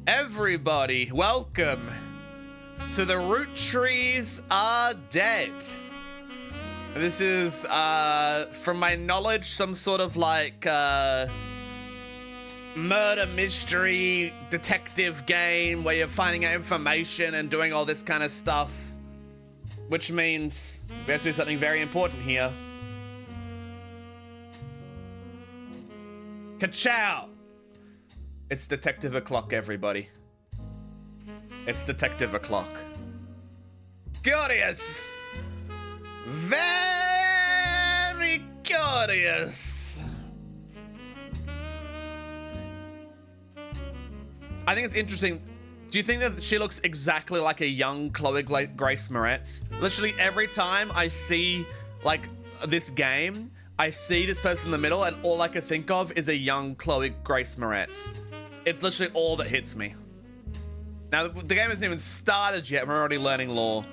Everybody, welcome to the Roottrees Are Dead. This is, from my knowledge, some sort of like, murder mystery detective game where you're finding out information and doing all this kind of stuff. Which means we have to do something very important here. Ka-chow! It's Detective O'Clock, everybody. It's Detective O'Clock. Curious! Very curious! I think it's interesting. Do you think that she looks exactly like a young Chloe Grace Moretz? Literally every time I see, like, this game, I see this person in the middle and all I could think of is a young Chloe Grace Moretz. It's literally all that hits me. Now, the game hasn't even started yet. We're already learning lore.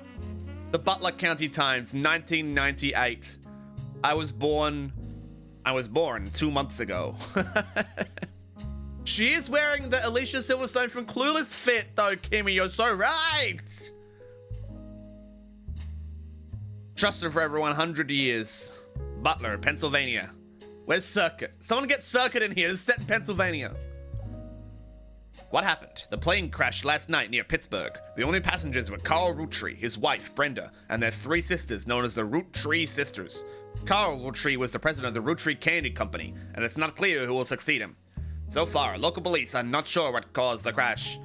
The Butler County Times, 1998. I was born 2 months ago. She is wearing the Alicia Silverstone from Clueless fit, though, Kimmy. You're so right. Trusted for over 100 years. Butler, Pennsylvania. Where's Circuit? Someone get Circuit in here. This is set in Pennsylvania. What happened? The plane crashed last night near Pittsburgh. The only passengers were Carl Roottree, his wife, Brenda, and their 3 sisters, known as the Roottree sisters. Carl Roottree was the president of the Roottrees Candy Company, and it's not clear who will succeed him. So far, local police are not sure what caused the crash.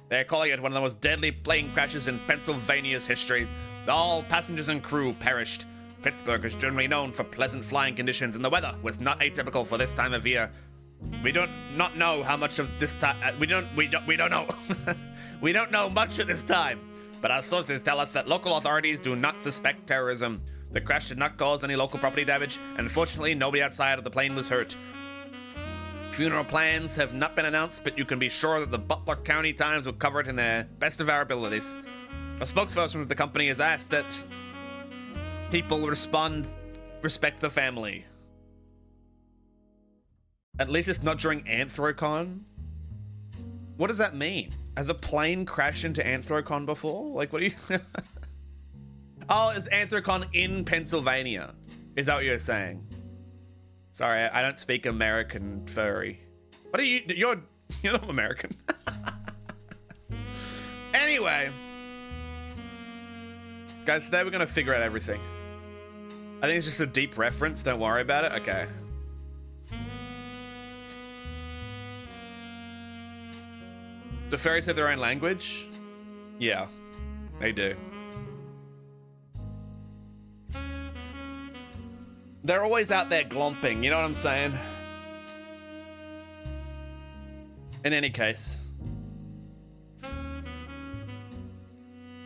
They're calling it one of the most deadly plane crashes in Pennsylvania's history. All passengers and crew perished. Pittsburgh is generally known for pleasant flying conditions, and the weather was not atypical for this time of year. We don't know how much of this time. We don't know. We don't know much at this time. But our sources tell us that local authorities do not suspect terrorism. The crash did not cause any local property damage, and fortunately, nobody outside of the plane was hurt. Funeral plans have not been announced, but you can be sure that the Butler County Times will cover it in their best of our abilities. A spokesperson of the company has asked that people respect the family. At least it's not during Anthrocon. What does that mean? Has a plane crashed into Anthrocon before? Like, what do you... Oh, is Anthrocon in Pennsylvania? Is that what you're saying? Sorry, I don't speak American furry. What are you... You're not American. Anyway. Guys, today we're going to figure out everything. I think it's just a deep reference. Don't worry about it. Okay. Do fairies have their own language? Yeah, they do. They're always out there glomping, you know what I'm saying? In any case.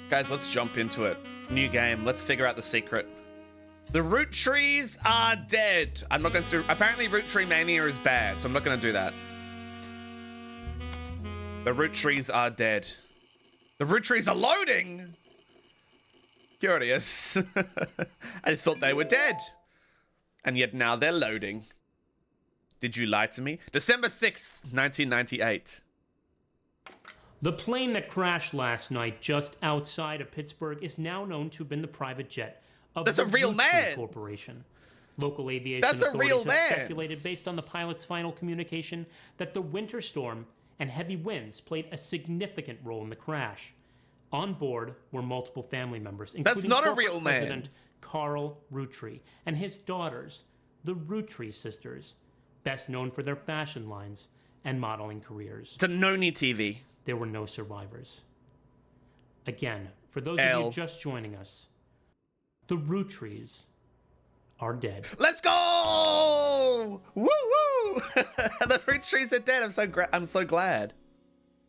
Guys, let's jump into it. New game, let's figure out the secret. The Roottrees are dead. I'm not going to do... Apparently Roottree Mania is bad, so I'm not going to do that. The Roottrees are dead. The Roottrees are loading! Curious. I thought they were dead. And yet now they're loading. Did you lie to me? December 6th, 1998. The plane that crashed last night just outside of Pittsburgh is now known to have been the private jet of That's the a real Roottrees man. Corporation. Local aviation That's a authorities real have man. speculated based on the pilot's final communication that the winter storm and heavy winds played a significant role in the crash. On board were multiple family members, including not a corporate real man. President Carl Roottree and his daughters, the Roottrees sisters, best known for their fashion lines and modeling careers. It's a Noni TV. There were no survivors. Again, for those of you just joining us, the Roottrees are dead. Let's go! Woo woo! The Roottrees are dead. I'm so glad.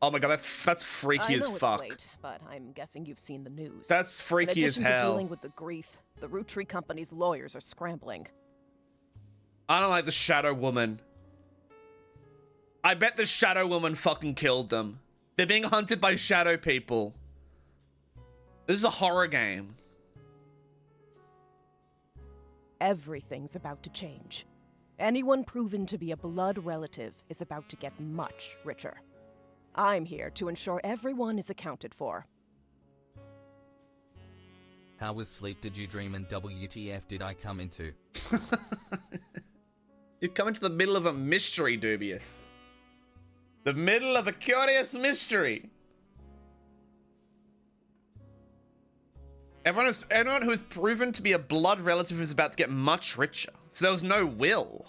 Oh my god, that's freaky as fuck. It's late, but I'm guessing you've seen the news. That's freaky as hell. In addition to dealing with the grief, the Roottree company's lawyers are scrambling. I don't like the Shadow Woman. I bet the Shadow Woman fucking killed them. They're being hunted by shadow people. This is a horror game. Everything's about to change. Anyone proven to be a blood relative is about to get much richer. I'm here to ensure everyone is accounted for. How was sleep? Did you dream, and WTF did I come into? You come into the middle of a mystery, Dubious. The middle of a curious mystery. Anyone who is proven to be a blood relative is about to get much richer. So there was no will.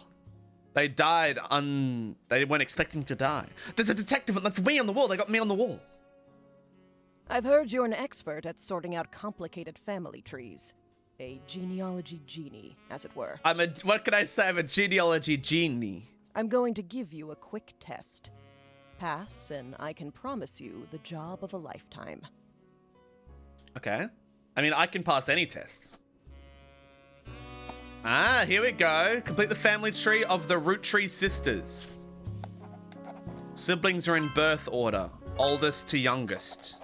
They died they weren't expecting to die. There's a detective, and that's me on the wall. They got me on the wall. I've heard you're an expert at sorting out complicated family trees. A genealogy genie, as it were. What can I say? I'm a genealogy genie. I'm going to give you a quick test. Pass, and I can promise you the job of a lifetime. Okay. I mean, I can pass any test. Ah, here we go. Complete the family tree of the Roottrees sisters. Siblings are in birth order, oldest to youngest.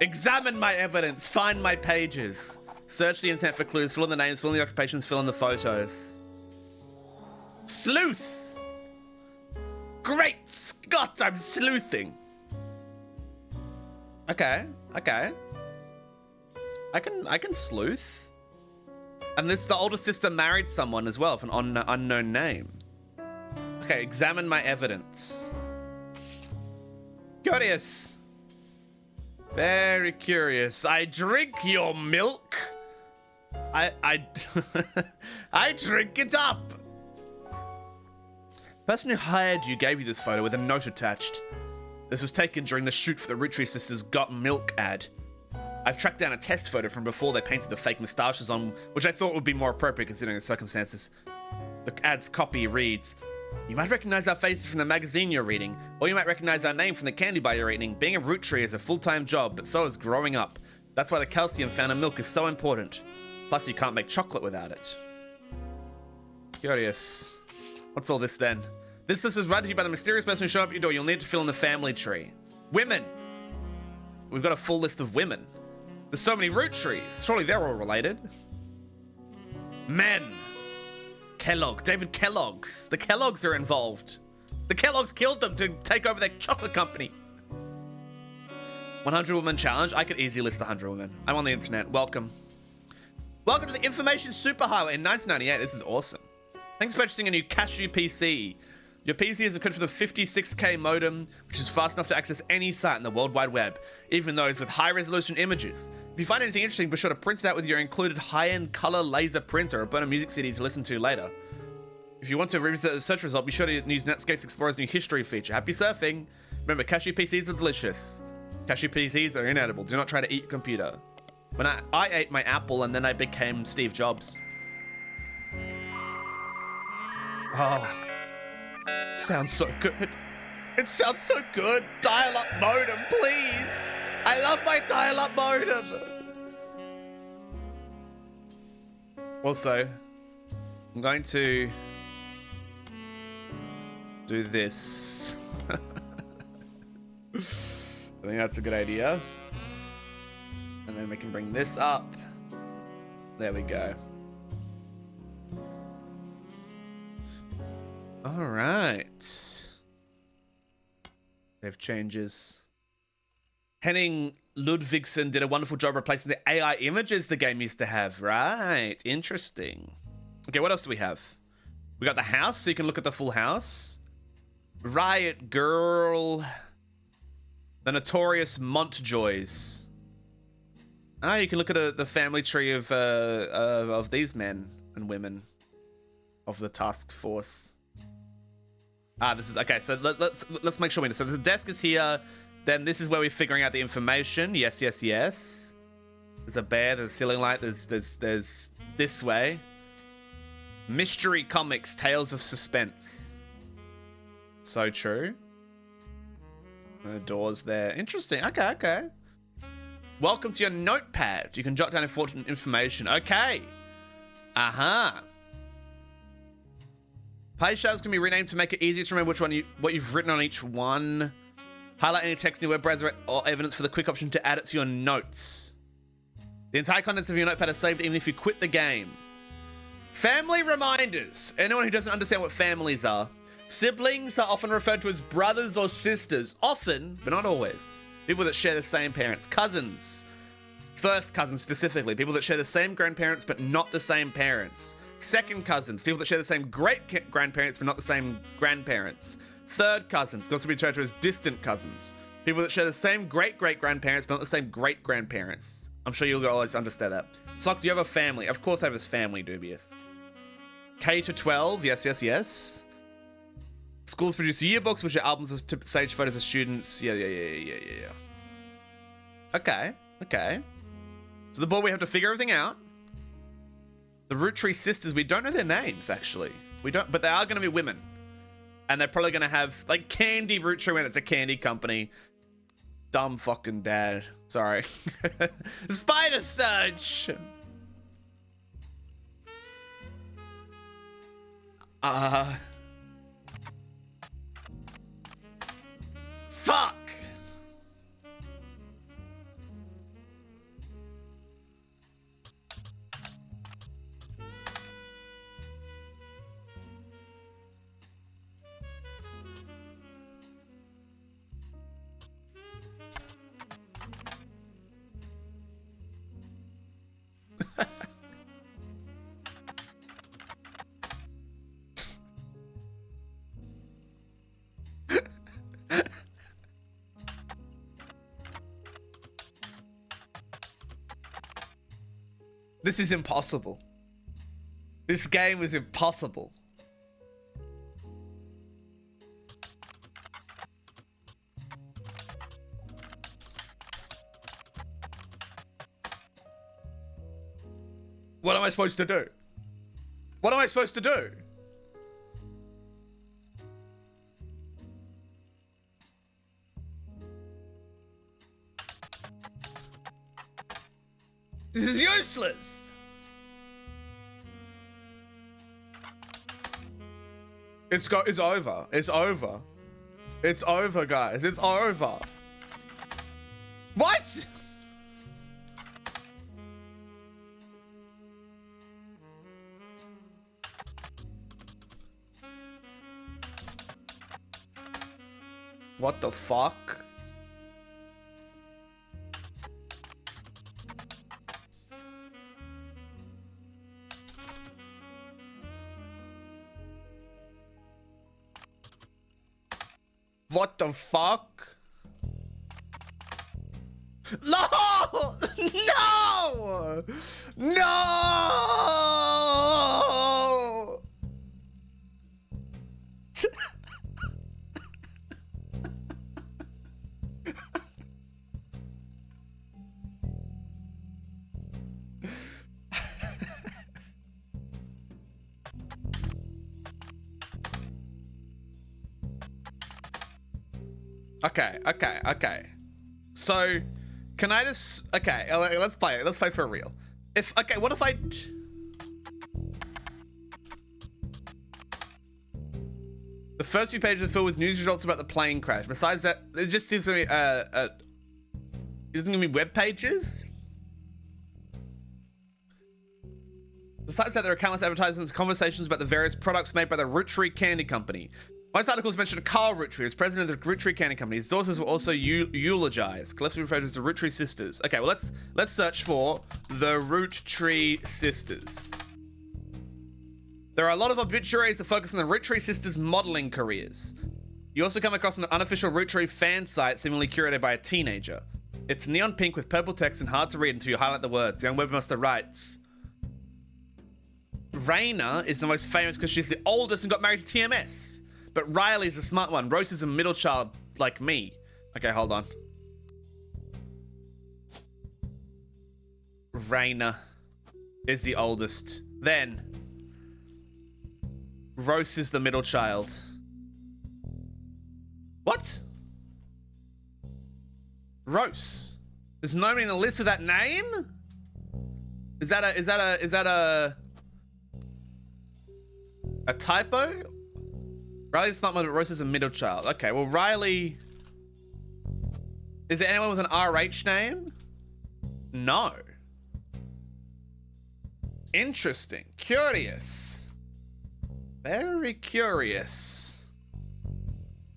Examine my evidence, find my pages. Search the internet for clues, fill in the names, fill in the occupations, fill in the photos. Sleuth! Great Scott, I'm sleuthing. Okay. I can sleuth. And the older sister married someone as well, of an unknown name. Okay, examine my evidence. Curious. Very curious. I drink your milk. I drink it up. The person who hired you gave you this photo with a note attached. This was taken during the shoot for the Roottrees sisters' Got Milk ad. I've tracked down a test photo from before they painted the fake moustaches on, which I thought would be more appropriate considering the circumstances. The ad's copy reads, "You might recognize our faces from the magazine you're reading, or you might recognize our name from the candy bar you're eating. Being a Roottree is a full-time job, but so is growing up. That's why the calcium found in milk is so important. Plus, you can't make chocolate without it." Curious. What's all this then? This list is brought to you by the mysterious person who showed up at your door. You'll need to fill in the family tree. Women. We've got a full list of women. There's so many Roottrees. Surely they're all related. Men. Kellogg. David Kellogg's. The Kellogg's are involved. The Kellogg's killed them to take over their chocolate company. 100 woman challenge. I could easily list 100 women. I'm on the internet. Welcome. Welcome to the information superhighway in 1998. This is awesome. Thanks for purchasing a new Cashew PC. Your PC is equipped with a 56K modem, which is fast enough to access any site in the World Wide Web, even those with high-resolution images. If you find anything interesting, be sure to print it out with your included high-end color laser printer or burn a music CD to listen to later. If you want to revisit the search result, be sure to use Netscape's Explorer's new history feature. Happy surfing! Remember, Cashew PCs are delicious. Cashew PCs are inedible. Do not try to eat your computer. When I ate my Apple and then I became Steve Jobs. Oh. Sounds so good. It sounds so good. Dial-up modem, please. I love my dial-up modem. Also, I'm going to do this. I think that's a good idea. And then we can bring this up. There we go. All right. Save changes. Henning Ludvigsen did a wonderful job replacing the AI images the game used to have. Right. Interesting. Okay, what else do we have? We got the house, so you can look at the full house. Riot Girl. The Notorious Montjoys. Ah, you can look at the family tree of these men and women of the task force. Ah, this is okay. So let's make sure we know. So the desk is here. Then this is where we're figuring out the information. Yes. There's a bear. There's a ceiling light. There's this way. Mystery comics, tales of suspense. So true. Doors there. Interesting. Okay. Welcome to your notepad. You can jot down important information. Okay. Page shells can be renamed to make it easier to remember what you've written on each one. Highlight any text in your web browser or evidence for the quick option to add it to your notes. The entire contents of your notepad are saved even if you quit the game. Family reminders. Anyone who doesn't understand what families are, Siblings are often referred to as brothers or sisters. Often, but not always. People that share the same parents. Cousins. First cousins specifically. People that share the same grandparents but not the same parents. Second cousins. People that share the same great-grandparents but not the same grandparents. Third cousins. Can also be referred to as distant cousins. People that share the same great-great-grandparents but not the same great-grandparents. I'm sure you'll always understand that. Sock, do you have a family? Of course I have a family, Dubious. K to 12. Yes, yes, yes. Schools produce yearbooks, which are albums of stage photos of students. Yeah. Okay. So the board, we have to figure everything out. The Roottrees sisters, we don't know their names, actually. We don't, but they are going to be women. And they're probably going to have, like, Candy Roottree when it's a candy company. Dumb fucking dad. Sorry. Spider Surge! Fuck! This is impossible. This game is impossible. What am I supposed to do? What am I supposed to do? This is useless! It's over. It's over. It's over, guys. It's over. What? What the fuck? What the fuck? No! No! No! Okay. So, can I just... Okay, let's play it. Let's play for real. Okay, what if I... The first few pages are filled with news results about the plane crash. Besides that, it just gives me, it doesn't give me web pages? Besides that, there are countless advertisements and conversations about the various products made by the Roottrees Candy Company. Most articles mentioned Carl Roottrees as president of the Roottrees Candy Company. His daughters were also eulogized, collectively referred to as the Roottrees sisters. Okay, well let's search for the Roottrees sisters. There are a lot of obituaries that focus on the Roottrees sisters' modeling careers. You also come across an unofficial Roottrees fan site seemingly curated by a teenager. It's neon pink with purple text and hard to read until you highlight the words. The young webmaster writes, Raina is the most famous because she's the oldest and got married to TMS. But Riley's the smart one. Rose is a middle child like me. Okay, hold on. Raina is the oldest. Then Rose is the middle child. What? Rose. There's nobody in the list with that name? Is that a typo? Riley's smart mother, but Rose is a middle child. Okay, well, Riley... Is there anyone with an RH name? No. Interesting. Curious. Very curious.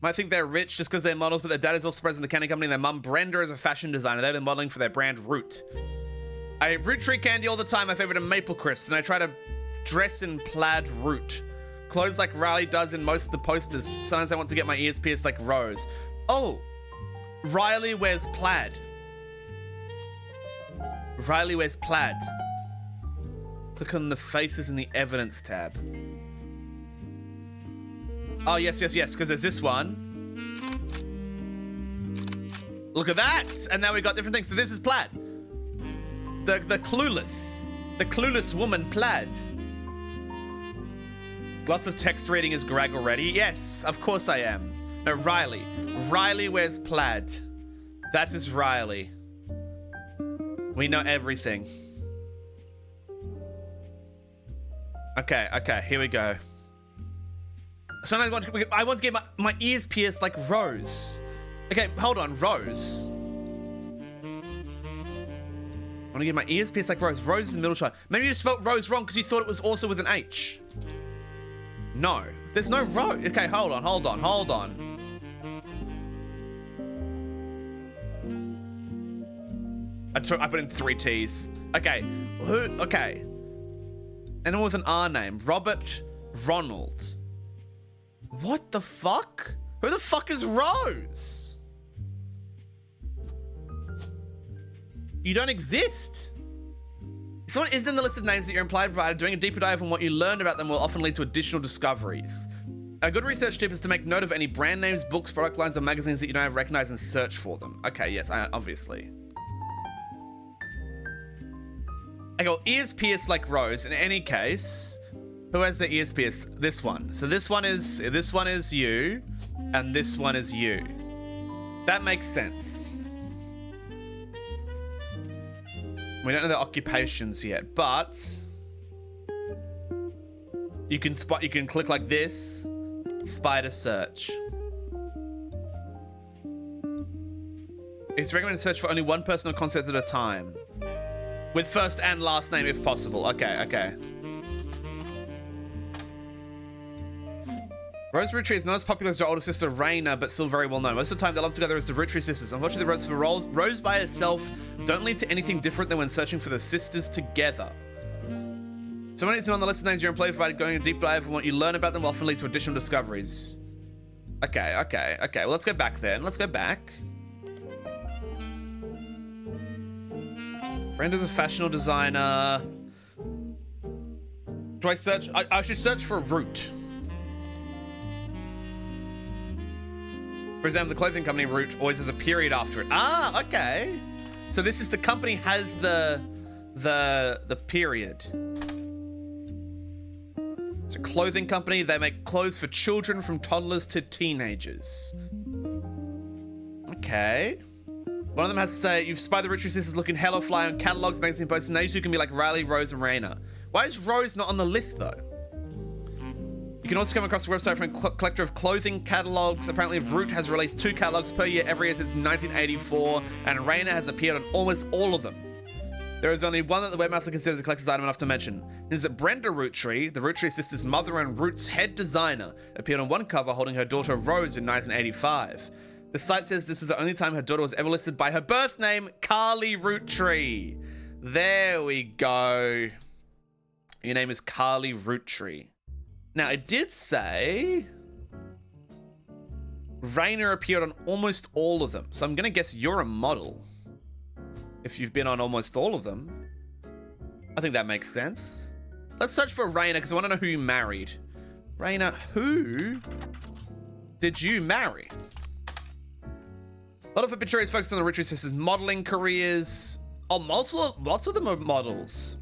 Might think they're rich just because they're models, but their dad is also president of the candy company. Their mum, Brenda, is a fashion designer. They're modeling for their brand, Root. I eat Root Tree candy all the time. My favorite are Maple Crisps, and I try to dress in plaid Root. Clothes like Riley does in most of the posters. Sometimes I want to get my ears pierced like Rose. Oh, Riley wears plaid. Riley wears plaid. Click on the faces in the evidence tab. Oh, yes, because there's this one. Look at that! And now we got different things. So this is plaid. The clueless woman plaid. Lots of text reading is Goragle ready. Yes, of course I am. No, Riley. Riley wears plaid. That is Riley. We know everything. Okay, here we go. Sometimes I want to get my ears pierced like Rose. Okay, hold on, Rose. I want to get my ears pierced like Rose. Rose is the middle child. Maybe you spelled Rose wrong because you thought it was also with an H. No, there's no Rose. Okay, hold on. I put in 3 T's. Okay, okay. Anyone with an R name? Robert Ronald. What the fuck? Who the fuck is Rose? You don't exist. If someone isn't in the list of names that you're implied provided, doing a deeper dive on what you learned about them will often lead to additional discoveries. A good research tip is to make note of any brand names, books, product lines, or magazines that you don't recognize and search for them. Okay, yes, obviously. I got ears pierced like Rose. In any case, who has the ears pierced? This one. So this one is you, and this one is you. That makes sense. We don't know their occupations yet, but you can click like this, spider search. It's recommended to search for only one person or concept at a time, with first and last name if possible. Okay. Rose Roottrees is not as popular as her older sister Raina, but still very well known. Most of the time, they're lumped together as the Roottrees sisters. Unfortunately, the roads for Rose by itself don't lead to anything different than when searching for the sisters together. So when it's not on the list of names you're employed provided, going a deep dive on what you learn about them will often lead to additional discoveries. Okay. Well, let's go back then. Let's go back. Brenda's a fashion designer. Do I search? I should search for Root. For example, the clothing company Root always has a period after it. Ah, okay. So this is the company has the period. It's a clothing company. They make clothes for children from toddlers to teenagers. Okay. One of them has to say, you've spied the Roottrees sisters looking hella fly on catalogs, magazine posts, and they two can be like Riley, Rose, and Raina. Why is Rose not on the list, though? You can also come across a website from a collector of clothing catalogs. Apparently, Root has released 2 catalogs per year every year since 1984, and Raina has appeared on almost all of them. There is only one that the webmaster considers a collector's item enough to mention. It is that Brenda Roottree, the Roottree sisters' mother and Root's head designer, appeared on one cover holding her daughter Rose in 1985. The site says this is the only time her daughter was ever listed by her birth name, Carly Roottree. There we go. Your name is Carly Roottree. Now, it did say Raina appeared on almost all of them. So I'm going to guess you're a model. If you've been on almost all of them. I think that makes sense. Let's search for Raina because I want to know who you married. Raina, who did you marry? A lot of obituaries focus on the Roottrees sisters' modeling careers. Oh, lots of them are models.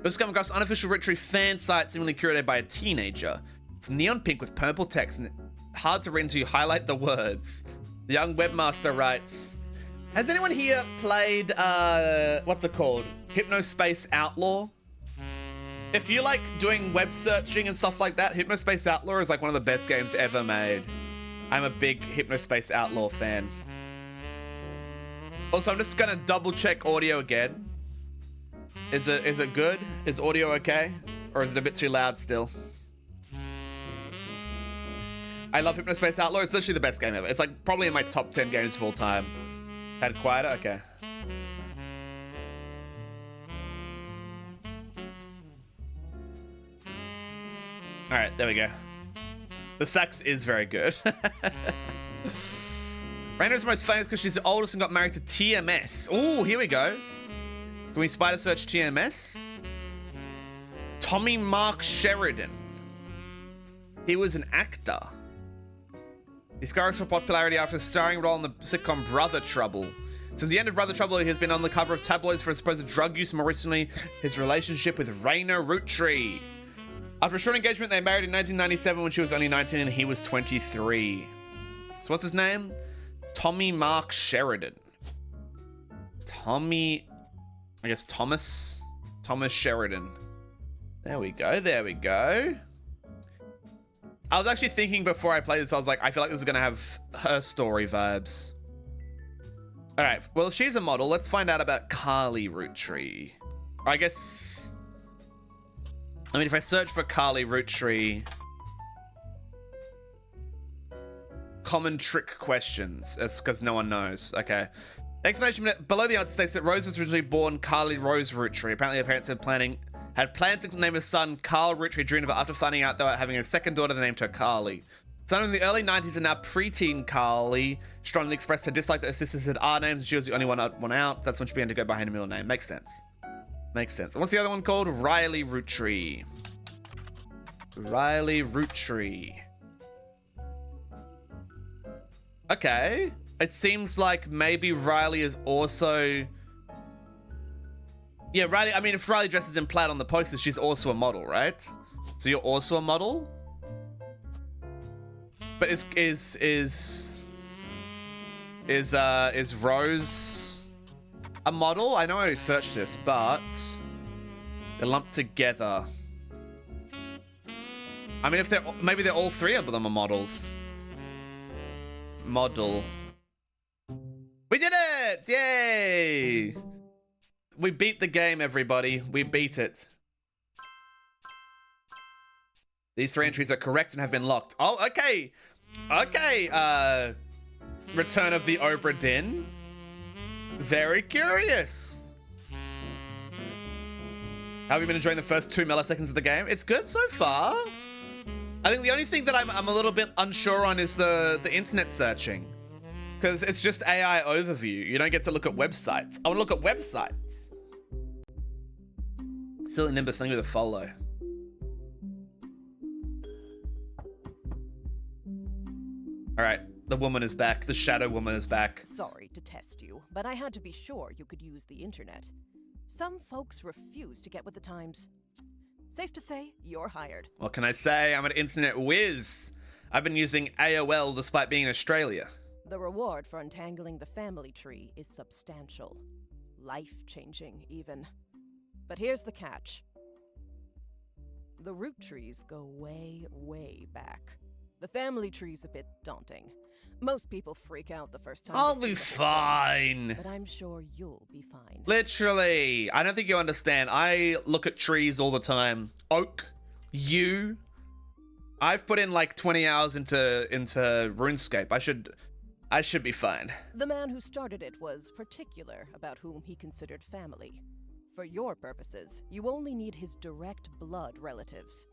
Let's come across unofficial Roottrees fan site seemingly curated by a teenager. It's neon pink with purple text and hard to read until you highlight the words. The young webmaster writes, has anyone here played, what's it called? Hypnospace Outlaw? If you like doing web searching and stuff like that, Hypnospace Outlaw is like one of the best games ever made. I'm a big Hypnospace Outlaw fan. Also, I'm just gonna double check audio again. Is it good? Is audio okay? Or is it a bit too loud still? I love Hypnospace Outlaw. It's literally the best game ever. It's like probably in my top 10 games of all time. Had quieter? Okay. Alright, there we go. The sax is very good. Raina is most famous because she's the oldest and got married to TMS. Oh, here we go. Can we spider search TMS? Tommy Mark Sheridan. He was an actor. He skyrocketed for popularity after a starring role in the sitcom Brother Trouble. Since the end of Brother Trouble, he has been on the cover of tabloids for his supposed drug use, more recently, his relationship with Raina Roottrees. After a short engagement, they married in 1997 when she was only 19 and he was 23. So what's his name? Tommy Mark Sheridan. Tommy, I guess Thomas Sheridan. There we go, there we go. I was actually thinking before I played this, I was like, I feel like this is gonna have her story vibes. All right, well, if she's a model, let's find out about Carly Roottrees. Or I guess, I mean, if I search for Carly Roottrees, common trick questions. That's because no one knows. Okay. Explanation below the answer states that Rose was originally born Carly Rose Roottrees. Apparently, her parents had planned to name a son Carl Roottrees Jr., but after finding out they were having a second daughter, they named her Carly. Son in the early 90s and now preteen Carly strongly expressed her dislike that her sisters had R names and she was the only one out. That's when she began to go behind a middle name. Makes sense. Makes sense. And what's the other one called? Riley Roottrees. Riley Roottrees. Okay. It seems like maybe Riley is also... Yeah, Riley, I mean, if Riley dresses in plaid on the poster, she's also a model, right? So you're also a model? But is Rose a model? I know I already searched this, but they're lumped together. I mean, if maybe they're all three of them are models. Model. We did it! Yay! We beat the game, everybody. We beat it. These 3 entries are correct and have been locked. Oh, okay. Okay, Return of the Obra Dinn. Very curious. How have you been enjoying the first 2 milliseconds of the game? It's good so far. I think the only thing that I'm a little bit unsure on is the internet searching. Because it's just AI overview. You don't get to look at websites. I want to look at websites. Silly Nimbus, thank you with a follow. All right, the woman is back. The shadow woman is back. Sorry to test you, but I had to be sure you could use the internet. Some folks refuse to get with the times. Safe to say, you're hired. What can I say? I'm an internet whiz. I've been using AOL despite being in Australia. The reward for untangling the family tree is substantial. Life-changing, even. But here's the catch. The Roottrees go way, way back. The family tree's a bit daunting. Most people freak out the first time. I'll be fine. But I'm sure you'll be fine. Literally. I don't think you understand. I look at trees all the time. Oak. Yew. I've put in like 20 hours into RuneScape. I should be fine. The man who started it was particular about whom he considered family. For your purposes, you only need his direct blood relatives.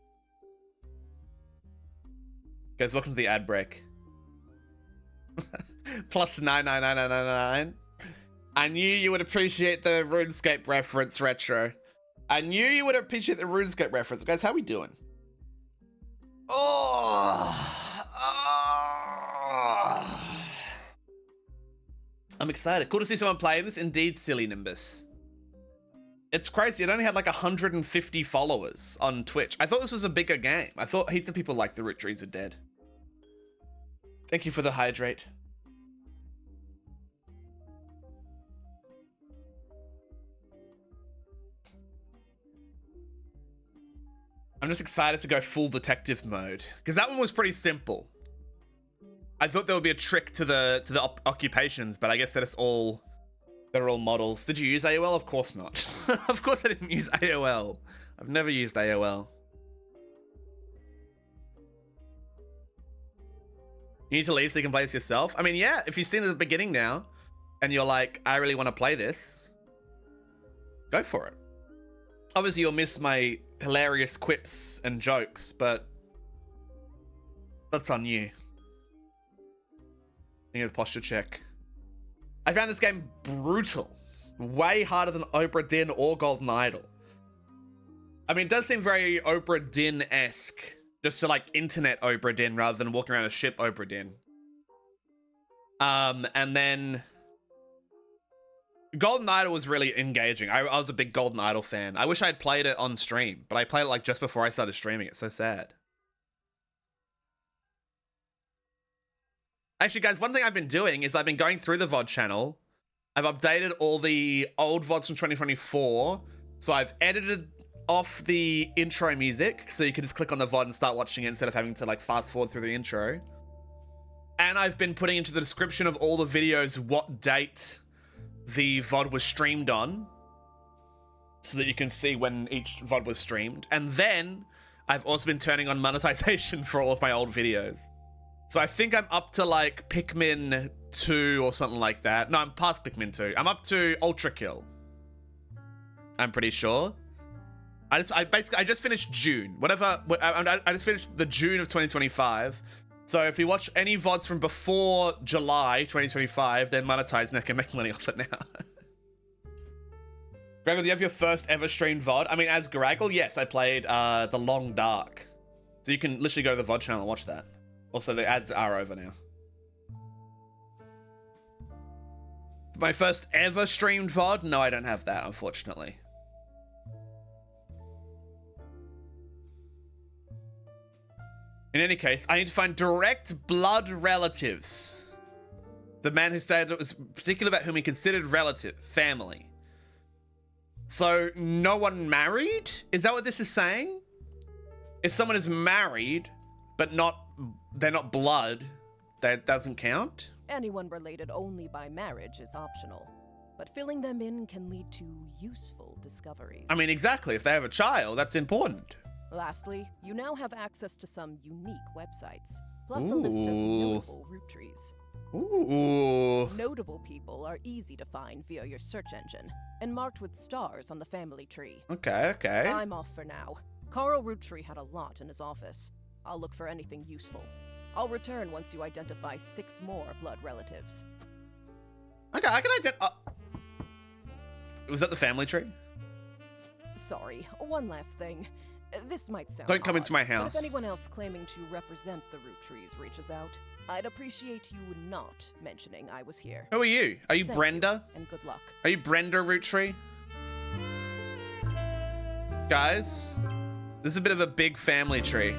Guys, welcome to the ad break. Plus 9999999. I knew you would appreciate the RuneScape reference, Retro. I knew you would appreciate the RuneScape reference. Guys, how we doing? I'm excited. Cool to see someone playing this. Indeed, Silly Nimbus. It's crazy. It only had like 150 followers on Twitch. I thought this was a bigger game. I thought heaps of people like the Roottrees are dead. Thank you for the hydrate. I'm just excited to go full detective mode because that one was pretty simple. I thought there would be a trick to the occupations, but I guess that they're all models. Did you use AOL? Of course not. Of course I didn't use AOL. I've never used AOL. You need to leave so you can play this yourself? I mean, yeah, if you've seen the beginning now, and you're like, I really want to play this, go for it. Obviously, you'll miss my hilarious quips and jokes, but that's on you. Need a posture check. I found this game brutal. Way harder than Obra Dinn or Golden Idol. I mean, it does seem very Obra Dinn-esque. Just to like internet Obra Dinn rather than walking around a ship Obra Dinn. And then Golden Idol was really engaging. I was a big Golden Idol fan. I wish I had played it on stream, but I played it like just before I started streaming. It's so sad. Actually, guys, one thing I've been doing is I've been going through the VOD channel. I've updated all the old VODs from 2024. So I've edited off the intro music, so you can just click on the VOD and start watching it instead of having to like fast forward through the intro. And I've been putting into the description of all the videos what date the VOD was streamed on, so that you can see when each VOD was streamed. And then I've also been turning on monetization for all of my old videos. So I think I'm up to like Pikmin 2 or something like that. No, I'm past Pikmin 2. I'm up to Ultra Kill. I'm pretty sure. I just finished June. I just finished the June of 2025. So if you watch any VODs from before July 2025, they're monetized and I can make money off it now. Goragle, do you have your first ever streamed VOD? I mean, as Goragle, yes, I played The Long Dark. So you can literally go to the VOD channel and watch that. Also, the ads are over now. My first ever streamed VOD? No, I don't have that, unfortunately. In any case, I need to find direct blood relatives. The man who stated it was particular about whom he considered relative, family. So, no one married? Is that what this is saying? If someone is married, but they're not blood, that doesn't count? Anyone related only by marriage is optional, but filling them in can lead to useful discoveries. I mean, exactly. If they have a child, that's important. Lastly, you now have access to some unique websites, plus a list of notable Roottrees. Ooh. Notable people are easy to find via your search engine, and marked with stars on the family tree. Okay. I'm off for now. Carl Roottree had a lot in his office. I'll look for anything useful. I'll return once you identify 6 more blood relatives. Okay, I can identify... Was that the family tree? Sorry, one last thing. This might sound Don't come odd, into my but house. if anyone else claiming to represent the Roottrees reaches out, I'd appreciate you not mentioning I was here. Who are you? Are you Thank Brenda? you, and good luck. Are you Brenda Roottree? Guys, this is a bit of a big family tree.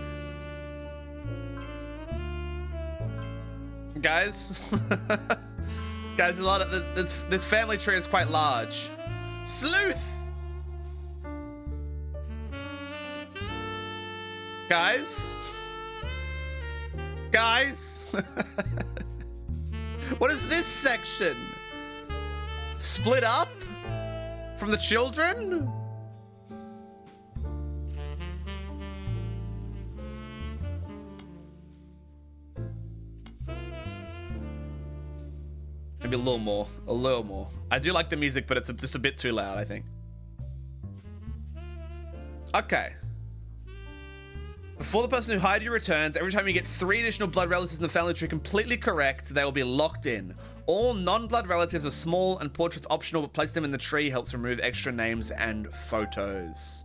Guys, guys, a lot of this family tree is quite large. Sleuth. Guys, what is this section? Split up from the children? Maybe a little more. I do like the music, but it's just a bit too loud, I think. Okay. Before the person who hired you returns, every time you get 3 additional blood relatives in the family tree completely correct, they will be locked in. All non-blood relatives are small and portraits optional, but place them in the tree helps remove extra names and photos.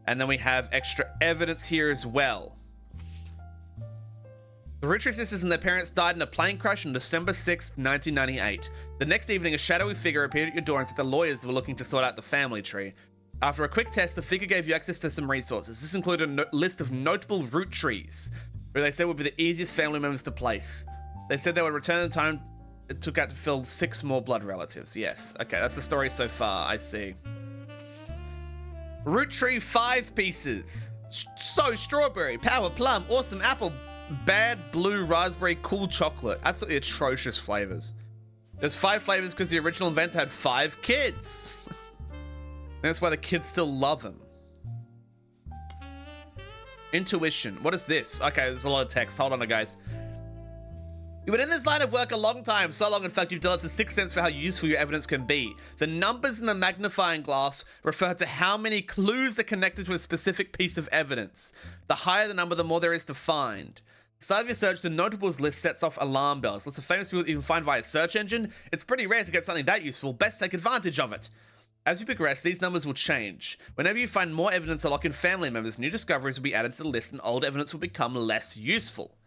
And then we have extra evidence here as well. The Roottrees sisters and their parents died in a plane crash on December 6th, 1998. The next evening, a shadowy figure appeared at your door and said the lawyers were looking to sort out the family tree. After a quick test, the figure gave you access to some resources. This included a list of notable Roottrees, who they said would be the easiest family members to place. They said they would return in the time it took out to fill 6 more blood relatives. Yes. Okay, that's the story so far. I see. Roottree 5 pieces. So strawberry, power plum, awesome apple, bad blue raspberry, cool chocolate. Absolutely atrocious flavors. There's 5 flavors because the original inventor had 5 kids. That's why the kids still love him. Intuition. What is this? Okay, there's a lot of text. Hold on, guys. You've been in this line of work a long time, so long in fact you've developed a sixth sense for how useful your evidence can be. The numbers in the magnifying glass refer to how many clues are connected to a specific piece of evidence. The higher the number, the more there is to find. Start of your search, the notables list sets off alarm bells. Lots of famous people that you can find via search engine. It's pretty rare to get something that useful. Best take advantage of it. As you progress, these numbers will change. Whenever you find more evidence to lock in family members, new discoveries will be added to the list and old evidence will become less useful.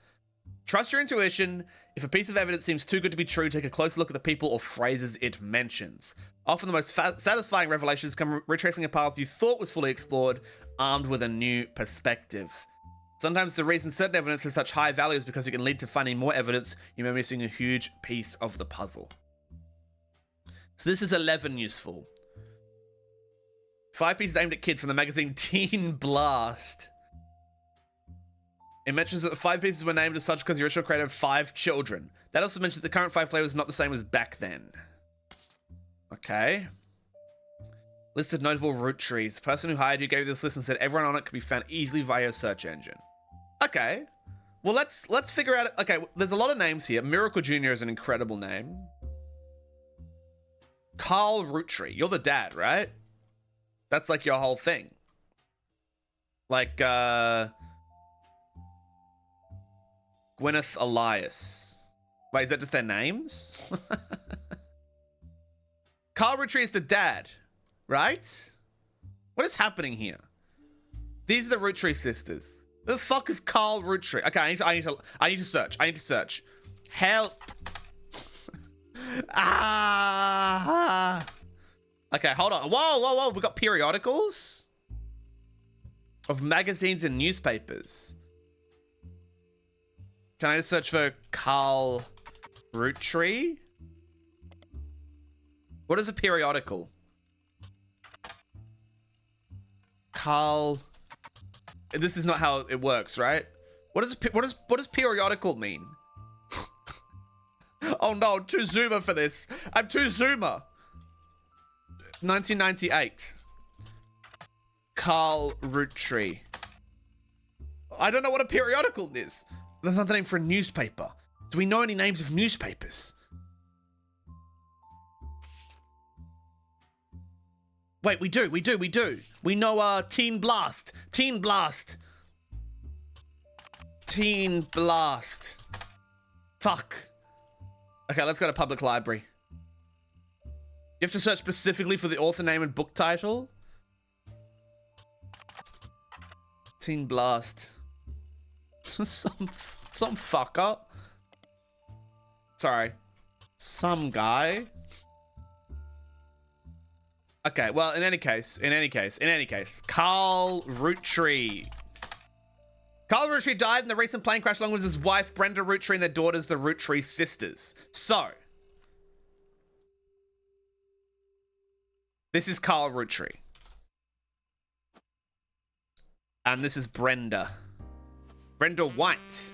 Trust your intuition. If a piece of evidence seems too good to be true, take a closer look at the people or phrases it mentions. Often the most satisfying revelations come retracing a path you thought was fully explored, armed with a new perspective. Sometimes the reason certain evidence has such high value is because it can lead to finding more evidence you may be missing a huge piece of the puzzle. So this is 11 useful. 5 pieces aimed at kids from the magazine Teen Blast. It mentions that the 5 pieces were named as such because the original creator had 5 children. That also mentions that the current 5 flavors are not the same as back then. Okay. List of notable Roottrees. The person who hired you gave you this list and said everyone on it could be found easily via a search engine. Okay. Well, let's figure out... Okay, there's a lot of names here. Miracle Jr. is an incredible name. Carl Roottree. You're the dad, right? That's like your whole thing. Like, Gwyneth Elias. Wait, is that just their names? Carl Roottree is the dad, right? What is happening here? These are the Roottree sisters. Who the fuck is Carl Roottree? Okay, I need to search. I need to search. Help. Ah. Okay, hold on. Whoa. We got periodicals of magazines and newspapers. Can I just search for Carl Roottree? What is a periodical? Carl. This is not how it works, right? What does periodical mean? Oh no, I'm too zoomer for this. I'm too zoomer. 1998. Carl Roottree. I don't know what a periodical is. That's not the name for a newspaper. Do we know any names of newspapers? Wait, we do. We know Teen Blast. Teen Blast. Fuck. Okay, let's go to public library. You have to search specifically for the author name and book title. Teen Blast. some fucker. Sorry. Some guy. Okay, well, in any case, Carl Roottree. Carl Roottree died in the recent plane crash along with his wife, Brenda Roottree, and their daughters, the Roottrees sisters. So, this is Carl Roottree. And this is Brenda. Brenda White.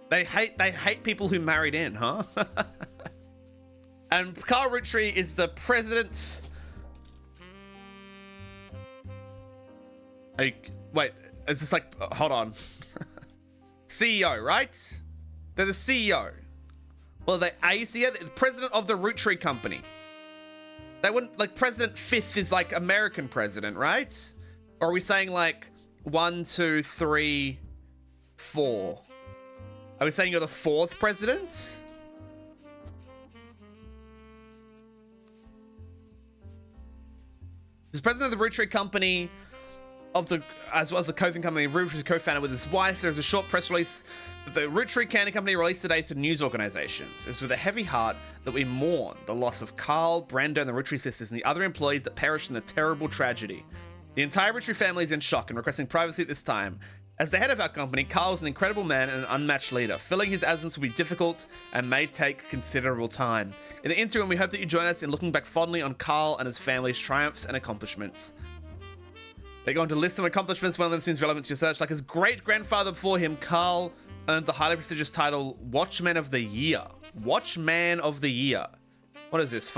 They hate people who married in, huh? And Carl Roottree is the president. Wait, is this like, hold on. CEO, right? They're the CEO. Well, they're CEO, the president of the Roottree company. They wouldn't, like, President Fifth is like American president, right? Or are we saying like 1, 2, 3, 4? Are we saying you're the 4th president? He's president of the Roottree company, as well as the Cothan company. Roottree is co-founder with his wife. There's a short press release that the Roottree Candy Company released today to news organizations. It's with a heavy heart that we mourn the loss of Carl, Brenda, and the Roottree sisters and the other employees that perished in the terrible tragedy. The entire Roottree family is in shock and requesting privacy at this time. As the head of our company, Carl is an incredible man and an unmatched leader. Filling his absence will be difficult and may take considerable time. In the interim, we hope that you join us in looking back fondly on Carl and his family's triumphs and accomplishments. They go on to list some accomplishments. One of them seems relevant to your search. Like his great-grandfather before him, Carl earned the highly prestigious title Watchman of the Year. Watchman of the Year. What is this?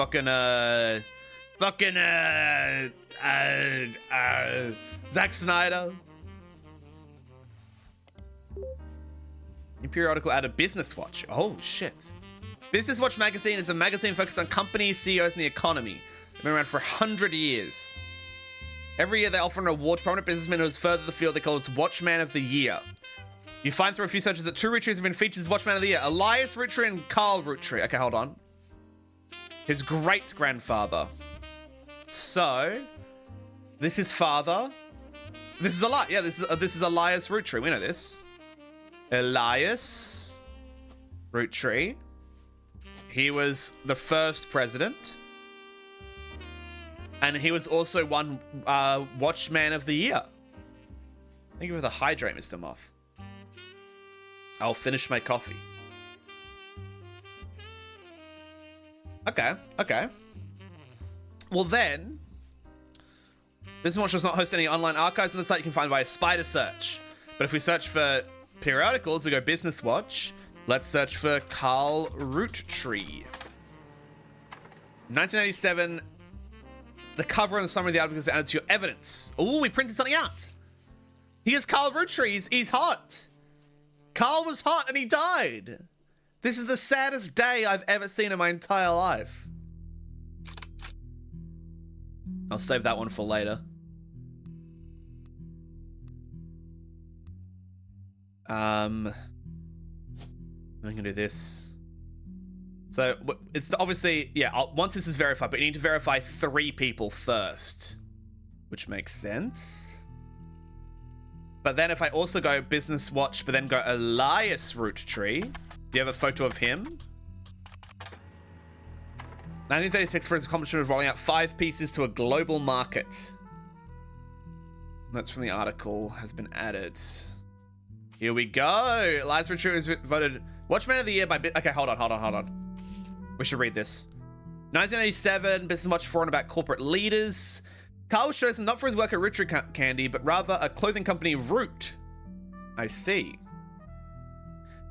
Zack Snyder. New periodical out of Business Watch. Oh, shit. Business Watch magazine is a magazine focused on companies, CEOs, and the economy. They've been around for 100 years. Every year they offer an award to prominent businessmen who has furthered the field. They call it Watchman of the Year. You find through a few searches that 2 Roottrees have been featured as Watchman of the Year. Elias Roottree and Carl Roottree. Okay, hold on. His great-grandfather. So, this is father. This is Elias. Yeah, this is Elias Roottree. We know this. Elias Roottree. He was the first president. And he was also one Watchman of the Year. Thank you for the hydrate, Mr. Moth. I'll finish my coffee. Okay, okay. Well then, Business Watch does not host any online archives on the site. You can find via spider search. But if we search for periodicals, we go Business Watch. Let's search for Carl Roottree. 1987, the cover and the summary of the article is added to your evidence. Ooh, we printed something out. He is Carl Roottree. He's hot. Carl was hot and he died. This is the saddest day I've ever seen in my entire life. I'll save that one for later. I'm gonna do this. So it's obviously, yeah, once this is verified, but you need to verify 3 people first, which makes sense. But then if I also go Business Watch, but then go Elias Roottree, do you have a photo of him? 1936 for his accomplishment of rolling out 5 pieces to a global market. That's from the article, has been added. Here we go. Elias Roottree was voted Watchman of the Year by... Okay, hold on. We should read this. 1987, Business Watch forum about corporate leaders. Carl was chosen not for his work at Roottree Candy, but rather a clothing company, Root. I see.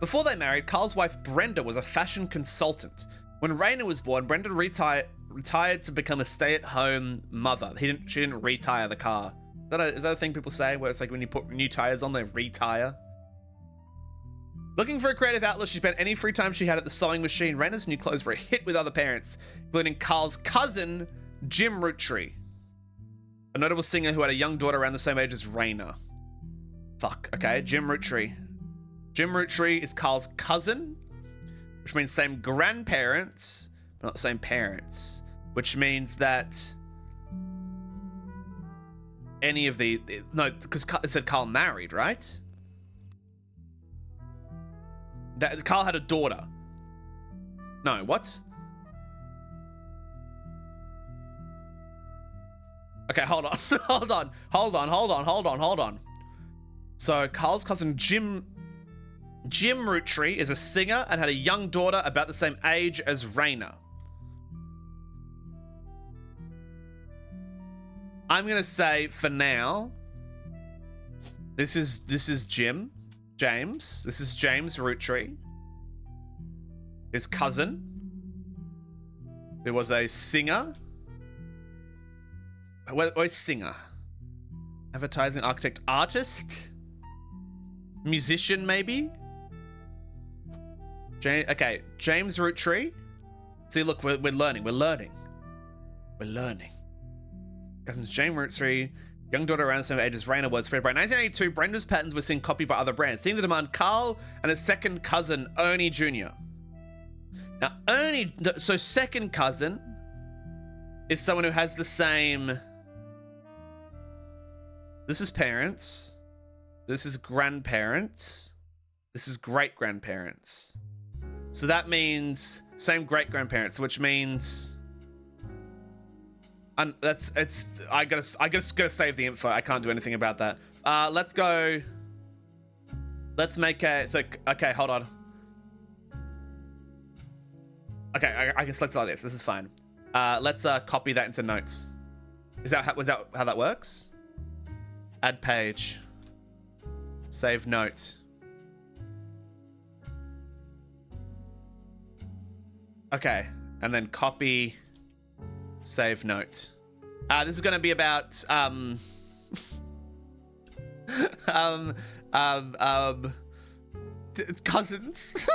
Before they married, Carl's wife Brenda was a fashion consultant. When Raina was born, Brenda retired to become a stay-at-home mother. She didn't retire the car. Is that a thing people say, where it's like when you put new tires on, they retire? Looking for a creative outlet, she spent any free time she had at the sewing machine. Raina's new clothes were a hit with other parents, including Carl's cousin, Jim Roottree, a notable singer who had a young daughter around the same age as Raina. Fuck, okay, Jim Roottree. Jim Roottree is Carl's cousin, which means same grandparents, but not the same parents, which means that any of the... No, because it said Carl married, right? That Carl had a daughter. No, what? Okay, hold on. Hold on. So Carl's cousin Jim Roottree is a singer and had a young daughter about the same age as Raina. I'm gonna say for now, this is James. This is James Roottree. His cousin. There was a singer. Where's singer? Advertising, architect, artist? Musician, maybe? Okay, James Roottree. See, look, we're learning. Cousins James Roottree, young daughter around the same age as Raina was spread. By 1982, Brenda's patterns were seen copied by other brands. Seeing the demand, Carl and his second cousin, Ernie Jr. Now, Ernie, so second cousin is someone who has the same... This is parents. This is grandparents. This is great-grandparents. So that means same great-grandparents, which means... I just gotta save the info. I can't do anything about that. Let's go. Let's make a... Okay, hold on. Okay, I can select it like this. This is fine. Let's copy that into notes. Was that how that works? Add page. Save note. Okay, and then copy, save note. This is going to be about Cousins.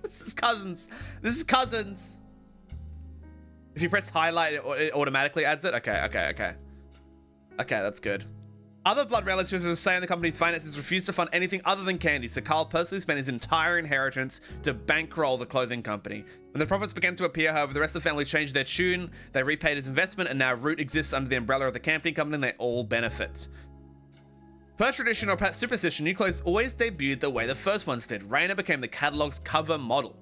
This is cousins. This is cousins. If you press highlight, it automatically adds it. Okay, that's good. Other blood relatives who say in the company's finances refused to fund anything other than candy, so Carl personally spent his entire inheritance to bankroll the clothing company. When the profits began to appear, however, the rest of the family changed their tune. They repaid his investment, and now Root exists under the umbrella of the camping company, and they all benefit. Per tradition or per superstition, new clothes always debuted the way the first ones did. Raina became the catalog's cover model.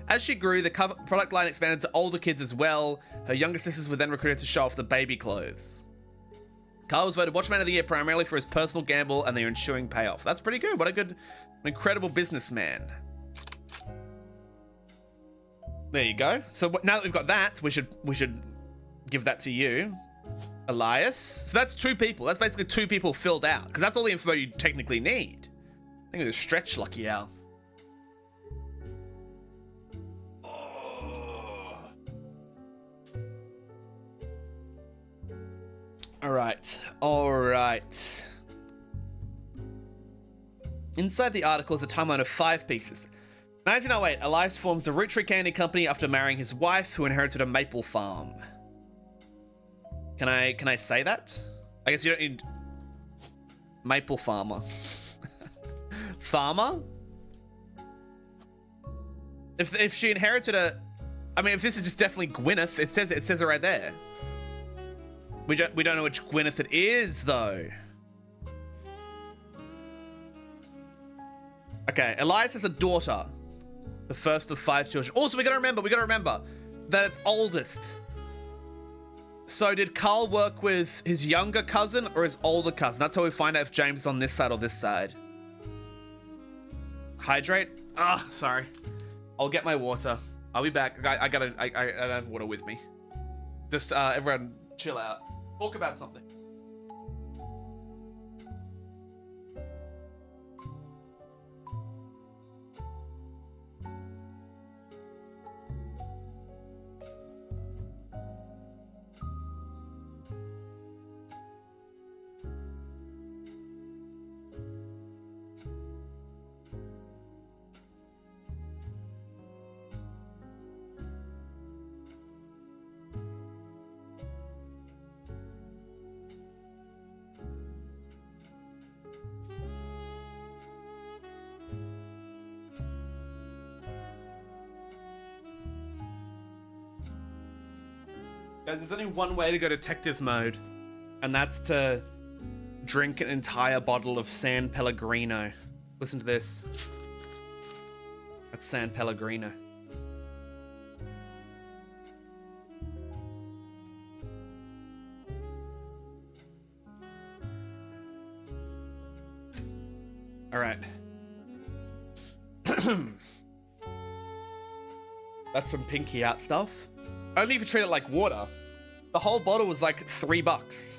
As she grew, the product line expanded to older kids as well. Her younger sisters were then recruited to show off the baby clothes. Carl was voted Watchman of the Year primarily for his personal gamble and their ensuing payoff. That's pretty good. What a good, incredible businessman. There you go. So now that we've got that, we should give that to you, Elias. So that's 2 people. That's basically 2 people filled out, because that's all the info you technically need. I think it's a stretch, Lucky Al. All right. Inside the article is a timeline of 5 pieces. 1908, Elias forms the Roottrees Candy Company after marrying his wife, who inherited a maple farm. Can I say that? I guess you don't need maple farmer. Farmer? If she inherited I mean, if this is just definitely Gwyneth, it says it right there. We don't know which Gwyneth it is, though. Okay, Elias has a daughter. The first of 5 children. Also, we gotta remember that it's oldest. So did Carl work with his younger cousin or his older cousin? That's how we find out if James is on this side or this side. Hydrate? Sorry. I'll get my water. I'll be back. I don't have water with me. Just, everyone chill out. Talk about something. Guys, there's only one way to go detective mode, and that's to drink an entire bottle of San Pellegrino. Listen to this. That's San Pellegrino. All right. That's some pinky out stuff. Only if you treat it like water. The whole bottle was like $3.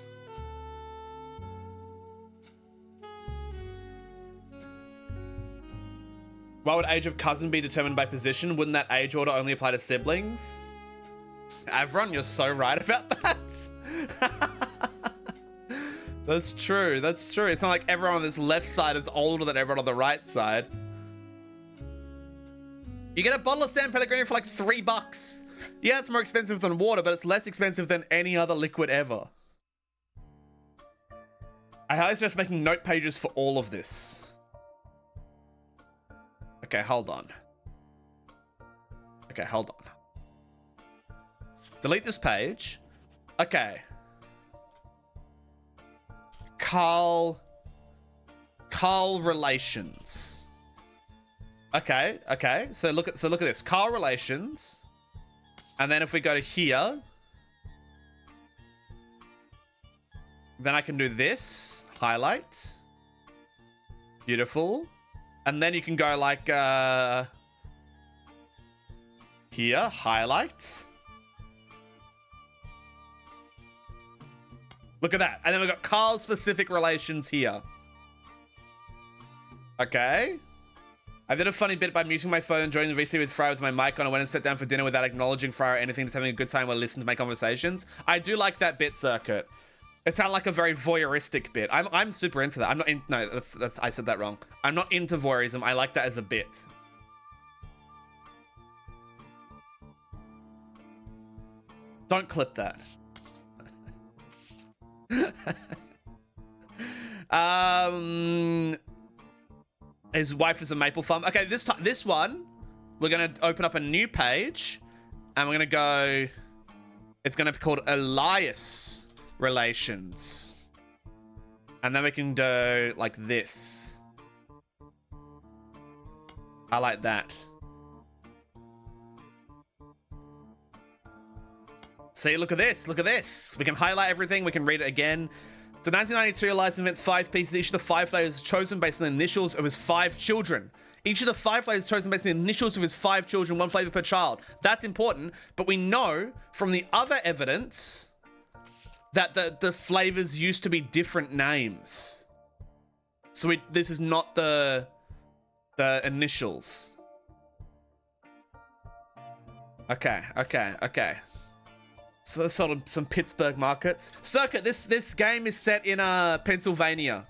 Why would age of cousin be determined by position? Wouldn't that age order only apply to siblings? Avron, you're so right about that. That's true. That's true. It's not like everyone on this left side is older than everyone on the right side. You get a bottle of San Pellegrino for like $3. Yeah, it's more expensive than water, but it's less expensive than any other liquid ever. I highly suggest making note pages for all of this. Okay, hold on. Okay, hold on. Delete this page. Okay. Carl relations. Okay. So look at this. Carl relations. And then if we go to here, then I can do this. Highlight. Beautiful. And then you can go like here, highlight. Look at that. And then we've got Carl specific relations here. Okay. I did a funny bit by muting my phone and joining the VC with Fryer with my mic on. I went and sat down for dinner without acknowledging Fryer or anything, just having a good time while listening to my conversations. I do like that bit, Circuit. It sounded like a very voyeuristic bit. I'm super into that. I'm not in. No, that's I said that wrong. I'm not into voyeurism. I like that as a bit. Don't clip that. His wife is a maple farm. Okay, this one, we're gonna open up a new page, and we're gonna go. It's gonna be called Elias Relations, and then we can do like this. I like that. See, look at this. Look at this. We can highlight everything. We can read it again. So 1992, Elias invents 5 pieces. Each of the 5 flavors chosen based on the initials of his 5 children. Each of the 5 flavors chosen based on the initials of his 5 children, 1 flavor per child. That's important, but we know from the other evidence that the flavors used to be different names. So this is not the initials. Okay. So sort of some Pittsburgh markets. Circuit, this game is set in Pennsylvania.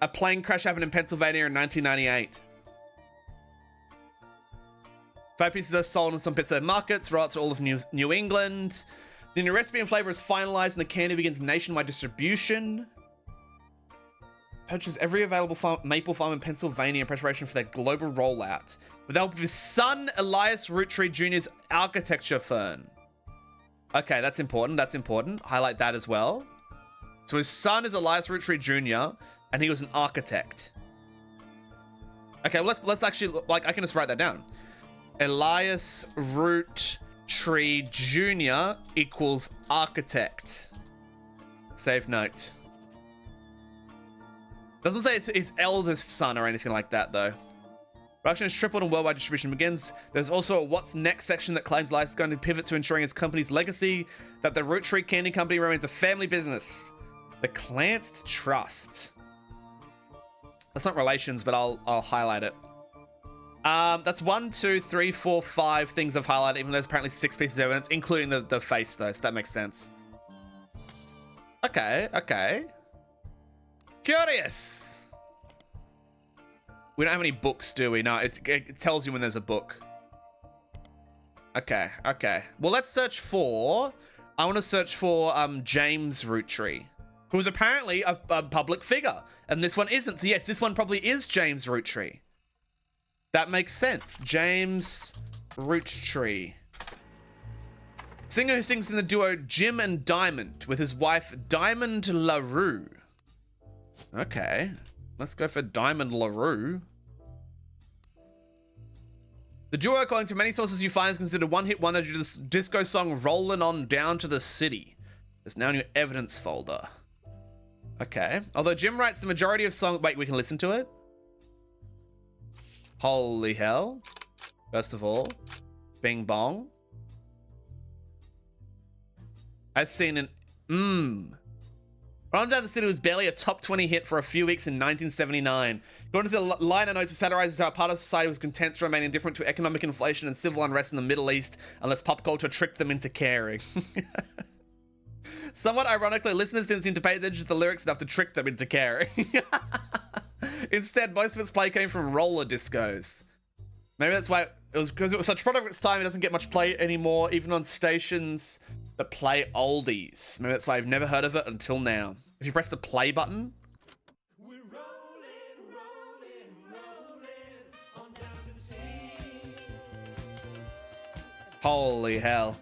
A plane crash happened in Pennsylvania in 1998. 5 pieces are sold in some Pittsburgh markets, right to all of New England. The new recipe and flavor is finalized and the candy begins nationwide distribution. Purchase every available maple farm in Pennsylvania in preparation for their global rollout. With the help of his son, Elias Roottrees Jr.'s architecture firm. Okay, that's important. That's important. Highlight that as well. So his son is Elias Roottrees Jr., and he was an architect. Okay, well, let's actually, like, I can just write that down. Elias Roottrees Jr. equals architect. Save note. Doesn't say it's his eldest son or anything like that, though. Production is tripled and worldwide distribution begins. There's also a what's next section that claims Elias is going to pivot to ensuring his company's legacy, that the Roottrees Candy Company remains a family business. The Clanst Trust. That's not relations, but I'll highlight it. That's 1, 2, 3, 4, 5 things I've highlighted, even though there's apparently 6 pieces of evidence, including the face, though, so that makes sense. Okay. Curious. We don't have any books, do we? No, it tells you when there's a book. Okay. Well, let's search for... I want to search for James Roottrees, who was apparently a public figure. And this one isn't. So yes, this one probably is James Roottrees. That makes sense. James Roottrees. Singer who sings in the duo Jim and Diamond with his wife Diamond LaRue. Okay. Let's go for Diamond LaRue. The duo, according to many sources you find, is considered one-hit wonder due to this disco song Rollin' On Down to the City. There's now a new evidence folder. Okay. Although Jim writes the majority of songs... Wait, we can listen to it? Holy hell. First of all, Bing Bong. I've seen an... Rollin' Down the City was barely a top 20 hit for a few weeks in 1979. According to the liner notes, it satirizes how part of society was content to remain indifferent to economic inflation and civil unrest in the Middle East unless pop culture tricked them into caring. Somewhat ironically, listeners didn't seem to pay attention to the lyrics enough to trick them into caring. Instead, most of its play came from roller discos. Maybe that's why it was, because it was such a product of its time, it doesn't get much play anymore, even on stations that play oldies. Maybe that's why I've never heard of it until now. If you press the play button. We're rolling on down to the sea. Holy hell.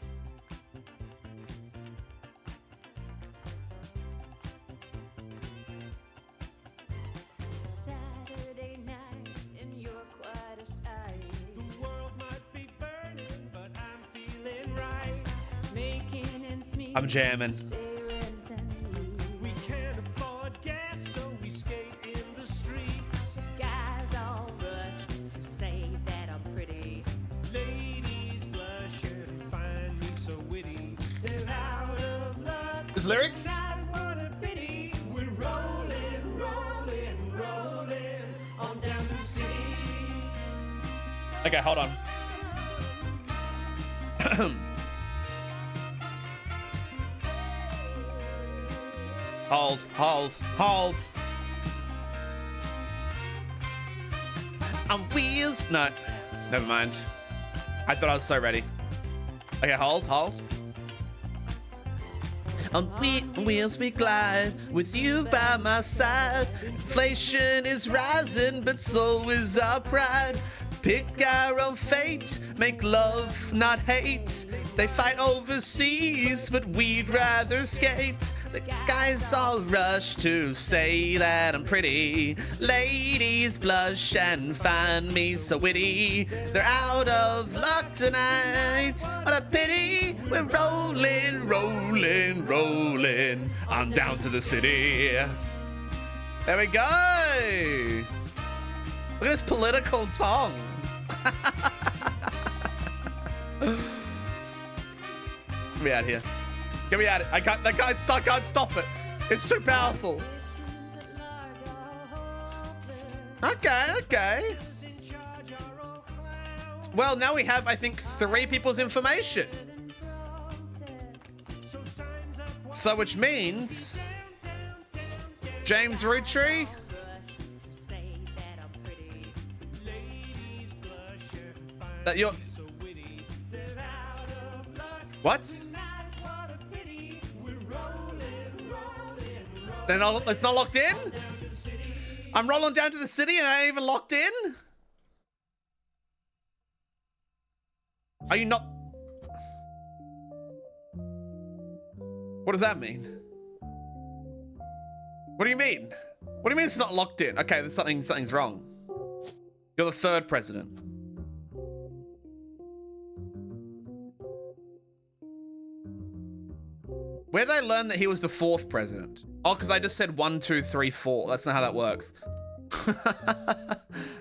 Saturday night and you're quite a sight. The world might be burning, but I'm feeling right. Making ends meet. I'm jamming. We can't afford gas, so we skate in the streets. Guys all rush to say that I'm pretty. Ladies blush and find me so witty. They're out of luck. There's lyrics? What a pity. We're rolling on down to the city. Okay, hold on. Hold, hold, hold. On wheels. No, never mind. I thought I was so ready. Okay, hold, hold. On wheels we glide, with you by my side. Inflation is rising, but so is our pride. Pick our own fate, make love, not hate. They fight overseas, but we'd rather skate. The guys all rush to say that I'm pretty. Ladies blush and find me so witty. They're out of luck tonight. What a pity. We're rolling, rolling, rolling on down to the city. There we go. Look at this political song. Get me out of here. Get me out of here. I can't stop it. It's too powerful. Okay, okay. Well, now we have, I think, 3 people's information. So, which means James Roottrees. That you're... What? They're not, it's not locked in? I'm rolling down to the city and I ain't even locked in? Are you not... What does that mean? What do you mean? What do you mean it's not locked in? Okay, there's something's wrong. You're the 3rd president. Where did I learn that he was the 4th president? Oh, because I just said 1, 2, 3, 4. That's not how that works.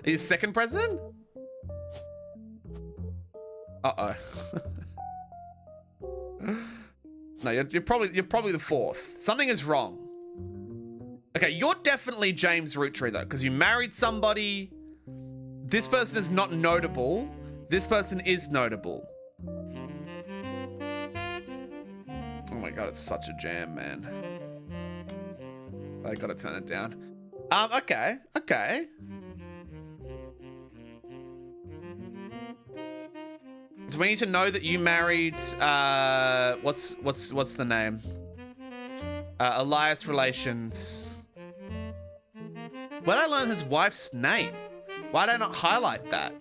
He's 2nd president? Uh-oh. No, you're probably the 4th. Something is wrong. Okay, you're definitely James Roottrees though, because you married somebody. This person is not notable. This person is notable. Oh my god, it's such a jam, man. I gotta turn it down. Okay, okay. Do we need to know that you married, what's the name? Elias Relations. Where did I learn his wife's name? Why did I not highlight that?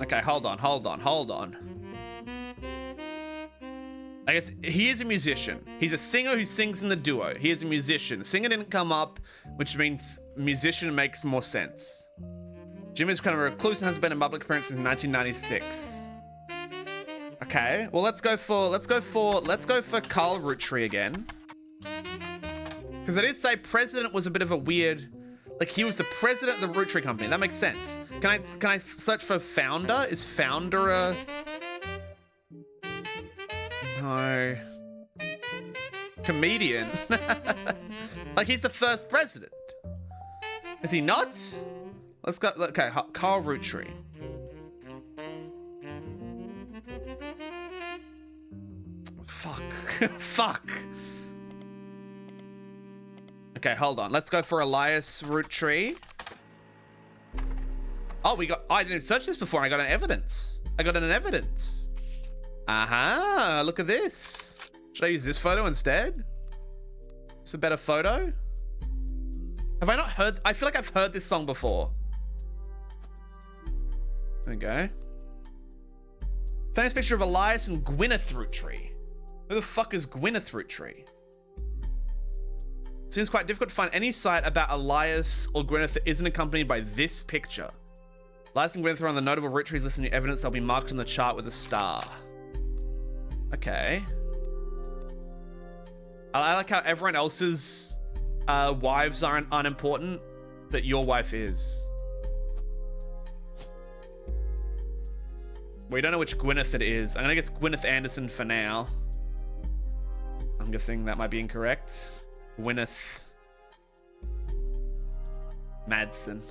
Okay, hold on. I guess he is a musician. He's a singer who sings in the duo. He is a musician. Singer didn't come up, which means musician makes more sense. Jim is kind of a recluse and has been in public appearance since 1996. Okay, well let's go for Carl Roottrees again. Because I did say president was a bit of a weird, like he was the president of the Roottrees company. That makes sense. Can I search for founder? Is founder a... No. Comedian. Like he's the 1st president. Is he not? Let's go. Okay, Carl Roottrees. Fuck. Fuck. Okay, hold on. Let's go for Elias Roottrees. Oh, I didn't search this before. I got an evidence. Aha, look at this. Should I use this photo instead? It's a better photo. Have I not heard? I feel like I've heard this song before. There we go. Famous picture of Elias and Gwyneth Roottrees. Who the fuck is Gwyneth Roottrees? Seems quite difficult to find any site about Elias or Gwyneth that isn't accompanied by this picture. Elias and Gwyneth are on the notable Roottrees list of new evidence. They'll be marked on the chart with a star. Okay. I like how everyone else's wives aren't unimportant, but your wife is. We don't know which Gwyneth it is. I'm gonna guess Gwyneth Anderson for now. I'm guessing that might be incorrect. Gwyneth Madsen.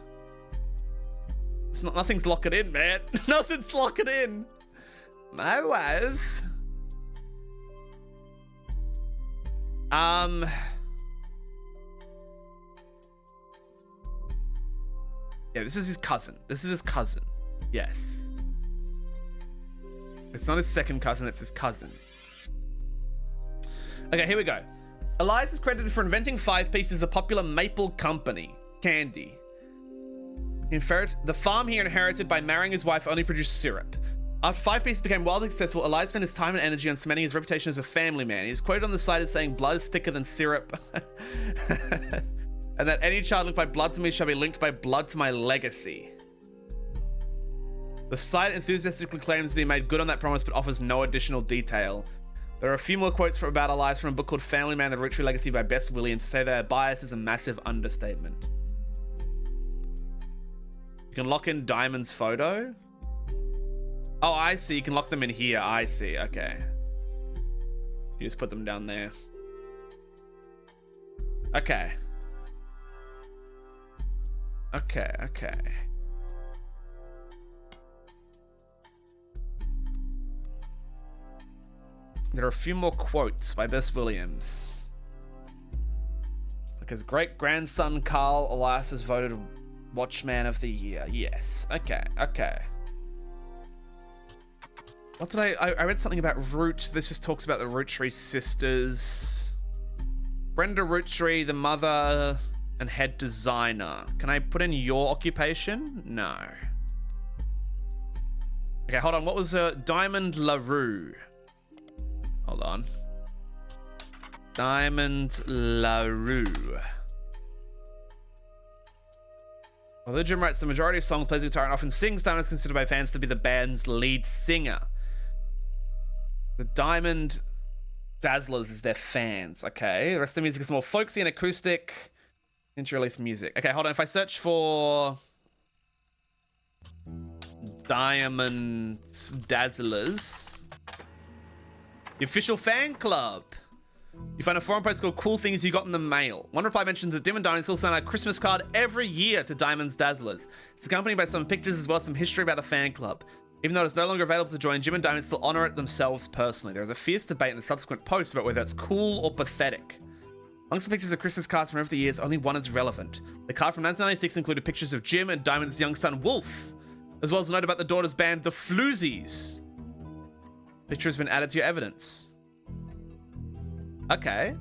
It's not, nothing's locking in, man. Nothing's locking in. My wife Yeah, this is his cousin. This is his cousin. Yes. It's not his second cousin, it's his cousin. Okay, here we go. Elias is credited for inventing Five Pieces, a popular maple company. Candy. The farm he inherited by marrying his wife only produced syrup. After Five Pieces became wildly successful, Elias spent his time and energy on cementing his reputation as a family man. He is quoted on the site as saying, "Blood is thicker than syrup." And that any child linked by blood to me shall be linked by blood to my legacy. The site enthusiastically claims that he made good on that promise, but offers no additional detail. There are a few more quotes about Elias from a book called Family Man, The Roottrees Legacy by Bess Williams. To say they are biased is a massive understatement. You can lock in Diamond's photo. Oh, I see. You can lock them in here. I see. Okay. You just put them down there. Okay. Okay. There are a few more quotes by Bess Williams. Like his great-grandson Carl Elias is voted Watchman of the Year. Yes. Okay. What did I read something about Root. This just talks about the Roottrees sisters. Brenda Roottree, the mother and head designer. Can I put in your occupation? No. Okay, hold on. What was Diamond LaRue? Hold on. Diamond LaRue. Although Jim writes the majority of songs, plays the guitar, and often sings, Diamond is considered by fans to be the band's lead singer. The Diamond Dazzlers is their fans. Okay, the rest of the music is more folksy and acoustic. Inter-release music. Okay, hold on. If I search for Diamond Dazzlers, the official fan club, you find a forum post called Cool Things You Got in the Mail. One reply mentions that Dim and Diamond still send out a Christmas card every year to Diamond's Dazzlers. It's accompanied by some pictures as well as some history about the fan club. Even though it's no longer available to join, Jim and Diamond still honor it themselves personally. There is a fierce debate in the subsequent posts about whether it's cool or pathetic. Amongst the pictures of Christmas cards from over the years, only one is relevant. The card from 1996 included pictures of Jim and Diamond's young son, Wolf, as well as a note about the daughter's band, the Floozies. Picture has been added to your evidence. Okay.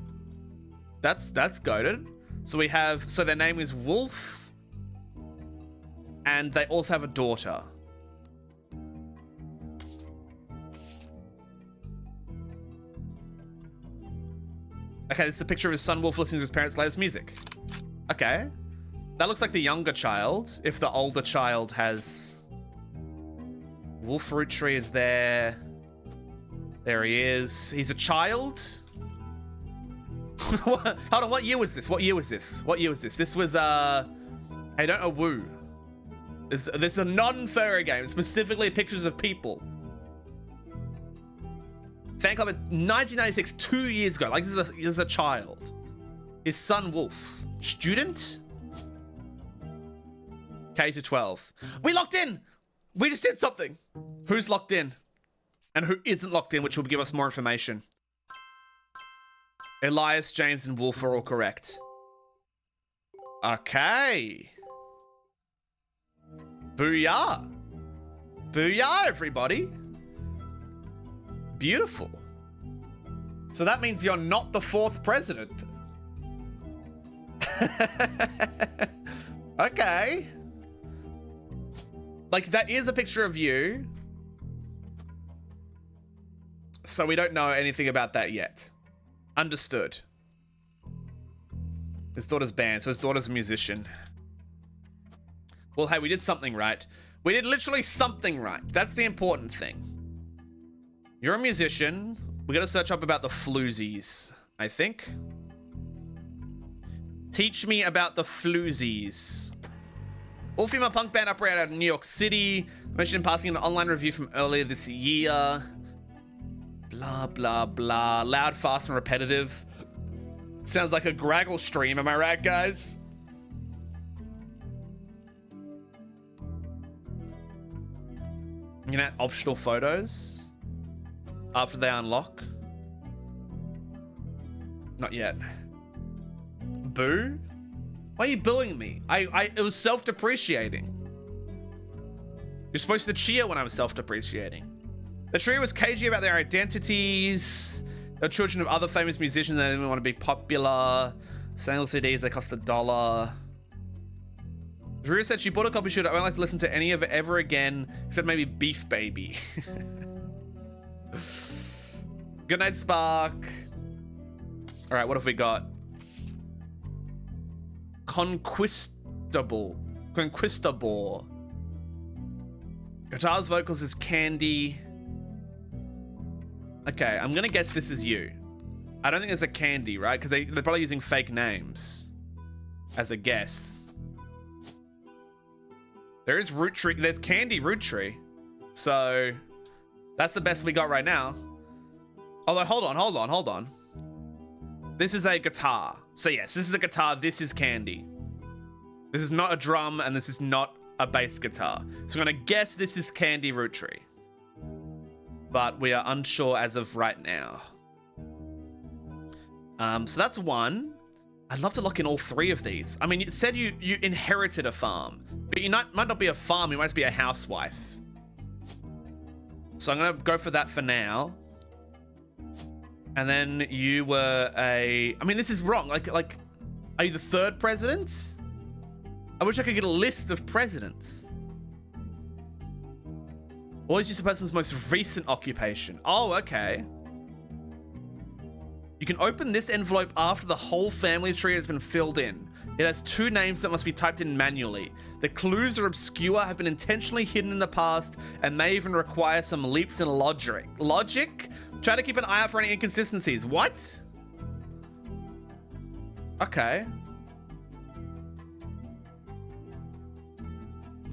That's goated. So we have, so their name is Wolf, and they also have a daughter. Okay, this is a picture of his son Wolf listening to his parents' latest music. Okay. That looks like the younger child. If the older child has... Wolf Roottree is there. There he is. He's a child? Hold on, what year was this? What year was this? This was, I don't know, Woo. This is a non-furry game, specifically pictures of people. Fan club in 1996, 2 years ago. Like, this is a child. His son, Wolf. Student? K to 12. We locked in! We just did something. Who's locked in? And who isn't locked in, which will give us more information. Elias, James, and Wolf are all correct. Okay. Booyah. Booyah, everybody. Beautiful. So that means you're not the fourth president. Okay. Like, that is a picture of you. So we don't know anything about that yet. Understood. His daughter's band, so his daughter's a musician. Well, hey, we did something right. We did literally something right. That's the important thing. You're a musician. We gotta search up about the Floozies, I think. Teach me about the Floozies. All-female punk band operated out of New York City. Mentioned in passing in an online review from earlier this year. Blah, blah, blah. Loud, fast, and repetitive. Sounds like a Goragle stream, am I right, guys? You know, optional photos after they unlock. Not yet. Boo? Why are you booing me? It was self-depreciating. You're supposed to cheer when I was self-depreciating. The trio was cagey about their identities. They're children of other famous musicians that didn't want to be popular. Single CDs, they cost $1. Rhea said she bought a copy, she would only like to listen to any of it ever again, except maybe Beef Baby. Good night, Spark. All right, what have we got? Conquistable. Guitars, vocals is Candy. Okay, I'm gonna guess this is you. I don't think there's a Candy, right? Because they're probably using fake names as a guess. There is Roottrees. There's Candy Roottrees. So that's the best we got right now. Although, hold on. This is a guitar. So yes, this is a guitar. This is Candy. This is not a drum, and this is not a bass guitar. So I'm gonna guess this is Candy Roottrees. But we are unsure as of right now. So that's one. I'd love to lock in all three of these. I mean, it said you inherited a farm, but you might not be a farm, you might just be a housewife. So I'm gonna go for that for now. And then you were a... I mean, this is wrong. Like, are you the third president? I wish I could get a list of presidents. Always use a person's most recent occupation. Oh, okay. You can open this envelope after the whole family tree has been filled in. It has 2 names that must be typed in manually. The clues are obscure, have been intentionally hidden in the past, and may even require some leaps in logic. Logic? Try to keep an eye out for any inconsistencies. What? Okay.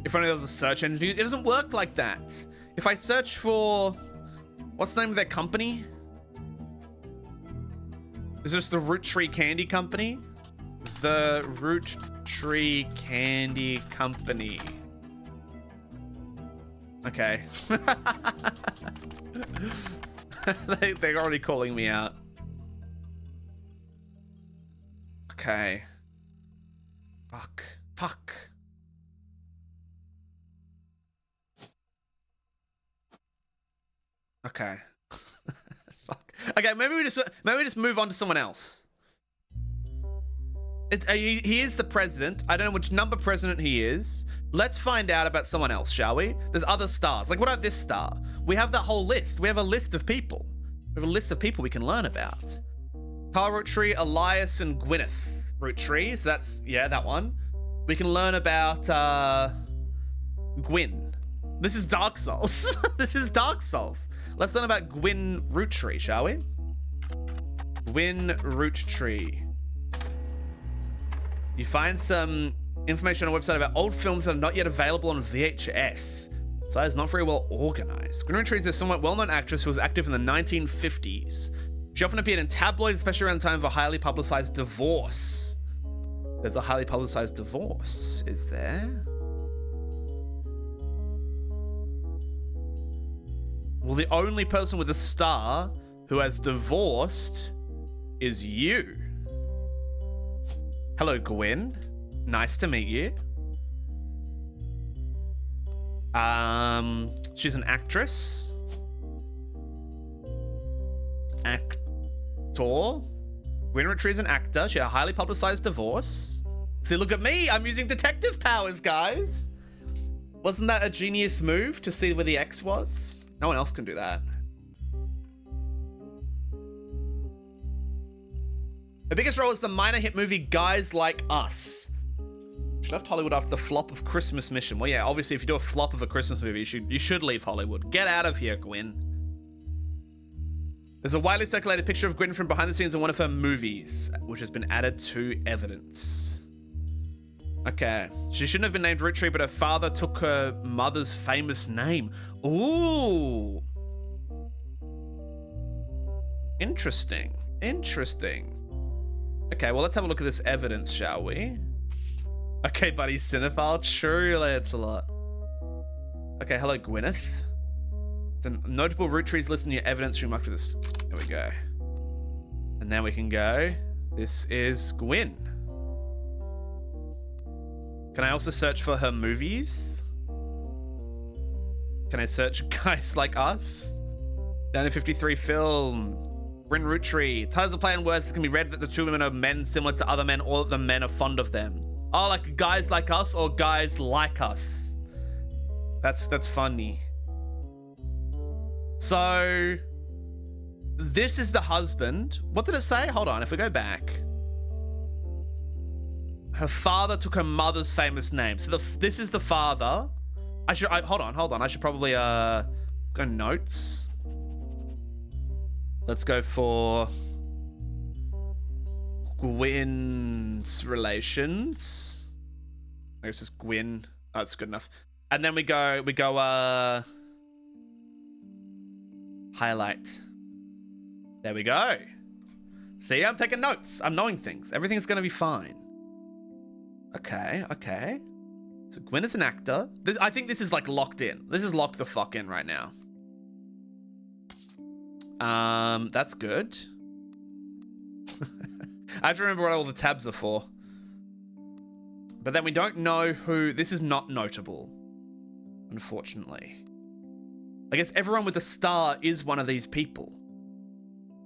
If only there was a search engine. It doesn't work like that. If I search for... What's the name of their company? Is this the Roottrees Candy Company? The Roottrees Candy Company. Okay. They're already calling me out. Okay. Fuck. Okay. Fuck. Okay, maybe we just move on to someone else. He is the president. I don't know which number president he is. Let's find out about someone else, shall we? There's other stars. Like, what about this star? We have that whole list. We have a list of people. We have a list of people we can learn about. Carl Roottrees, Elias, and Gwyneth Roottrees. That's, yeah, that one. We can learn about Gwyn. This is Dark Souls. This is Dark Souls. Let's learn about Gwyn Roottrees, shall we? Gwyn Roottrees. You find some information on a website about old films that are not yet available on VHS. So it's not very well organized. Gwyn Roottrees is a somewhat well-known actress who was active in the 1950s. She often appeared in tabloids, especially around the time of a highly publicized divorce. There's a highly publicized divorce, is there? Well, the only person with a star who has divorced is you. Hello, Gwyn. Nice to meet you. She's an actress. Actor. Gwyn Roottrees is an actor. She had a highly publicized divorce. See, look at me. I'm using detective powers, guys. Wasn't that a genius move to see where the X was? No one else can do that. Her biggest role is the minor hit movie Guys Like Us. She left Hollywood after the flop of Christmas Mission. Well, yeah, obviously, if you do a flop of a Christmas movie, you should leave Hollywood. Get out of here, Gwyn. There's a widely circulated picture of Gwyn from behind the scenes in one of her movies, which has been added to evidence. Okay. She shouldn't have been named Roottrees, but her father took her mother's famous name. Ooh. Interesting. Okay, well, let's have a look at this evidence, shall we? Okay, buddy, cinephile. True, Lancelot. Okay, hello, Gwyneth. It's a notable Roottrees list in your evidence room after this. There we go. And then we can go. This is Gwyn. Can I also search for her movies? Can I search Guys Like Us? 1953 film. Bryn Rootree. Titles of play on words that can be read that the two women are men similar to other men, or that the men are fond of them. Oh, like Guys Like Us or Guys Like Us. That's funny. So this is the husband. What did it say? Hold on, if we go back. Her father took her mother's famous name. So this is the father. Hold on. I should probably go notes. Let's go for Gwyn's relations. I guess it's Gwyn. Oh, it's good enough. And then we go highlight. There we go. See, I'm taking notes. I'm knowing things. Everything's gonna be fine. Okay. So Gwyn is an actor. I think this is like locked in. This is locked the fuck in right now. That's good. I have to remember what all the tabs are for. But then we don't know who. This is not notable, unfortunately. I guess everyone with a star is one of these people.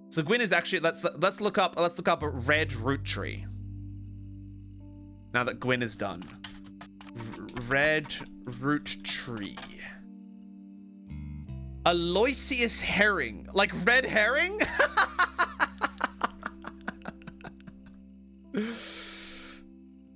So Gwyn is actually. Let's look up a red Roottrie. Now that Gwyn is done. Red Roottrie. Aloysius Herring. Like red herring?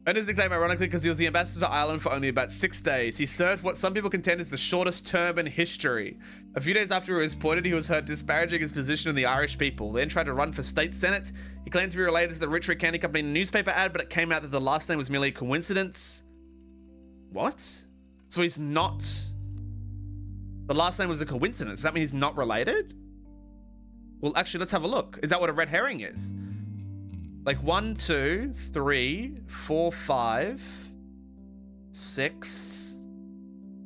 And his nickname, ironically, because he was the ambassador to Ireland for only about 6 days. He served what some people contend is the shortest term in history. A few days after he was appointed, he was heard disparaging his position in the Irish people. Then tried to run for state senate. He claimed to be related to the Roottrie Candy Company in a newspaper ad, but it came out that the last name was merely a coincidence. What? So he's not... The last name was a coincidence. Does that mean he's not related? Well, actually, let's have a look. Is that what a red herring is? Like 1, 2, 3, 4, 5, 6,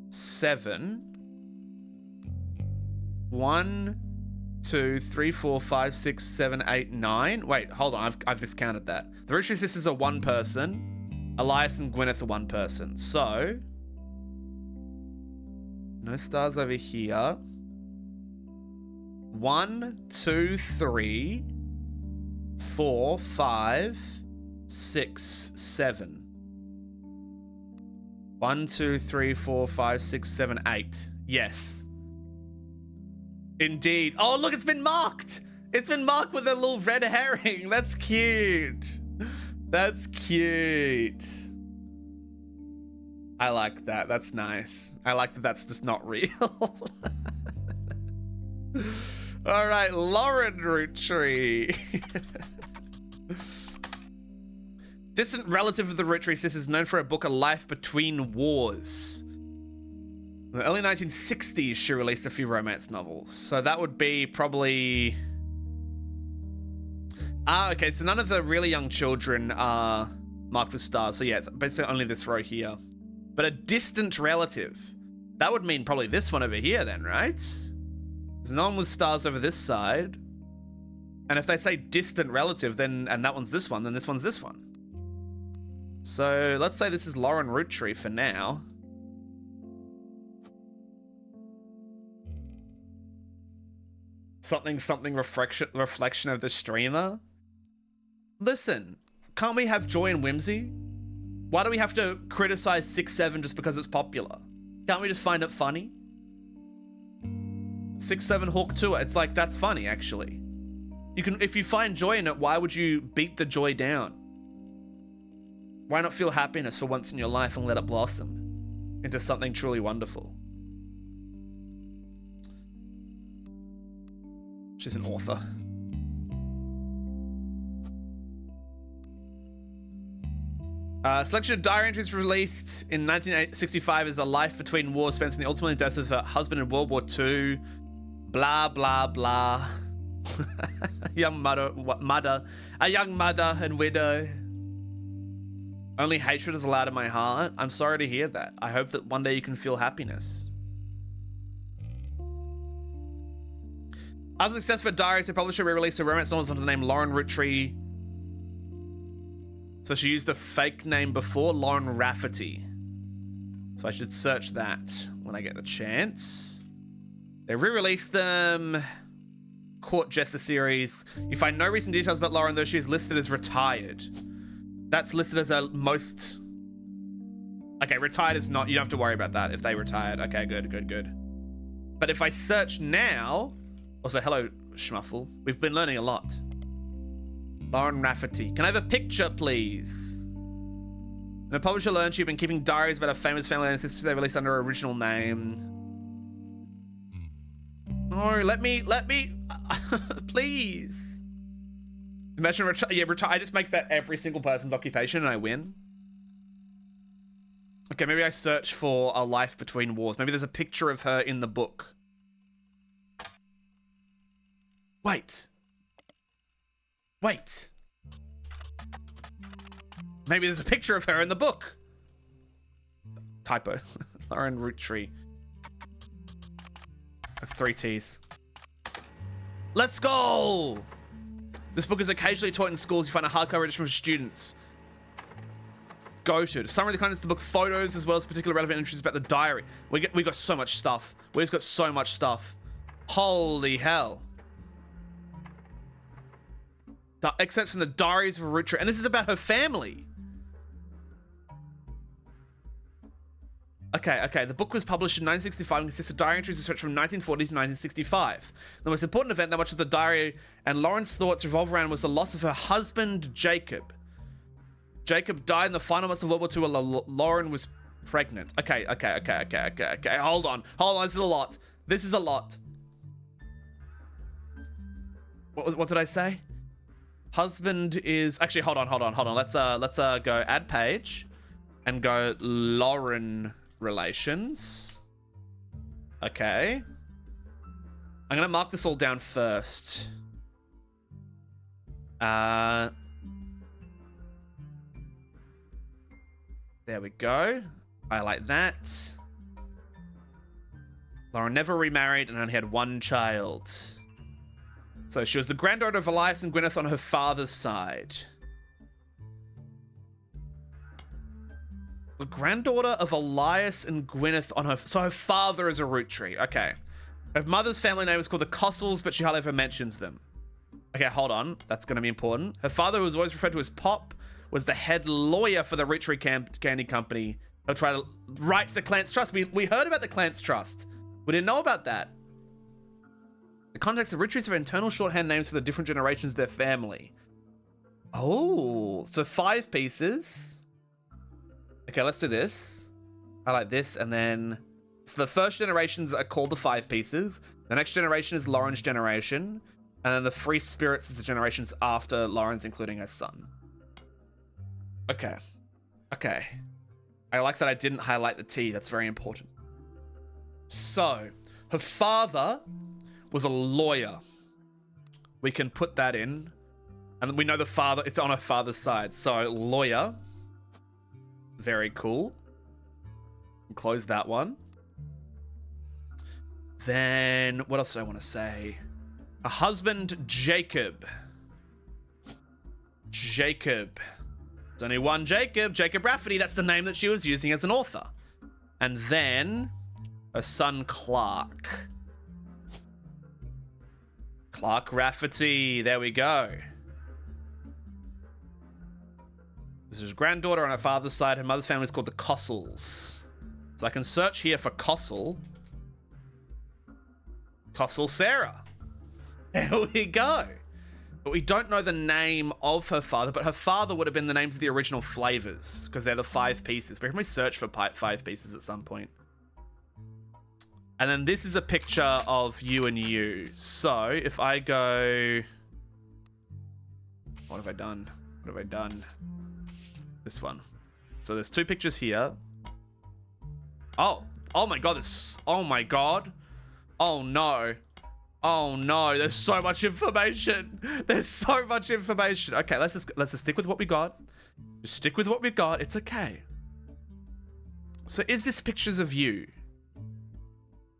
7. 1, 2, 3, 4, 5, 6, 7, 8, 9. Wait, hold on. I've miscounted that. The Roottrie sisters are one person. Elias and Gwyneth are one person. So... no stars over here. 1, 2, 3, 4, 5, 6, 7. 1, 2, 3, 4, 5, 6, 7, 8. Yes. Indeed. Oh, look, it's been marked. It's been marked with a little red herring. That's cute. That's cute. I like that. That's nice. I like that that's just not real. All right, Lauren Roottrie. Distant relative of the Roottrie sisters, known for her book A Life Between Wars. In the early 1960s, she released a few romance novels. So that would be probably... okay, so none of the really young children are marked with stars. So yeah, it's basically only this row here. But a distant relative. That would mean probably this one over here then, right? There's no one with stars over this side. And if they say distant relative, then and that one's this one, then this one's this one. So let's say this is Lauren Roottrie for now. Something reflection of the streamer. Listen, can't we have joy and whimsy? Why do we have to criticize 6-7 just because it's popular? Can't we just find it funny? 6-7 Hawk 2, it's like, that's funny, actually. You can, if you find joy in it, why would you beat the joy down? Why not feel happiness for once in your life and let it blossom into something truly wonderful? She's an author. Selection of diary entries released in 1965 is A Life Between Wars, spent in the ultimate death of her husband in World War II. Blah, blah, blah. A young mother and widow. Only hatred is allowed in my heart. I'm sorry to hear that. I hope that one day you can feel happiness. After the success for diaries, the publisher re-released her romance novels under the name Lauren Roottrees. So she used a fake name before, Lauren Rafferty. So I should search that when I get the chance. They re-released them. Court Jester series. You find no recent details about Lauren, though she is listed as retired. That's listed as a most... Okay, retired is not... You don't have to worry about that if they retired. Okay, good. But if I search now... Also, hello, Schmuffle. We've been learning a lot. Lauren Rafferty. Can I have a picture, please? And the publisher learned she'd been keeping diaries about a famous family and sisters they released under her original name. No, let me, please. Imagine retire. I just make that every single person's occupation and I win. Okay, maybe I search for a life between wars. Maybe there's a picture of her in the book. Wait. Maybe there's a picture of her in the book. Typo. Lauren Roottrees. That's 3 T's. Let's go! This book is occasionally taught in schools. You find a hardcover edition for students. Go to. The summary of the contents of the book, photos, as well as particular relevant entries about the diary. We got so much stuff. We just got so much stuff. Holy hell. The excerpts from the diaries of Roottrees. And this is about her family. Okay. The book was published in 1965 and consists of diary entries that stretch from 1940 to 1965. The most important event that much of the diary and Lauren's thoughts revolve around was the loss of her husband, Jacob. Jacob died in the final months of World War II while Lauren was pregnant. Okay. Hold on. This is a lot. What did I say? Husband is... Actually, hold on. Let's go add page and go Lauren relations. Okay. I'm going to mark this all down first. There we go. I like that. Lauren never remarried and only had one child. So she was the granddaughter of Elias and Gwyneth on her father's side. The granddaughter of Elias and Gwyneth on her... So her father is a Roottrees. Okay. Her mother's family name is called the Cossels, but she hardly ever mentions them. Okay, hold on. That's going to be important. Her father, who was always referred to as Pop, was the head lawyer for the Roottrees Candy Company. They'll try to write the Clance Trust. We heard about the Clance Trust. We didn't know about that. The context of Roottrees are internal shorthand names for the different generations of their family. Oh, so 5 pieces. Okay, let's do this. I like this, and then... So the first generations are called the 5 pieces. The next generation is Lauren's generation. And then the Free Spirits is the generations after Lauren's, including her son. Okay. I like that I didn't highlight the T. That's very important. So, her father was a lawyer. We can put that in. And we know the father, it's on her father's side. So, lawyer. Very cool. Close that one. Then, what else do I want to say? A husband, Jacob. There's only one Jacob. Jacob Rafferty. That's the name that she was using as an author. And then, a son, Clark. Clark Rafferty. There we go. This is his granddaughter on her father's side. Her mother's family is called the Cossels. So I can search here for Cossel. Cossel Sarah. There we go. But we don't know the name of her father, but her father would have been the names of the original flavors because they're the 5 pieces. We can search for 5 pieces at some point. And then this is a picture of you and you. So if I go... What have I done? This one. So there's 2 pictures here. Oh my god, oh my god. Oh no, there's so much information. Okay, let's just stick with what we got. Just stick with what we got. It's okay. So is this pictures of you?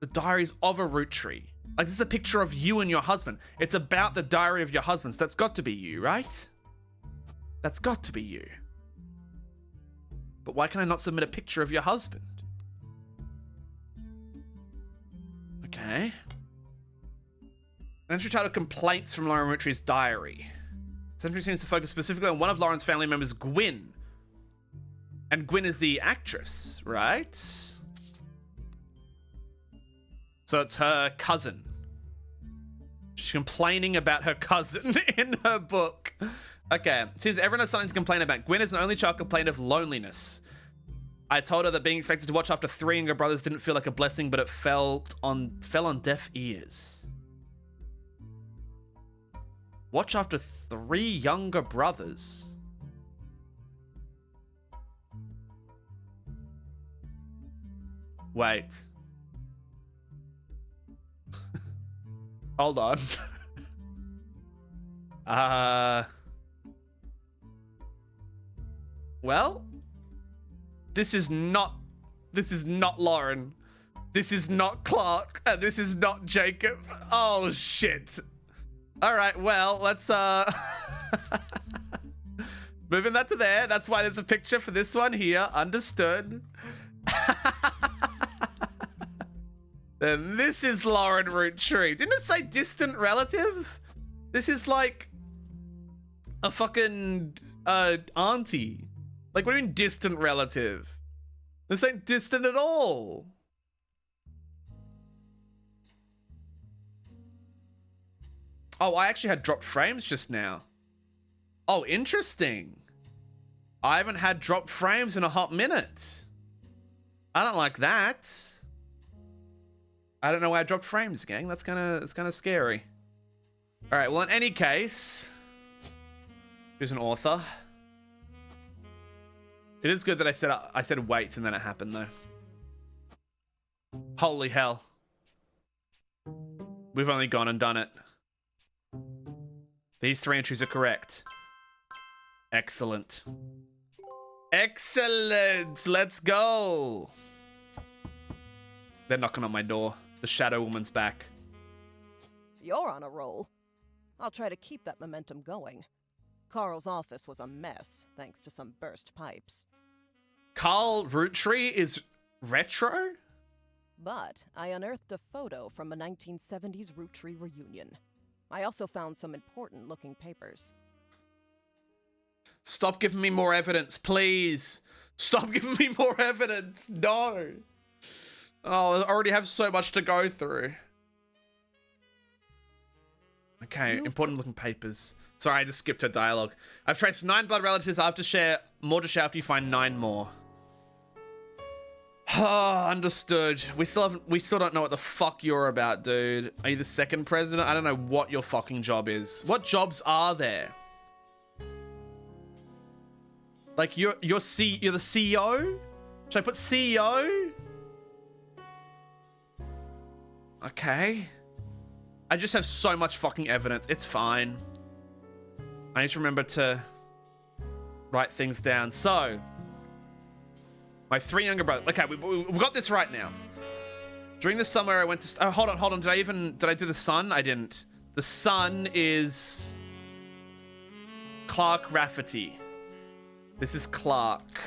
The diaries of a Roottrees. Like, this is a picture of you and your husband. It's about the diary of your husband. So that's got to be you, right? That's got to be you. But why can I not submit a picture of your husband? Okay. An entry titled Complaints from Lauren Roottrees' Diary. This entry seems to focus specifically on one of Lauren's family members, Gwyn. And Gwyn is the actress, right? So it's her cousin. She's complaining about her cousin in her book. Okay, seems everyone has something to complain about. Gwyn is an only child complained of loneliness. I told her that being expected to watch after 3 younger brothers didn't feel like a blessing, but it fell on deaf ears. Watch after 3 younger brothers. Wait. Hold on. Well, this is not Lauren. This is not Clark, and this is not Jacob. Oh shit. All right, well, let's moving that to there. That's why there's a picture for this one here. Understood. Then this is Lauren Roottree. Didn't it say distant relative? This is like a fucking auntie. Like, what do you mean distant relative? This ain't distant at all. Oh, I actually had dropped frames just now. Oh, interesting. I haven't had dropped frames in a hot minute. I don't like that. I don't know why I dropped frames, gang. That's kind of scary. All right, well, in any case, here's an author. It is good that I said wait and then it happened though. Holy hell. We've only gone and done it. These 3 entries are correct. Excellent. Excellent. Let's go. They're knocking on my door. The Shadow Woman's back. You're on a roll. I'll try to keep that momentum going. Carl's office was a mess, thanks to some burst pipes. Carl Roottree is retro? But I unearthed a photo from a 1970s Roottrie reunion. I also found some important-looking papers. Stop giving me more evidence, please. Stop giving me more evidence. No. Oh, I already have so much to go through. Okay, important-looking papers. Sorry, I just skipped her dialogue. I've traced 9 blood relatives. I have to share more to share after you find 9 more. Oh, understood. We still don't know what the fuck you're about, dude. Are you the 2nd president? I don't know what your fucking job is. What jobs are there? Like you're the CEO? Should I put CEO? Okay. I just have so much fucking evidence. It's fine. I need to remember to write things down. So, my 3 younger brothers. Okay, we've got this right now. During the summer, I went to... Oh, hold on. Did I do the son? I didn't. The son is Clark Rafferty. This is Clark.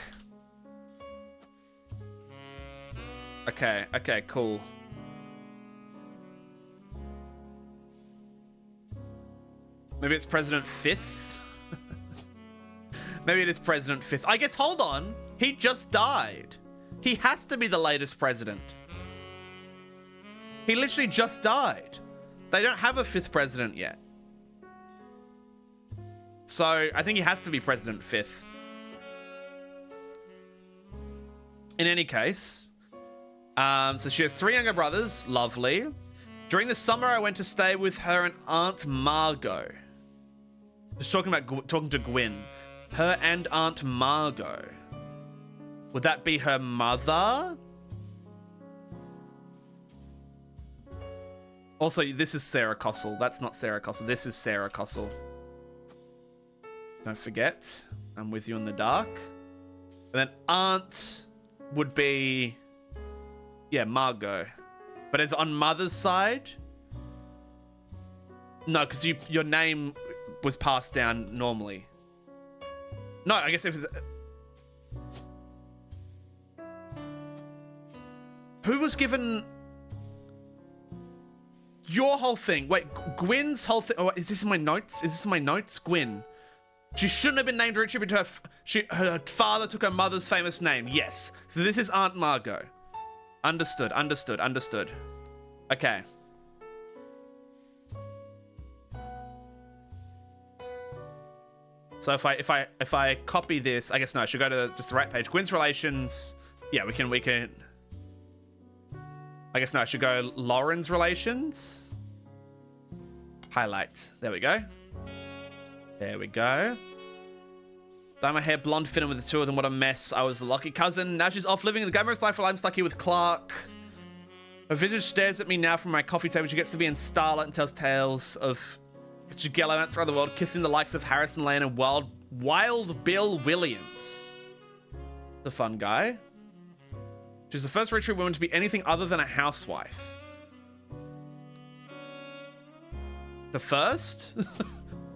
Okay, cool. Maybe it's President 5th? Maybe it is President 5th. I guess, hold on. He just died. He has to be the latest president. He literally just died. They don't have a 5th president yet. So, I think he has to be President 5th. In any case. So she has 3 younger brothers. Lovely. During the summer, I went to stay with her and Aunt Margot. Just talking to Gwyn. Her and Aunt Margot. Would that be her mother? Also, this is Sarah Kossel. That's not Sarah Kossel. This is Sarah Kossel. Don't forget, I'm with you in the dark. And then Aunt would be... Yeah, Margot. But it's on mother's side. No, because your name was passed down normally. No, I guess if it's... Who was given your whole thing? Wait, Gwyn's whole thing. Oh, is this in my notes? Is this in my notes? Gwyn. She shouldn't have been named in tribute to her. Her father took her mother's famous name. Yes. So this is Aunt Margot. Understood. Understood. Understood. Okay. So if I copy this, I guess no, I should go to just the right page. Gwyn's relations. Yeah, we can. I guess no, I should go Lauren's relations. Highlight. There we go. There we go. Dye my hair blonde, fitting with the two of them. What a mess. I was the lucky cousin. Now she's off living the glamorous life while I'm stuck here with Clark. Her visage stares at me now from my coffee table. She gets to be in Starlight and tells tales of Jagellomants around the world, kissing the likes of Harrison Lane and Wild Bill Williams. The fun guy. She's the first Roottrie woman to be anything other than a housewife. The first?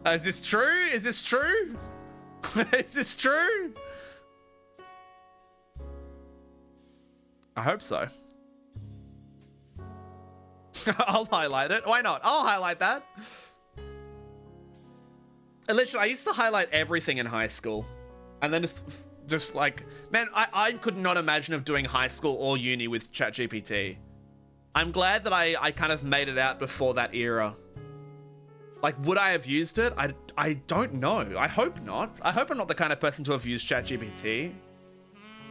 Is this true? Is this true? Is this true? I hope so. I'll highlight it. Why not? I'll highlight that. Literally, I used to highlight everything in high school. And then just like, man, I could not imagine of doing high school or uni with ChatGPT. I'm glad that I kind of made it out before that era. Like, would I have used it? I don't know. I hope not. I hope I'm not the kind of person to have used ChatGPT.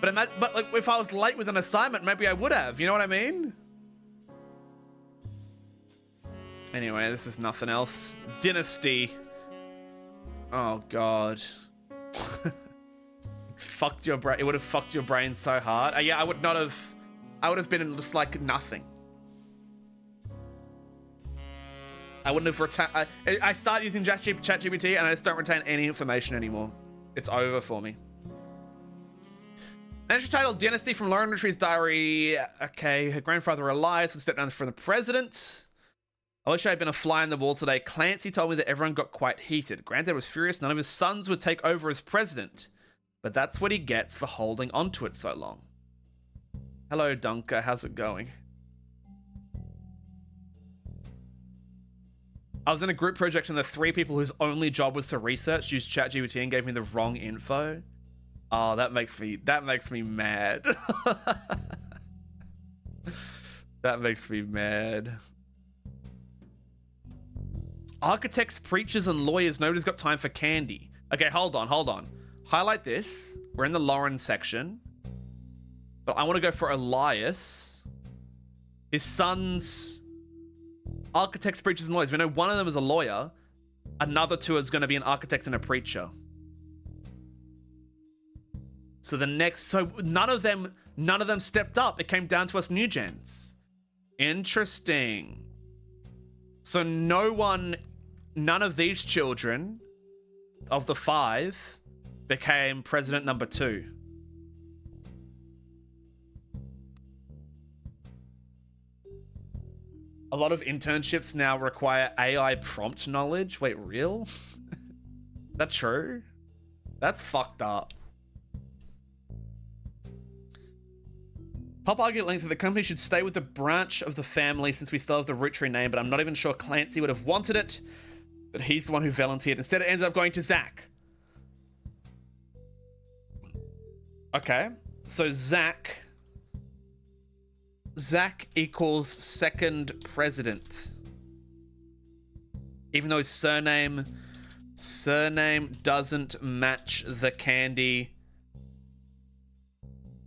But like, if I was late with an assignment, maybe I would have. You know what I mean? Anyway, this is nothing else. Dynasty. Oh, God. Fucked your brain. It would have fucked your brain so hard. Yeah, I would not have. I would have been just like nothing. I wouldn't have retained. I start using ChatGPT and I just don't retain any information anymore. It's over for me. An entry titled Dynasty from Lauren Rootree's diary. Okay, her grandfather Elias would step down from the president. I wish I had been a fly on the wall today. Clancy told me that everyone got quite heated. Granddad was furious none of his sons would take over as president. But that's what he gets for holding onto it so long. Hello, Dunker. How's it going? I was in a group project and the 3 people whose only job was to research used ChatGPT and gave me the wrong info. Oh, that makes me mad. That makes me mad. Architects, preachers, and lawyers. Nobody's got time for candy. Okay, hold on. Highlight this. We're in the Lauren section. But I want to go for Elias. His sons... Architects, preachers, and lawyers. We know one of them is a lawyer. Another 2 is going to be an architect and a preacher. So none of them stepped up. It came down to us new gens. Interesting. So none of these children of the 5 became president number 2. A lot of internships now require AI prompt knowledge. Wait, real? That's true? That's fucked up. Pop argued at length that the company should stay with the branch of the family since we still have the Roottree name, but I'm not even sure Clancy would have wanted it. But he's the one who volunteered. Instead, it ends up going to Zach. Okay. So Zach equals second president. Even though his surname doesn't match the candy.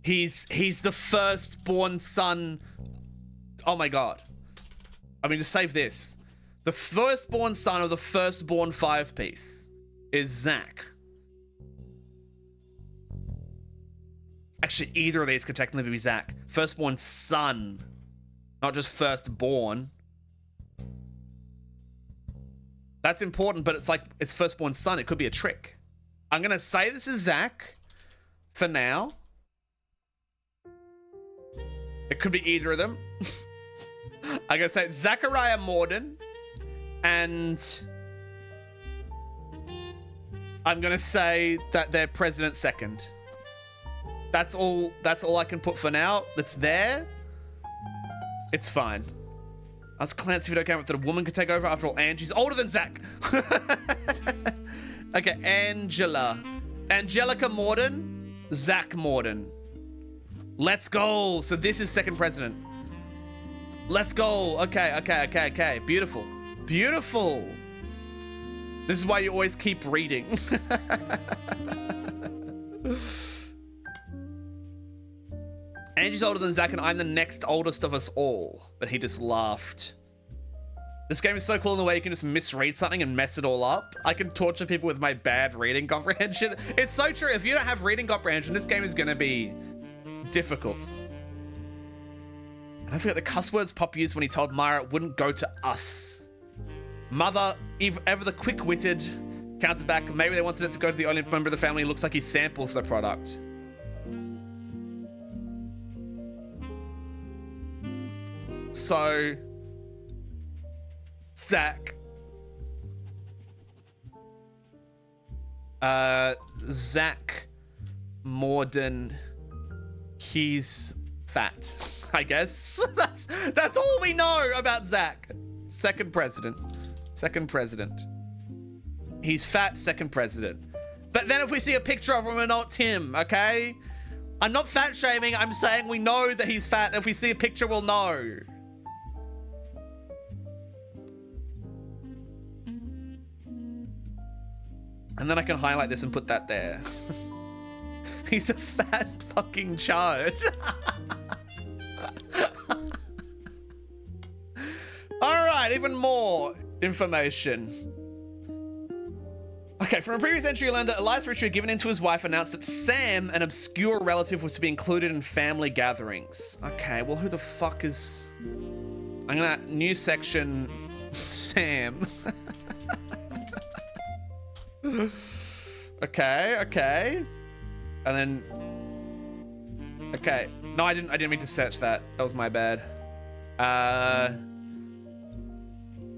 He's the firstborn son. Oh my god. I mean, just save this. The firstborn son of the firstborn 5-piece is Zach. Actually, either of these could technically be Zach. Firstborn son. Not just firstborn. That's important, but it's like, it's firstborn son. It could be a trick. I'm going to say this is Zach for now. It could be either of them. I'm going to say it's Zachariah Morden. And I'm gonna say that they're president second. That's all I can put for now. That's there. It's fine. Ask Clancy if you don't care that a woman could take over. After all, Angie's older than Zach. Okay, Angela. Angelica Morden. Zach Morden. Let's go. So this is second president. Let's go. Okay. Beautiful. Beautiful. This is why you always keep reading. Angie's older than Zach and I'm the next oldest of us all. But he just laughed. This game is so cool in the way you can just misread something and mess it all up. I can torture people with my bad reading comprehension. It's so true. If you don't have reading comprehension, this game is going to be difficult. And I forget the cuss words Pop used when he told Myra it wouldn't go to us. Mother, ever the quick-witted, counted back. Maybe they wanted it to go to the only member of the family who looks like he samples the product. So, Zach. Zach Morden. He's fat, I guess. That's all we know about Zach. Second president. He's fat, second president. But then if we see a picture of him, we know it's him, okay? I'm not fat shaming, I'm saying we know that he's fat. If we see a picture, we'll know. And then I can highlight this and put that there. He's a fat fucking charge. All right, even more information. Okay, from a previous entry, you learned that Elias Richard, given in to his wife, announced that Sam, an obscure relative, was to be included in family gatherings. Okay, well, who the fuck is... I'm gonna... New section... Sam. Okay. And then... Okay. No, I didn't mean to search that. That was my bad.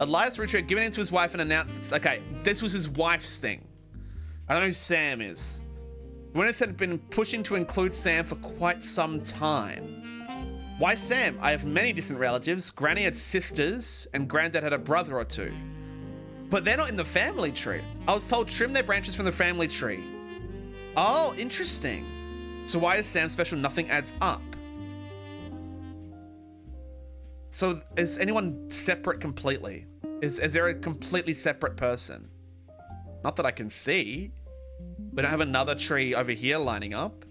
Elias Richard given in to his wife and announced this. Okay, this was his wife's thing. I don't know who Sam is. Gwyneth had been pushing to include Sam for quite some time. Why Sam? I have many distant relatives. Granny had sisters, and Granddad had a brother or two. But they're not in the family tree. I was told trim their branches from the family tree. Oh, interesting. So why is Sam special? Nothing adds up. So is anyone separate completely? Is there a completely separate person? Not that I can see. We don't have another tree over here lining up.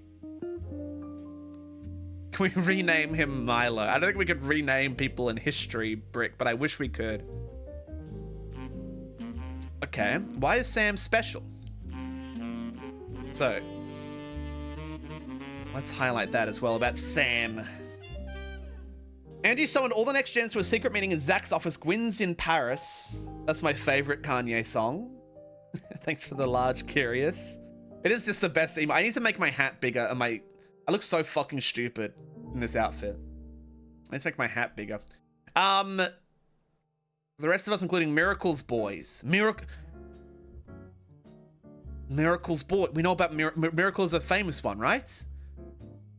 Can we rename him Milo? I don't think we could rename people in history, Brick, but I wish we could. Okay, why is Sam special? So, let's highlight that as well about Sam. Andy summoned all the next gens to a secret meeting in Zach's office. Gwyn's in Paris. That's my favorite Kanye song. Thanks for the large curious. It is just the best email. I need to make my hat bigger and I look so fucking stupid in this outfit. I need to make my hat bigger. The rest of us, including Miracle's boys. Miracle's boy. We know about Miracle is a famous one, right?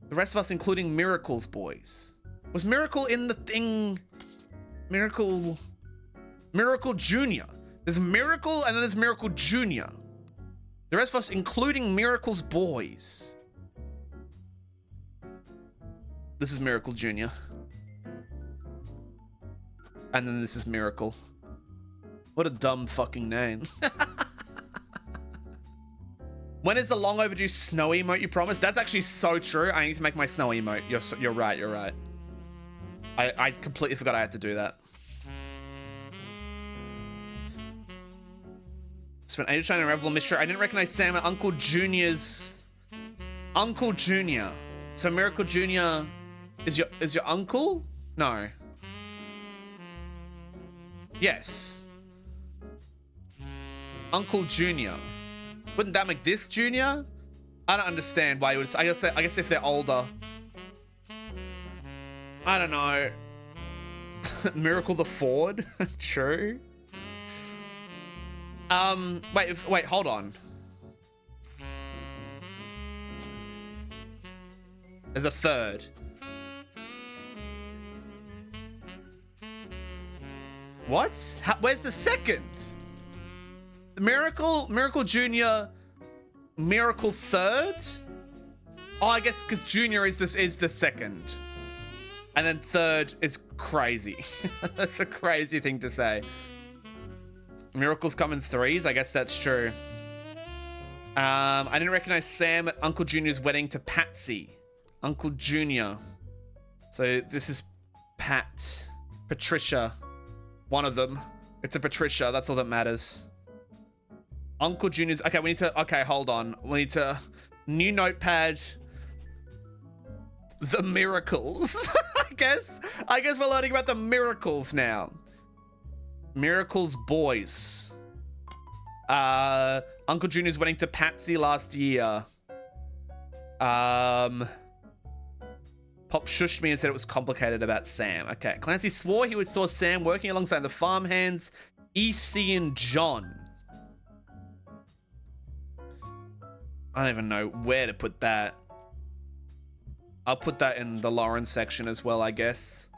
The rest of us, including Miracle's boys. Was Miracle in the thing? Miracle Jr. There's Miracle and then there's Miracle Jr. The rest of us, including Miracle's boys. This is Miracle Jr. And then this is Miracle. What a dumb fucking name. When is the long overdue snow emote you promised? That's actually so true. I need to make my snow emote. You're right. I completely forgot I had to do that. Spent ages trying to unravel the mystery. I didn't recognize Sam and Uncle Junior's... Uncle Junior. So Miracle Junior is your uncle? No. Yes. Uncle Junior. Wouldn't that make this Junior? I don't understand why you would... I guess if they're older... I don't know. Miracle the Ford? True. Wait, hold on. There's a third. What? Where's the second? Miracle Junior, Miracle third? Oh, I guess because Junior is the second. And then third is crazy. That's a crazy thing to say. Miracles come in threes. I guess that's true. I didn't recognize Sam at Uncle Junior's wedding to Patsy. Uncle Junior. So this is Patricia. One of them. It's a Patricia. That's all that matters. Uncle Junior's. Okay, we need to. Okay, hold on. We need to. New notepad. The miracles. I guess we're learning about the miracles now. Miracles boys. Uncle Junior's wedding to Patsy last year. Pop shushed me and said it was complicated about Sam. Okay. Clancy swore he saw Sam working alongside the farmhands, EC and John. I don't even know where to put that. I'll put that in the Lauren section as well, I guess.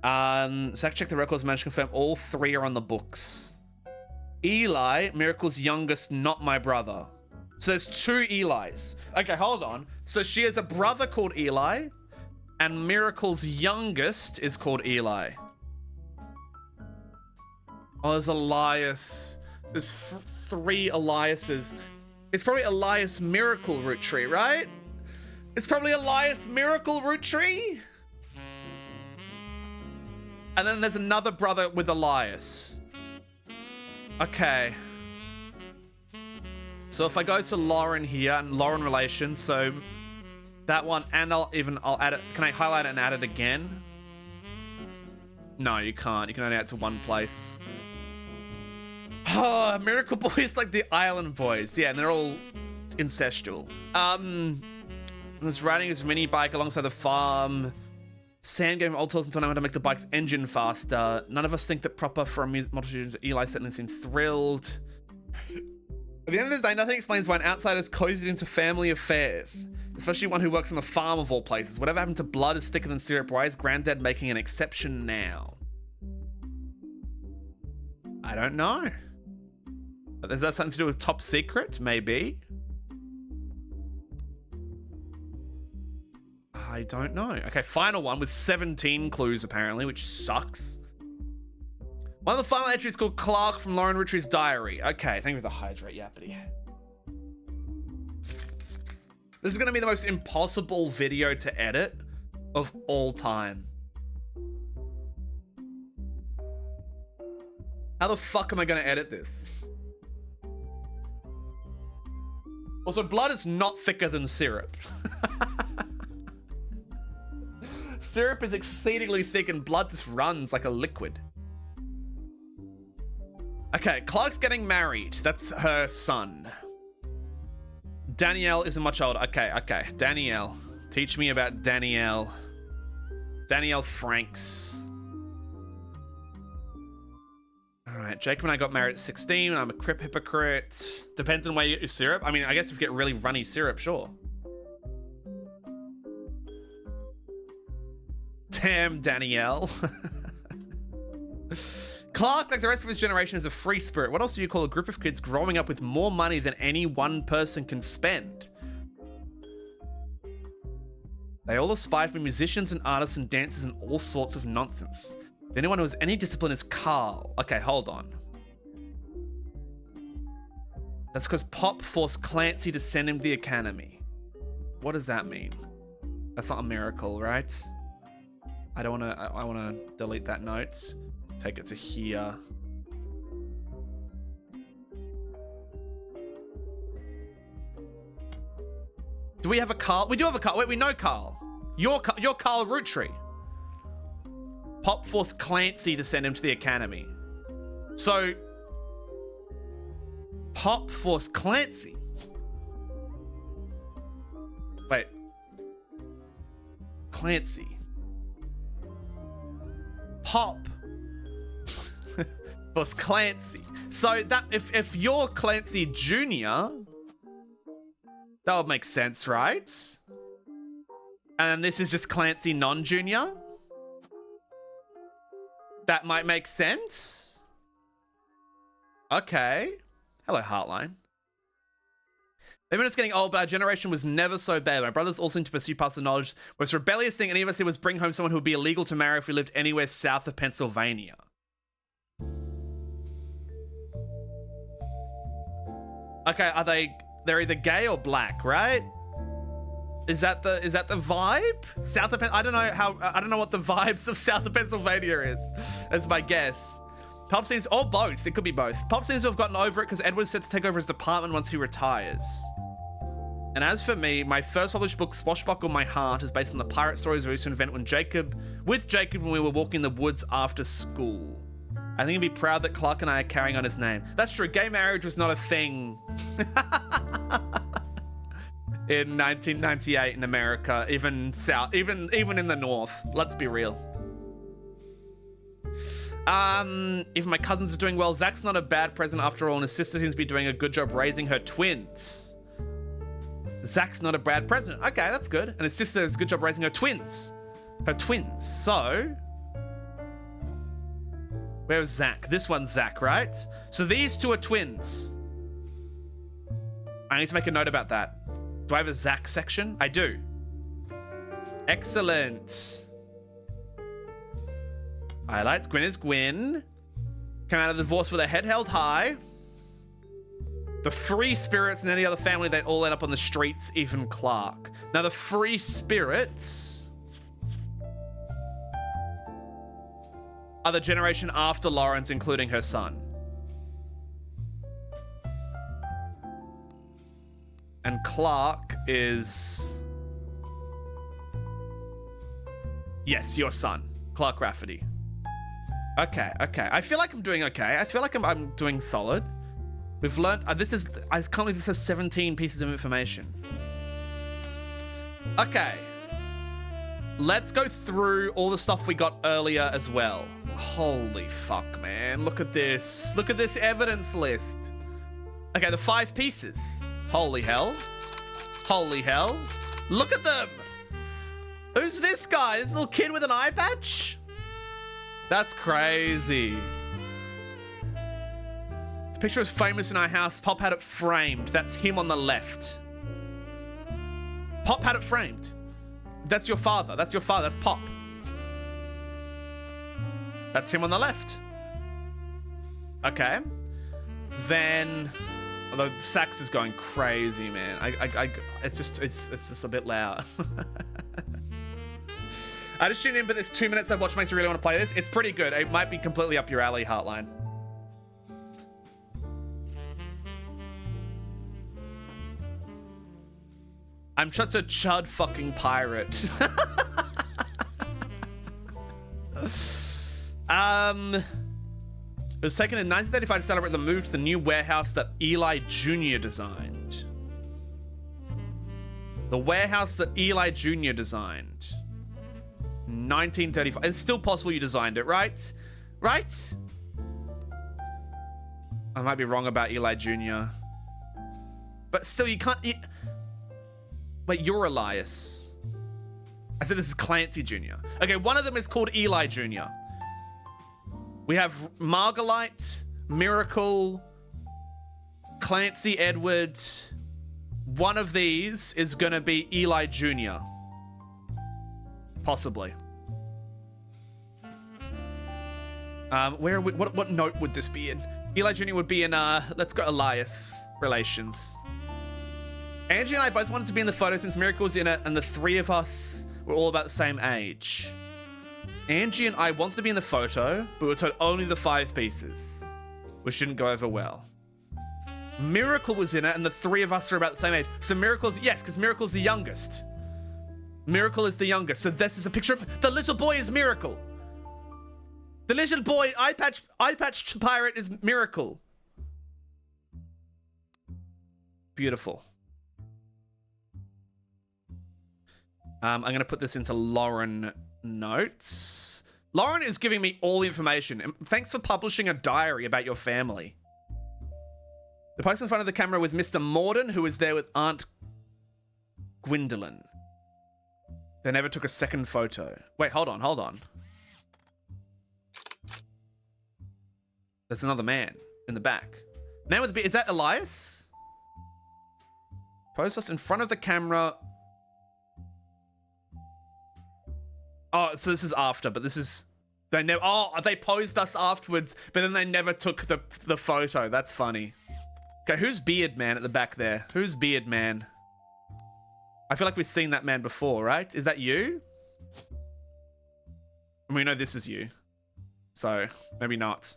Zach checked the records, managed to confirm all three are on the books. Eli, Miracle's youngest, not my brother. So there's two Elis. Okay, hold on. So she has a brother called Eli, and Miracle's youngest is called Eli. Oh, there's Elias. There's three Eliases. It's probably Elias Miracle Rootree, right? It's probably Elias Miracle Rootree. And then there's another brother with Elias. Okay. So if I go to Lauren here and Lauren relations, so that one, and I'll add it. Can I highlight it and add it again? No, you can't. You can only add it to one place. Oh, Miracle Boys like the Island Boys. Yeah, and they're all incestual. Was riding his mini bike alongside the farm. Sam gave him old tools and told him how to make the bike's engine faster. None of us think that proper for a multitude. Eli certainly seemed thrilled. At the end of the day, nothing explains why an outsider's cozied into family affairs, especially one who works on the farm of all places. Whatever happened to blood is thicker than syrup. Why is Granddad making an exception now? I don't know. But is that something to do with top secret? Maybe. I don't know. Okay, final one with 17 clues apparently, which sucks. One of the final entries is called Clark from Lauren Roottrees' diary. Okay, thank you for the hydrate, Yappity. This is going to be the most impossible video to edit of all time. How the fuck am I going to edit this? Also, blood is not thicker than syrup. Syrup is exceedingly thick and blood just runs like a liquid. Okay, Clark's getting married. That's her son. Danielle isn't much older. Okay. Danielle. Teach me about Danielle. Danielle Franks. All right, Jacob and I got married at 16. I'm a crip hypocrite. Depends on where you get your syrup. I mean, I guess if you get really runny syrup, sure. Damn, Danielle. Clark, like the rest of his generation, is a free spirit. What else do you call a group of kids growing up with more money than any one person can spend? They all aspire to be musicians and artists and dancers and all sorts of nonsense. Anyone who has any discipline is Carl. Okay, hold on. That's because Pop forced Clancy to send him to the academy. What does that mean? That's not a miracle, right? I want to delete that note. Take it to here. Do we have a Carl? We do have a Carl. Wait, we know Carl. You're Carl Rootree. Pop forced Clancy to send him to the academy. So, Pop forced Clancy. Wait. Clancy. Pop. Was Clancy. So that if you're Clancy Jr., that would make sense, right? And this is just Clancy non-junior. That might make sense. Okay. Hello, Heartline. Maybe I'm just getting old, but our generation was never so bad. My brothers all seem to pursue paths of knowledge. The most rebellious thing any of us did was bring home someone who would be illegal to marry if we lived anywhere south of Pennsylvania. Okay, they're either gay or black, right? Is that the vibe? South of I don't know what the vibes of south of Pennsylvania is. That's my guess. Pop seems, or both. It could be both. Pop seems to have gotten over it because Edward's set to take over his department once he retires. And as for me, my first published book, Swashbuckle My Heart, is based on the pirate stories of a recent event with Jacob when we were walking the woods after school. I think he'd be proud that Clark and I are carrying on his name. That's true. Gay marriage was not a thing in 1998 in America, even in the North. Let's be real. Even my cousins are doing well. Zach's not a bad present after all, and his sister seems to be doing a good job raising her twins. Zach's not a bad president. Okay, that's good. And his sister does a good job raising her twins. So, where's Zach? This one's Zach, right? So these two are twins. I need to make a note about that. Do I have a Zach section? I do. Excellent. Highlights. Gwyn is Gwyn. Come out of the divorce with a head held high. The free spirits in any other family, they all end up on the streets, even Clark. Now, the free spirits are the generation after Lawrence, including her son. And Clark is... Yes, your son. Clark Rafferty. Okay. I feel like I'm doing okay. I feel like I'm doing solid. We've learned... I can't believe this has 17 pieces of information. Okay. Let's go through all the stuff we got earlier as well. Holy fuck, man. Look at this. Look at this evidence list. Okay, the 5 pieces. Holy hell. Holy hell. Look at them. Who's this guy? This little kid with an eye patch? That's crazy. The picture is famous in our house. Pop had it framed. That's him on the left. Pop had it framed. That's your father. That's your father. That's Pop. That's him on the left. Okay. Then... Although the sax is going crazy, man. It's just a bit loud. I just tuned in, but there's 2 minutes I've watched makes me really want to play this. It's pretty good. It might be completely up your alley, Heartline. I'm just a chud fucking pirate. It was taken in 1935 to celebrate the move to the new warehouse that Eli Jr. designed. The warehouse that Eli Jr. designed. 1935. It's still possible you designed it, right? Right? I might be wrong about Eli Jr. But still, you can't... Wait, you're Elias. I said this is Clancy Jr. Okay, one of them is called Eli Jr. We have Margalite, Miracle, Clancy Edwards. One of these is going to be Eli Jr. Possibly. Where are we, what note would this be in? Eli Jr. would be in, let's go Elias relations. Angie and I both wanted to be in the photo since Miracle was in it, and the 3 of us were all about the same age. Angie and I wanted to be in the photo, but we were told only the 5 pieces, which didn't go over well. Miracle was in it, and the 3 of us are about the same age. So Miracle's, yes, because Miracle's the youngest. Miracle is the youngest. So this is a picture of, the little boy is Miracle. The little boy, eye patch pirate is Miracle. Beautiful. I'm going to put this into Lauren notes. Lauren is giving me all the information. And thanks for publishing a diary about your family. The person in front of the camera with Mr. Morden, who was there with Aunt Gwendolyn. They never took a second photo. Wait, hold on. There's another man in the back. Man with a beard. Is that Elias? Posed us in front of the camera. Oh, so this is after, but this is... They posed us afterwards, but then they never took the photo. That's funny. Okay, who's Beard Man at the back there? Who's Beard Man? I feel like we've seen that man before, right? Is that you? And we know this is you. So, maybe not.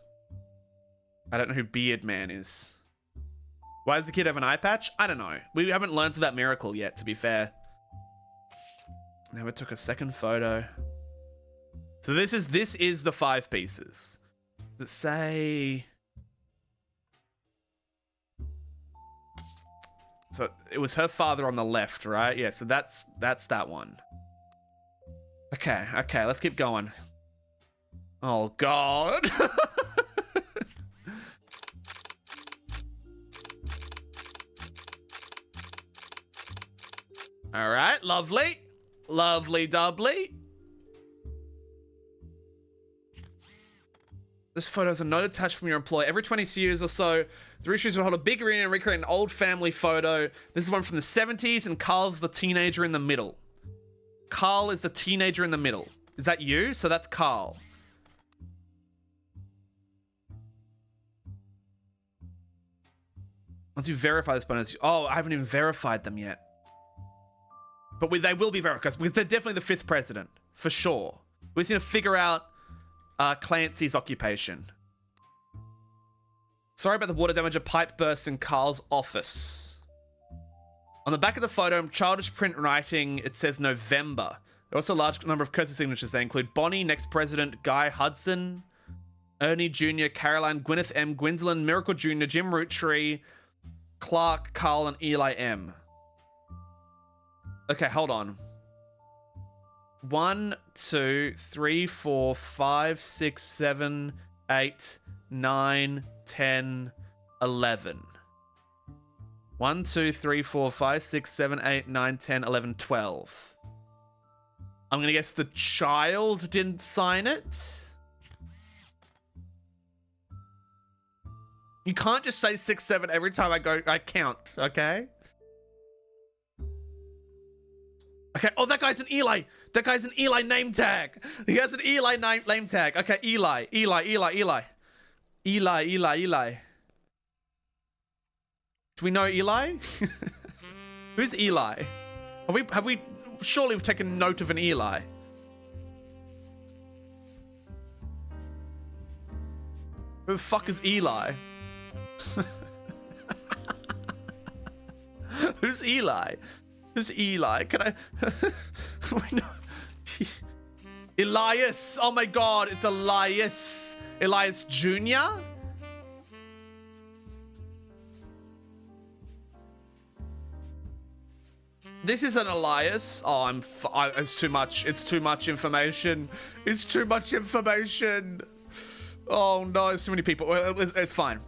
I don't know who Beard Man is. Why does the kid have an eye patch? I don't know. We haven't learnt about Miracle yet, to be fair. Never took a second photo. So this is the 5 pieces. Does it say... So it was her father on the left, right? Yeah, so that's that one. Okay, let's keep going. Oh, God. All right, lovely. Lovely doubly. This photo is a note attached from your employer. Every 20 years or so, the Roottrees will hold a big reunion and recreate an old family photo. This is one from the 70s, and Carl's the teenager in the middle. Carl is the teenager in the middle. Is that you? So that's Carl. Once you verify this bonus... Oh, I haven't even verified them yet. But they will be verified, because they're definitely the 5th president. For sure. We just need to figure out Clancy's occupation. Sorry about the water damage. A pipe burst in Carl's office. On the back of the photo, in childish print writing, it says November. There are also a large number of cursor signatures. They include Bonnie, next president, Guy Hudson, Ernie Jr., Caroline, Gwyneth M., Gwendolyn, Miracle Jr., Jim Roottree, Clark, Carl, and Eli M. Okay, hold on. 1, 2, 3, 4, 5, 6, 7, 8, 9, 10, 11. 1, 2, 3, 4, 5, 6, 7, 8, 9, 10, 11, 12. I'm gonna guess the child didn't sign it. You can't just say 6, 7 every time I count, okay? Okay, oh, that guy's an Eli. That guy's an Eli name tag. He has an Eli name tag. Okay, Eli. Do we know Eli? Who's Eli? Have we surely we've taken note of an Eli? Who the fuck is Eli? Who's Eli? Who's Eli? Can I... Elias! Oh my god, it's Elias! Elias Jr.? This is an Elias. Oh, it's too much. It's too much information. It's too much information. Oh no, there's too many people. Well, it's fine.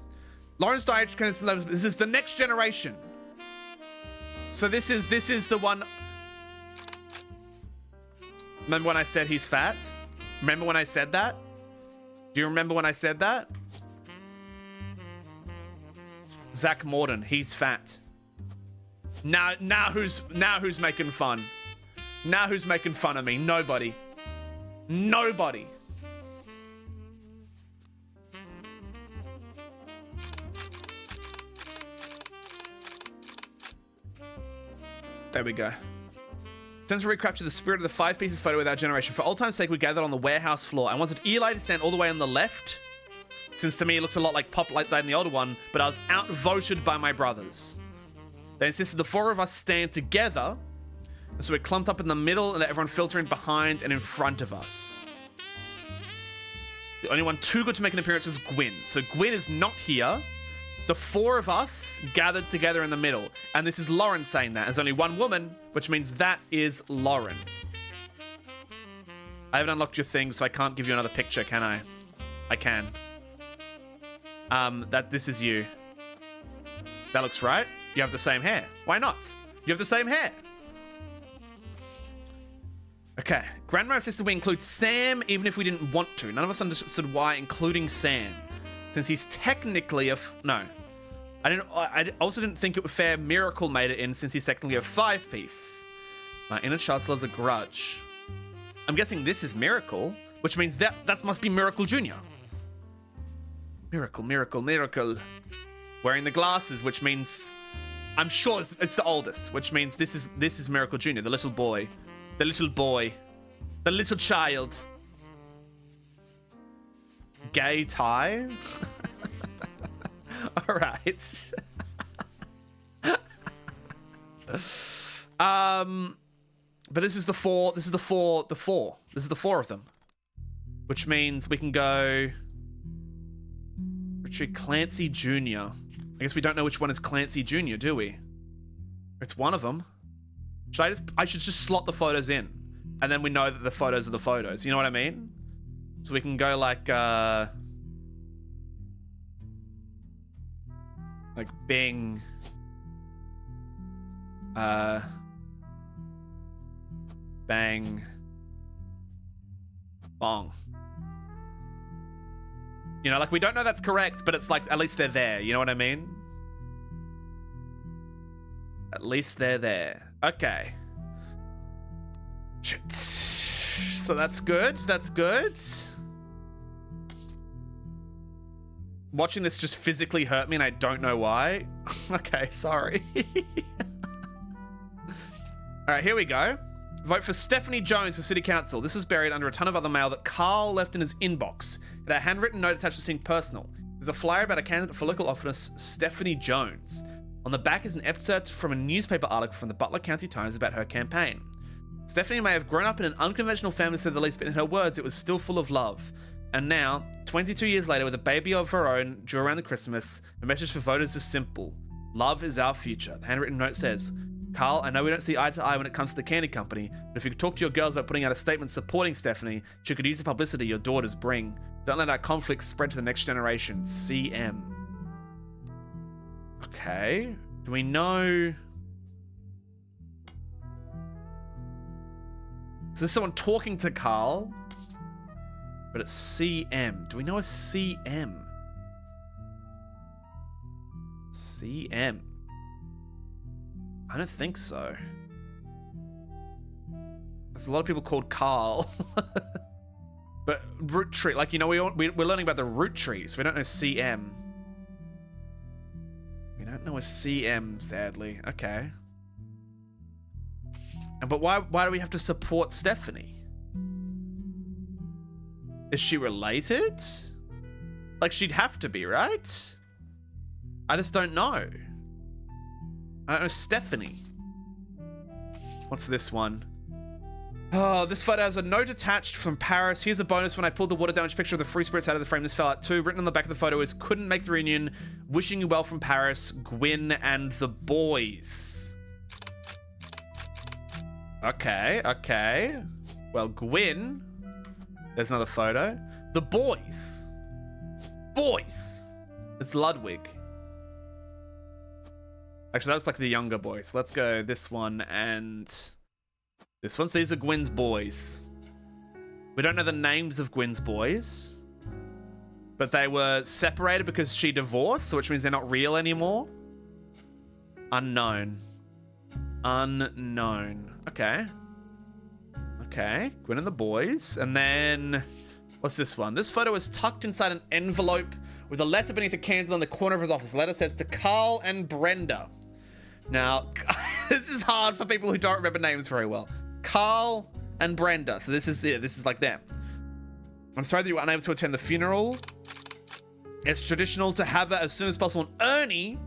Lawrence died. This is the next generation. So this is the one. Remember when I said he's fat? Remember when I said that? Do you remember when I said that? Zach Morden, he's fat. Now who's making fun? Now who's making fun of me? Nobody. Nobody. There we go. Attempts to recapture the spirit of the 5 pieces photo with our generation. For old time's sake, we gathered on the warehouse floor. I wanted Eli to stand all the way on the left, since to me it looks a lot like Pop like that in the older one, but I was outvoted by my brothers. They insisted the 4 of us stand together, and so we clumped up in the middle and let everyone filter in behind and in front of us. The only one too good to make an appearance is Gwyn. So Gwyn is not here. The 4 of us gathered together in the middle. And this is Lauren saying that. There's only one woman, which means that is Lauren. I haven't unlocked your thing, so I can't give you another picture, can I? I can. That this is you. That looks right. You have the same hair. Why not? You have the same hair. Okay. Grandma insisted we include Sam even if we didn't want to. None of us understood why including Sam. Since he's technically no. I also didn't think it was fair Miracle made it in since he's technically a 5-piece. My inner child still has a grudge. I'm guessing this is Miracle, which means that must be Miracle Jr. Miracle, Miracle, Miracle. Wearing the glasses, which means I'm sure it's the oldest, which means this is Miracle Jr., the little boy. The little boy. The little child. Gay tie? Alright. But this is the four of them. Which means we can go Richard Clancy Jr. I guess we don't know which one is Clancy Jr., do we? It's one of them. I should just slot the photos in. And then we know that the photos are the photos. You know what I mean? So we can go like Bing. Bang. Bong. You know, like we don't know that's correct, but it's like at least they're there. You know what I mean? At least they're there. Okay. Shit. So that's good. That's good. Watching this just physically hurt me and I don't know why. Okay, sorry. Alright, here we go. Vote for Stephanie Jones for City Council. This was buried under a ton of other mail that Carl left in his inbox. It had a handwritten note attached to something personal. There's a flyer about a candidate for local office, Stephanie Jones. On the back is an excerpt from a newspaper article from the Butler County Times about her campaign. Stephanie may have grown up in an unconventional family, to say the least, but in her words, it was still full of love. And now, 22 years later, with a baby of her own due around the Christmas, the message for voters is simple. Love is our future. The handwritten note says, Carl, I know we don't see eye to eye when it comes to the candy company, but if you could talk to your girls about putting out a statement supporting Stephanie, she could use the publicity your daughters bring. Don't let our conflicts spread to the next generation. CM. Okay. Do we know... So this is someone talking to Carl, but it's CM. Do we know a CM? CM. I don't think so. There's a lot of people called Carl. But Roottrees, like, you know, we're learning about the Roottrees. We don't know CM. We don't know a CM, sadly. Okay. But why do we have to support Stephanie? Is she related? Like, she'd have to be, right? I just don't know. I don't know Stephanie. What's this one? Oh, this photo has a note attached from Paris. Here's a bonus. When I pulled the water damage picture of the free spirits out of the frame, this fell out too. Written on the back of the photo is, couldn't make the reunion. Wishing you well from Paris, Gwyn and the boys. Okay, okay. Well, Gwyn. There's another photo. The boys. Boys. It's Ludwig. Actually, that looks like the younger boys. Let's go this one and this one. So these are Gwyn's boys. We don't know the names of Gwyn's boys, but they were separated because she divorced, which means they're not real anymore. Unknown. Unknown. Okay. Okay. Gwyn and the boys. And then, what's this one? This photo is tucked inside an envelope with a letter beneath a candle in the corner of his office. The letter says, to Carl and Brenda. Now, this is hard for people who don't remember names very well. Carl and Brenda. So this is like them. I'm sorry that you were unable to attend the funeral. It's traditional to have it as soon as possible. And Ernie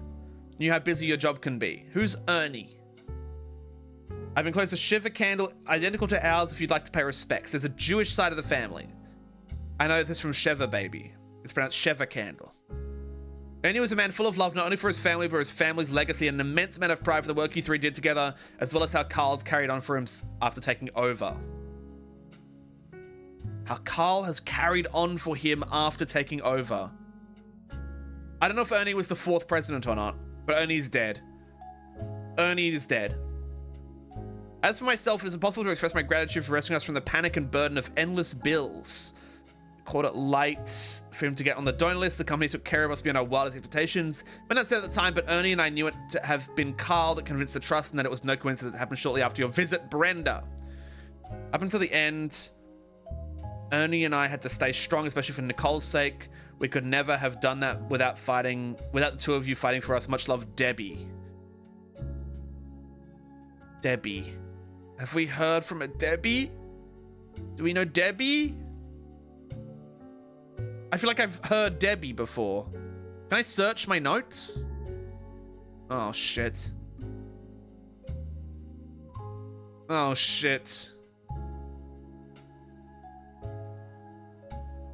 knew how busy your job can be. Who's Ernie? I've enclosed a Shiva candle identical to ours if you'd like to pay respects. There's a Jewish side of the family. I know this from Sheva Baby. It's pronounced Sheva candle. Ernie was a man full of love, not only for his family, but his family's legacy, and an immense amount of pride for the work you three did together, as well as how Carl carried on for him after taking over. how Carl has carried on for him after taking over. I don't know if Ernie was the 4th president or not, but Ernie's dead. Ernie is dead. As for myself, it is impossible to express my gratitude for rescuing us from the panic and burden of endless bills. Called it late for him to get on the donor list. The company took care of us beyond our wildest expectations. When not said at the time, but Ernie and I knew it to have been Carl that convinced the trust, and that it was no coincidence it happened shortly after your visit, Brenda. Up until the end, Ernie and I had to stay strong, especially for Nicole's sake. We could never have done that without the two of you fighting for us. Much love, Debbie. Debbie. Have we heard from a Debbie? Do we know Debbie? I feel like I've heard Debbie before. Can I search my notes? Oh, shit. Oh, shit.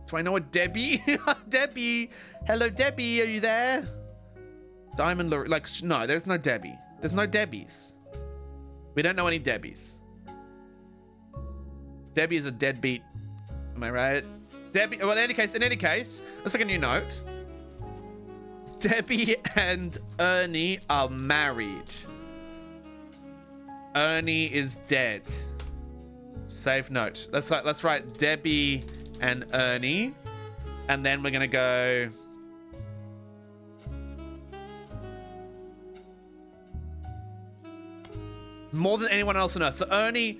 Do I know a Debbie? Debbie! Hello, Debbie, are you there? Diamond, like, no, there's no Debbie. There's no Debbies. We don't know any Debbies. Debbie is a deadbeat. Am I right? Debbie, well, in any case, let's make a new note. Debbie and Ernie are married. Ernie is dead. Save note. Let's write Debbie and Ernie. And then we're going to go... more than anyone else on Earth. So Ernie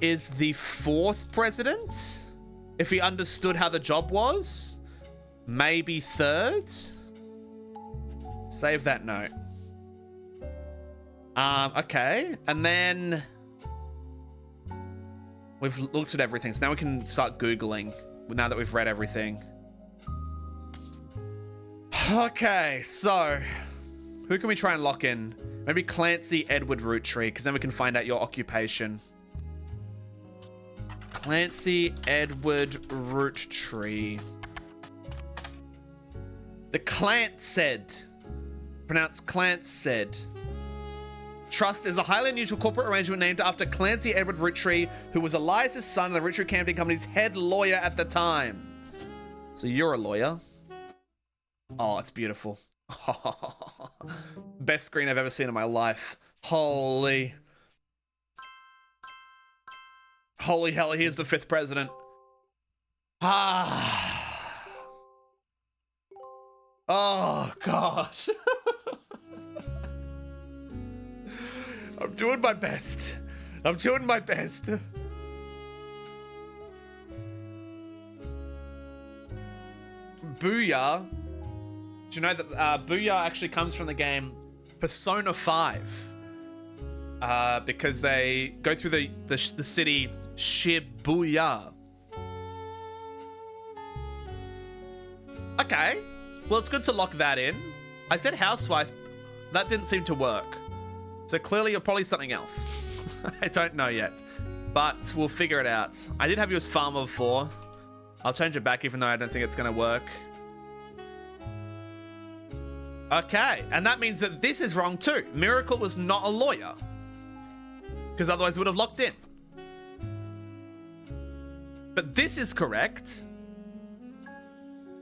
is the 4th president? If he understood how the job was, maybe 3rd. Save that note. Okay, and then we've looked at everything, so now we can start Googling. Now that we've read everything. Okay, so who can we try and lock in? Maybe Clancy Edward Roottrees, because then we can find out your occupation. Clancy Edward Roottrees. The Clant said. Pronounced Clant said. Trust is a highly unusual corporate arrangement named after Clancy Edward Roottrees, who was Elias's son and the Roottrees Camping Company's head lawyer at the time. So you're a lawyer. Oh, it's beautiful. Best screen I've ever seen in my life. Holy hell, he is the 5th president. Oh, gosh. I'm doing my best. Booyah. Do you know that Booyah actually comes from the game Persona 5? Because they go through the city Shibuya. Okay. Well, it's good to lock that in. I said housewife. That didn't seem to work. So clearly you're probably something else. I don't know yet. But we'll figure it out. I did have you as farmer before. I'll change it back even though I don't think it's going to work. Okay. And that means that this is wrong too. Miracle was not a lawyer. Because otherwise it would have locked in. But this is correct.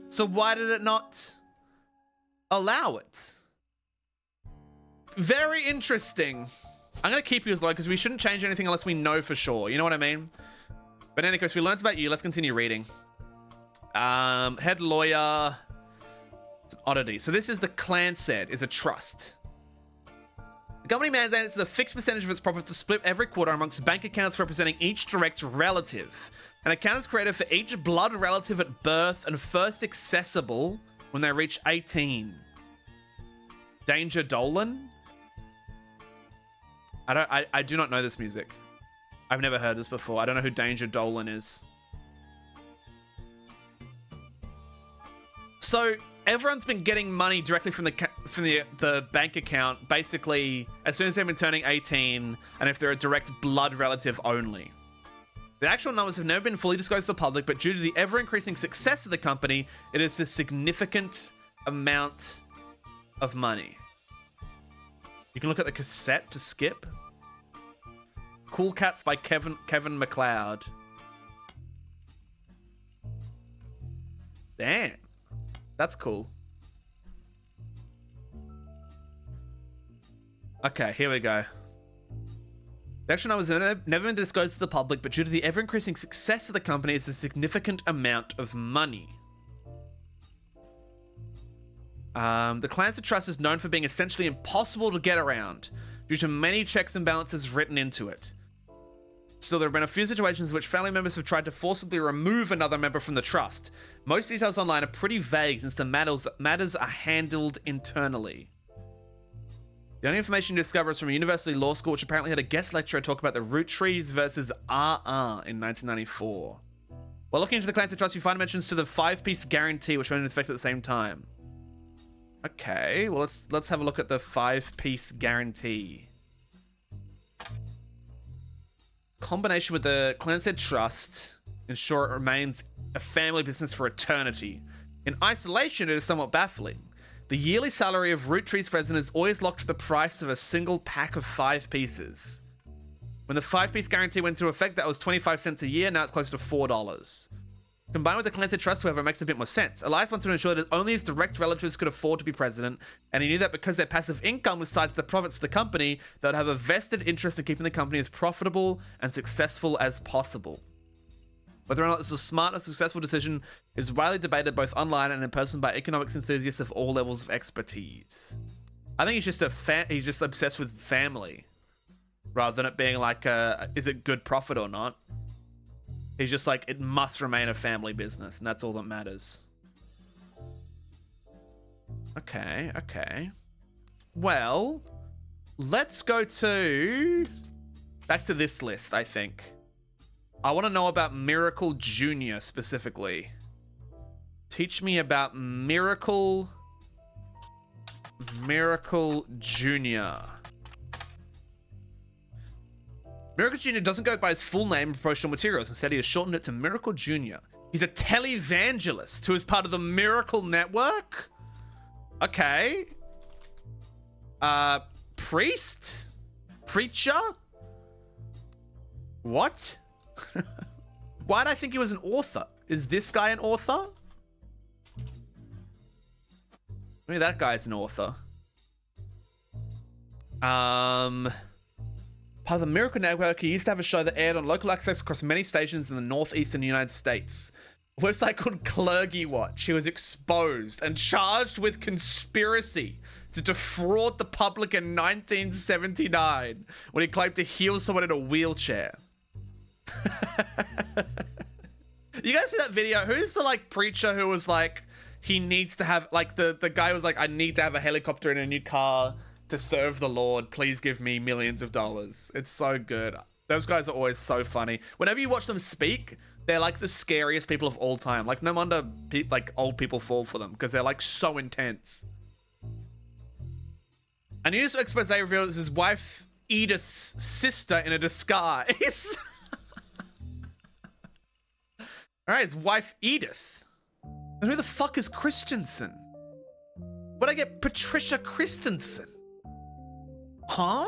So why did it not allow it? Very interesting. I'm going to keep you as lawyer because we shouldn't change anything unless we know for sure. You know what I mean? But in any case, we learned about you. Let's continue reading. Head lawyer. It's an oddity. So this is the clan said is a trust. The company mandates the fixed percentage of its profits to split every quarter amongst bank accounts representing each direct relative. An account is created for each blood relative at birth and first accessible when they reach 18. Danger Dolan? I do not know this music. I've never heard this before. I don't know who Danger Dolan is. So everyone's been getting money directly from the bank account, basically as soon as they've been turning 18, and if they're a direct blood relative only. The actual numbers have never been fully disclosed to the public, but due to the ever-increasing success of the company, it is a significant amount of money. You can look at the cassette to skip. Cool Cats by Kevin MacLeod. Damn. That's cool. Okay, here we go. The action was never been disclosed to the public, but due to the ever-increasing success of the company, it's a significant amount of money. The Clancy Trust is known for being essentially impossible to get around due to many checks and balances written into it. Still, there have been a few situations in which family members have tried to forcibly remove another member from the trust. Most details online are pretty vague since the matters are handled internally. The only information you discover is from a university law school, which apparently had a guest lecturer talk about the Roottrees versus RR in 1994. While looking into the Clancy Trust, you find mentions to the 5-piece guarantee, which went into effect at the same time. Okay, well let's have a look at the 5-piece guarantee. Combination with the Clancy Trust ensure it remains a family business for eternity. In isolation, it is somewhat baffling. The yearly salary of Roottrees president is always locked to the price of a single pack of 5 pieces. When the 5-piece guarantee went into effect, that was 25 cents a year, now it's closer to $4. Combined with the Clancy Trust, however, makes a bit more sense. Elias wanted to ensure that only his direct relatives could afford to be president, and he knew that because their passive income was tied to the profits of the company, they would have a vested interest in keeping the company as profitable and successful as possible. Whether or not this is a smart or successful decision is widely debated both online and in person by economics enthusiasts of all levels of expertise. I think he's just obsessed with family, rather than it being like, is it good profit or not? He's just like, it must remain a family business, and that's all that matters. Okay. Well, let's go back to this list, I think. I want to know about Miracle Jr. specifically. Teach me about Miracle Jr. Miracle Jr. doesn't go by his full name in promotional materials. Instead, he has shortened it to Miracle Jr. He's a televangelist who is part of the Miracle Network? Okay. Priest? Preacher? What? Why'd I think he was an author? Is this guy an author? Maybe that guy's an author. Part of the Miracle Network, he used to have a show that aired on local access across many stations in the northeastern United States. A website called Clergy Watch. He was exposed and charged with conspiracy to defraud the public in 1979 when he claimed to heal someone in a wheelchair. You guys see that video? Who's the preacher who was like, he needs to have the guy was like, I need to have a helicopter and a new car to serve the Lord. Please give me millions of dollars. It's so good. Those guys are always so funny. Whenever you watch them speak, they're like the scariest people of all time. Like, no wonder old people fall for them because they're so intense. A news expose reveals his wife Edith's sister in a disguise. All right, his wife Edith. And who the fuck is Christensen? Where'd I get Patricia Christensen? Huh?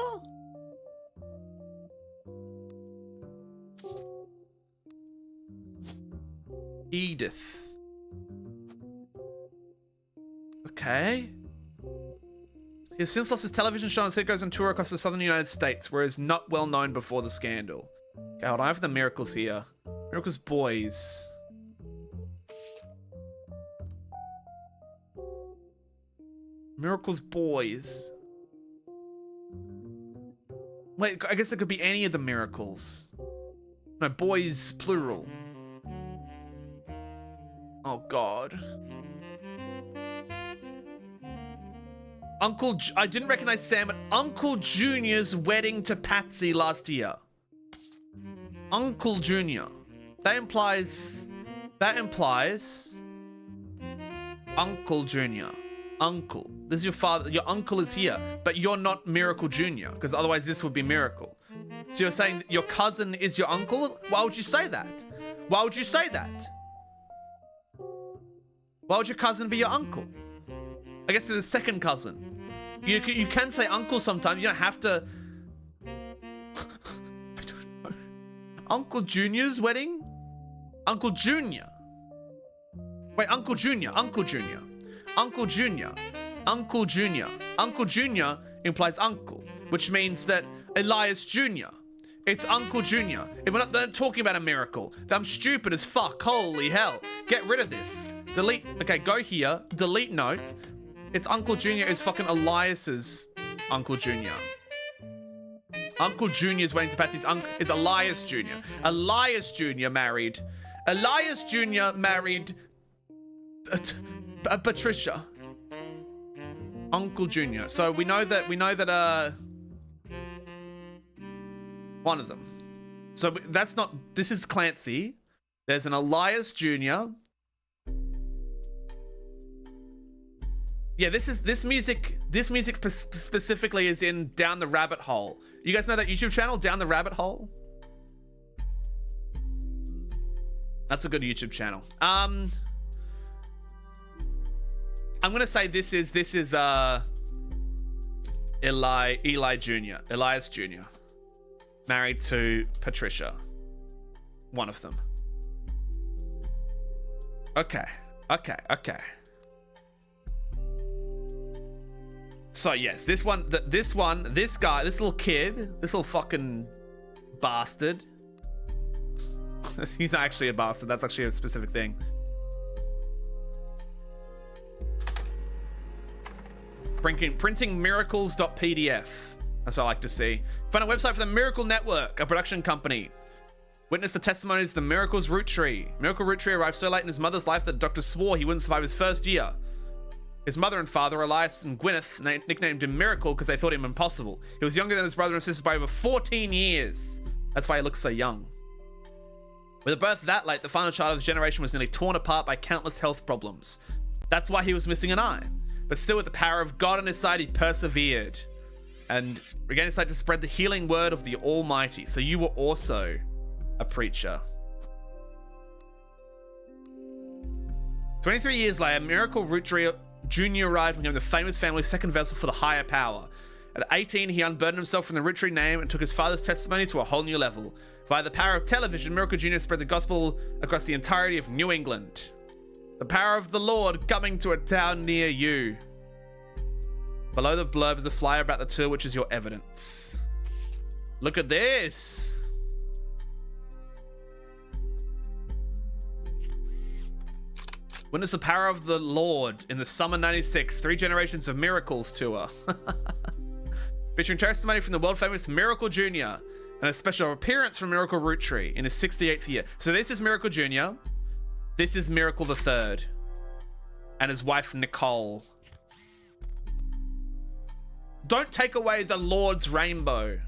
Edith. Okay. He has since lost his television show and instead goes on tour across the southern United States, where he's not well known before the scandal. Okay, hold on, I have the Miracles here. Miracles Boys. Miracles Boys. Wait, I guess it could be any of the miracles. No, boys, plural. Oh, God. I didn't recognize Sam at Uncle Junior's wedding to Patsy last year. Uncle Junior. That implies Uncle Junior. Uncle. This is your father. Your uncle is here, but you're not Miracle Junior, because otherwise this would be Miracle. So you're saying that your cousin is your uncle? Why would you say that? Why would you say that? Why would your cousin be your uncle? I guess they're the second cousin. You can say uncle sometimes. You don't have to. I don't know. Uncle Junior's wedding? Uncle Junior. Wait, Uncle Junior. Uncle Junior. Uncle Junior. Uncle Junior. Uncle Junior implies uncle, which means that Elias Jr. It's Uncle Junior. If we're not talking about a miracle, I'm stupid as fuck. Holy hell. Get rid of this. Delete. Okay, go here. Delete note. It's Uncle Junior is fucking Elias's Uncle Junior. Uncle Junior is waiting to pass his uncle. Is Elias Jr. Elias Jr. married. Elias Jr. married Patricia. Uncle Junior. So we know that one of them. So that's not, this is Clancy. There's an Elias Jr. Yeah, this music specifically is in Down the Rabbit Hole. You guys know that YouTube channel, Down the Rabbit Hole? That's a good YouTube channel. I'm gonna say this is Eli Jr. Elias Jr. Married to Patricia. One of them. Okay. So yes, this guy, this little kid, this little fucking bastard. He's not actually a bastard, that's actually a specific thing. Printing miracles.pdf. That's what I like to see. Find a website for the Miracle Network, a production company. Witness the testimonies of the Miracle's Root Tree. Miracle Root Tree arrived so late in his mother's life that the doctor swore he wouldn't survive his first year. His mother and father, Elias and Gwyneth, nicknamed him Miracle because they thought him impossible. He was younger than his brother and sister by over 14 years. That's why he looks so young. With a birth that late, the final child of his generation was nearly torn apart by countless health problems. That's why he was missing an eye. But still, with the power of God on his side, he persevered and regained his sight to spread the healing word of the Almighty. So you were also a preacher. 23 years later, Miracle Roottrees Jr. arrived and became the famous family's second vessel for the higher power. At 18, he unburdened himself from the Roottrees name and took his father's testimony to a whole new level. Via the power of television, Miracle Jr. spread the gospel across the entirety of New England. The power of the Lord coming to a town near you. Below the blurb is the flyer about the tour, which is your evidence. Look at this. Witness the power of the Lord in the Summer 96 3 Generations of Miracles tour. Featuring testimony from the world famous Miracle Jr. and a special appearance from Miracle Roottree in his 68th year. So this is Miracle Jr. This is Miracle the Third. And his wife Nicole. Don't take away the Lord's rainbow.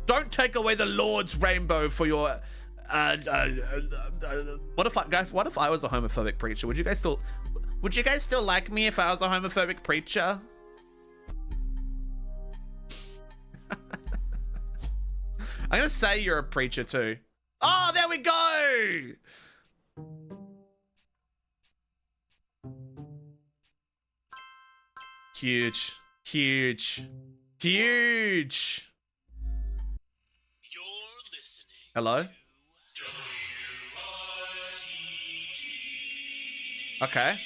Don't take away the Lord's rainbow for your what if I was a homophobic preacher? Would you guys still like me if I was a homophobic preacher? I'm gonna say you're a preacher too. Oh, there we go. Huge. You're listening. Hello? Okay.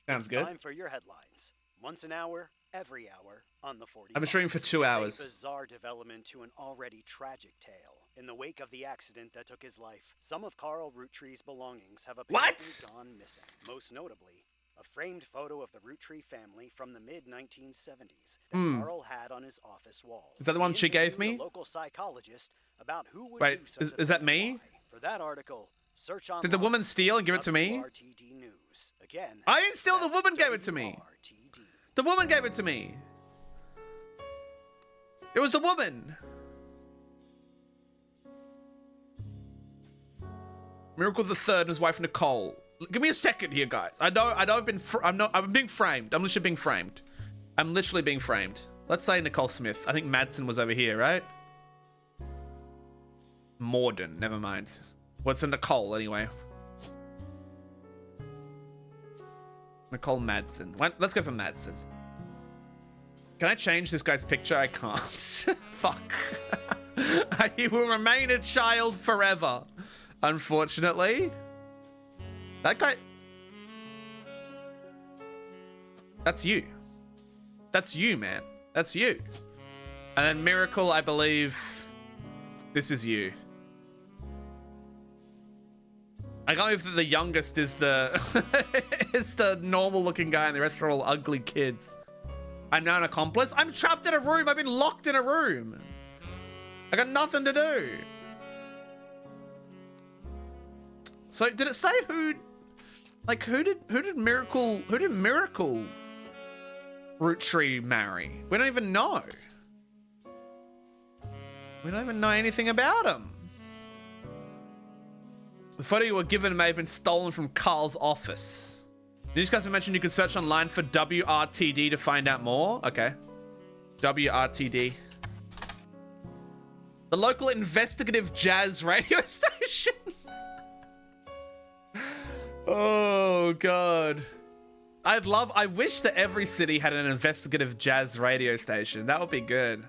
Sounds good. Time for your headlines. Once an hour, every hour, on the 40. I've been streaming for 2 hours. It's a bizarre development to an already tragic tale. In the wake of the accident that took his life, some of Carl Roottree's belongings have apparently gone missing. Most notably, a framed photo of the Roottree family from the mid-1970s that Carl had on his office wall. Is that the one she gave me? A local psychologist about who would Wait, do is that me? For that article, search online. Did the woman steal and give it to me? RTD News. Again, I didn't steal. The woman gave it to me. WRTD. The woman gave it to me. It was the woman. Miracle the Third and his wife Nicole. Give me a second here, guys. I know I'm being framed. I'm literally being framed. Let's say Nicole Smith. I think Madsen was over here, right? Morden. Never mind. What's a Nicole anyway? Nicole Madsen. Let's go for Madsen. Can I change this guy's picture? I can't. Fuck. He will remain a child forever. Unfortunately. That guy... That's you. That's you, man. That's you. And then Miracle, I believe this is you. I can't believe that the youngest is the is the normal looking guy and the rest are all ugly kids. I'm now an accomplice. I'm trapped in a room. I've been locked in a room. I got nothing to do. So did it say who did Miracle Roottree marry? We don't even know. We don't even know anything about him. The photo you were given may have been stolen from Carl's office. Newscaster mentioned you could search online for WRTD to find out more. Okay. WRTD. The local investigative jazz radio station. Oh, God. I wish that every city had an investigative jazz radio station. That would be good.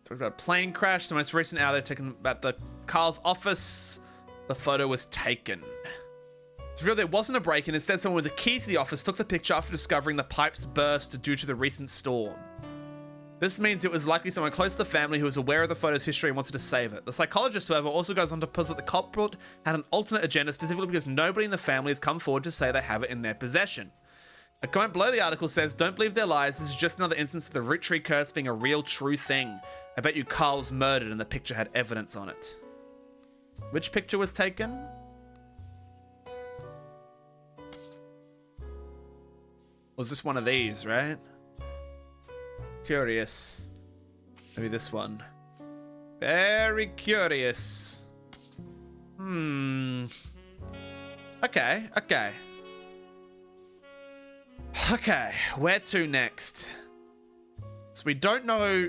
Talked about a plane crash. The most recent hour they're taken at the Carl's office. The photo was taken. To reveal there wasn't a break-in. Instead, someone with a key to the office took the picture after discovering the pipes burst due to the recent storm. This means it was likely someone close to the family who was aware of the photo's history and wanted to save it. The psychologist, however, also goes on to posit the culprit had an alternate agenda, specifically because nobody in the family has come forward to say they have it in their possession. A comment below the article says, "Don't believe their lies. This is just another instance of the Roottrees curse being a real, true thing. I bet you Carl was murdered and the picture had evidence on it." Which picture was taken? Was this one of these, right? Curious. Maybe this one. Very curious. Okay, okay. Okay, where to next? So we don't know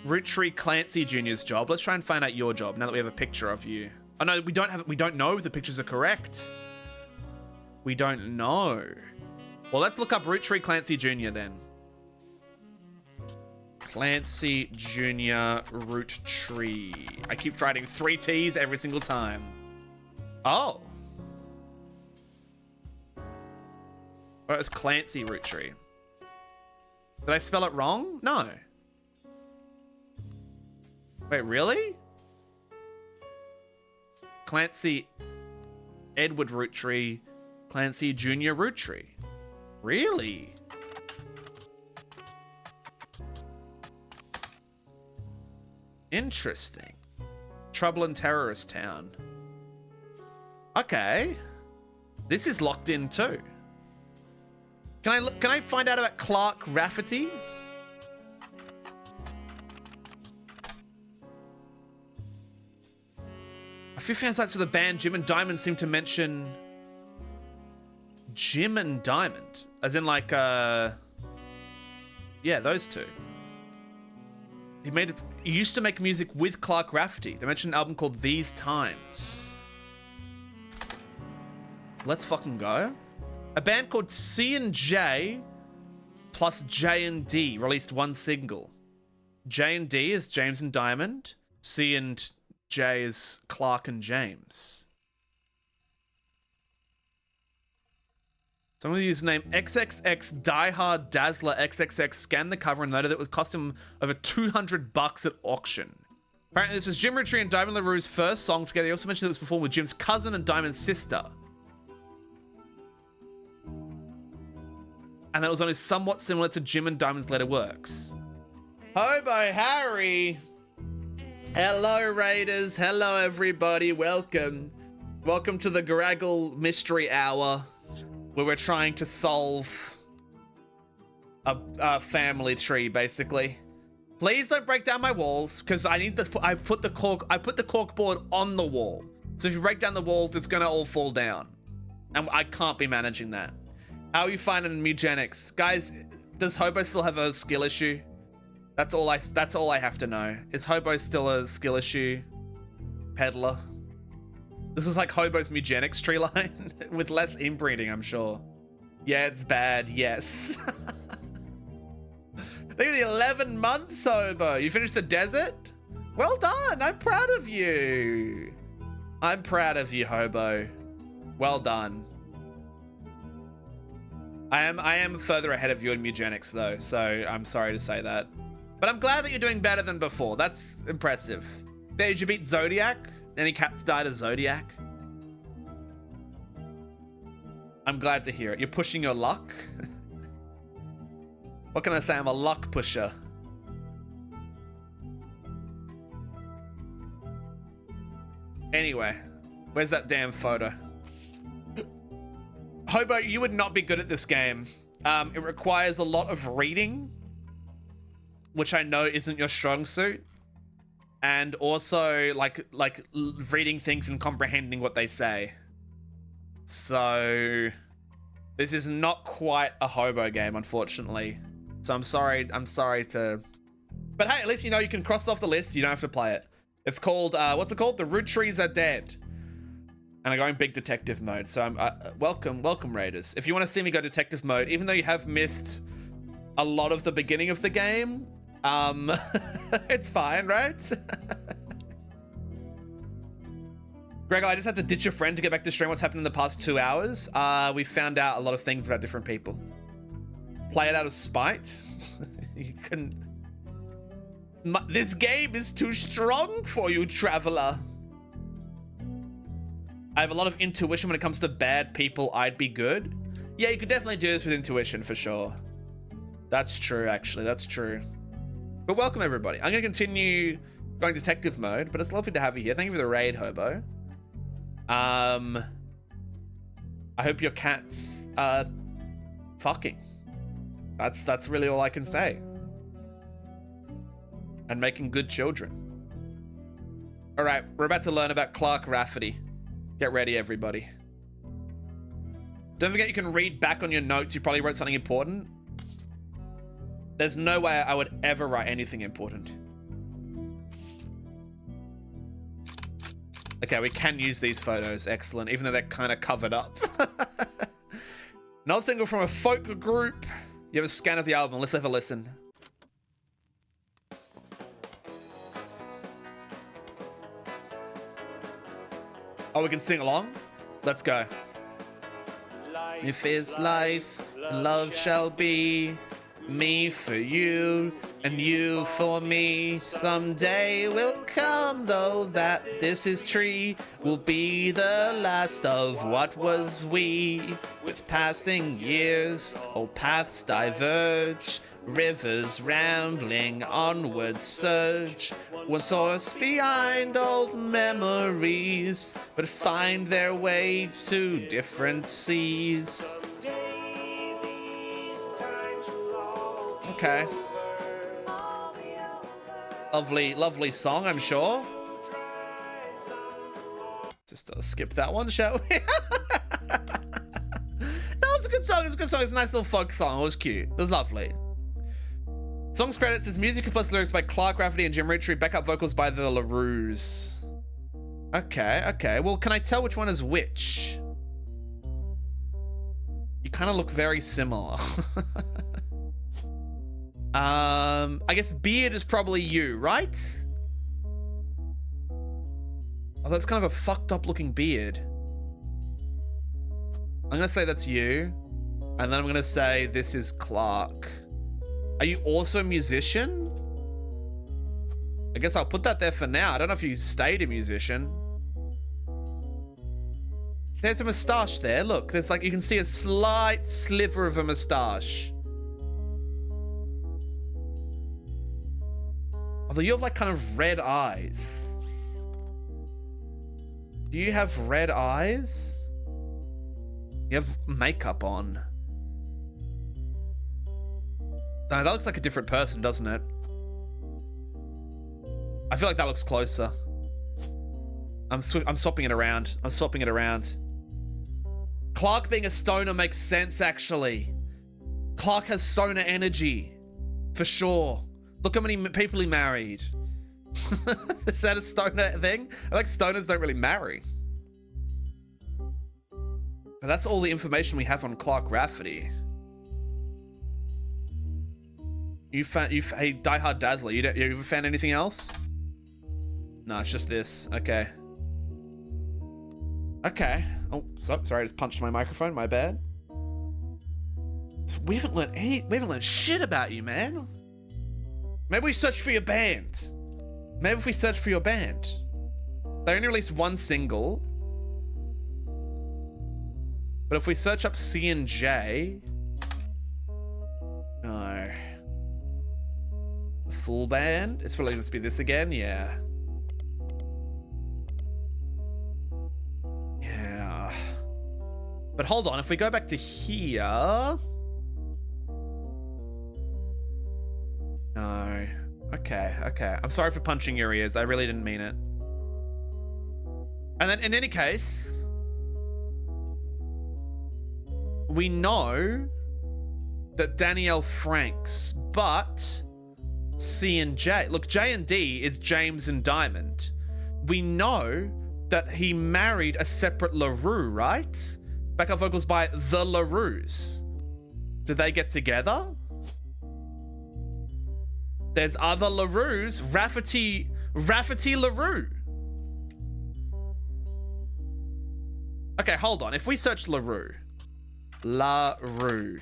Roottrees Clancy Jr.'s job. Let's try and find out your job now that we have a picture of you. Oh no, we don't know if the pictures are correct. We don't know. Well, let's look up Roottrees Clancy Jr. then. Clancy Jr. Roottrees. I keep writing 3 T's every single time. Oh. Well, it's Clancy Roottrees. Did I spell it wrong? No. Wait, really? Clancy Edward Roottrees, Clancy Jr. Roottrees. Really? Interesting. Trouble in Terrorist Town. Okay. This is locked in too. Can I find out about Clark Rafferty? A few fan sites for the band Jim and Diamond seem to mention Jim and Diamond, as in like yeah, those two. He used to make music with Clark Rafferty. They mentioned an album called These Times. Let's fucking go. A band called C&J plus J&D released one single. J&D is James and Diamond. C and J is Clark and James. Someone used the name XXX Diehard Dazzler XXX scanned the cover and noted that it would cost him over $200 at auction. Apparently this was Jim Roottrees and Diamond LaRue's first song together. He also mentioned it was performed with Jim's cousin and Diamond's sister. And that was only somewhat similar to Jim and Diamond's later works. Hobo Harry! Hello Raiders, hello everybody, welcome. Welcome to the Goragle Mystery Hour, where we're trying to solve a family tree, basically. Please don't break down my walls, because I put the cork board on the wall. So if you break down the walls, it's gonna all fall down. And I can't be managing that. How are you finding Mugenics? Guys, does Hobo still have a skill issue? That's all I have to know. Is Hobo still a skill issue? Peddler. This was like Hobo's Mugenics tree line with less inbreeding, I'm sure. Yeah, it's bad, yes. Look at the 11 months, Hobo. You finished the desert? Well done, I'm proud of you. I'm proud of you, Hobo. Well done. I am further ahead of you in eugenics though, so I'm sorry to say that. But I'm glad that you're doing better than before. That's impressive. Did you beat Zodiac? Any cats died of Zodiac? I'm glad to hear it. You're pushing your luck? What can I say? I'm a luck pusher. Anyway, where's that damn photo? Hobo, you would not be good at this game. It requires a lot of reading, which I know isn't your strong suit. And also like reading things and comprehending what they say. So this is not quite a hobo game, unfortunately. So I'm sorry to... But hey, at least you know you can cross it off the list. You don't have to play it. It's called, what's it called? The Roottrees are dead. And I'm going big detective mode. So I'm, welcome Raiders. If you want to see me go detective mode, even though you have missed a lot of the beginning of the game, it's fine, right? Greg, I just had to ditch a friend to get back to stream what's happened in the past 2 hours. We found out a lot of things about different people. Play it out of spite. You couldn't... This game is too strong for you, traveler. I have a lot of intuition when it comes to bad people. I'd be good. Yeah, you could definitely do this with intuition for sure. That's true, actually. That's true. But welcome, everybody. I'm going to continue going detective mode, but it's lovely to have you here. Thank you for the raid, Hobo. I hope your cat's fucking. That's really all I can say. And making good children. All right, we're about to learn about Clark Rafferty. Get ready, everybody. Don't forget you can read back on your notes. You probably wrote something important. There's no way I would ever write anything important. Okay, we can use these photos. Excellent, even though they're kind of covered up. Another single from a folk group. You have a scan of the album. Let's have a listen. Oh, we can sing along? Let's go. If it's life, and love shall be, me for you, and you for me. Someday will come, though, that this is tree will be the last of what was we. With passing years, all paths diverge, rivers rambling onward surge, one source behind old memories, but find their way to different seas. Okay. Lovely song, I'm sure. Just skip that one, shall we? That was a good song. It was a good song. It's a nice little folk song. It was cute. It was lovely. Songs credits is music plus lyrics by Clark Rafferty and Jim Roottrees. Backup vocals by the LaRues. Okay. Well, can I tell which one is which? You kind of look very similar. I guess Beard is probably you, right? Oh, that's kind of a fucked up looking beard. I'm gonna say that's you. And then I'm gonna say this is Clark. Are you also a musician? I guess I'll put that there for now. I don't know if you stayed a musician. There's a mustache there. Look, there's like, you can see a slight sliver of a mustache. Although you have like kind of red eyes. Do you have red eyes? You have makeup on. No, that looks like a different person, doesn't it? I feel like that looks closer. I'm swapping it around. I'm swapping it around. Clark being a stoner makes sense, actually. Clark has stoner energy. For sure. Look how many people he married. Is that a stoner thing? I like stoners don't really marry. But that's all the information we have on Clark Rafferty. Hey, Die Hard Dazzler, you ever found anything else? No, it's just this. Okay. Okay. Oh, sorry, I just punched my microphone. My bad. We haven't learned shit about you, man. Maybe we search for your band. Maybe if we search for your band. They only released one single. But if we search up C and J... No. The full band? It's probably going to be this again? Yeah. Yeah. But hold on, if we go back to here... No. Okay, okay. I'm sorry for punching your ears. I really didn't mean it. And then, in any case... We know that Danielle Franks, but C and J. Look, J and D is James and Diamond. We know that he married a separate LaRue, right? Backup vocals by the LaRues. Did they get together? There's other LaRues. Rafferty LaRue. Okay, hold on. If we search LaRue. LaRue.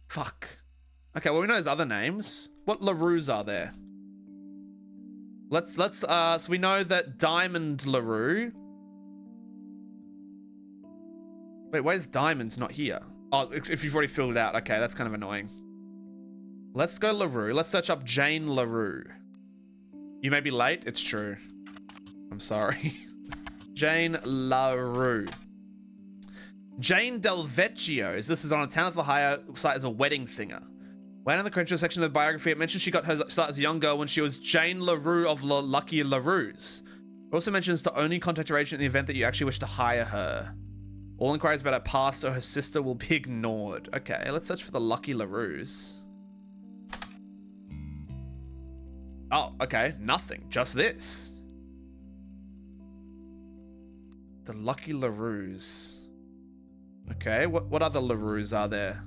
Fuck. Okay, well, we know there's other names. What LaRues are there? So we know that Diamond LaRue. Wait, where's Diamond's not here? Oh, if you've already filled it out. Okay, that's kind of annoying. Let's go LaRue. Let's search up Jane LaRue. You may be late. It's true. I'm sorry. Jane LaRue. Jane Del Vecchio. This is on a Talent for Hire site as a wedding singer. When in the credentials section of the biography, it mentions she got her start as a young girl when she was Jane LaRue of Lucky LaRues. It also mentions to only contact her agent in the event that you actually wish to hire her. All inquiries about her past or her sister will be ignored. Okay, let's search for the Lucky LaRues. Oh, okay. Nothing. Just this. The Lucky LaRues. Okay, what other LaRues are there?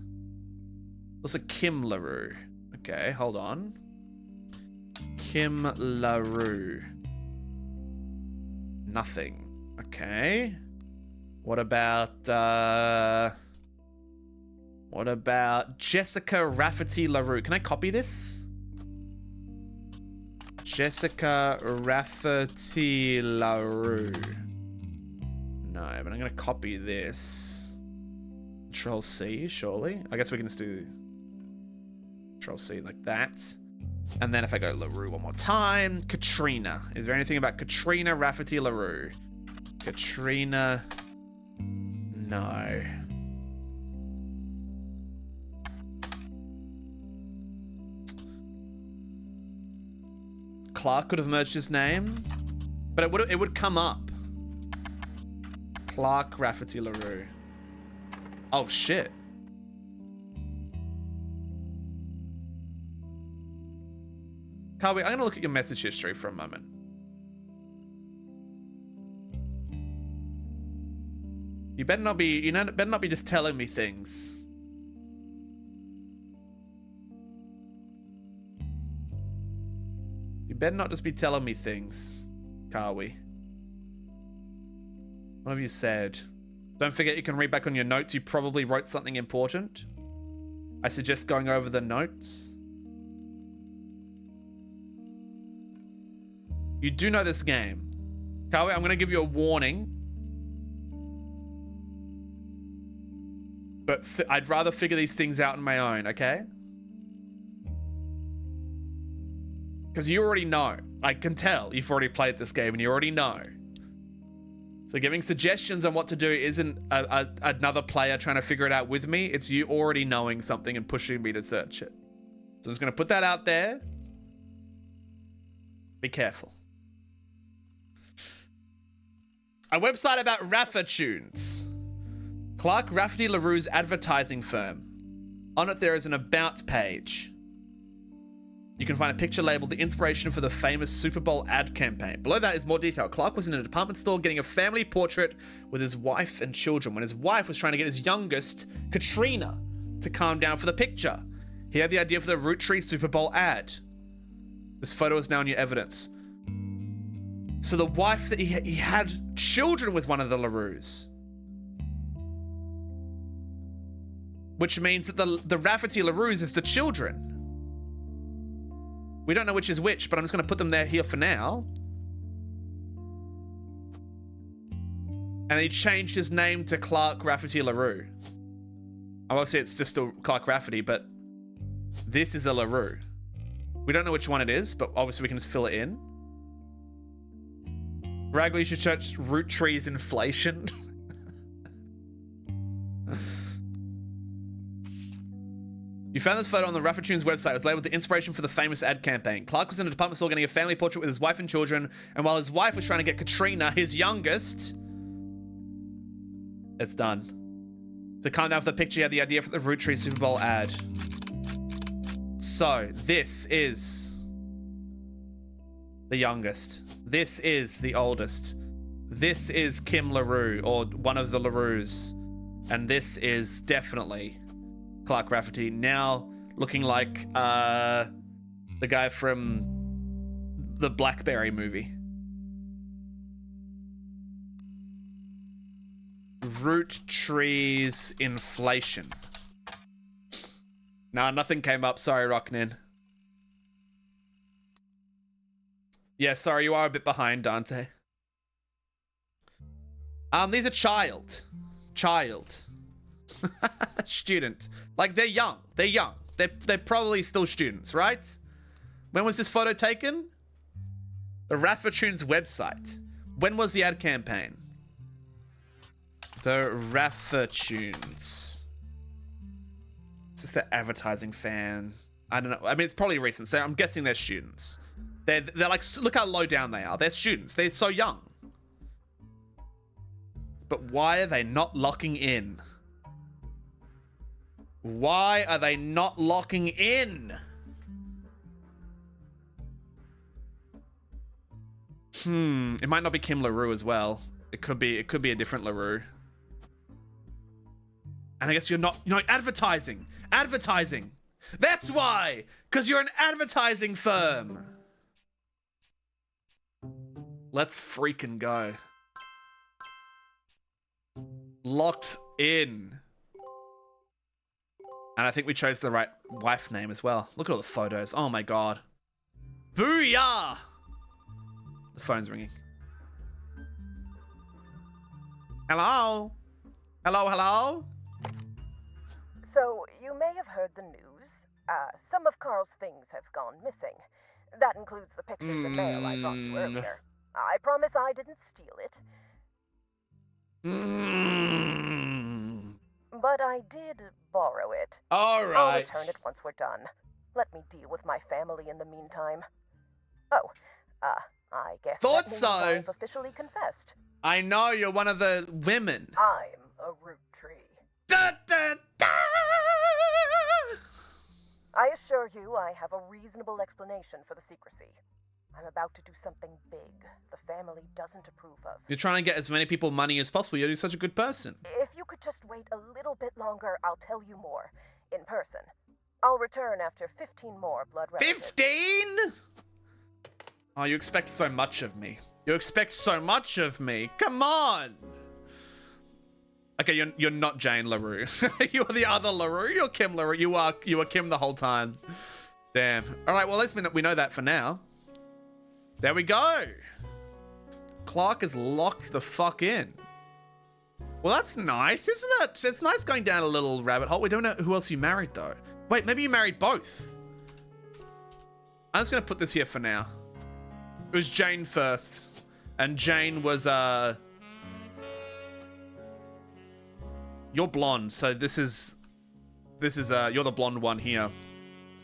There's a Kim LaRue. Okay, hold on. Kim LaRue. Nothing. Okay. What about Jessica Rafferty LaRue? Can I copy this? Jessica Rafferty LaRue. No, but I'm gonna copy this. Control C, surely. I guess we can just do Control C like that. And then if I go LaRue one more time, Katrina. Is there anything about Katrina Rafferty LaRue? Katrina. No. Clark could have merged his name, but it would come up. Clark Rafferty LaRue. Oh shit. Carby, I'm gonna look at your message history for a moment. You better not be just telling me things. You better not just be telling me things, Carby. What have you said? Don't forget you can read back on your notes. You probably wrote something important. I suggest going over the notes. You do know this game. Carby, I'm going to give you a warning. But I'd rather figure these things out on my own, okay? Because you already know. I can tell you've already played this game and you already know. So giving suggestions on what to do isn't another player trying to figure it out with me. It's you already knowing something and pushing me to search it. So I'm just going to put that out there. Be careful. A website about Raffertunes. Clark Rafferty LaRue's advertising firm. On it there is an About page. You can find a picture labeled the inspiration for the famous Super Bowl ad campaign. Below that is more detail. Clark was in a department store getting a family portrait with his wife and children when his wife was trying to get his youngest, Katrina, to calm down for the picture. He had the idea for the Roottrees Super Bowl ad. This photo is now new evidence. So the wife that he had children with one of the LaRues. which means that the Rafferty LaRues is the children. We don't know which is which, but I'm just going to put them there here for now. And he changed his name to Clark Rafferty LaRue. Obviously, it's just still Clark Rafferty, but this is a LaRue. We don't know which one it is, but obviously we can just fill it in. Goragle should search Roottrees inflation. You found this photo on the Raffertunes website. It was labeled the inspiration for the famous ad campaign. Clark was in a department store getting a family portrait with his wife and children, and while his wife was trying to get Katrina, his youngest... It's done. To calm down for the picture, he had the idea for the Roottrees Super Bowl ad. So, this is the youngest. This is the oldest. This is Kim LaRue, or one of the LaRues. And this is definitely Clark Rafferty, now looking like the guy from the Blackberry movie. Roottrees inflation. Nah, nothing came up. Sorry, Rocknin. Yeah, sorry, you are a bit behind, Dante. These are child. Student. Like, they're young. They're young. They're probably still students, right? When was this photo taken? The Raffertunes website. When was the ad campaign? The Raffertunes. It's just the advertising fan. I don't know. I mean, it's probably recent. So I'm guessing they're students. They're like, look how low down they are. They're students. They're so young. But why are they not locking in? Why are they not locking in? It might not be Kim LaRue as well. It could be a different LaRue. And I guess you're not advertising. Advertising. That's why. Because you're an advertising firm. Let's freaking go. Locked in. And I think we chose the right wife name as well. Look at all the photos. Oh my god. Booyah! The phone's ringing. Hello? Hello? So, you may have heard the news. Some of Carl's things have gone missing. That includes the pictures and mail I got you earlier. I promise I didn't steal it. But I did borrow it. Alright. I'll return it once we're done. Let me deal with my family in the meantime. Oh, I guess Thought that means so. I've officially confessed. I know you're one of the women. I'm a root tree. Da, da, da! I assure you I have a reasonable explanation for the secrecy. I'm about to do something big the family doesn't approve of. You're trying to get as many people money as possible. You're such a good person. If you could just wait a little bit longer, I'll tell you more. In person. I'll return after 15 more blood relatives. 15? Oh, you expect so much of me. You expect so much of me. Come on. Okay, you're not Jane LaRue. You're the other LaRue. You're Kim LaRue. You were Kim the whole time. Damn. All right, well, we know that for now. There we go. Clark is locked the fuck in. Well, that's nice, isn't it? It's nice going down a little rabbit hole. We don't know who else you married, though. Wait, maybe you married both. I'm just going to put this here for now. It was Jane first. And Jane was, You're blonde, so this is, you're the blonde one here.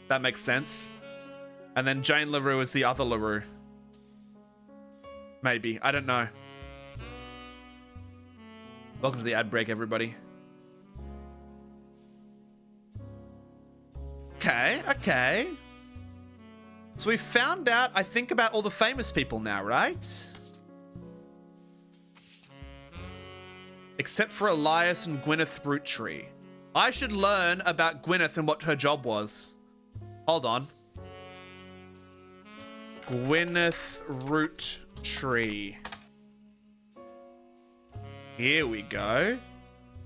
That makes sense. And then Jane LaRue is the other LaRue. Maybe. I don't know. Welcome to the ad break, everybody. Okay. So we found out, I think, about all the famous people now, right? Except for Elias and Gwyneth Roottrie. I should learn about Gwyneth and what her job was. Hold on. Gwyneth Roottrie. Here we go.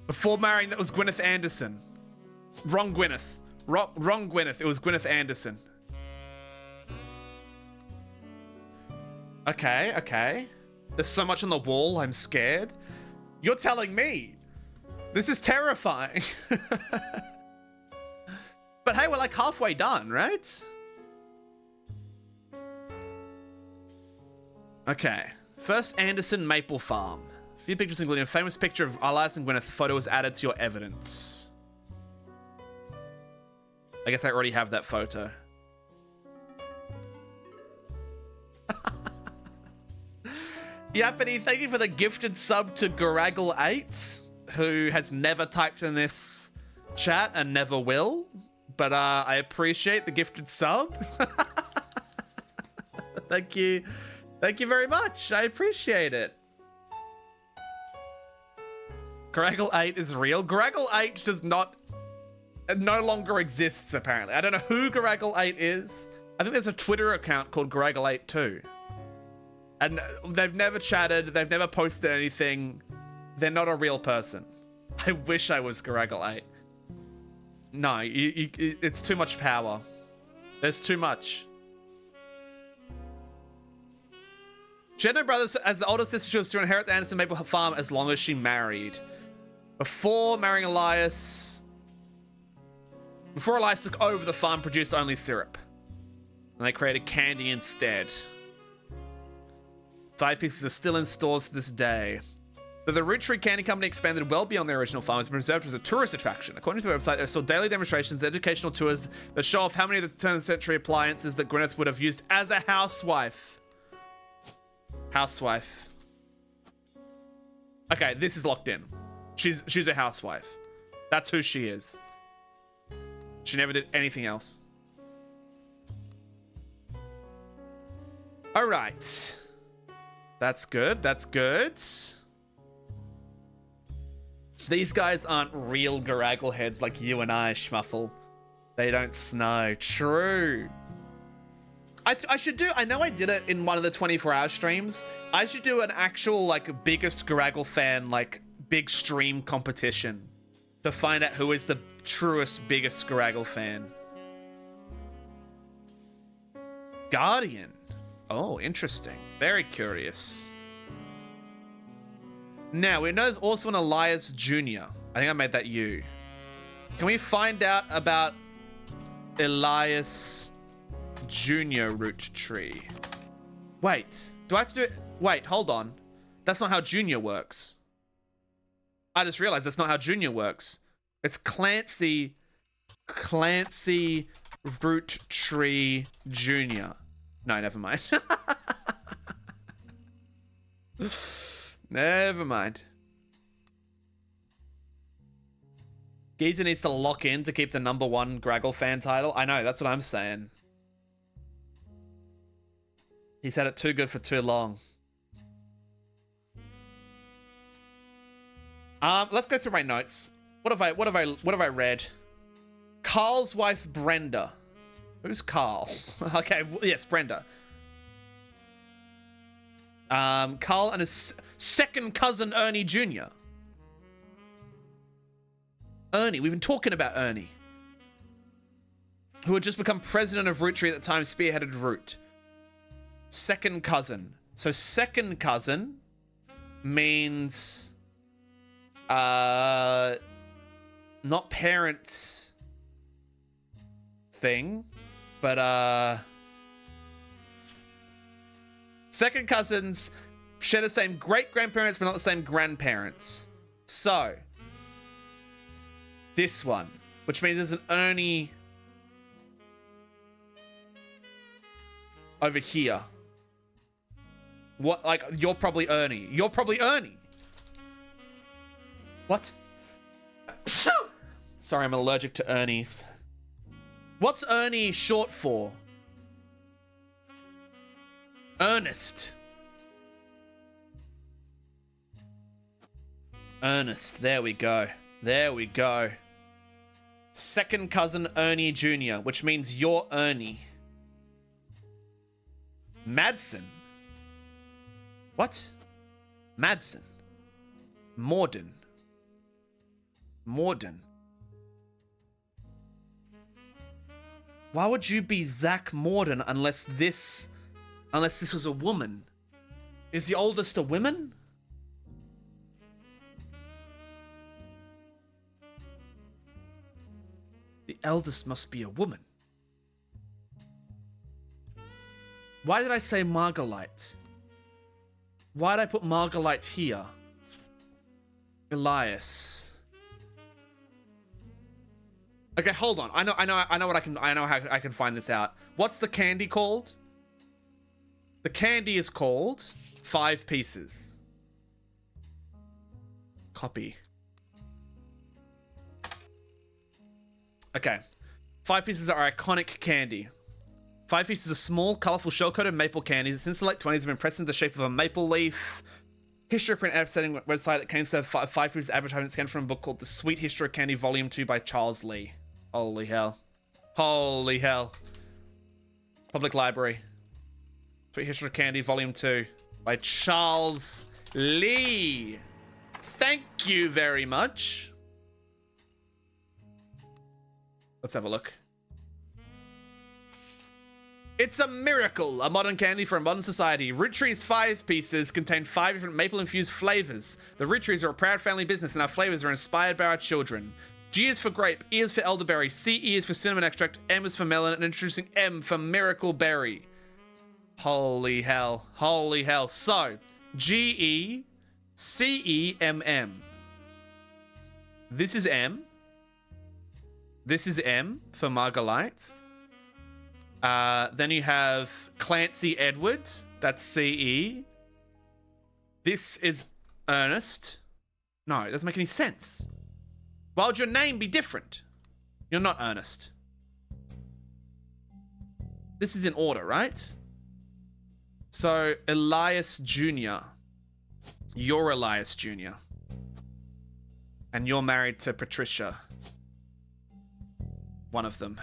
Before marrying, that was Gwyneth Anderson. Wrong Gwyneth. Wrong Gwyneth. It was Gwyneth Anderson. Okay, okay. There's so much on the wall, I'm scared. You're telling me. This is terrifying. But hey, we're like halfway done, right? Okay. First, Anderson Maple Farm. A few pictures including a famous picture of Elias and Gwyneth. The photo was added to your evidence. I guess I already have that photo. Yappity, thank you for the gifted sub to Goragle8, who has never typed in this chat and never will. But I appreciate the gifted sub. Thank you. Thank you very much. I appreciate it. Goragle8 is real. Goragle8 does not... It no longer exists, apparently. I don't know who Goragle8 is. I think there's a Twitter account called Goragle8 too. And they've never chatted. They've never posted anything. They're not a real person. I wish I was Goragle8. No, it's too much power. There's too much. She had no brothers. As the older sister, she was to inherit the Anderson Maple Farm as long as she married. Before Elias took over, the farm produced only syrup. And they created candy instead. 5 pieces are still in stores to this day. But the Roottrees Candy Company expanded well beyond their original farm. It's been preserved as a tourist attraction. According to the website, there are still daily demonstrations, educational tours that show off how many of the turn of the century appliances that Gwyneth would have used as a housewife. Housewife. Okay, this is locked in. She's a housewife. That's who she is. She never did anything else. All right. That's good. That's good. These guys aren't real Goragle heads like you and I, Schmuffle. They don't snow. True. I should do... I know I did it in one of the 24-hour streams. I should do an actual, like, biggest Goragle fan, like, big stream competition to find out who is the truest, biggest Goragle fan. Guardian. Oh, interesting. Very curious. Now, we know there's also an Elias Jr. I think I made that you. Can we find out about Elias Jr. Roottrees? Wait, do I have to do it? Wait, hold on. That's not how Junior works. I just realized that's not how Junior works. It's Clancy Roottrees Jr. No, never mind. Never mind. Geezer needs to lock in to keep the #1 Goragle fan title. I know, that's what I'm saying. He's had it too good for too long. Let's go through my notes. What have I read? Carl's wife Brenda. Who's Carl? Okay, yes, Brenda. Carl and his second cousin Ernie Jr. Ernie, we've been talking about Ernie, who had just become president of Roottrees at the time, spearheaded Root. Second cousin. So second cousin means not parents thing, but second cousins share the same great-grandparents but not the same grandparents. So this one, which means there's an Ernie over here. What? Like, you're probably Ernie. You're probably Ernie. What? Sorry, I'm allergic to Ernies. What's Ernie short for? Ernest. Ernest. There we go. There we go. Second cousin Ernie Jr., which means you're Ernie. Madsen. What? Madsen. Morden. Why would you be Zach Morden unless this was a woman? Is the oldest a woman? The eldest must be a woman. Why did I say Margalite? Why did I put Margalite here? Elias. Okay, hold on. I know how I can find this out. What's the candy called? The candy is called 5 Pieces. Copy. Okay. 5 Pieces are iconic candy. 5 Pieces are small, colorful, shell-coated maple candies. Since the late 20s, have been pressed into the shape of a maple leaf. History print advertising website that came to 5 Pieces advertisement scanned from a book called The Sweet History of Candy Volume 2 by Charles Lee. Holy hell. Holy hell. Public Library. Sweet History of Candy Volume 2 by Charles Lee. Thank you very much. Let's have a look. It's a miracle, a modern candy for a modern society. Roottrees 5 Pieces contain 5 different maple-infused flavors. The Roottrees are a proud family business, and our flavors are inspired by our children. G is for grape, E is for elderberry, C is for cinnamon extract, M is for melon, and introducing M for miracle berry. Holy hell. Holy hell. So, G-E-C-E-M-M. This is M. This is M for Margalite. Then you have Clancy Edward. That's C-E. This is Ernest. No, it doesn't make any sense. Why would your name be different? You're not Ernest. This is in order, right? So, Elias Jr. You're Elias Jr. And you're married to Patricia. One of them.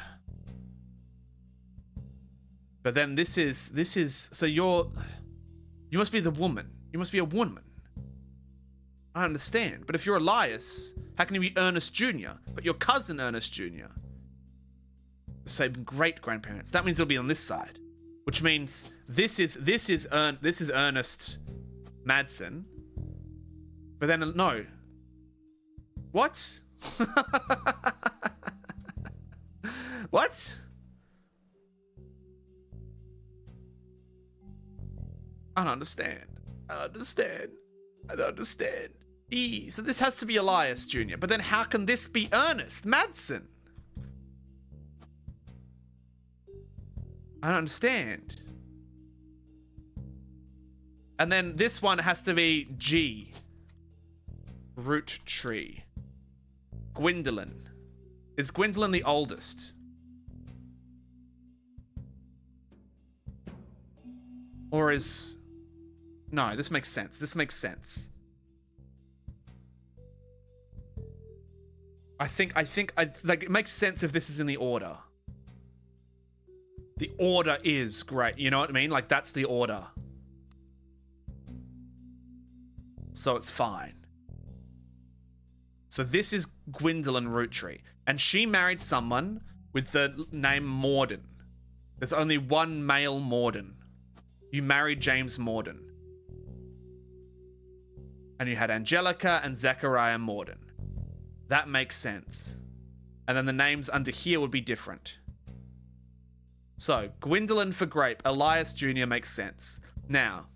But then this is, so you must be the woman. You must be a woman. I understand. But if you're Elias, how can you be Ernest Jr.? But your cousin Ernest Jr. The same great-grandparents. That means it'll be on this side. Which means this is Ernest Madsen. But then, no. What? What? I don't understand. I don't understand. E. So this has to be Elias Jr. But then how can this be Ernest Madsen? I don't understand. And then this one has to be G. Roottrees. Gwendolyn. Is Gwendolyn the oldest? Or is... No, this makes sense. This makes sense. I think like it makes sense if this is in the order. The order is great. You know what I mean? Like that's the order. So it's fine. So this is Gwendolyn Roottrees. And she married someone with the name Morden. There's only one male Morden. You married James Morden. And you had Angelica and Zechariah Morden. That makes sense. And then the names under here would be different. So, Gwendolyn for grape. Elias Jr. makes sense. Now,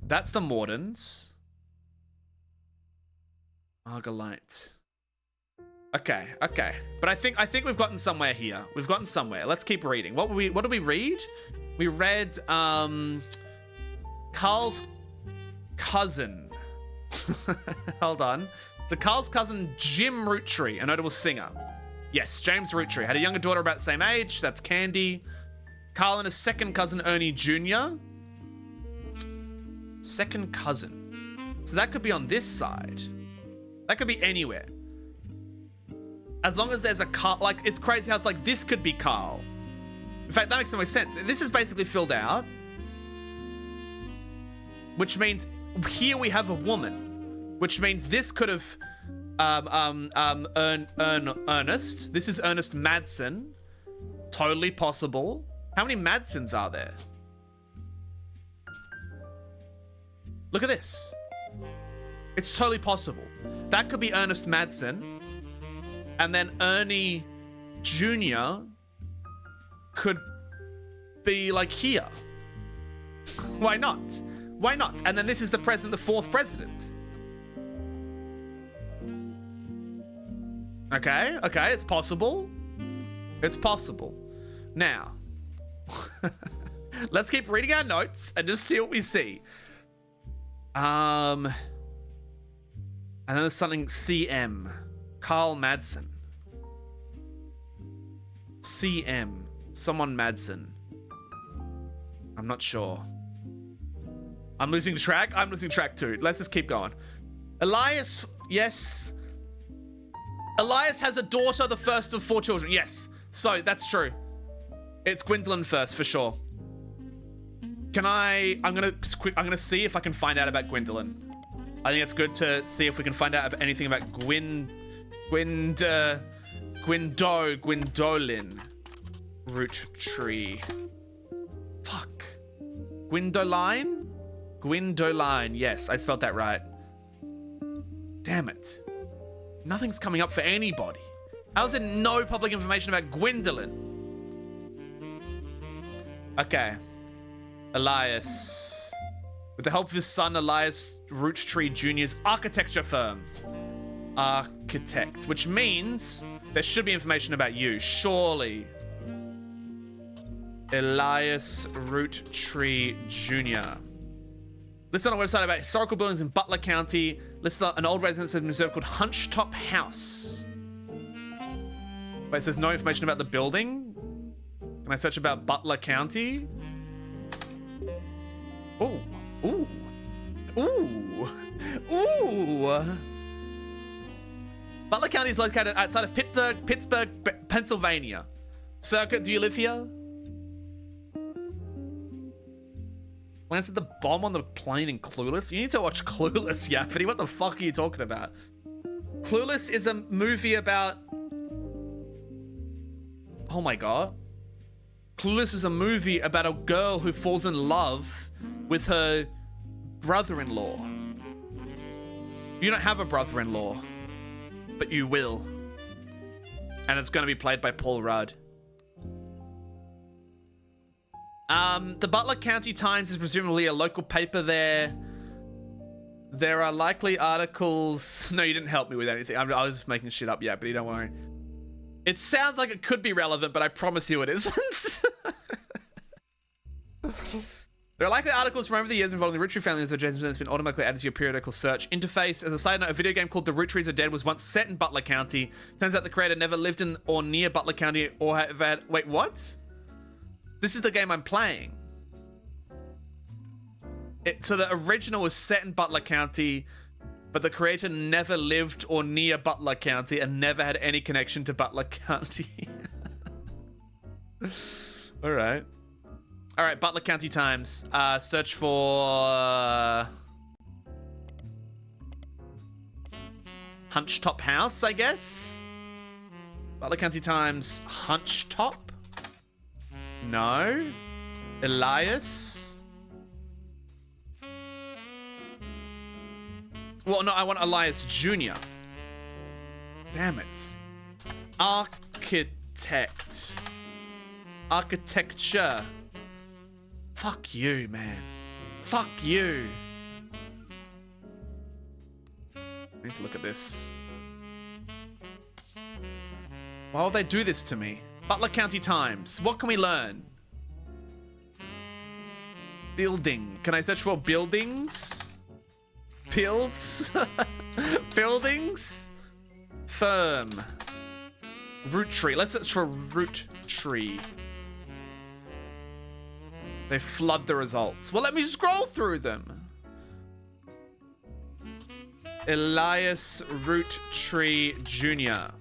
that's the Mordens. Margalite. Okay. But I think we've gotten somewhere here. We've gotten somewhere. Let's keep reading. What did we read? We read Carl's cousin. Hold on. So Carl's cousin Jim Roottrees, a notable singer. Yes, James Roottrees had a younger daughter about the same age. That's Candy. Carl and his second cousin Ernie Jr. Second cousin. So that could be on this side. That could be anywhere. As long as there's a Carl, like it's crazy how it's like this could be Carl. In fact, that makes so much sense. This is basically filled out, which means here we have a woman, which means this could have Ernest. This is Ernest Madsen. Totally possible. How many Madsens are there? Look at this. It's totally possible. That could be Ernest Madsen. And then Ernie Jr. could be like here. Why not? Why not? And then this is the president, the fourth president. Okay, okay, it's possible. It's possible. Now, let's keep reading our notes and just see what we see. And then there's something CM. Carl Madsen. CM. Someone Madsen. I'm not sure. I'm losing track. I'm losing track too. Let's just keep going. Elias, yes. Elias has a daughter, the first of 4 children. Yes. So that's true. It's Gwendolyn first for sure. I'm gonna see if I can find out about Gwendolyn. I think it's good to see if we can find out about anything about Gwendolyn. Roottree. Fuck. Gwendoline. Yes, I spelled that right. Damn it. Nothing's coming up for anybody. How is there no public information about Gwendolyn? Okay. Elias. With the help of his son, Elias Roottree Jr.'s architecture firm. Architect. Which means there should be information about you. Surely. Elias Roottree Jr. Listed on a website about historical buildings in Butler County. Listed on an old residence in Missouri called Hunchetop House. Wait, it says no information about the building? Can I search about Butler County? Ooh. Ooh. Ooh. Ooh. Butler County is located outside of Pittsburgh, Pennsylvania. Circuit, do you live here? Planted the bomb on the plane in Clueless? You need to watch Clueless, Yappity. What the fuck are you talking about? Clueless is a movie about... Oh my god. Clueless is a movie about a girl who falls in love with her brother-in-law. You don't have a brother-in-law, but you will. And it's going to be played by Paul Rudd. The Butler County Times is presumably a local paper there. There are likely articles... No, you didn't help me with anything. I was just making shit up, yeah, but you don't worry. It sounds like it could be relevant, but I promise you it isn't. There are likely articles from over the years involving the Roottrees family as James has been automatically added to your periodical search interface. As a side note, a video game called The Roottrees Are Dead was once set in Butler County. Turns out the creator never lived in or near Butler County or have had... Wait, what? This is the game I'm playing. So the original was set in Butler County, but the creator never lived or near Butler County and never had any connection to Butler County. All right. All right, Butler County Times. Search for... Hunchetop House, I guess? Butler County Times, Hunchetop? No. Elias? Well, no, I want Elias Jr. Damn it. Architect. Architecture. Fuck you, man. Fuck you. I need to look at this. Why would they do this to me? Butler County Times. What can we learn? Building. Can I search for buildings? Builds? Buildings? Firm. Roottree. Let's search for Roottree. They flood the results. Well, let me scroll through them. Elias Roottree Jr.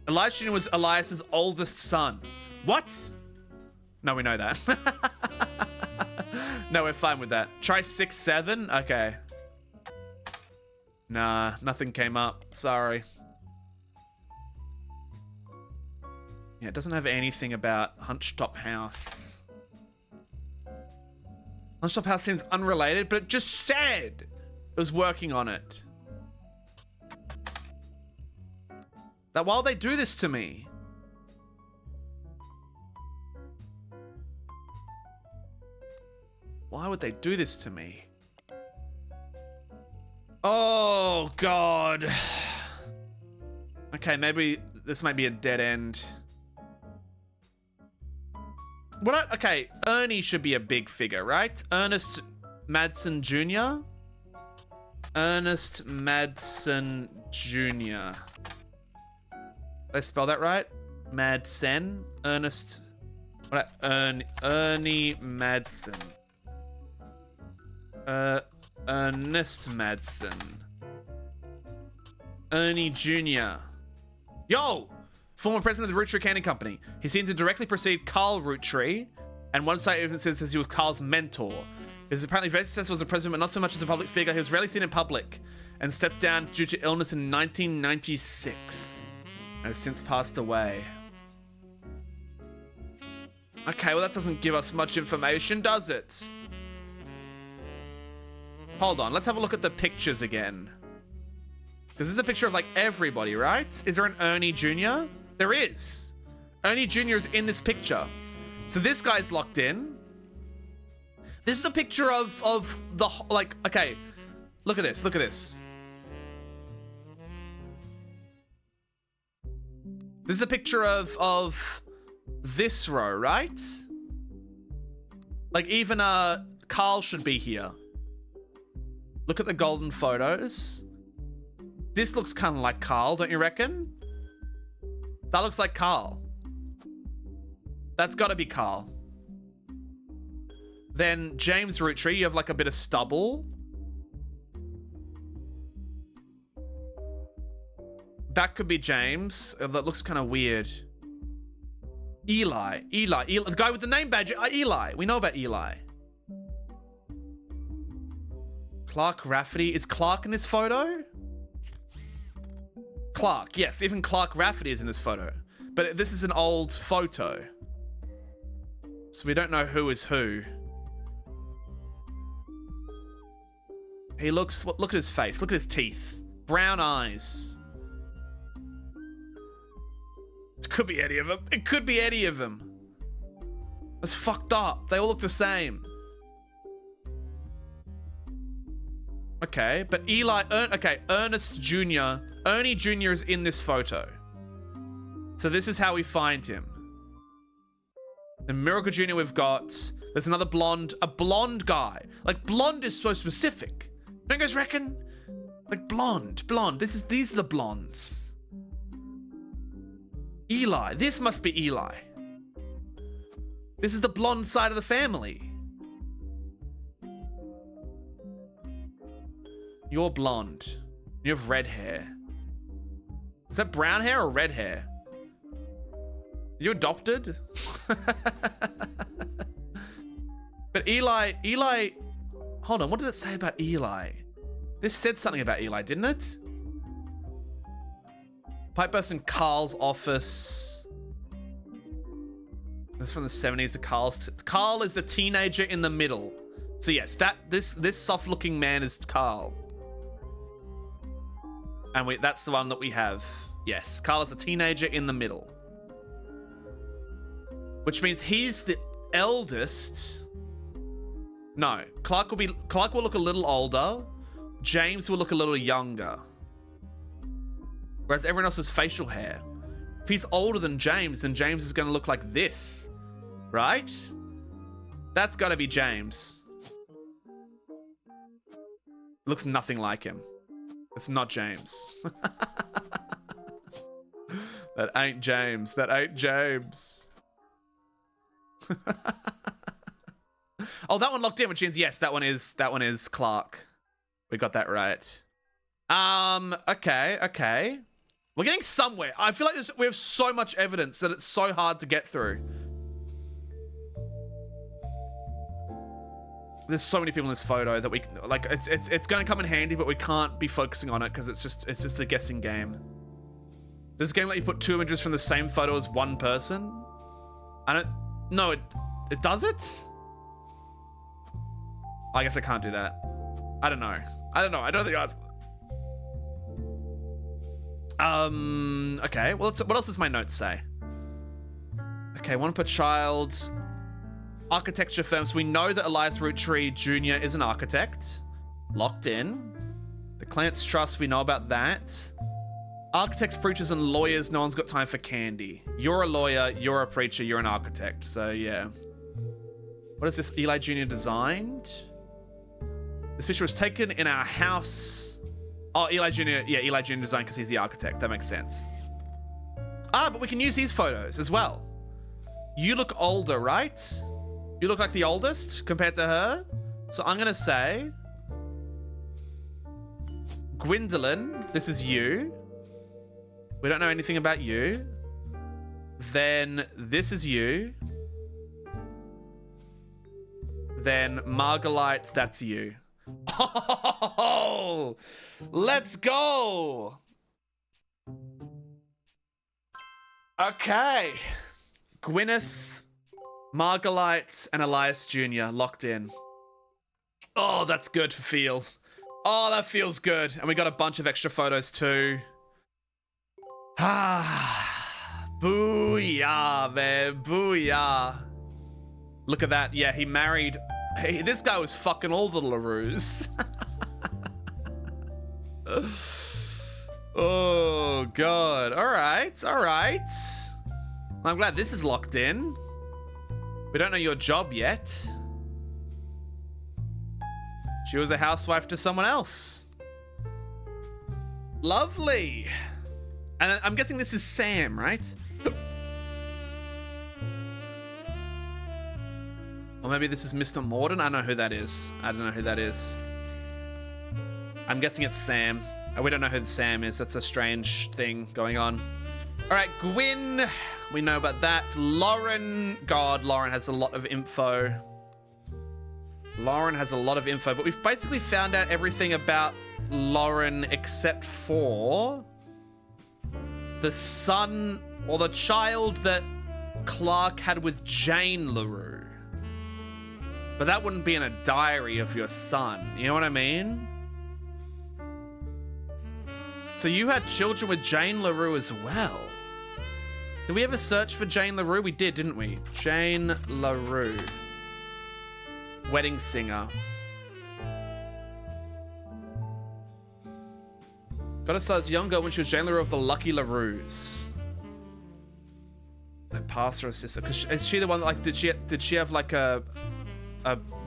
Elias Jr. was Elias's oldest son. What? No, we know that. No, we're fine with that. Try 6-7? Okay. Nah, nothing came up. Sorry. Yeah, it doesn't have anything about Hunched-Top House. Hunched-Top House seems unrelated, but it just said it was working on it. That while they do this to me. Why would they do this to me? Oh, God. Okay, maybe this might be a dead end. Okay, Ernie should be a big figure, right? Ernest Madsen Jr.? Ernest Madsen Jr. Did I spell that right? Madsen? Ernest... What? Ernie Madsen. Ernest Madsen. Ernie Jr. Yo! Former president of the Roottrees Candy Company. He seemed to directly precede Carl Roottrees, and one site even says he was Carl's mentor. He was apparently very successful as a president, but not so much as a public figure. He was rarely seen in public, and stepped down due to illness in 1996, and has since passed away. Okay, well that doesn't give us much information, does it? Hold on, let's have a look at the pictures again. Because this is a picture of like everybody, right? Is there an Ernie Jr.? There is. Ernie Jr. is in this picture. So this guy's locked in. This is a picture of the, like, okay. Look at this, look at this. This is a picture of this row, right? Like even Carl should be here. Look at the golden photos. This looks kind of like Carl, don't you reckon? That looks like Carl. That's got to be Carl. Then James Roottrees, you have like a bit of stubble. That could be James. That looks kind of weird. Eli, the guy with the name badge. Eli. We know about Eli. Clark Rafferty. Is Clark in this photo? Clark, yes, even Clark Rafferty is in this photo. But this is an old photo. So we don't know who is who. He looks, look at his face, look at his teeth. Brown eyes. It could be any of them. It could be any of them. That's fucked up. They all look the same. Okay, but Ernest Jr. Ernie Jr. is in this photo. So this is how we find him. In Miracle Jr. we've got, there's another a blonde guy. Like blonde is so specific. Don't you guys reckon? Like blonde. These are the blondes. Eli, this must be Eli. This is the blonde side of the family. You're blonde. You have red hair. Is that brown hair or red hair? Are you adopted? But Eli, hold on, what did it say about Eli? This said something about Eli, didn't it? Pipe burst in Carl's office. This is from the 70s to Carl's. Carl is the teenager in the middle. So yes, this soft-looking man is Carl. And that's the one that we have. Yes, Carl is a teenager in the middle. Which means he's the eldest. No, Clark will look a little older. James will look a little younger. Whereas everyone else has facial hair. If he's older than James, then James is going to look like this. Right? That's got to be James. Looks nothing like him. It's not James. That ain't James. That ain't James. Oh, that one locked in, which means yes, that one is Clark. We got that right. Okay. We're getting somewhere. I feel like we have so much evidence that it's so hard to get through. There's so many people in this photo that we like. It's going to come in handy, but we can't be focusing on it because it's just a guessing game. Does this game let you put 2 images from the same photo as one person? I don't. No, it does it. I guess I can't do that. I don't know. I don't think that's. Okay. Well, what else does my notes say? Okay, one per child. Architecture firms. We know that Elias Roottree Jr. is an architect. Locked in. The Clance Trust, we know about that. Architects, preachers, and lawyers, no one's got time for candy. You're a lawyer, you're a preacher, you're an architect. So, yeah. What is this Eli Jr. designed? This picture was taken in our house. Oh, Eli Jr. Yeah, Eli Jr. designed because he's the architect. That makes sense. Ah, but we can use these photos as well. You look older, right? You look like the oldest compared to her. So I'm going to say... Gwendolyn, this is you. We don't know anything about you. Then this is you. Then Marguerite, that's you. Oh, let's go. Okay. Gwyneth, Marguerite, and Elias Jr. locked in. Oh, that's good for feel. Oh, that feels good. And we got a bunch of extra photos too. Ah, booyah, man, booyah. Look at that. Yeah, he married... Hey, this guy was fucking all the LaRues. Oh, God. All right, all right. I'm glad this is locked in. We don't know your job yet. She was a housewife to someone else. Lovely. And I'm guessing this is Sam, right? Or maybe this is Mr. Morden. I don't know who that is. I don't know who that is. I'm guessing it's Sam. We don't know who Sam is. That's a strange thing going on. All right, Gwyn. We know about that. Lauren. God, Lauren has a lot of info. Lauren has a lot of info, but we've basically found out everything about Lauren except for the son or the child that Clark had with Jane LaRue. But that wouldn't be in a diary of your son. You know what I mean? So you had children with Jane LaRue as well. Did we ever search for Jane LaRue? We did, didn't we? Jane LaRue. Wedding singer. Got to start as young girl when she was Jane LaRue of the Lucky LaRues. Like pastor or sister. Cause is she the one that, like, did she have like a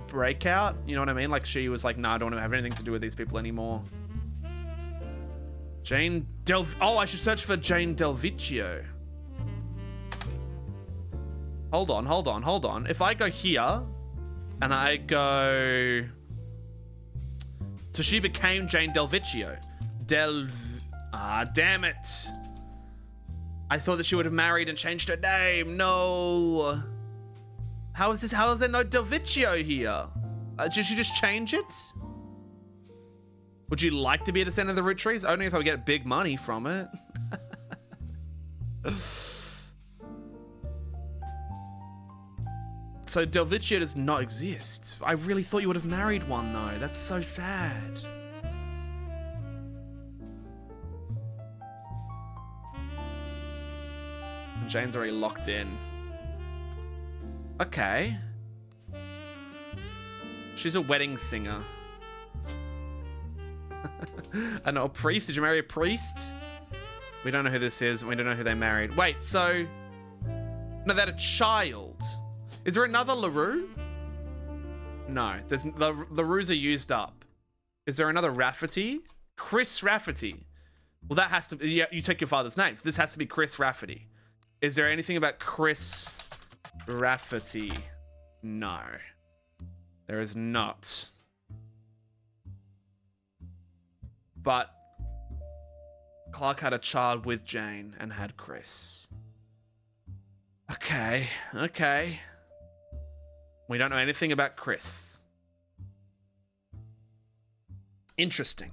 breakout? You know what I mean? Like she was like, nah, I don't want to have anything to do with these people anymore. Jane Oh, I should search for Jane Delvicchio. Hold on. If I go here and I go... So she became Jane Delvicchio. Damn it. I thought that she would have married and changed her name. No. How is there no Delvicchio here? Did she just change it? Would you like to be a descendant of the Roottrees? Only if I would get big money from it. So Delvicchio does not exist. I really thought you would have married one though. That's so sad. Jane's already locked in. Okay. She's a wedding singer. I know, a priest? Did you marry a priest? We don't know who this is. We don't know who they married. Wait, so... No, they had a child. Is there another LaRue? No, the LaRues are used up. Is there another Rafferty? Chris Rafferty. Well, that has to... Yeah, you take your father's name. So this has to be Chris Rafferty. Is there anything about Chris Rafferty? No. There is not. But Clark had a child with Jane and had Chris. Okay. We don't know anything about Chris. Interesting.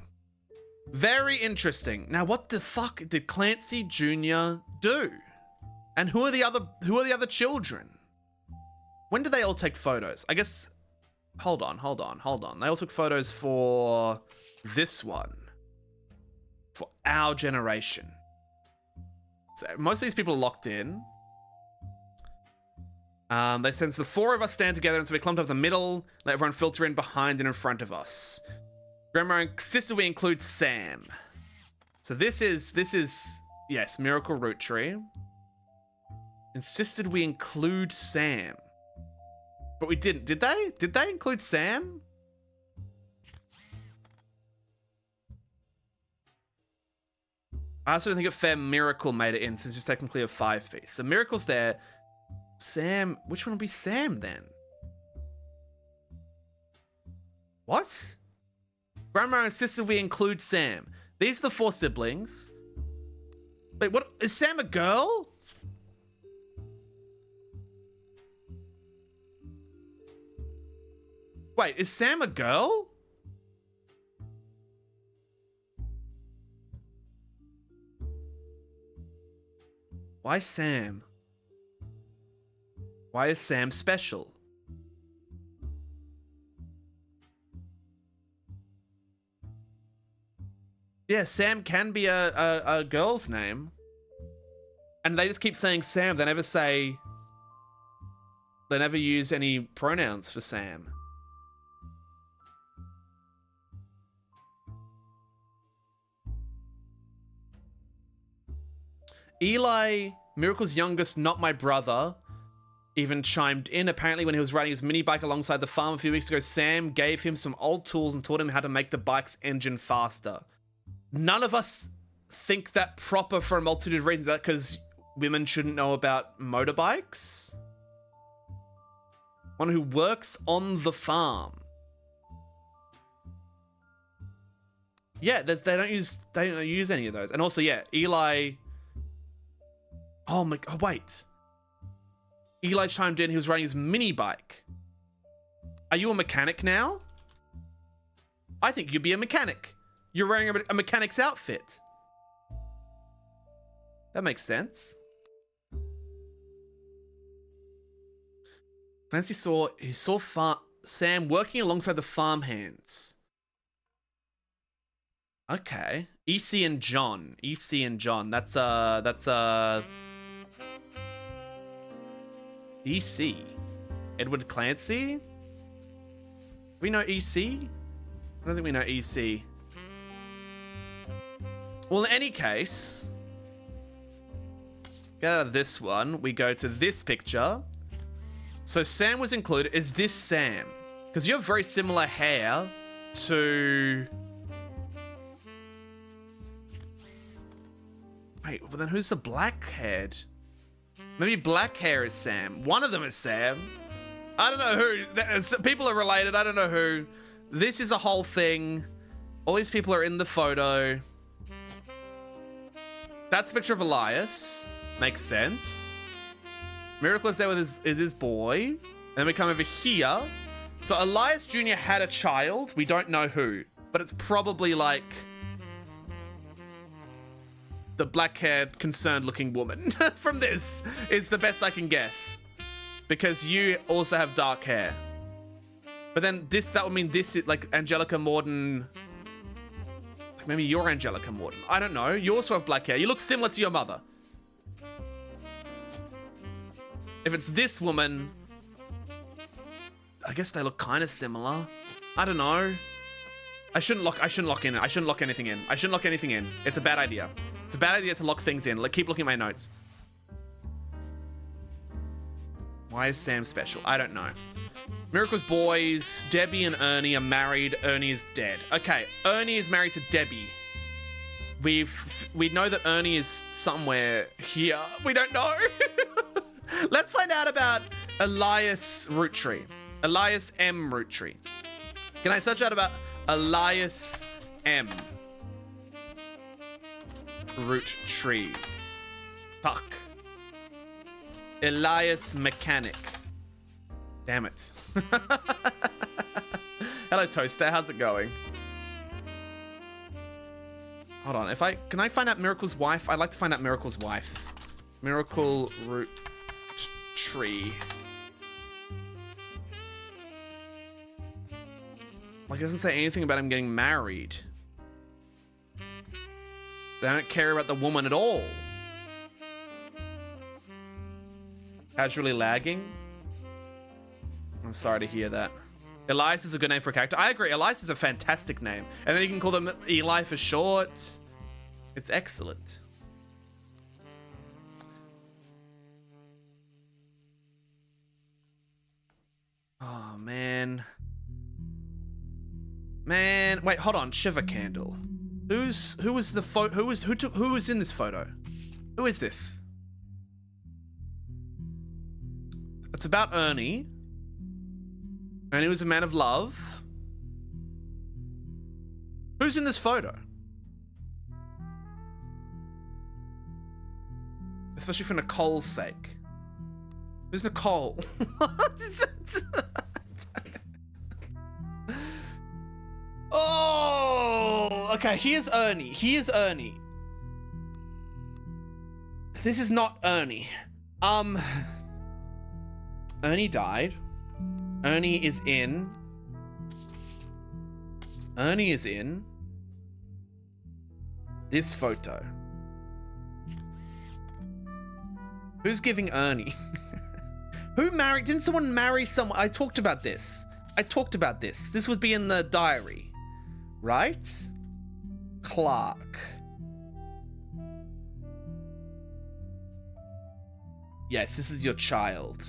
Very interesting. Now, what the fuck did Clancy Jr. do? And who are the other children? When did they all take photos? I guess, hold on. They all took photos for this one. For our generation. So most of these people are locked in. They sense the four of us stand together, and so we clumped up the middle, let everyone filter in behind and in front of us. Grandma insisted we include Sam. So this is, yes, Miracle Root Tree. Insisted we include Sam. But we didn't, did they? Did they include Sam? I also don't think a fair Miracle made it in, since it's technically a 5-piece. So Miracle's there. Sam, which one will be Sam then? What? Grandma insisted we include Sam. These are the 4 siblings. Wait, what? Is Sam a girl? Wait, is Sam a girl? Why Sam? Why is Sam special? Yeah, Sam can be a girl's name. And they just keep saying Sam. They never say... They never use any pronouns for Sam. Eli, Miracle's youngest, not my brother, even chimed in. Apparently, when he was riding his mini bike alongside the farm a few weeks ago, Sam gave him some old tools and taught him how to make the bike's engine faster. None of us think that proper for a multitude of reasons. That because women shouldn't know about motorbikes? One who works on the farm. Yeah, they don't use any of those. And also, yeah, Eli. Oh my. Oh wait. Eli chimed in. He was riding his mini bike. Are you a mechanic now? I think you'd be a mechanic. You're wearing a mechanic's outfit. That makes sense. Clancy saw Sam working alongside the farmhands. Okay. EC and John. That's EC. Edward Clancy? We know EC? I don't think we know EC. Well, in any case, get out of this one. We go to this picture. So Sam was included. Is this Sam? Because you have very similar hair to... Wait, but then who's the black-haired? Maybe black hair is Sam. One of them is Sam. I don't know who. People are related. I don't know who. This is a whole thing. All these people are in the photo. That's a picture of Elias. Makes sense. Miracle is there with his boy. And then we come over here. So Elias Jr. had a child. We don't know who. But it's probably like... the black-haired, concerned-looking woman from this is the best I can guess. Because you also have dark hair. But then that would mean this is like Angelica Morden. Maybe you're Angelica Morden. I don't know. You also have black hair. You look similar to your mother. If it's this woman, I guess they look kind of similar. I don't know. I shouldn't lock anything in. It's a bad idea. It's a bad idea to lock things in. Keep looking at my notes. Why is Sam special? I don't know. Miracle's boys, Debbie and Ernie are married. Ernie is dead. Okay, Ernie is married to Debbie. We know that Ernie is somewhere here. We don't know. Let's find out about Elias Roottrees. Elias M. Roottrees. Can I search out about Elias M. Roottrees? Fuck. Elias Mechanic. Damn it. Hello, Toaster. How's it going? Hold on. Can I find out Miracle's wife? I'd like to find out Miracle's wife. Miracle Root Tree. Like, it doesn't say anything about him getting married. They don't care about the woman at all. Casually lagging? I'm sorry to hear that. Elias is a good name for a character. I agree. Elias is a fantastic name. And then you can call them Eli for short. It's excellent. Oh, man. Man, wait, hold on. Shiver candle. Who was in this photo? Who is this? It's about Ernie. Ernie was a man of love. Who's in this photo? Especially for Nicole's sake. Who's Nicole? Oh, okay. Here's Ernie. Here's Ernie. This is not Ernie. Ernie died. Ernie is in. Ernie is in this photo. Who's giving Ernie? Who married? Didn't someone marry someone? I talked about this. This would be in the diary. Right? Clark. Yes, this is your child.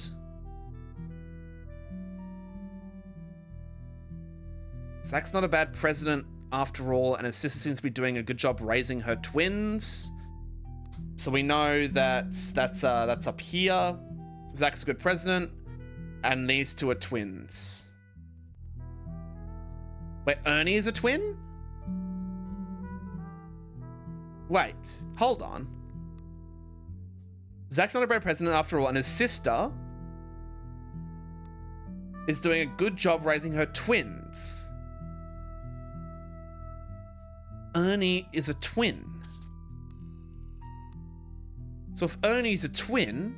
Zach's not a bad president after all, and his sister seems to be doing a good job raising her twins. So we know that that's up here. Zach's a good president, and these two are twins. Wait, Ernie is a twin? Wait, hold on. Zach's not a bad president after all, and his sister is doing a good job raising her twins. Ernie is a twin. So if Ernie's a twin,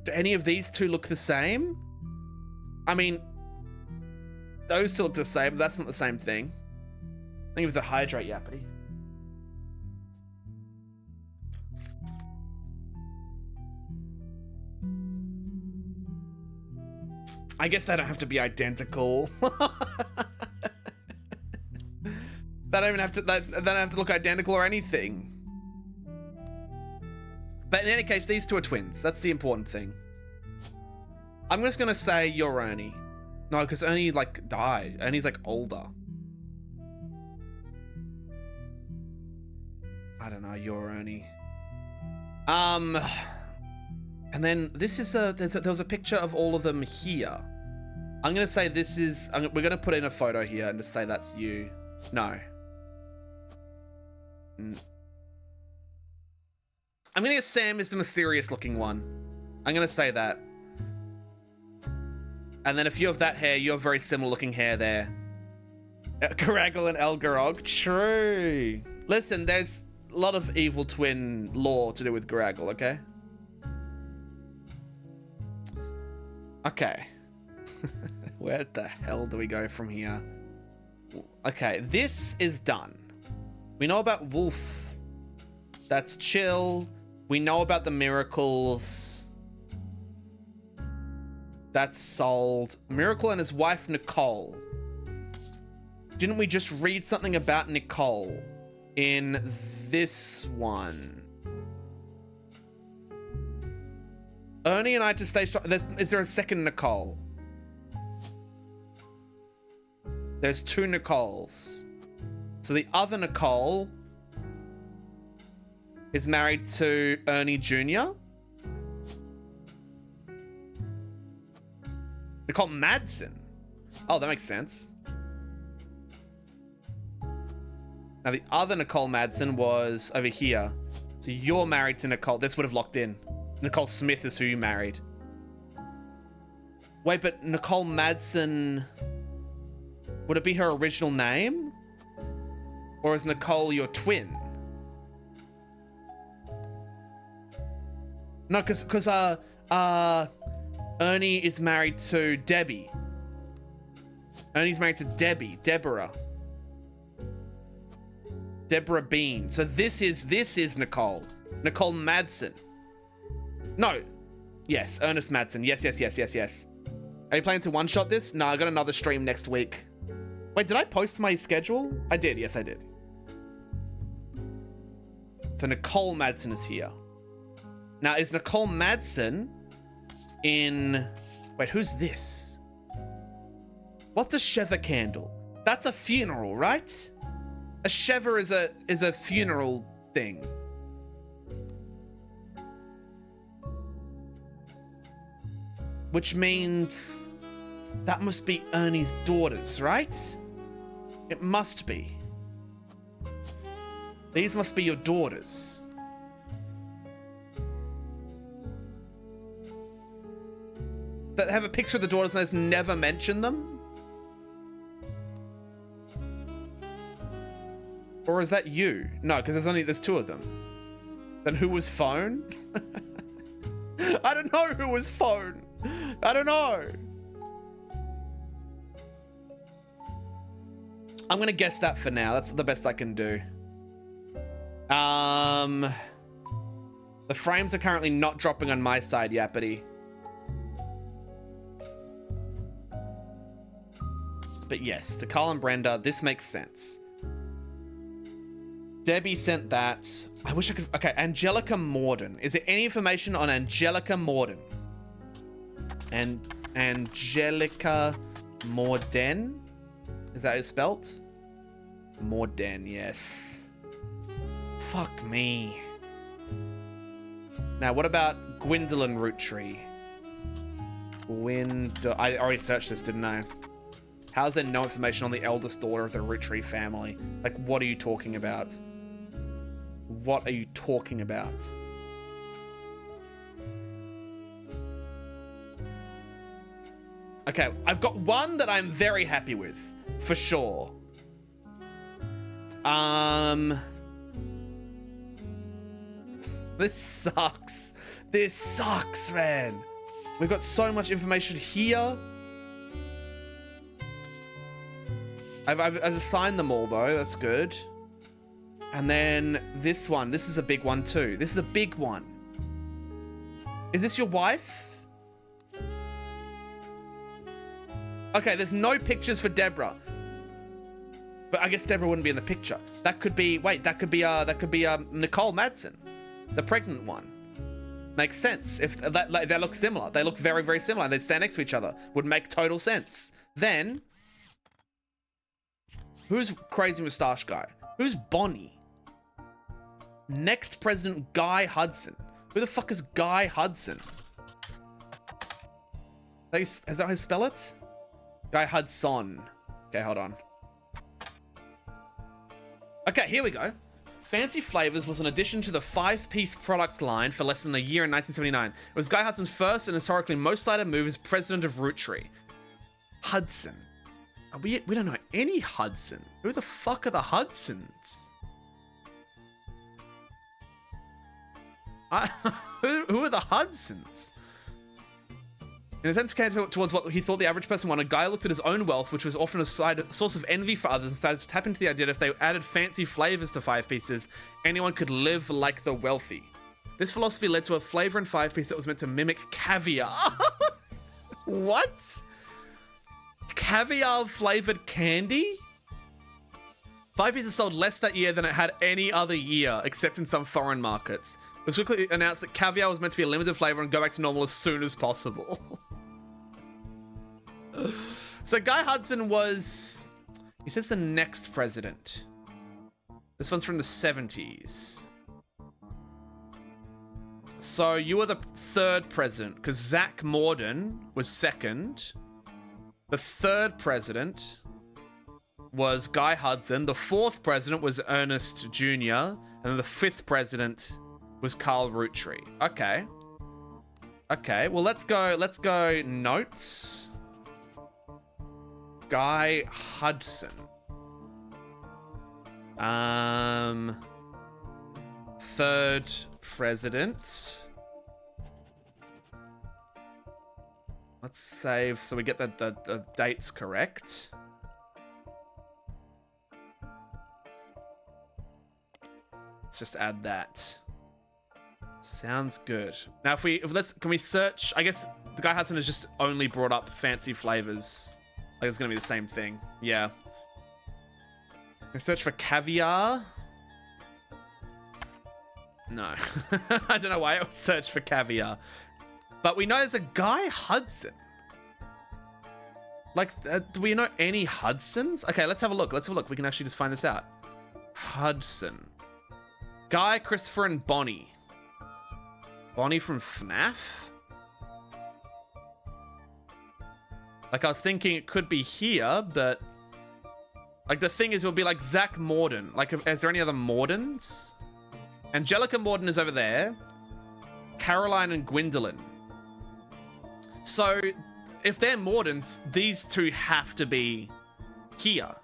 do any of these two look the same? I mean, those two look the same, but that's not the same thing. I think of the hydrate, Yappity. I guess they don't have to be identical. They don't even have to. They don't have to look identical or anything. But in any case, these two are twins. That's the important thing. I'm just gonna say you're Ernie. No, because Ernie like died. Ernie's like older. I don't know. You're Ernie. And then this is there was a picture of all of them here. I'm gonna say this is. We're gonna put in a photo here and just say that's you. No. I'm gonna guess Sam is the mysterious looking one. I'm gonna say that. And then if you have that hair, you have very similar looking hair there. Goragle and Elgarog. True. Listen, there's a lot of evil twin lore to do with Goragle, okay? Okay. Where the hell do we go from here? Okay, this is done. We know about Wolf. That's chill. We know about the miracles. That's solved. Miracle and his wife, Nicole. Didn't we just read something about Nicole in this one? Ernie and I to stay strong. Is there a second Nicole? There's two Nicoles. So the other Nicole is married to Ernie Jr. Nicole Madsen. Oh, that makes sense. Now the other Nicole Madsen was over here. So you're married to Nicole. This would have locked in. Nicole Smith is who you married. Wait, but Nicole Madsen Would it be her original name? Or is Nicole your twin? No, because Ernie is married to Debbie. Ernie's married to Deborah Bean. So this is Nicole Madsen. No. Yes, Ernest Madsen. Yes. Are you planning to one-shot this? No, I got another stream next week. Wait, did I post my schedule? I did. Yes, I did. So Nicole Madsen is here. Now, is Nicole Madsen in... Wait, who's this? What's a Sheva candle? That's a funeral, right? A Sheva is a funeral thing. Which means that must be Ernie's daughters, right? It must be. These must be your daughters. That have a picture of the daughters and has never mentioned them? Or is that you? No, because there's two of them. Then who was phone? I don't know who was phone. I don't know. I'm gonna guess that for now. That's the best I can do. The frames are currently not dropping on my side, Yappity. But yes, to Carl and Brenda, this makes sense. Debbie sent that. I wish I could... Okay, Angelica Morden. Is there any information on Angelica Morden? And Angelica Morden? Is that how it's spelt? Morden, yes. Fuck me. Now, what about Gwendolyn Roottree? I already searched this, didn't I? How's there no information on the eldest daughter of the Roottrees family? Like, what are you talking about? What are you talking about? Okay, I've got one that I'm very happy with, for sure. This sucks. This sucks, man. We've got so much information here. I've assigned them all, though. That's good. And then this one. This is a big one, too. This is a big one. Is this your wife? Okay, there's no pictures for Deborah. But I guess Deborah wouldn't be in the picture. That could be... Wait, that could be Nicole Madsen. The pregnant one. Makes sense. If they look similar. They look very, very similar. And they'd stand next to each other. Would make total sense. Then... Who's crazy mustache guy? Who's Bonnie? Next president, Guy Hudson. Who the fuck is Guy Hudson? Is that how you spell it? Guy Hudson. Okay, hold on. Okay, here we go. Fancy Flavors was an addition to the 5-piece products line for less than a year in 1979. It was Guy Hudson's first and historically most cited move as president of Roottree. Hudson. We don't know any Hudson. Who the fuck are the Hudsons? Who are the Hudsons? In an attempt to cater towards what he thought the average person wanted, Guy looked at his own wealth, which was often a source of envy for others, and started to tap into the idea that if they added fancy flavors to 5 pieces, anyone could live like the wealthy. This philosophy led to a flavor in 5 piece that was meant to mimic caviar. What? Caviar flavored candy? 5 pieces sold less that year than it had any other year, except in some foreign markets. It was quickly announced that caviar was meant to be a limited flavor and go back to normal as soon as possible. So Guy Hudson was... He says the next president. This one's from the 70s. So you were the 3rd president, because Zach Morden was 2nd. The 3rd president was Guy Hudson. The 4th president was Ernest Jr. And then the 5th president was Carl Roottree. Okay. Okay, well, let's go notes. Guy Hudson. Third president. Let's save so we get the dates correct. Let's just add that. Sounds good. Now can we search? I guess the Guy Hudson has just only brought up fancy flavors. Like it's gonna be the same thing. Yeah. Let's search for caviar. No. I don't know why I would search for caviar. But we know there's a Guy Hudson. Like, do we know any Hudsons? Okay, let's have a look. Let's have a look. We can actually just find this out. Hudson. Guy, Christopher, and Bonnie. Bonnie from FNAF? Like, I was thinking it could be here, but... Like, the thing is, it'll be like Zach Morden. Like, is there any other Mordens? Angelica Morden is over there. Caroline and Gwendolyn. So, if they're Mordens, these two have to be here.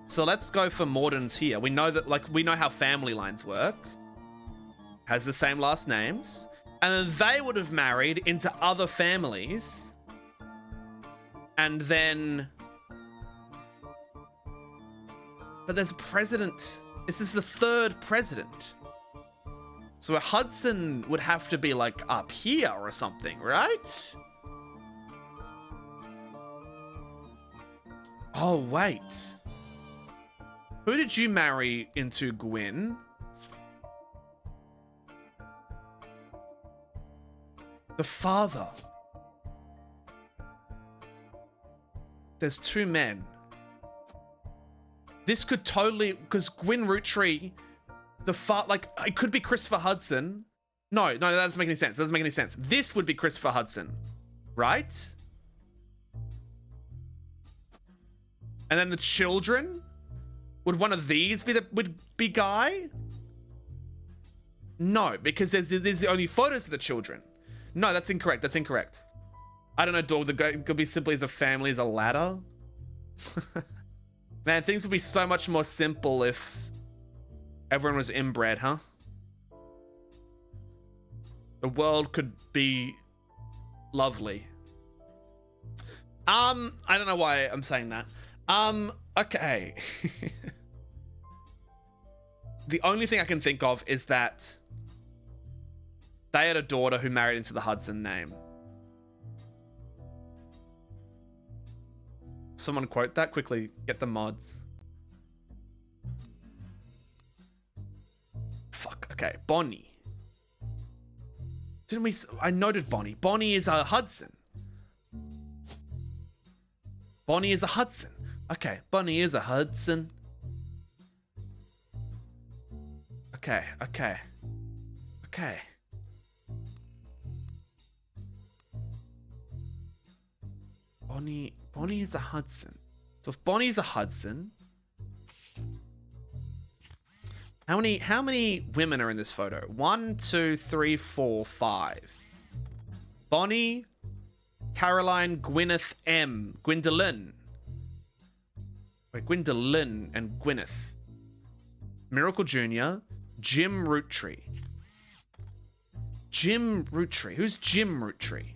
So let's go for Mordens here. We know that, like, we know how family lines work. Has the same last names. And then they would have married into other families. And then... But there's a president. This is the third president. So a Hudson would have to be, like, up here or something, right? Oh, wait. Who did you marry into Gwyn? The father. There's two men. This could totally... Because Gwyn Rootree... like, it could be Christopher Hudson. No, that doesn't make any sense. That doesn't make any sense. This would be Christopher Hudson. Right? And then the children? Would one of these would be Guy? No, because there's the only photos of the children. No, that's incorrect. That's incorrect. I don't know, dog. The guy could be simply as a family as a ladder. Man, things would be so much more simple if everyone was inbred, huh? The world could be lovely. I don't know why I'm saying that. Okay. The only thing I can think of is that they had a daughter who married into the Hudson name. Someone quote that quickly. Get the mods. Fuck. Okay. Bonnie. Didn't we... I noted Bonnie. Bonnie is a Hudson. Bonnie is a Hudson. Okay. Bonnie is a Hudson. Okay. Okay. Okay. Bonnie is a Hudson. So if Bonnie is a Hudson, how many women are in this photo? 1, 2, 3, 4, 5. Bonnie, Caroline, Gwyneth M, Gwendolyn. Wait, Gwendolyn and Gwyneth. Miracle Jr., Jim Rootree. Jim Rootree. Who's Jim Rootree?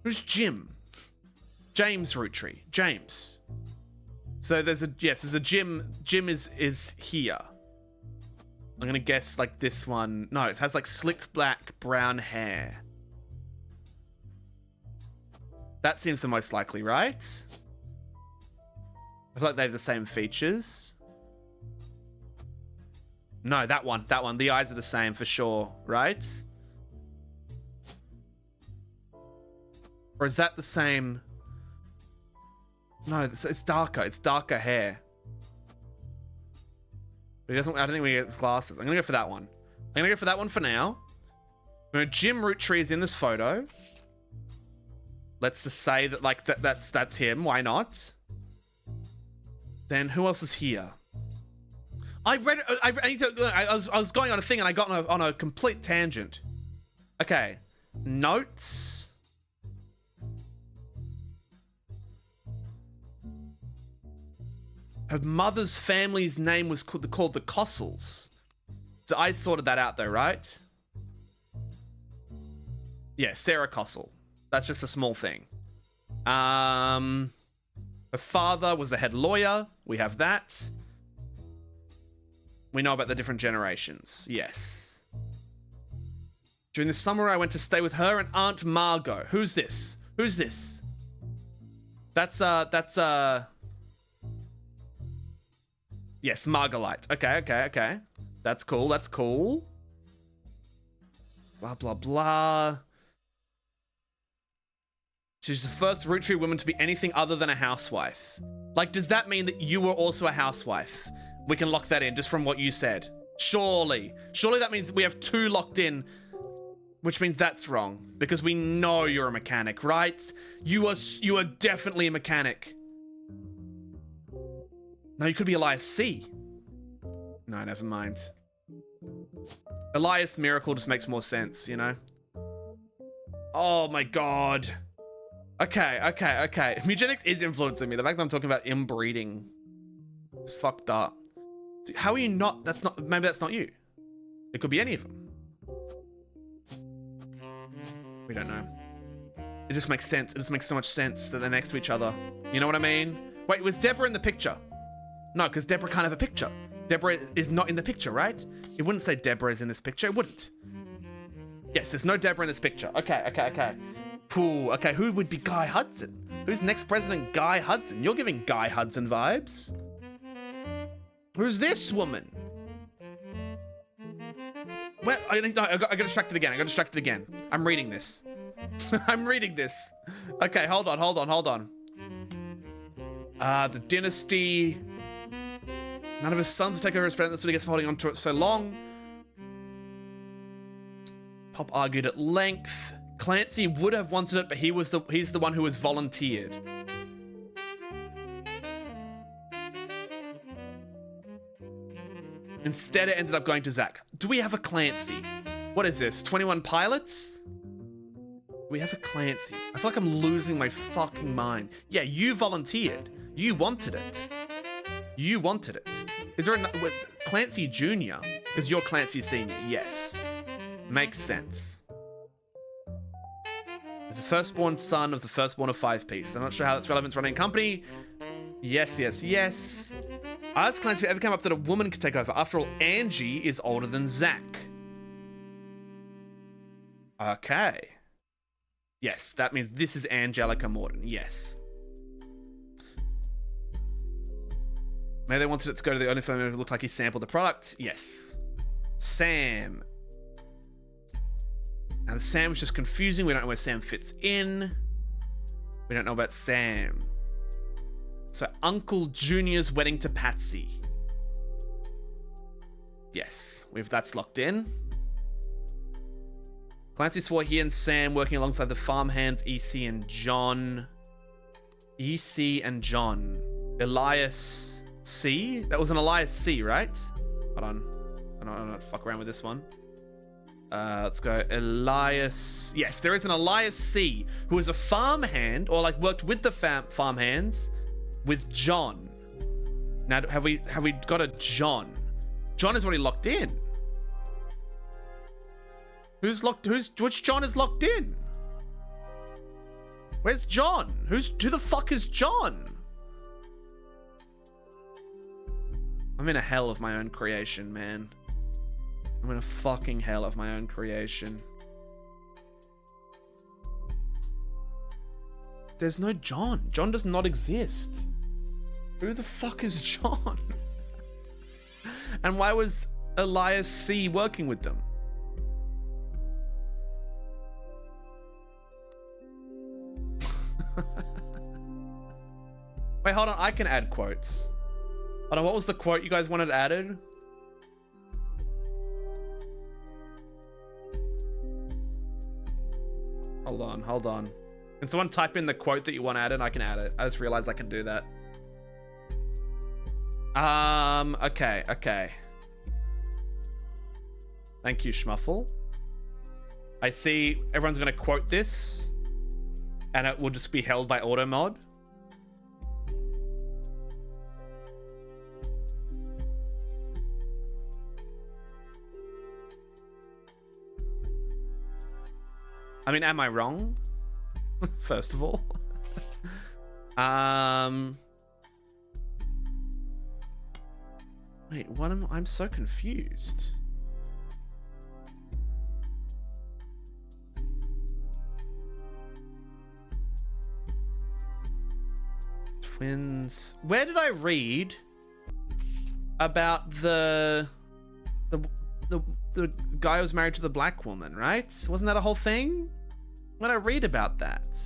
Who's Jim? James Rootree. James. So there's a Jim. Jim is here. I'm gonna guess like this one. No, it has like slicked black brown hair. That seems the most likely, right? I feel like they have the same features. No, that one. The eyes are the same for sure, right? Or is that the same? No, it's darker. It's darker hair. But he doesn't. I don't think we get his glasses. I'm gonna go for that one. I'm gonna go for that one for now. Jim Rootree is in this photo. Let's just say that like that's him. Why not? Then who else is here? I was going on a thing and I got on a complete tangent. Okay, notes. Her mother's family's name was called the Cossels. So I sorted that out though, right? Yeah, Sarah Cossel. That's just a small thing. Her father was a head lawyer. We have that. We know about the different generations. Yes. During the summer, I went to stay with her and Aunt Margot. Who's this? Who's this? That's yes, Margolite. Okay. That's cool. Blah, blah, blah. She's the first Roottrie woman to be anything other than a housewife. Like, does that mean that you were also a housewife? We can lock that in just from what you said. Surely that means that we have 2 locked in, which means that's wrong because we know you're a mechanic, right? You are definitely a mechanic. No, you could be Elias C. No, never mind. Elias Miracle just makes more sense, you know? Oh my god. Okay. Eugenics is influencing me. The fact that I'm talking about inbreeding is fucked up. So how are you not? Maybe that's not you. It could be any of them. We don't know. It just makes sense. It just makes so much sense that they're next to each other. You know what I mean? Wait, was Deborah in the picture? No, because Deborah can't have a picture. Deborah is not in the picture, right? It wouldn't say Deborah is in this picture. It wouldn't. Yes, there's no Deborah in this picture. Okay. Cool. Okay, who would be Guy Hudson? Who's next president? Guy Hudson. You're giving Guy Hudson vibes. Who's this woman? Well, I got distracted again. I'm reading this. Okay, hold on. The dynasty. None of his sons will take over as president, so he gets for holding on to it so long. Pop argued at length. Clancy would have wanted it, but he's the one who was volunteered. Instead, it ended up going to Zach. Do we have a Clancy? What is this? 21 Pilots? Do we have a Clancy? I feel like I'm losing my fucking mind. Yeah, you volunteered. You wanted it. Is there a Clancy Jr.? Because you're Clancy Sr. Yes. Makes sense. He's the firstborn son of the firstborn of Five Piece. I'm not sure how that's relevant to running a company. Yes. I asked Clancy if it ever came up that a woman could take over. After all, Angie is older than Zach. Okay. Yes, that means this is Angelica Morton. Yes. Maybe they wanted it to go to the only film who looked like he sampled the product. Yes. Sam. Now, the Sam was just confusing. We don't know where Sam fits in. We don't know about Sam. So, Uncle Junior's wedding to Patsy. Yes, that's locked in. Clancy swore he and Sam working alongside the farmhands EC and John. Elias C? That was an Elias C, right? Hold on. I don't fuck around with this one. Let's go. Elias. Yes, there is an Elias C who is a farmhand or like worked with the farmhands with John. Now, have we got a John? John is already locked in. Which John is locked in? Where's John? Who the fuck is John? I'm in a hell of my own creation, man. I'm in a fucking hell of my own creation. There's no John. John does not exist. Who the fuck is John? And why was Elias C working with them? Wait, hold on. I can add quotes. Hold on. What was the quote you guys wanted added? Hold on. Can someone type in the quote that you want added? I can add it. I just realized I can do that. Okay. Thank you, Schmuffle. I see everyone's gonna quote this, and it will just be held by auto mod. I mean, am I wrong? First of all. Wait, what am I'm so confused. Twins. Where did I read about the guy who was married to the black woman, right? Wasn't that a whole thing? When I read about that.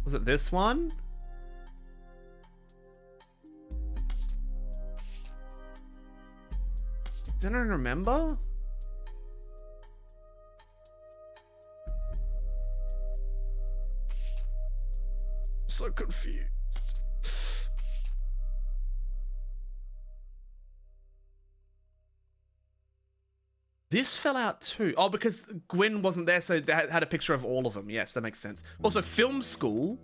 Was it this one? Didn't I remember? I'm so confused. This fell out too. Oh, because Gwen wasn't there, so they had a picture of all of them. Yes, that makes sense. Also, film school.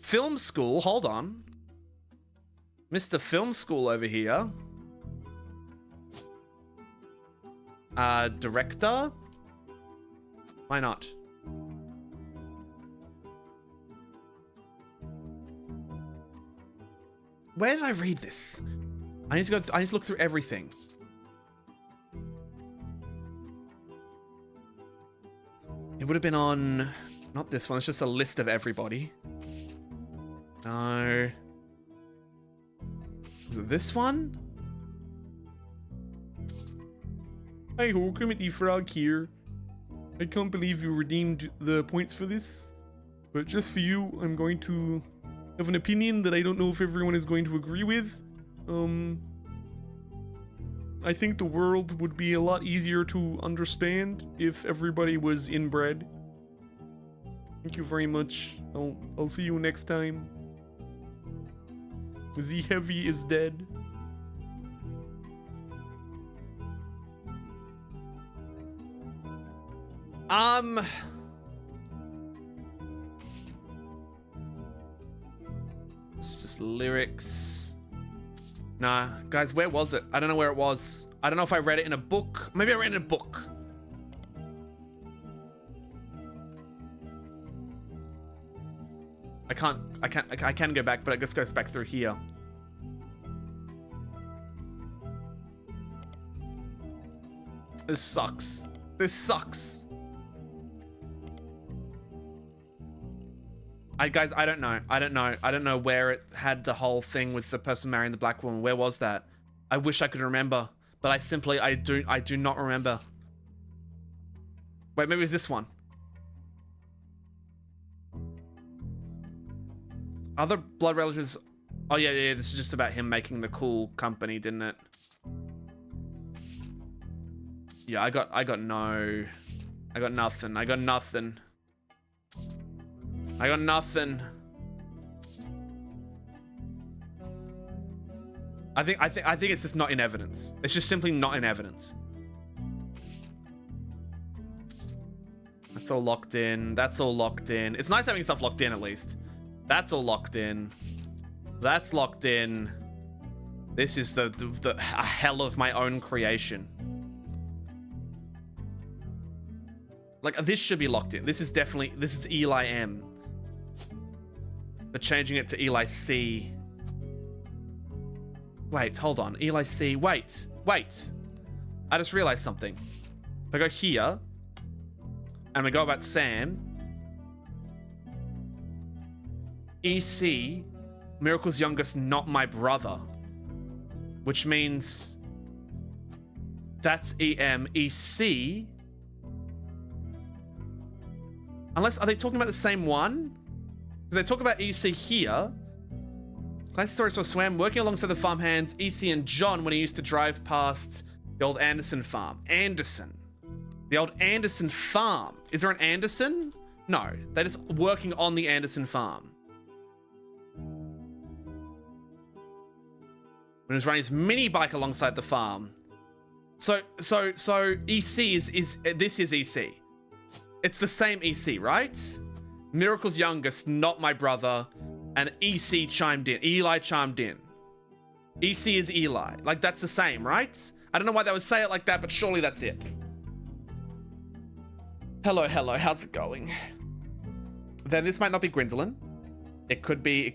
Film school, hold on. Mr. Film School over here. Director? Why not? Where did I read this? I need to look through everything. It would have been on... Not this one, it's just a list of everybody. No. Is it this one? Hi ho, Kermit Frog here. I can't believe you redeemed the points for this. But just for you, I'm going to have an opinion that I don't know if everyone is going to agree with. I think the world would be a lot easier to understand if everybody was inbred. Thank you very much. I'll see you next time. The Heavy is dead. It's just lyrics. Nah, guys, where was it? I don't know where it was. I don't know if I read it in a book. Maybe I read it in a book. I can go back, but I guess it goes back through here. This sucks. This sucks. Guys, I don't know. I don't know where it had the whole thing with the person marrying the black woman. Where was that? I wish I could remember, but I do not remember. Wait, maybe it's this one. Other blood relatives. Oh yeah. This is just about him making the cool company, didn't it? Yeah, I got nothing. I got nothing. I think it's just not in evidence. It's just simply not in evidence. That's all locked in. That's all locked in. It's nice having stuff locked in at least. That's all locked in. That's locked in. This is the hell of my own creation. Like, this should be locked in. This is Eli M. But changing it to Eli C. Wait, hold on. Eli C. Wait. I just realized something. If I go here, and we go about Sam, EC, Miracle's youngest, not my brother. Which means that's EM, EC. Unless, are they talking about the same one? Because they talk about EC here. Clancy story saw Swam working alongside the farmhands, EC and John, when he used to drive past the old Anderson farm. Anderson. The old Anderson farm. Is there an Anderson? No, they're just working on the Anderson farm. When he was riding his mini bike alongside the farm. So EC is this is EC. It's the same EC, right? Miracle's youngest, not my brother, and EC chimed in. Eli chimed in. EC is Eli. Like, that's the same, right? I don't know why they would say it like that, but surely that's it. Hello, hello. How's it going? Then this might not be Gwendolyn. It could be...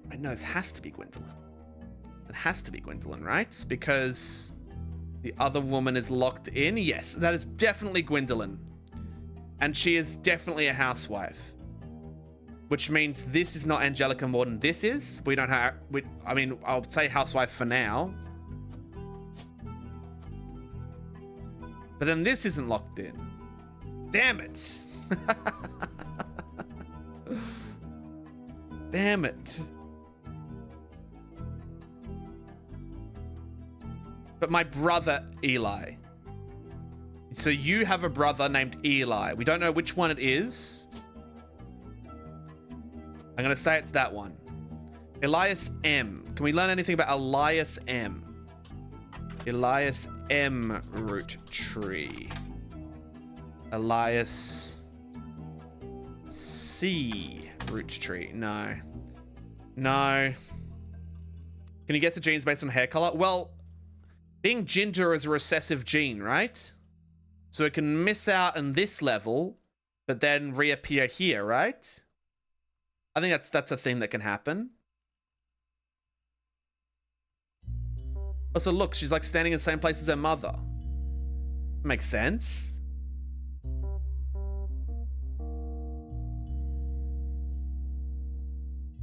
Wait, no, this has to be Gwendolyn. It has to be Gwendolyn, right? Because the other woman is locked in. Yes, that is definitely Gwendolyn. And she is definitely a housewife. Which means this is not Angelica Morden. This is. We don't have... I mean, I'll say housewife for now. But then this isn't locked in. Damn it. Damn it. But my brother, Eli. So you have a brother named Eli. We don't know which one it is. I'm going to say it's that one. Elias M. Can we learn anything about Elias M? Elias M. Roottree. Elias C. Roottree. No. No. Can you guess the genes based on hair color? Well, being ginger is a recessive gene, right? So it can miss out on this level, but then reappear here, right? I think that's a thing that can happen. Also, look, she's like standing in the same place as her mother. Makes sense.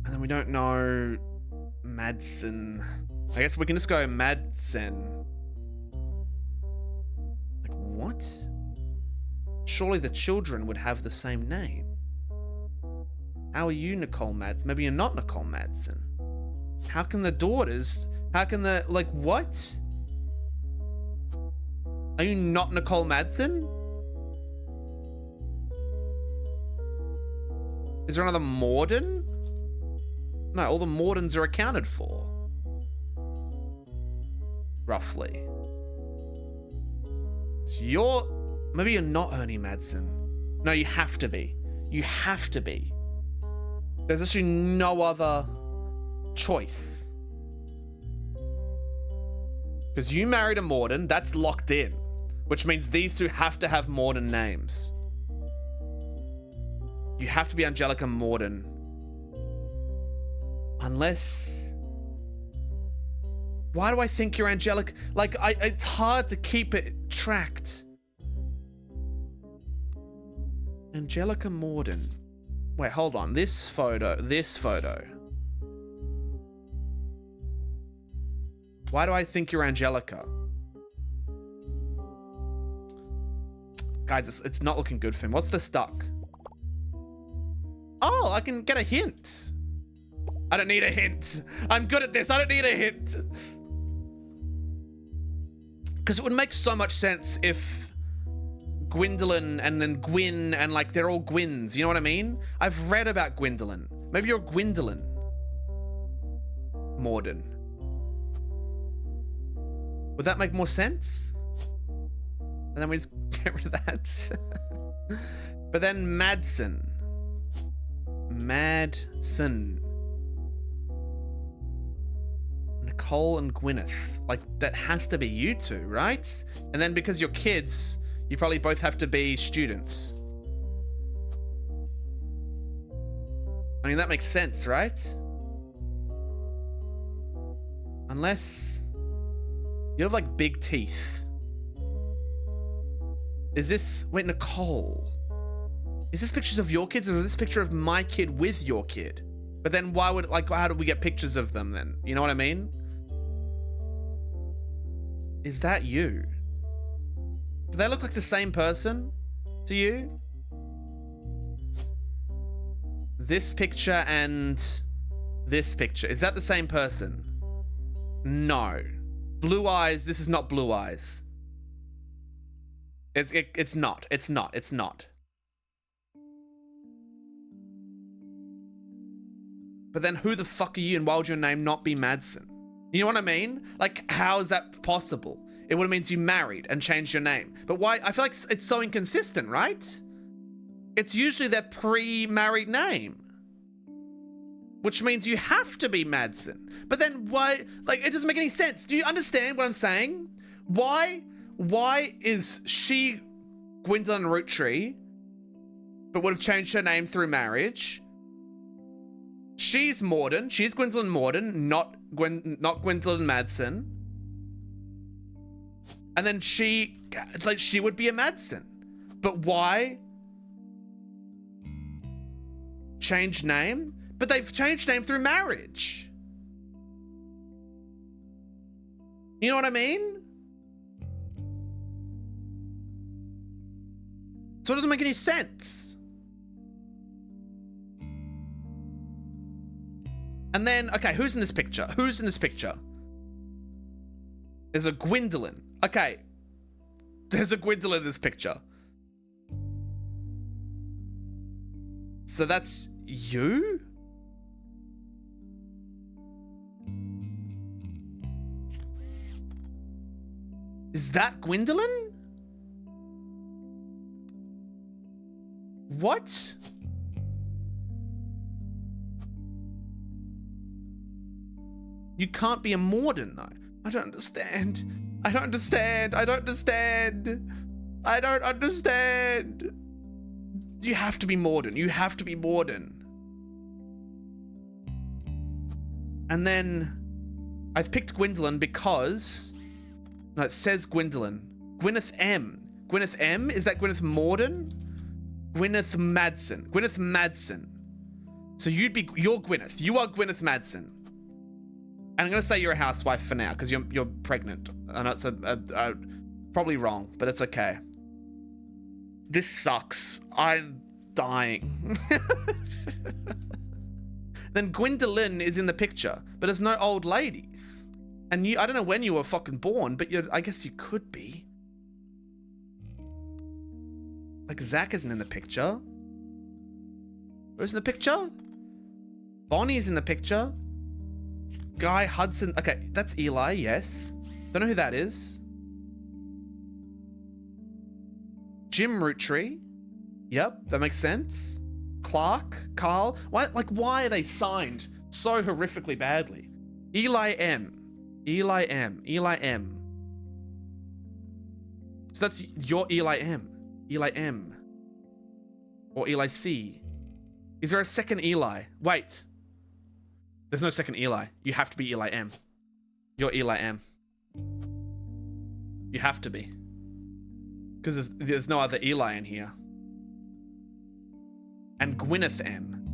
And then we don't know Madsen. I guess we can just go Madsen. Like, what? Surely the children would have the same name. How are you Nicole Madsen? Maybe you're not Nicole Madsen. How can the daughters... How can the... Like, what? Are you not Nicole Madsen? Is there another Morden? No, all the Mordens are accounted for. Roughly. So you're... Maybe you're not Ernie Madsen. No, you have to be. You have to be. There's actually no other choice. Because you married a Morden, that's locked in. Which means these two have to have Morden names. You have to be Angelica Morden. Unless... Why do I think you're Angelica? Like, it's hard to keep it tracked. Angelica Morden. Wait, hold on. This photo. Why do I think you're Angelica? Guys, it's not looking good for him. What's the stuck? Oh, I can get a hint. I don't need a hint. I'm good at this. I don't need a hint. Because it would make so much sense if Gwendolyn and then Gwyn and like they're all Gwyns. You know what I mean? I've read about Gwendolyn. Maybe you're Gwendolyn Morden. Would that make more sense? And then we just get rid of that. But then Madsen. Nicole and Gwyneth. Like, that has to be you two, right? And then because you're kids, you probably both have to be students. I mean, that makes sense, right? Unless you have like big teeth. Is this... Wait, Nicole. Is this pictures of your kids or is this picture of my kid with your kid? But then why would... Like, how do we get pictures of them then? You know what I mean? Is that you? Do they look like the same person to you? This picture and this picture. Is that the same person? No. Blue eyes. This is not blue eyes. It's not. But then who the fuck are you and why would your name not be Madsen? You know what I mean? Like, how is that possible? It would have means you married and changed your name. But why? I feel like it's so inconsistent, right? It's usually their pre-married name. Which means you have to be Madsen. But then why? Like, it doesn't make any sense. Do you understand what I'm saying? Why why is she Gwendolyn Roottree, but would have changed her name through marriage? She's Morden. She's Gwendolyn Morden, not Gwendolyn Madsen. And then she would be a Madsen. But why change name? But they've changed name through marriage. You know what I mean? So it doesn't make any sense. And then, okay, who's in this picture? Who's in this picture? There's a Gwendolyn. Okay. There's a Gwendolyn in this picture. So that's you? Is that Gwendolyn? What? You can't be a Morden, though. I don't understand. I don't understand. I don't understand. I don't understand. You have to be Morden. You have to be Morden. And then I've picked Gwendolyn because... No, it says Gwendolyn. Gwyneth M. Gwyneth M? Is that Gwyneth Morden? Gwyneth Madsen. Gwyneth Madsen. So you're Gwyneth. You are Gwyneth Madsen. And I'm going to say you're a housewife for now because you're pregnant. I know it's probably wrong, but it's okay. This sucks. I'm dying. Then Gwendolyn is in the picture, but there's no old ladies. And I don't know when you were fucking born, but I guess you could be. Like, Zach isn't in the picture. Who's in the picture? Bonnie's in the picture. Guy Hudson. Okay, that's Eli, yes. Don't know who that is. Jim Roottree. Yep, that makes sense. Clark, Carl. Why are they signed so horrifically badly? Eli M. Eli M. Eli M. So that's your Eli M. Eli M. Or Eli C. Is there a second Eli? Wait. There's no second Eli. You have to be Eli M. You're Eli M. You have to be. Because there's no other Eli in here. And Gwyneth M.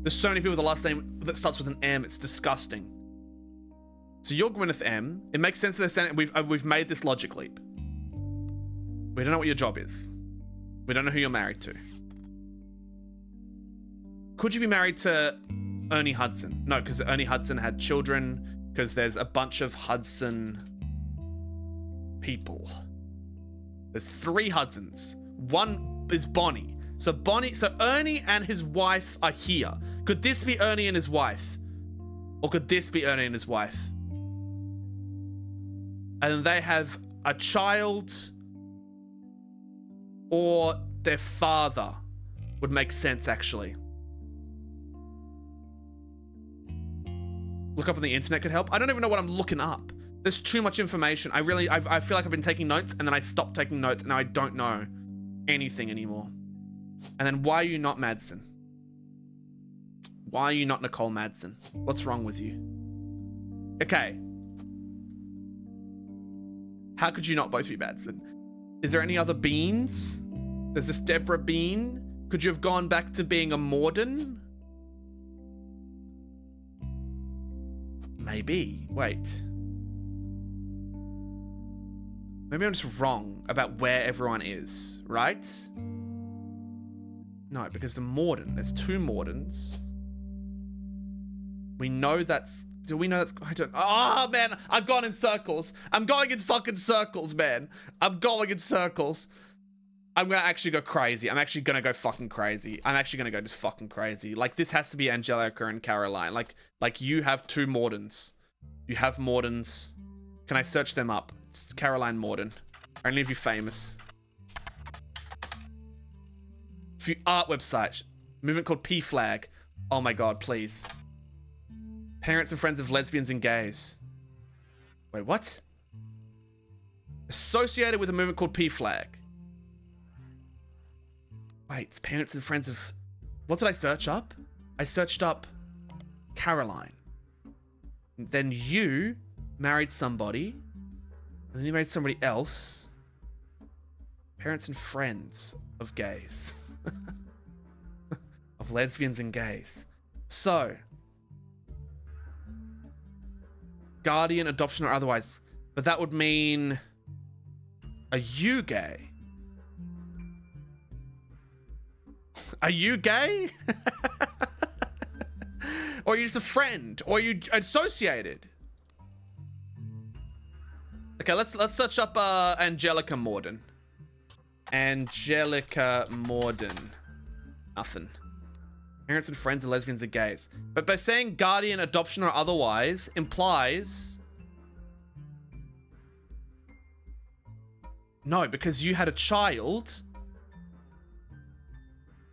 There's so many people with the last name that starts with an M. It's disgusting. So you're Gwyneth M. It makes sense that they're saying we've made this logic leap. We don't know what your job is. We don't know who you're married to. Could you be married to Ernie Hudson? No, because Ernie Hudson had children. Because there's a bunch of Hudson people. There's 3 Hudsons. One is Bonnie. So Ernie and his wife are here. Could this be Ernie and his wife? Or could this be Ernie and his wife? And they have a child, or their father would make sense, actually. Look up on the internet could help. I don't even know what I'm looking up. There's too much information. I feel like I've been taking notes and then I stopped taking notes and now I don't know anything anymore. And then why are you not Madsen? Why are you not Nicole Madsen? What's wrong with you? Okay. How could you not both be Madsen? Is there any other Beans? There's this Deborah Bean. Could you have gone back to being a Morden? Maybe. Wait. Maybe I'm just wrong about where everyone is, right? No, because the Morden, there's 2 Mordens. We know that's... Do we know that's... I don't... Oh, man, I've gone in circles. I'm going in fucking circles, man. I'm going in circles. I'm gonna actually go crazy. I'm actually gonna go fucking crazy. I'm actually gonna go just fucking crazy. Like, this has to be Angelica and Caroline. Like you have 2 Mordens. You have Mordens. Can I search them up? It's Caroline Morden. Only if you're famous. Few art website. Movement called P-Flag. Oh my god, please. Parents and friends of lesbians and gays. Wait, what? Associated with a movement called P-Flag. Wait, it's parents and friends of... What did I search up? I searched up Caroline. Then you married somebody. And then you married somebody else. Parents and friends of gays. Of lesbians and gays. So... Guardian, adoption, or otherwise. But that would mean... Are you gay? Are you gay? Or are you just a friend? Or are you associated? Okay, let's search up Angelica Morden. Angelica Morden. Nothing. Parents and friends of lesbians and gays. But by saying guardian, adoption, or otherwise implies... No, because you had a child...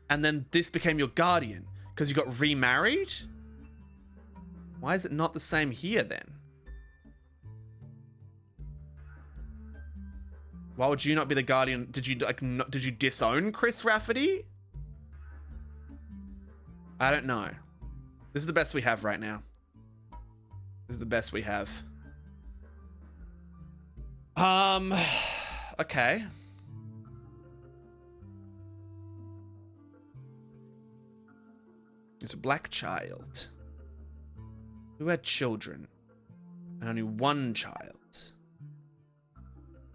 And then this became your guardian because you got remarried? Why is it not the same here then? Why would you not be the guardian? Did you did you disown Chris Rafferty? I don't know. This is the best we have right now. This is the best we have. Okay. It's a black child who had children and only one child.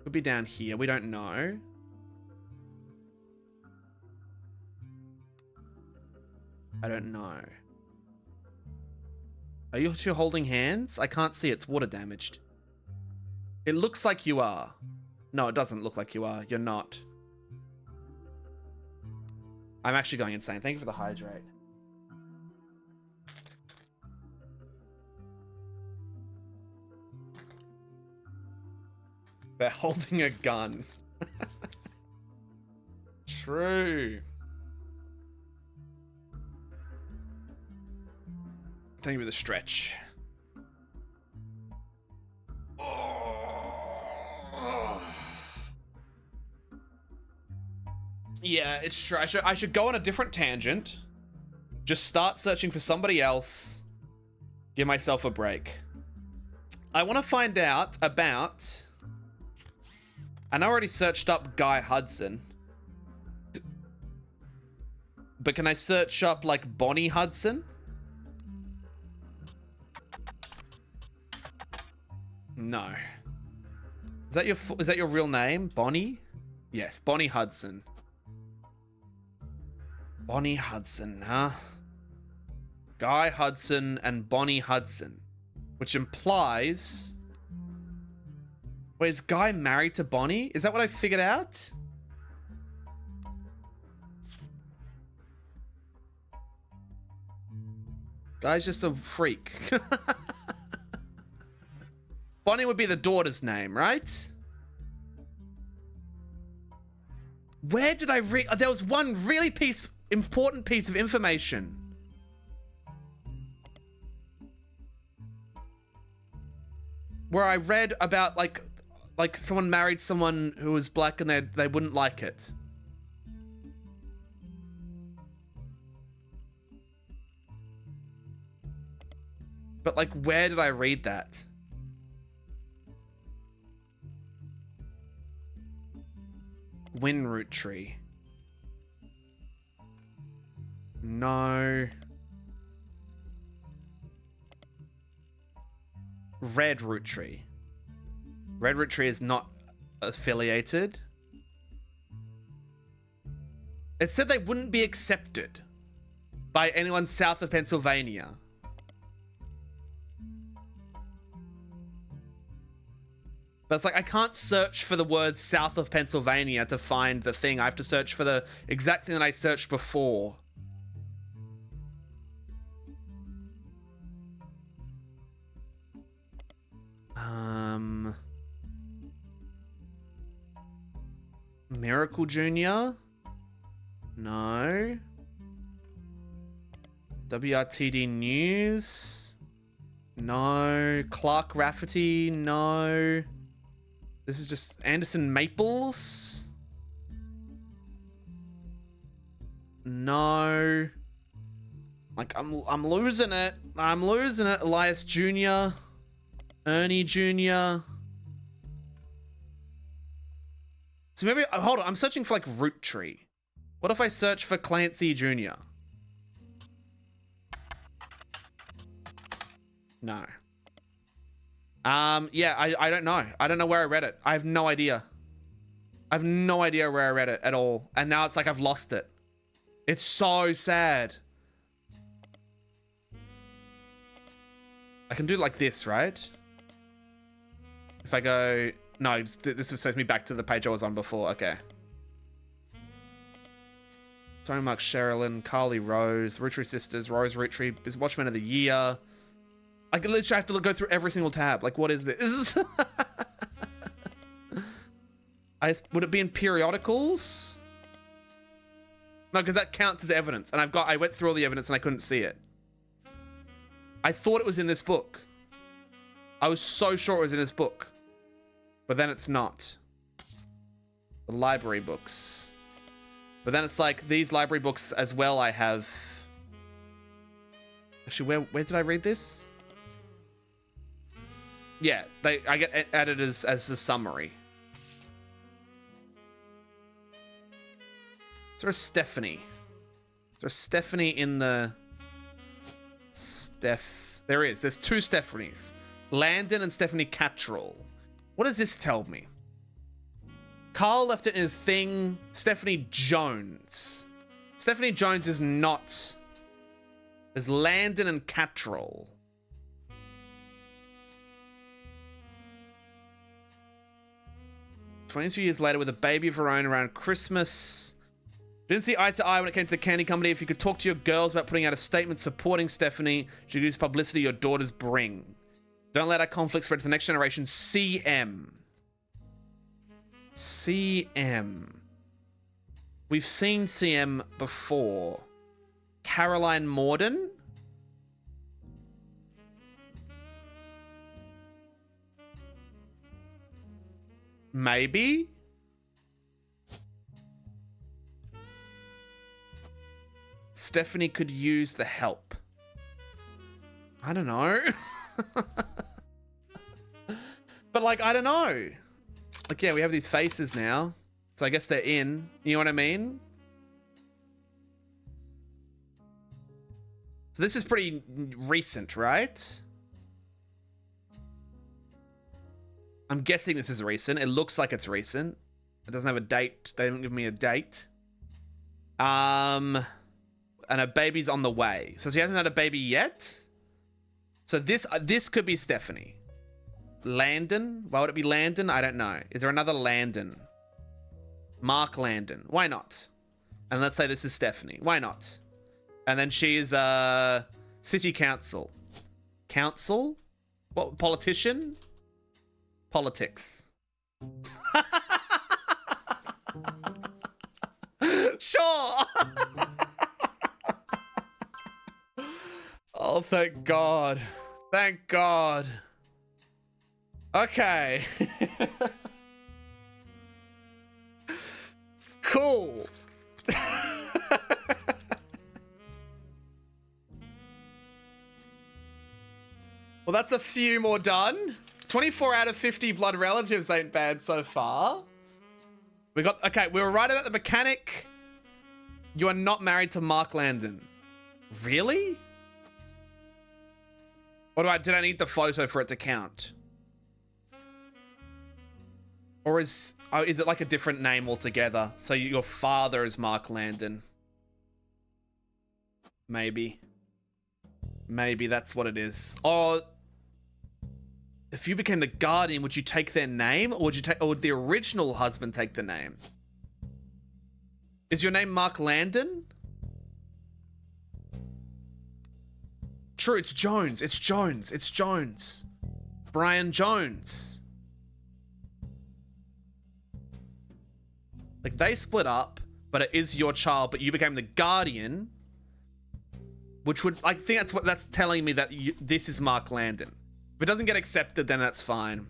Could be down here. We don't know. I don't know. Are you two holding hands? I can't see. It's water damaged. It looks like you are. No, it doesn't look like you are. You're not. I'm actually going insane. Thank you for the hydrate. They're holding a gun. True. Thank you for the stretch. Oh. Yeah, it's true. I should go on a different tangent. Just start searching for somebody else. Give myself a break. I want to find out about... And I already searched up Guy Hudson. But can I search up, like, Bonnie Hudson? No. Is that your real name? Bonnie? Yes, Bonnie Hudson. Bonnie Hudson, huh? Guy Hudson and Bonnie Hudson. Which implies... Wait, is Guy married to Bonnie? Is that what I figured out? Guy's just a freak. Bonnie would be the daughter's name, right? Where did I read? There was one really important piece of information. Where I read about, like someone married someone who was black and they wouldn't like it. But, like, where did I read that? Gwyn Roottrees. No. Red Roottrees. Red Roottrees is not affiliated. It said they wouldn't be accepted by anyone south of Pennsylvania. But it's like, I can't search for the word south of Pennsylvania to find the thing. I have to search for the exact thing that I searched before. Miracle Jr.? No. WRTD News? No. Clark Rafferty? No. This is just Anderson Maples. No. Like, I'm losing it. I'm losing it. Elias Jr. Ernie Jr. So maybe, hold on. I'm searching for like Roottree. What if I search for Clancy Jr.? No. Yeah, I don't know. I don't know where I read it. I have no idea. I have no idea where I read it at all. And now it's like I've lost it. It's so sad. I can do like this, right? If I go... No, this was taking me back to the page I was on before. Okay. Tony Mark Sherilyn, Carly Rose, Roottrees Sisters, Rose Roottrees, is Watchman of the Year. I can literally have to go through every single tab. Like, what is this? Would it be in periodicals? No, because that counts as evidence. And I went through all the evidence and I couldn't see it. I thought it was in this book. I was so sure it was in this book. But then it's not. The library books. But then it's like these library books as well I have. Actually, where did I read this? Yeah, I get added as a summary. Is there a Stephanie? Is there a Stephanie in the... There is. There's two Stephanies. Landon and Stephanie Cattrall. What does this tell me? Carl left it in his thing. Stephanie Jones. Stephanie Jones is not... There's Landon and Cattrall. "22 years later with a baby of her own around Christmas. Didn't see eye to eye when it came to the candy company. If you could talk to your girls about putting out a statement supporting Stephanie, she could use publicity your daughters bring. Don't let our conflict spread to the next generation. CM. CM. We've seen CM before. Caroline Morden? Maybe? Stephanie could use the help. I don't know. But like, I don't know. Like, yeah, we have these faces now. So I guess they're in. You know what I mean? So this is pretty recent, right? I'm guessing this is recent. It looks like it's recent. It doesn't have a date. They didn't give me a date. And a baby's on the way. So she hasn't had a baby yet? So this could be Stephanie. Landon? Why would it be Landon? I don't know. Is there another Landon? Mark Landon. Why not? And let's say this is Stephanie. Why not? And then she's city council. Council? What, politician? Politics. Sure. Oh, thank God. Thank God. Okay. Cool. Well, that's a few more done. 24 out of 50 blood relatives ain't bad so far. We got... Okay, we were right about the mechanic. You are not married to Mark Landon. Really? Or did I need the photo for it to count? Or is it like a different name altogether? So your father is Mark Landon. Maybe. Maybe that's what it is. Or if you became the guardian, would you take their name? Or would the original husband take the name? Is your name Mark Landon? True, it's Jones. It's Jones. It's Jones. Brian Jones. Like, they split up, but it is your child, but you became the guardian, which would... I think that's what that's telling me, that this is Mark Landon. If it doesn't get accepted, then that's fine.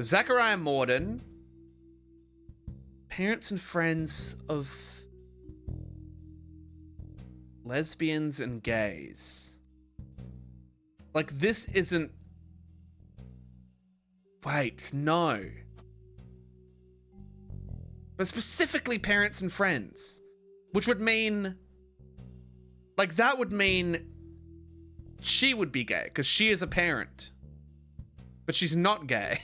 Zachariah Morden. Parents and friends of lesbians and gays. Like, this isn't... Wait, no. But specifically parents and friends. Which would mean... Like, that would mean she would be gay, because she is a parent. But she's not gay.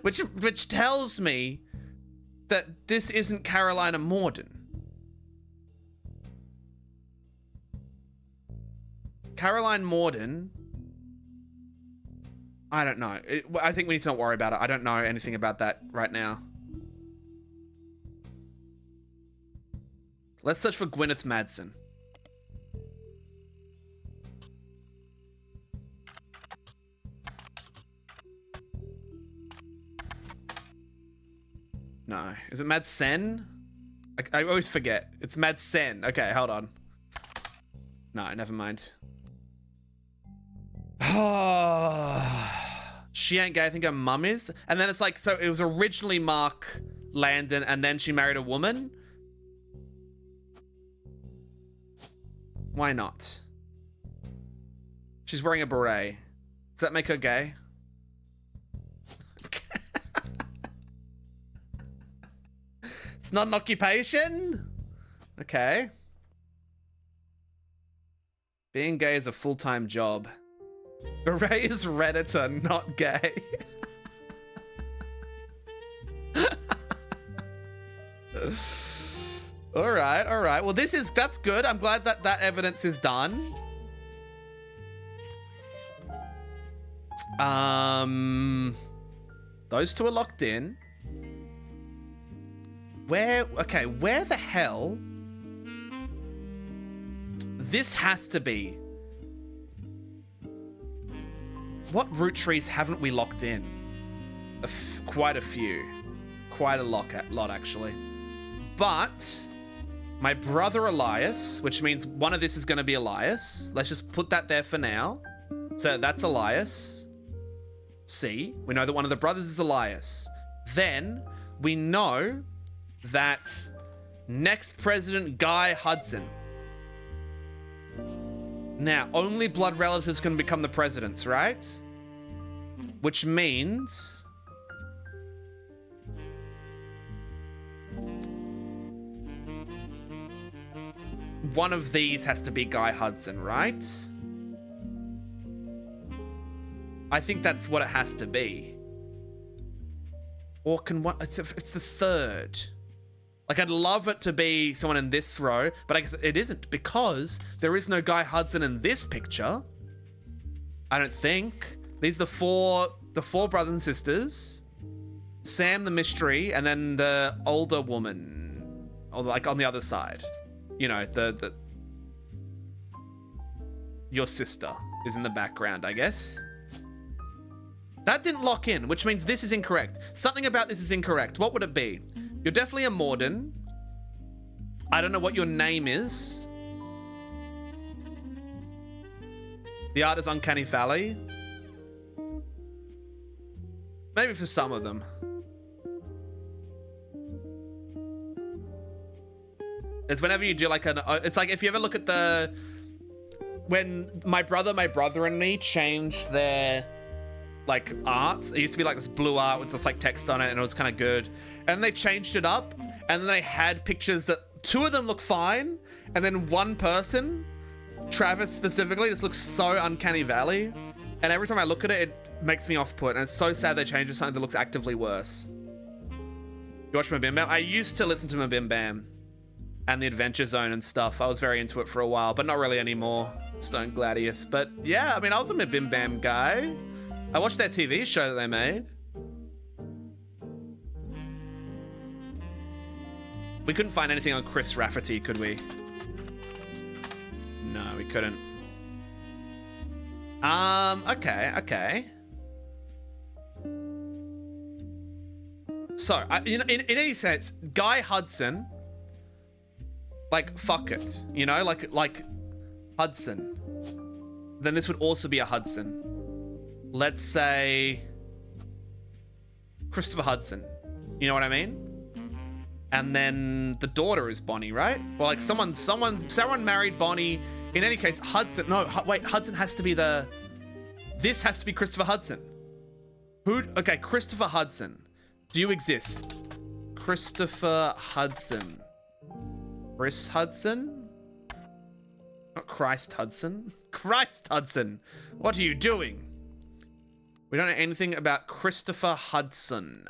which tells me that this isn't Carolina Morden. Caroline Morden... I don't know. I think we need to not worry about it. I don't know anything about that right now. Let's search for Gwyneth Madsen. No. Is it Madsen? I always forget. It's Madsen. Okay, hold on. No, never mind. She ain't gay. I think her mum is. And then it's like, so it was originally Mark Landon and then she married a woman? Why not? She's wearing a beret. Does that make her gay? It's not an occupation? Okay. Being gay is a full-time job. Beret is Redditor, not gay. All right. Well, that's good. I'm glad that that evidence is done. Those two are locked in. Where the hell? This has to be. What Roottrees haven't we locked in? Quite a few. Quite a lot, actually. But my brother Elias, which means one of this is going to be Elias. Let's just put that there for now. So that's Elias. C. We know that one of the brothers is Elias. Then we know that next president, Guy Hudson. Now, only blood relatives can become the presidents, right? Which means... one of these has to be Guy Hudson, right? I think that's what it has to be. Or can one... It's the third. Like, I'd love it to be someone in this row, but I guess it isn't because there is no Guy Hudson in this picture. I don't think. These are the four brothers and sisters. Sam the mystery, and then the older woman. Or like on the other side. You know, your sister is in the background, I guess. That didn't lock in, which means this is incorrect. Something about this is incorrect. What would it be? You're definitely a Morden. I don't know what your name is. The art is Uncanny Valley. Maybe for some of them. It's whenever you do like it's like if you ever look at when my brother and me changed their like art. It used to be like this blue art with this like text on it and it was kind of good. And they changed it up and then they had pictures that two of them look fine and then one person, Travis specifically, just looks so Uncanny Valley. And every time I look at it, it makes me off-put and it's so sad they changed it to something that looks actively worse. You watch Mabim Bam? I used to listen to Mabim Bam and the Adventure Zone and stuff. I was very into it for a while, but not really anymore. Stone Gladius. But yeah, I mean, I was a Mabim Bam guy. I watched that TV show that they made. We couldn't find anything on Chris Rafferty, could we? No, we couldn't. Okay. So, in any sense, Guy Hudson, like, fuck it, you know, like Hudson. Then this would also be a Hudson. Let's say Christopher Hudson. You know what I mean? And then the daughter is Bonnie, right? Well, like someone married Bonnie. In any case, Hudson. No, wait. Hudson has to be the. This has to be Christopher Hudson. Who? Okay, Christopher Hudson. Do you exist? Christopher Hudson. Chris Hudson? Not Christ Hudson. Christ Hudson. What are you doing? We don't know anything about Christopher Hudson.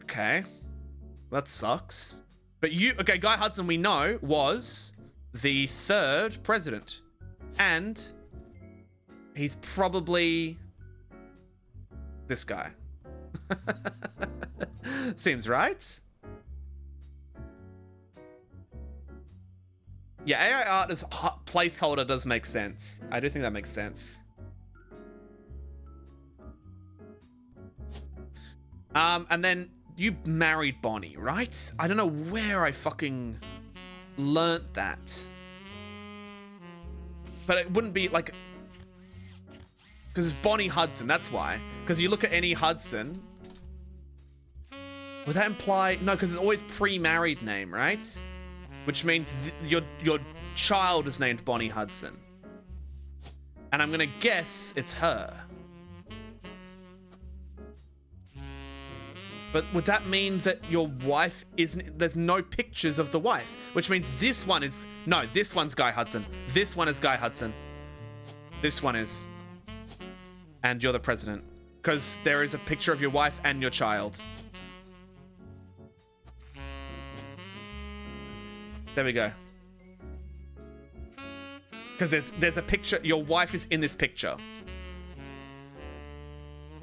Okay. That sucks. But okay, Guy Hudson, we know, was the 3rd president. And he's probably this guy. Seems right. Yeah, AI art as placeholder does make sense. I do think that makes sense. And then you married Bonnie, right? I don't know where I fucking learnt that. But it wouldn't be like... Because it's Bonnie Hudson, that's why. Because you look at any Hudson... Would that imply... No, because it's always pre-married name, right? Which means your child is named Bonnie Hudson. And I'm gonna guess it's her. But would that mean that your wife isn't... There's no pictures of the wife. Which means this one is... No, this one's Guy Hudson. This one is Guy Hudson. This one is. And you're the president. Because there is a picture of your wife and your child. There we go. Because there's a picture. Your wife is in this picture.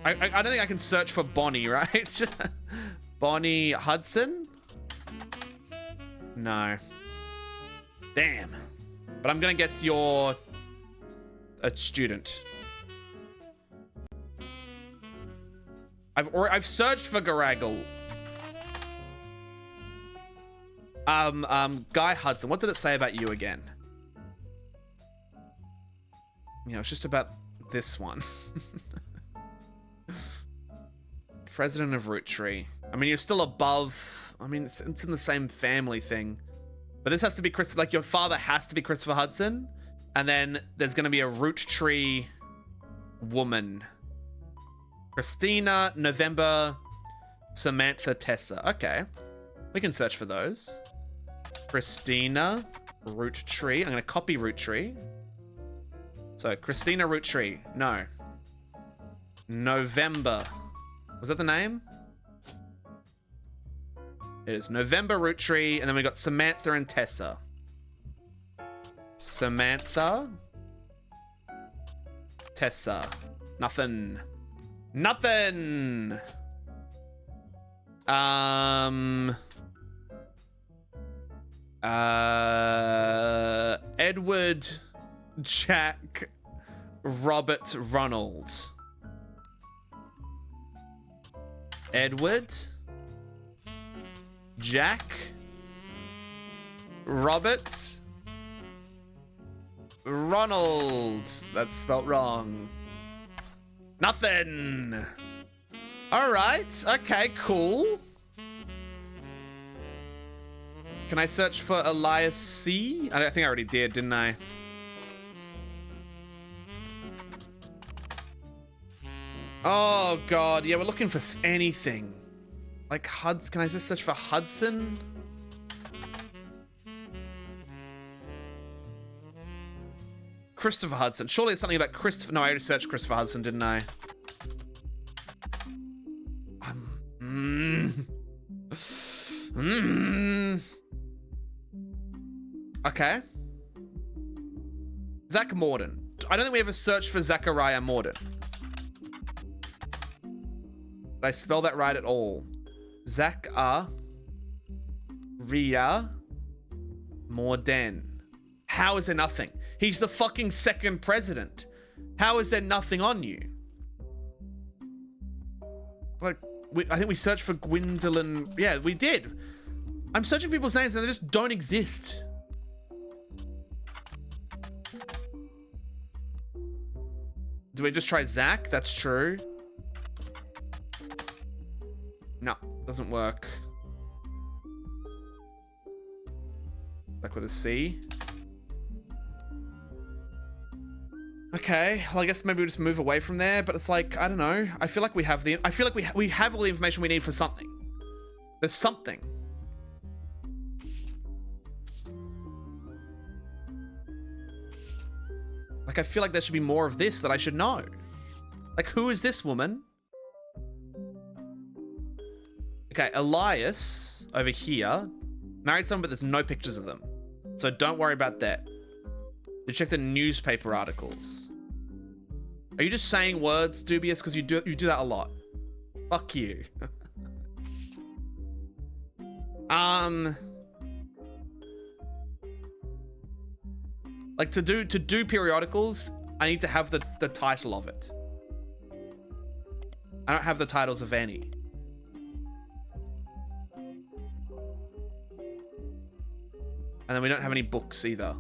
I don't think I can search for Bonnie, right? Bonnie Hudson? No. Damn. But I'm gonna guess you're a student. I've searched for Goragle. Guy Hudson. What did it say about you again? You know, it's just about this one. President of Roottrees. I mean, you're still above. I mean, it's in the same family thing. But this has to be Christopher. Like, your father has to be Christopher Hudson. And then there's going to be a Roottrees woman. Christina, November, Samantha, Tessa. Okay. We can search for those. Christina, Roottrees. I'm going to copy Roottrees. So, Christina Roottrees. No. November. Was that the name? It is November Roottrees, and then we got Samantha and Tessa. Samantha. Tessa. Nothing. Nothing. Edward, Jack, Robert, Ronald. Edward, Jack, Robert, Ronald. That's spelt wrong. Nothing. All right. Okay, cool. Can I search for Elias C? I think I already did, didn't I? Oh, God. Yeah, we're looking for anything. Like, can I just search for Hudson? Christopher Hudson. Surely it's something about Christopher. No, I already searched Christopher Hudson, didn't I? Okay. Zach Morden. I don't think we ever searched for Zachariah Morden. Did I spell that right at all? Ria Morden. How is there nothing? He's the fucking second president. How is there nothing on you? Like, I think we searched for Gwendolyn. Yeah, we did. I'm searching people's names and they just don't exist. Do we just try Zach? That's true. No, doesn't work. Back with a C. Okay, well, I guess maybe we just move away from there, but it's like, I don't know. I feel like we have we have all the information we need for something. There's something. Like, I feel like there should be more of this that I should know. Like, who is this woman? Okay, Elias over here married someone, but there's no pictures of them. So don't worry about that. You check the newspaper articles. Are you just saying words, Dubious? Because you do that a lot. Fuck you. Like to do periodicals, I need to have the title of it. I don't have the titles of any. And then we don't have any books either.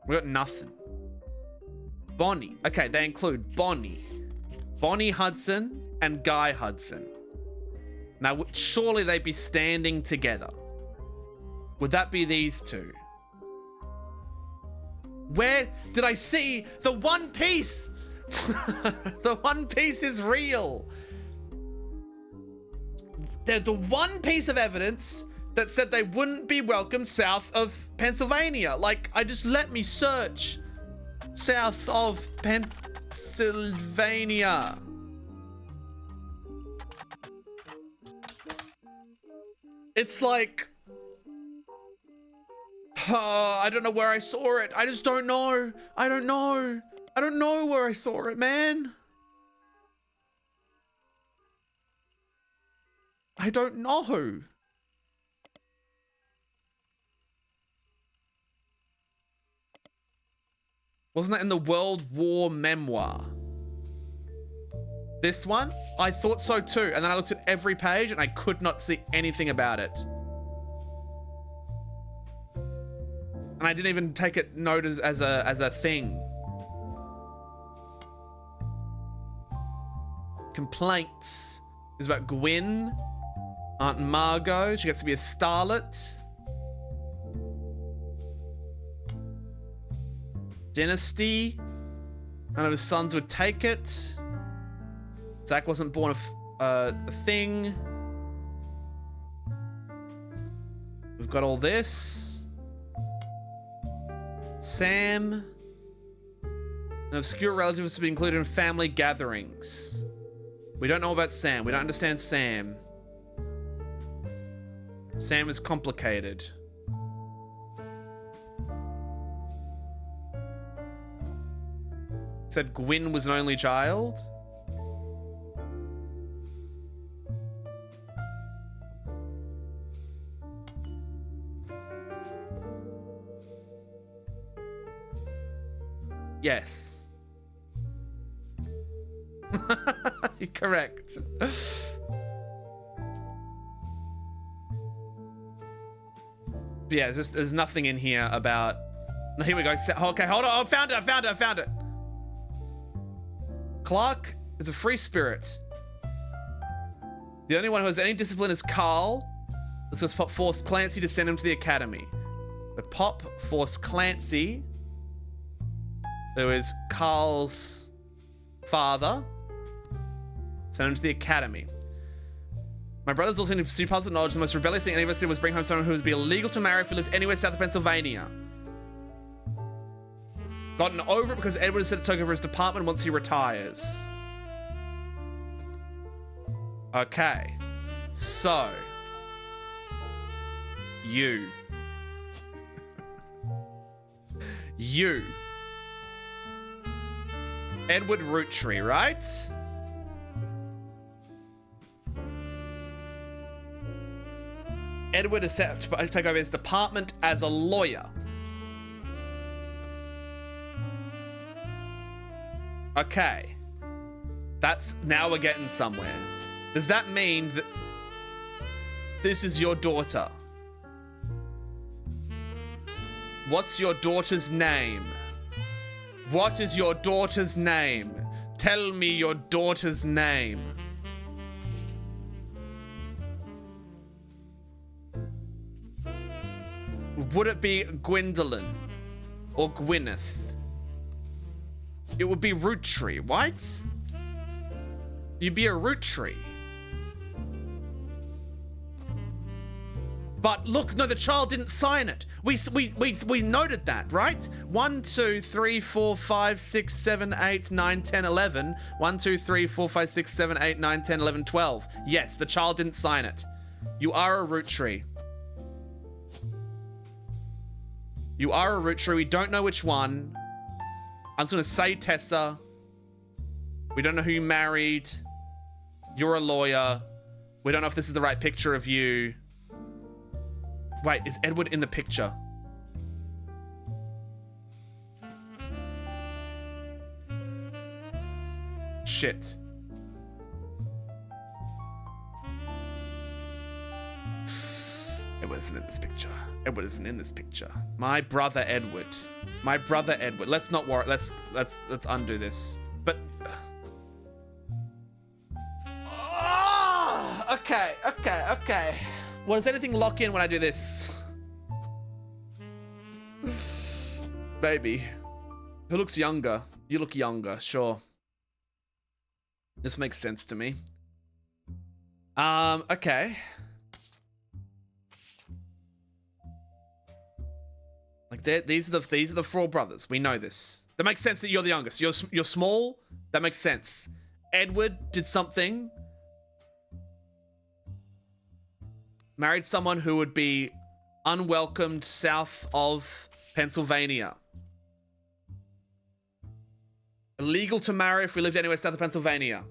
We got nothing. Bonnie. Okay, they include Bonnie. Bonnie Hudson and Guy Hudson. Now, surely they'd be standing together. Would that be these two? Where did I see the One Piece? The One Piece is real. They're the one piece of evidence that said they wouldn't be welcome south of Pennsylvania. Like, let me search south of Pennsylvania. It's like, I don't know where I saw it. I just don't know. I don't know. I don't know where I saw it, man. I don't know. Wasn't that in the World War memoir? This one? I thought so too. And then I looked at every page and I could not see anything about it. And I didn't even take it note as a thing. Complaints is about Gwyn, Aunt Margot. She gets to be a starlet. Dynasty. None of his sons would take it. Zach wasn't born a thing. We've got all this. Sam. An obscure relative is to be included in family gatherings. We don't know about Sam. We don't understand Sam. Sam is complicated. Said Gwyn was an only child. Yes. Correct. Yeah, there's nothing in here about... No, here we go. Okay, hold on. I found it. Clark is a free spirit. The only one who has any discipline is Carl. Let's just Pop forced Clancy to send him to the academy. But Pop forced Clancy, who is Carl's father, send him to the academy. My brothers also need to pursue paths of knowledge. The most rebellious thing any of us did was bring home someone who would be illegal to marry if he lived anywhere south of Pennsylvania. Gotten over it because Edward has said it took over his department once he retires. Okay. So. You. Edward Roottrees, right? Edward is set to take over his department as a lawyer. Okay. Now we're getting somewhere. Does that mean that this is your daughter? What's your daughter's name? What is your daughter's name? Tell me your daughter's name. Would it be Gwendolyn or Gwyneth? It would be Roottrees, right? You'd be a Roottrees. But look, no, the child didn't sign it. We noted that, right? 1, 2, 3, 4, 5, 6, 7, 8, 9, 10, 11. 1, 2, 3, 4, 5, 6, 7, 8, 9, 10, 11, 12. Yes, the child didn't sign it. You are a Roottrees. You are a Roottrees. We don't know which one. I'm just gonna say Tessa. We don't know who you married. You're a lawyer. We don't know if this is the right picture of you. Wait, is Edward in the picture? Shit. Edward isn't in this picture. Edward isn't in this picture. My brother Edward. My brother Edward. Let's not worry. Let's undo this. But okay. Well, does anything lock in when I do this? Baby. Who looks younger? You look younger, sure. This makes sense to me. Okay. Like these are the 4 brothers. We know this. That makes sense that you're the youngest. You're small. That makes sense. Edward did something. Married someone who would be unwelcomed south of Pennsylvania. Illegal to marry if we lived anywhere south of Pennsylvania.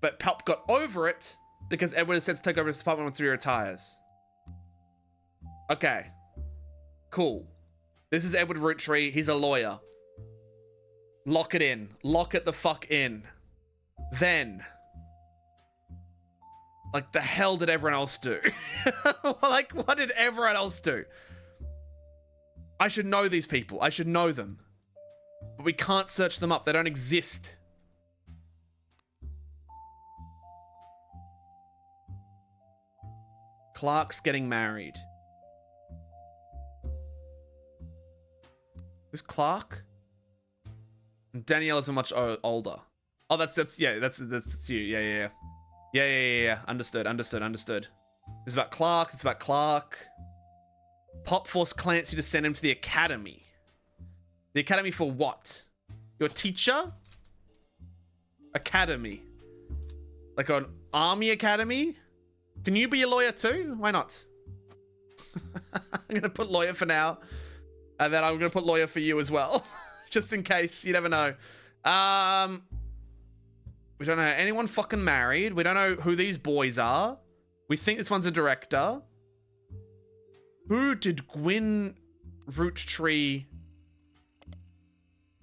But Palp got over it because Edward is set to take over his apartment once he retires. Okay. Cool. This is Edward Roottrees. He's a lawyer. Lock it in. Lock it the fuck in. Then... like, the hell did everyone else do? Like, what did everyone else do? I should know these people. I should know them. But we can't search them up. They don't exist. Clark's getting married. Is Clark? And Danielle is much older. Oh, that's you. Yeah. Yeah. Understood. It's about Clark. Pop forced Clancy to send him to the academy. The academy for what? Your teacher? Academy. Like an army academy? Can you be a lawyer too? Why not? I'm gonna put lawyer for now. And then I'm gonna put lawyer for you as well. Just in case, you never know. We don't know anyone fucking married. We don't know who these boys are. We think this one's a director. Who did Gwyn Roottrees?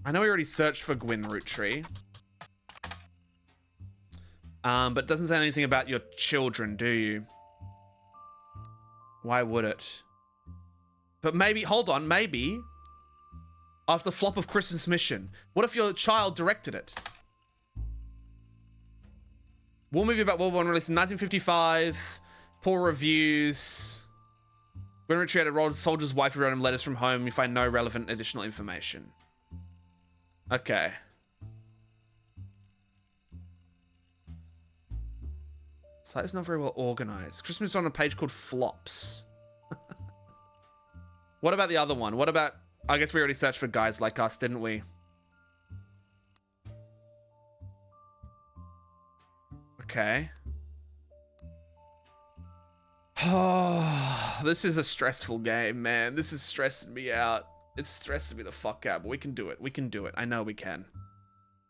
I know we already searched for Gwyn Roottrees. But it doesn't say anything about your children, do you? Why would it? But maybe, hold on, maybe after the flop of Christmas Mission, what if your child directed it? War movie about World War I released in 1955. Poor reviews. When Roottrees had a role as a soldier's wife who wrote him letters from home, you find no relevant additional information. Okay. Site is not very well organized. Christmas is on a page called Flops. What about the other one? What about... I guess we already searched for guys like us, didn't we? Okay. Oh, this is a stressful game, man. This is stressing me out. It's stressing me the fuck out, but we can do it. We can do it. I know we can.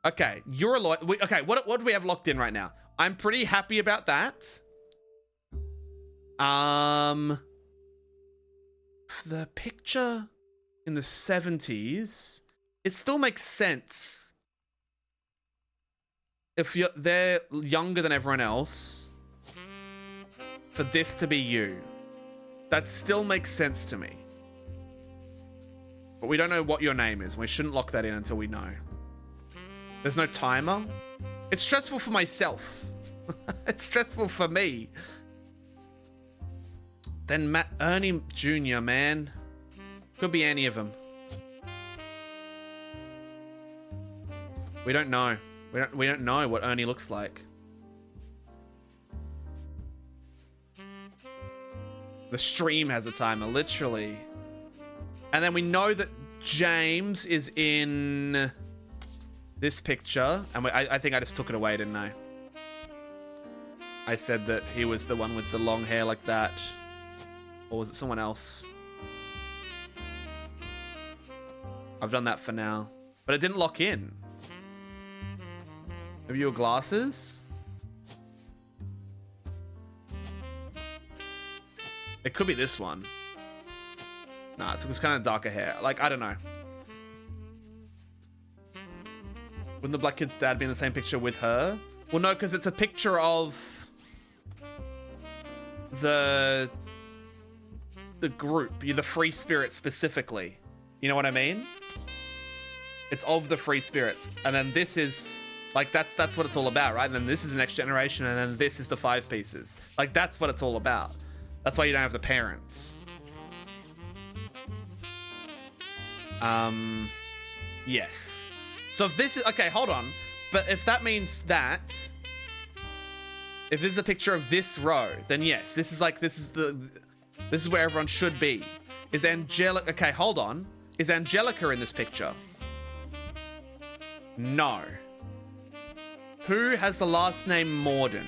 Okay, you're a lawyer. Okay, what do we have locked in right now? I'm pretty happy about that. The picture in the 70s, it still makes sense. If they're younger than everyone else, for this to be you, that still makes sense to me. But we don't know what your name is. We shouldn't lock that in until we know. There's no timer. It's stressful for myself. It's stressful for me. Then Ernie Jr., man. Could be any of them. We don't know. We don't know what Ernie looks like. The stream has a timer, literally. And then we know that James is in this picture. And I think I just took it away, didn't I? I said that he was the one with the long hair like that. Or was it someone else? I've done that for now. But it didn't lock in. Maybe your glasses? It could be this one. Nah, it was kind of darker hair. Like, I don't know. Wouldn't the black kid's dad be in the same picture with her? Well, no, because it's a picture of the group, the free spirits specifically. You know what I mean? It's of the free spirits. And then this is, like, that's what it's all about, right? And then this is the next generation, and then this is the 5 pieces. Like, that's what it's all about. That's why you don't have the parents. Yes. So if this is, okay, hold on. But if that means that, if this is a picture of this row, then yes, this is where everyone should be. Is Angelica, okay, hold on. Is Angelica in this picture? No. Who has the last name Morden?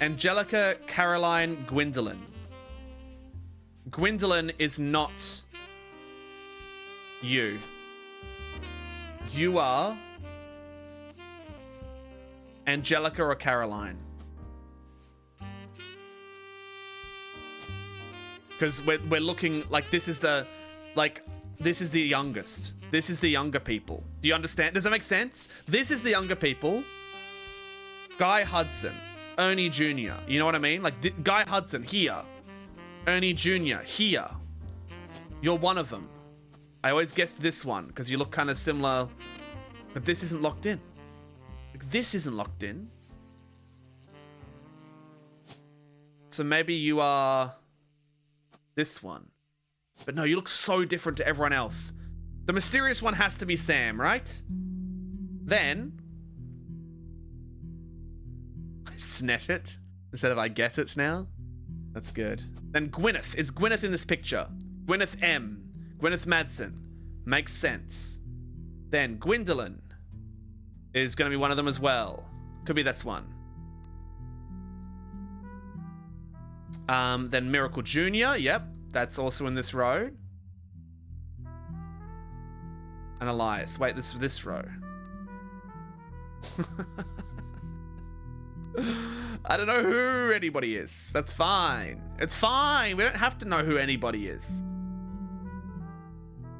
Angelica, Caroline, Gwendolyn. Gwendolyn is not you. You are Angelica or Caroline. Because we're looking like this is the youngest. This is the younger people. Do you understand? Does that make sense? This is the younger people. Guy Hudson. Ernie Jr. You know what I mean? Like, Guy Hudson, here. Ernie Jr., here. You're one of them. I always guessed this one, because you look kind of similar. But this isn't locked in. Like, this isn't locked in. So maybe you are this one. But no, you look so different to everyone else. The mysterious one has to be Sam, right? Then I snet it instead of I get it now. That's good. Then Gwyneth. Is Gwyneth in this picture? Gwyneth M. Gwyneth Madsen. Makes sense. Then Gwendolyn is going to be one of them as well. Could be this one. Then Miracle Jr. Yep. That's also in this row. And Elias. Wait, this row. I don't know who anybody is. That's fine. It's fine. We don't have to know who anybody is.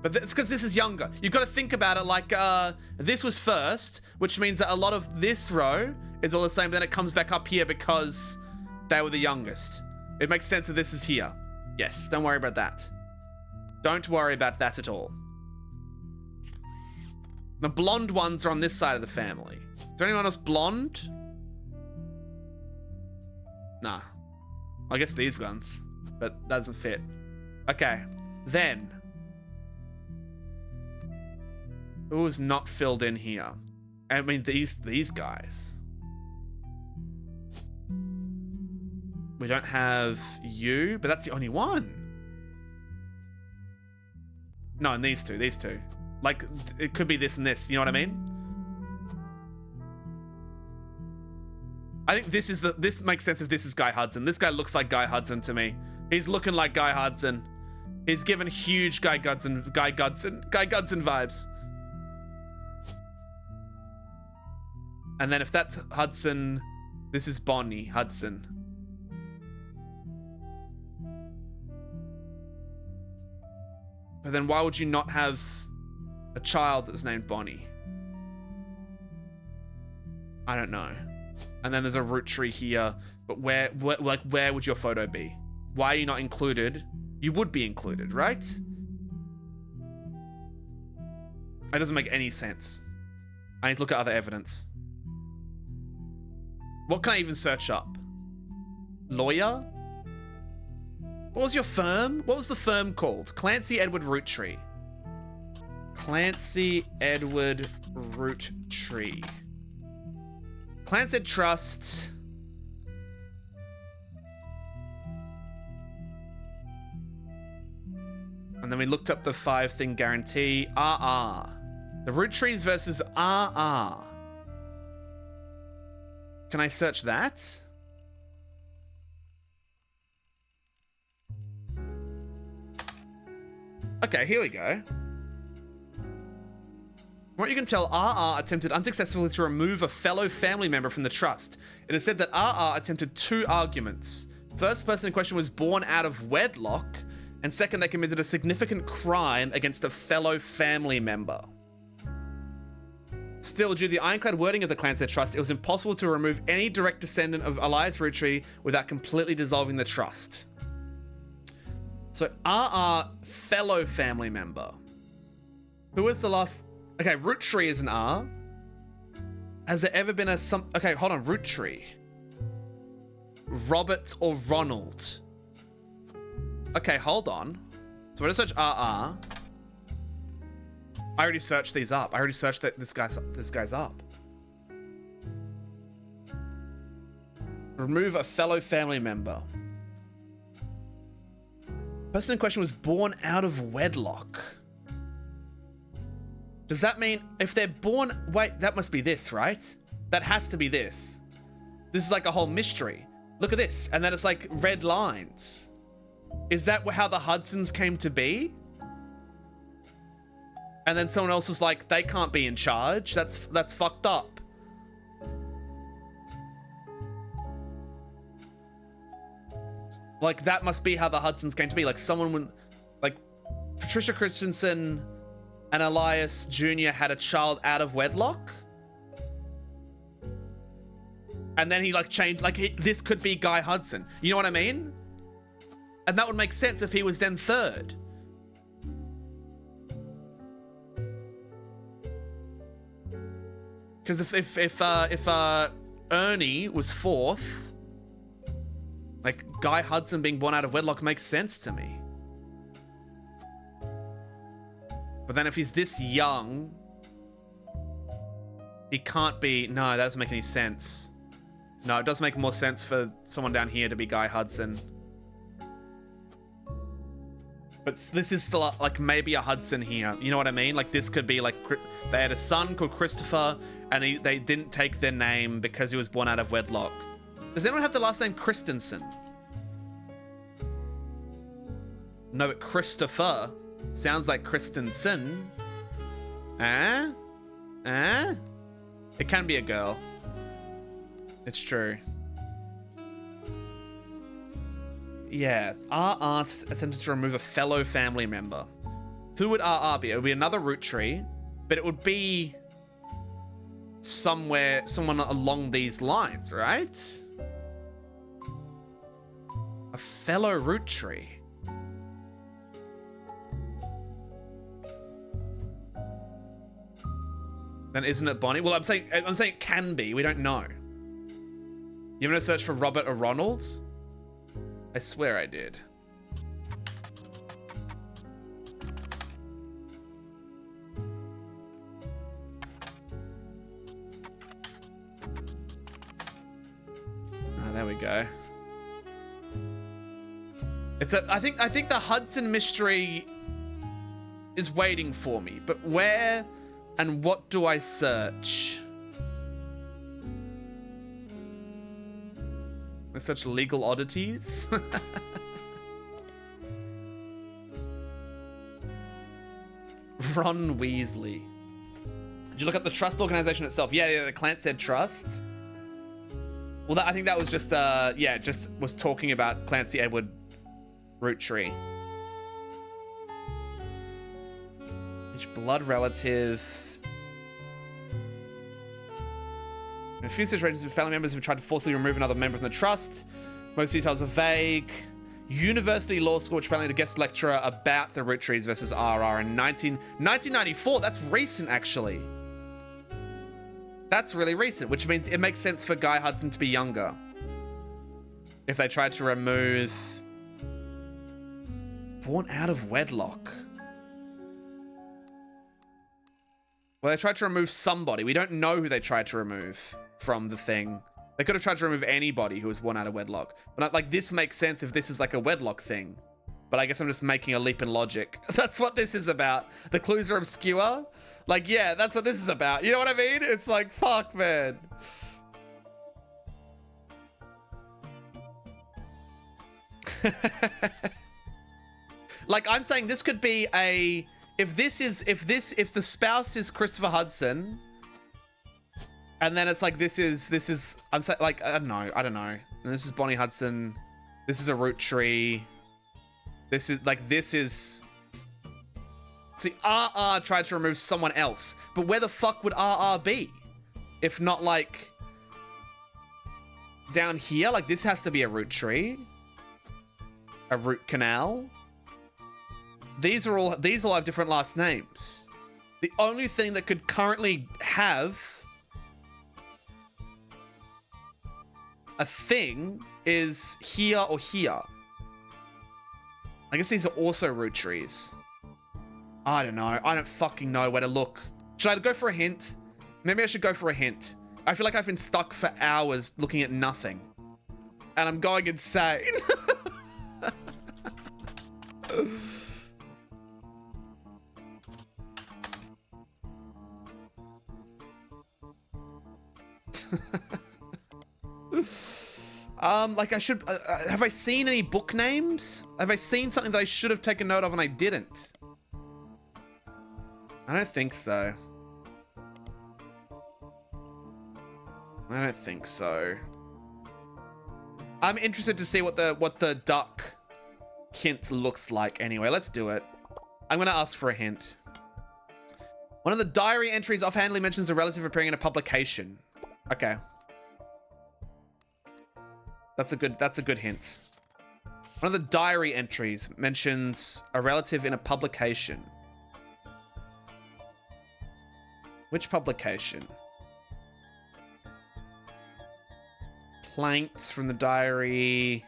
But it's because this is younger. You've got to think about it like this was first, which means that a lot of this row is all the same. But then it comes back up here because they were the youngest. It makes sense that this is here. Yes, don't worry about that. Don't worry about that at all. The blonde ones are on this side of the family. Is there anyone else blonde? Nah. I guess these ones. But that doesn't fit. Okay. Then. Who's not filled in here? I mean, these guys. We don't have you, but that's the only one. No, and these two. Like, it could be this and this, you know what I mean? I think this makes sense if this is Guy Hudson. This guy looks like Guy Hudson to me. He's looking like Guy Hudson. He's given huge Guy Hudson vibes. And then if that's Hudson, this is Bonnie Hudson. But then why would you not have a child that's named Bonnie? I don't know. And then there's a root tree here. But where would your photo be? Why are you not included? You would be included, right? That doesn't make any sense. I need to look at other evidence. What can I even search up? Lawyer? What was your firm? What was the firm called? Clancy Edward Roottree. Clancy Edward Roottree. Clancy Trust. And then we looked up the 5-thing guarantee. RR. The Roottrees versus RR. Can I search that? Okay, here we go. From what you can tell, RR attempted unsuccessfully to remove a fellow family member from the trust. It is said that RR attempted 2 arguments. First person in question was born out of wedlock, and second, they committed a significant crime against a fellow family member. Still, due to the ironclad wording of the Clancy Trust, it was impossible to remove any direct descendant of Elias Roottrie without completely dissolving the trust. So, RR, fellow family member. Who was the last... Okay, Roottree is an R. Has there ever been a some... Okay, hold on, Roottree. Robert or Ronald. Okay, hold on. So we're gonna search RR. I already searched these up. I already searched this guy's up. Remove a fellow family member. Person in question was born out of wedlock. Does that mean if they're born... Wait, that must be this, right? That has to be this. This is like a whole mystery. Look at this. And then it's like red lines. Is that how the Hudsons came to be? And then someone else was like, they can't be in charge. That's fucked up. Like, that must be how the Hudsons came to be. Like, someone would... Like, Patricia Christensen and Elias Jr. had a child out of wedlock? And then he, like, changed... Like, this could be Guy Hudson. You know what I mean? And that would make sense if he was then third. Because if Ernie was fourth, like Guy Hudson being born out of wedlock makes sense to me. But then if he's this young, he can't be. No, that doesn't make any sense. No, it does make more sense for someone down here to be Guy Hudson. But this is still like maybe a Hudson here. You know what I mean? Like this could be like they had a son called Christopher, and they didn't take their name because he was born out of wedlock. Does anyone have the last name Christensen? No, but Christopher sounds like Christensen. It can be a girl. It's true. Yeah, RR attempted to remove a fellow family member. Who would RR be? It would be another Roottree, but it would be someone along these lines, right? A fellow Roottree. Then isn't it Bonnie? Well, I'm saying it can be. We don't know. You want to search for Robert or Ronald? I swear I did. Oh, there we go. I think the Hudson mystery is waiting for me, but where and what do I search? With such legal oddities. Ron Weasley. Did you look up the trust organization itself? Yeah, the Clancy Trust. Well, I think that was just, just was talking about Clancy Edward Roottree. Each blood relative. In a few situations with family members who tried to forcibly remove another member from the trust. Most details are vague. University Law School, which apparently a guest lecturer about the Roottrees versus RR in 1994. That's recent, actually. That's really recent, which means it makes sense for Guy Hudson to be younger. If they tried to remove... Born out of wedlock. Well, they tried to remove somebody. We don't know who they tried to remove from the thing. They could have tried to remove anybody who was born out of wedlock. But like, this makes sense if this is like a wedlock thing. But I guess I'm just making a leap in logic. That's what this is about. The clues are obscure. Like, yeah, that's what this is about. You know what I mean? It's like, fuck, man. Like, I'm saying this could be a... If the spouse is Christopher Hudson, and then it's like, this is, I'm saying, like, I don't know. And this is Bonnie Hudson. This is a root tree. This is... See, RR tried to remove someone else, but where the fuck would RR be? If not, like, down here? Like, this has to be a root tree. A root canal. These all have different last names. The only thing that could currently have a thing is here or here. I guess these are also root trees. I don't know. I don't fucking know where to look. Should I go for a hint? Maybe I should go for a hint. I feel like I've been stuck for hours looking at nothing. And I'm going insane. Like I should, have I seen any book names? Have I seen something that I should have taken note of and I didn't? I don't think so. I don't think so. I'm interested to see what the duck hint looks like anyway. Let's do it. I'm gonna ask for a hint. One of the diary entries offhandedly mentions a relative appearing in a publication. Okay. That's a good hint. One of the diary entries mentions a relative in a publication. Which publication? Planks from the diary.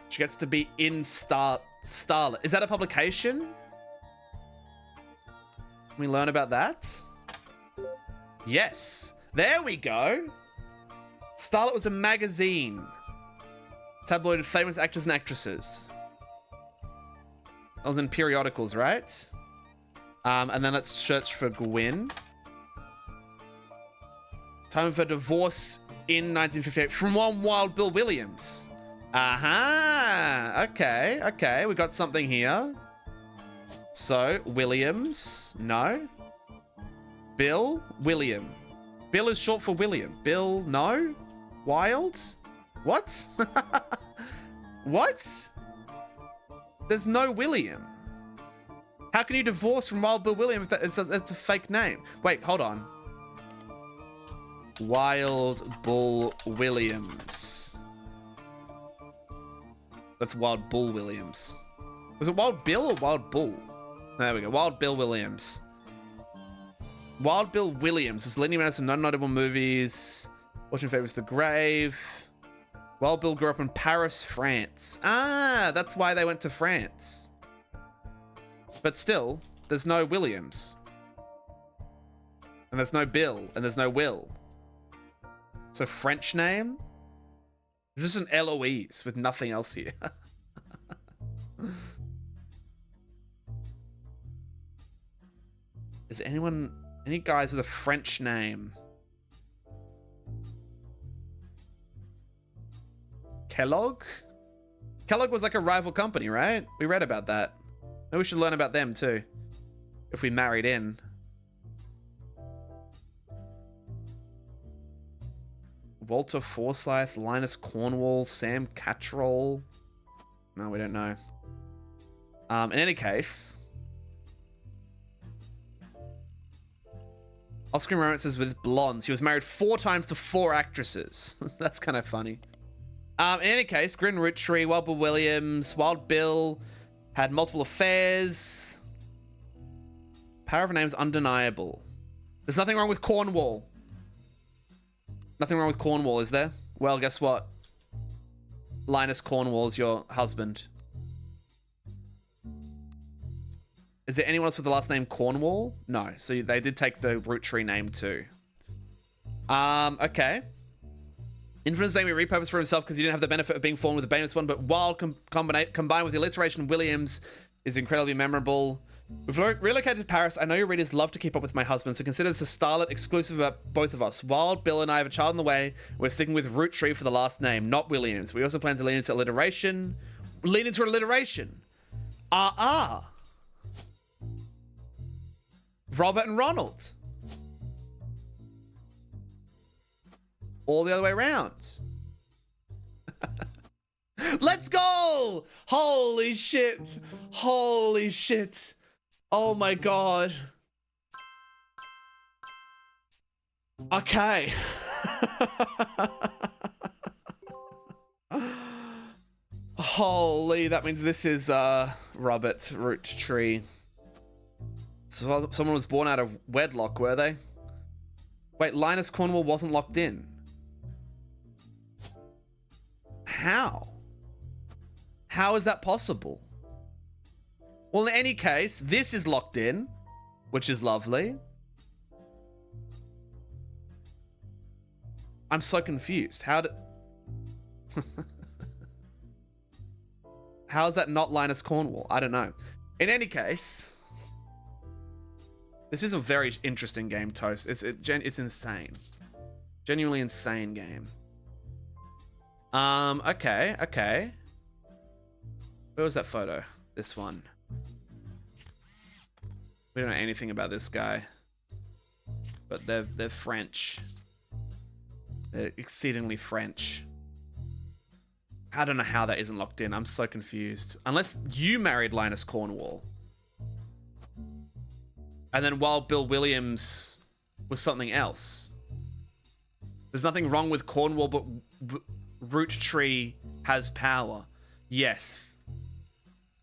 She gets to be in Starlet. Is that a publication? Can we learn about that? Yes. There we go. Starlet was a magazine. Tabloid of famous actors and actresses. That was in periodicals, right? And then let's search for Gwyn. Time of her divorce in 1958 from one Wild Bill Williams. Aha! Okay. We got something here. So, Williams. No. Bill. William. Bill is short for William. Bill, no. Wild? What? What? There's no William. How can you divorce from Wild Bill Williams if that's a fake name? Wait, hold on. Wild Bull Williams. That's Wild Bull Williams. Was it Wild Bill or Wild Bull? There we go. Wild Bill Williams. Wild Bill Williams was leading around some non-notable movies. Watching favorites The Grave. Wild Bill grew up in Paris, France. Ah, that's why they went to France. But still, there's no Williams. And there's no Bill. And there's no Will. It's a French name? Is this an Eloise with nothing else here? Is any guys with a French name? Kellogg? Kellogg was like a rival company, right? We read about that. Maybe we should learn about them too. If we married in. Walter Forsythe, Linus Cornwall, Sam Cattrall. No, we don't know. In any case. Off-screen romances with blondes. He was married 4 times to 4 actresses. That's kind of funny. In any case, Grin Roottrees, Wild Bill Williams, Wild Bill had multiple affairs. Power of a name's undeniable. There's nothing wrong with Cornwall. Nothing wrong with Cornwall, is there? Well, guess what? Linus Cornwall is your husband. Is there anyone else with the last name Cornwall? No. So they did take the Roottree name too. Okay. Infinite's name he repurposed for himself because he didn't have the benefit of being formed with the Banus one, but while combined with the alliteration Williams is incredibly memorable. We've relocated to Paris. I know your readers love to keep up with my husband, so consider this a starlet exclusive about both of us. Wild Bill and I have a child on the way. We're sticking with Roottree for the last name, not Williams. We also plan to lean into alliteration. Robert and Ronald. All the other way around. Let's go! Holy shit. Holy shit. Oh my god. Okay. Holy, that means this is Robert Roottree. So someone was born out of wedlock, were they? Wait, Linus Cornwall wasn't locked in. How? How is that possible? Well, in any case, this is locked in, which is lovely. I'm so confused. How is that not Linus Cornwall? I don't know. In any case, this is a very interesting game, Toast. It's insane. Genuinely insane game. Okay. Where was that photo? This one. We don't know anything about this guy. But they're French. They're exceedingly French. I don't know how that isn't locked in. I'm so confused. Unless you married Linus Cornwall. And then Wild Bill Williams was something else. There's nothing wrong with Cornwall, but Roottree has power. Yes.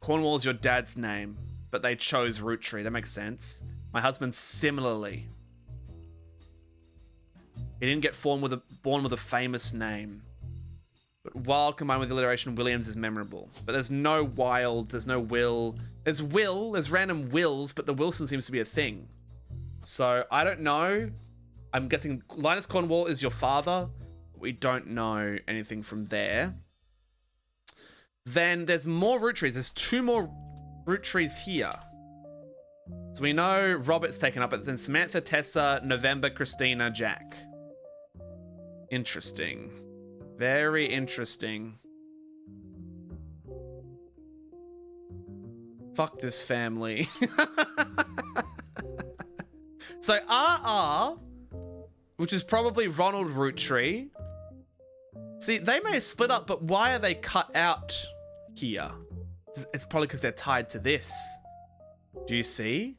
Cornwall is your dad's name, but they chose Roottree. That makes sense. My husband similarly. He didn't get born with a famous name. But Wild combined with alliteration Williams is memorable. But there's no Wild, there's no Will. There's Will, there's random Wills, but the Wilson seems to be a thing. So, I don't know. I'm guessing Linus Cornwall is your father. We don't know anything from there. Then there's more Rootrees. There's 2 more Rootrees here. So we know Robert's taken up, but then Samantha, Tessa, November, Christina, Jack. Interesting. Very interesting. Fuck this family. So RR, which is probably Ronald Roottree. See, they may have split up, but why are they cut out here? It's probably because they're tied to this. Do you see?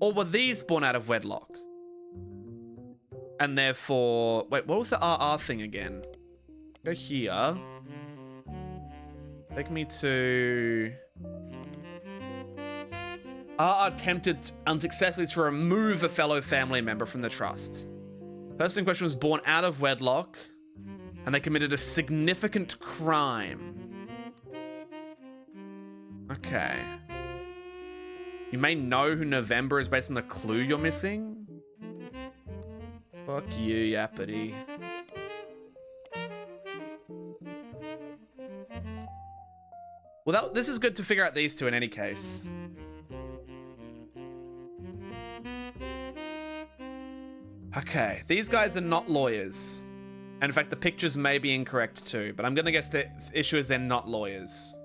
Or were these born out of wedlock? And therefore... Wait, what was the RR thing again? Go here. Take me to... RR attempted unsuccessfully to remove a fellow family member from the trust. Person in question was born out of wedlock, and they committed a significant crime. Okay. You may know who November is based on the clue you're missing. Fuck you, Yappity. Well, this is good to figure out these two in any case. Okay, these guys are not lawyers. And in fact, the pictures may be incorrect too, but I'm gonna guess the issue is they're not lawyers.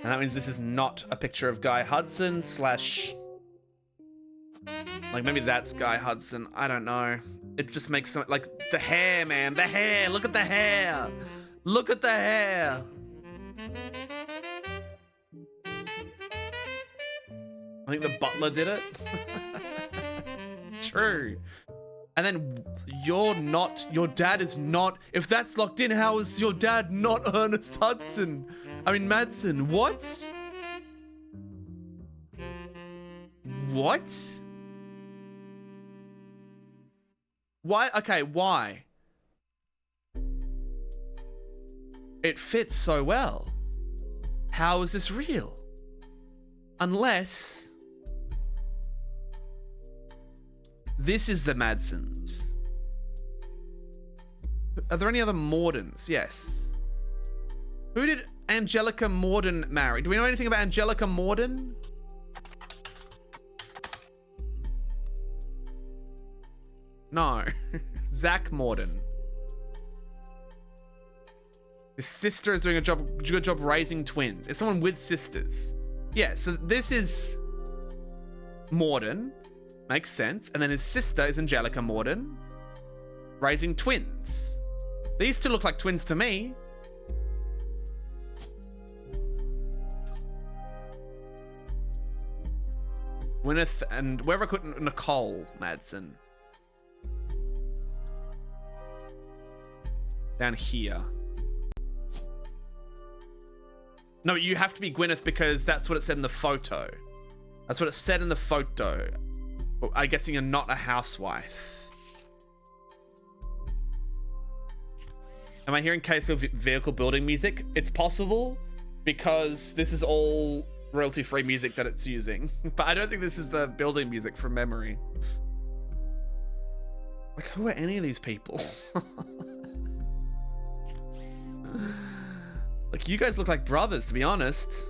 And that means this is not a picture of Guy Hudson slash... Like, maybe that's Guy Hudson. I don't know. It just makes some... Like, the hair, man. The hair. Look at the hair. Look at the hair. I think the butler did it. True. And then your dad is not, if that's locked in, how is your dad not Ernest Hudson? I mean, Madsen, what? What? Why? Okay, why? It fits so well. How is this real? Unless this is the Madsons. Are there any other Mordens? Yes. Who did Angelica Morden marry? Do we know anything about Angelica Morden? No. Zach Morden. His sister is doing a good job raising twins. It's someone with sisters. Yeah, so this is Morden. Makes sense. And then his sister is Angelica Morden. Raising twins. These two look like twins to me. Gwyneth and wherever I put Nicole Madsen. Down here. No, you have to be Gwyneth because that's what it said in the photo. That's what it said in the photo. I'm guessing you're not a housewife. Am I hearing case vehicle building music? It's possible because this is all royalty-free music that it's using. But I don't think this is the building music from memory. Like, who are any of these people? Like, you guys look like brothers, to be honest.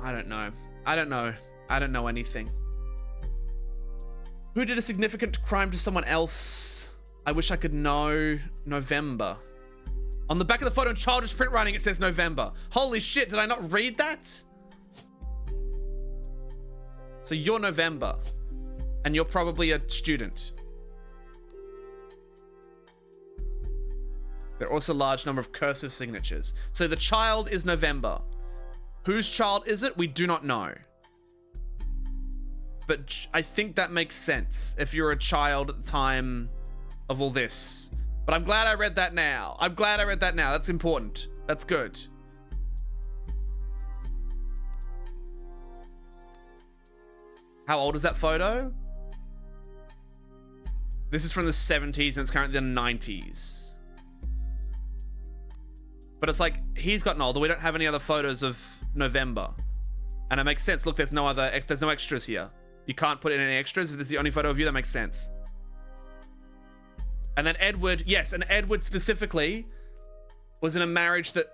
I don't know. I don't know. I don't know anything. Who did a significant crime to someone else? I wish I could know. November. On the back of the photo in childish print writing, it says November. Holy shit, did I not read that? So you're November, and you're probably a student. There are also a large number of cursive signatures. So the child is November. Whose child is it? We do not know. But I think that makes sense if you're a child at the time of all this. But I'm glad I read that now. I'm glad I read that now. That's important. That's good. How old is that photo? This is from the 70s and it's currently the 90s. But it's like, he's gotten older. We don't have any other photos of November. And it makes sense. Look, there's no extras here. You can't put in any extras. If this is the only photo of you, that makes sense. And then Edward, yes, and Edward specifically was in a marriage that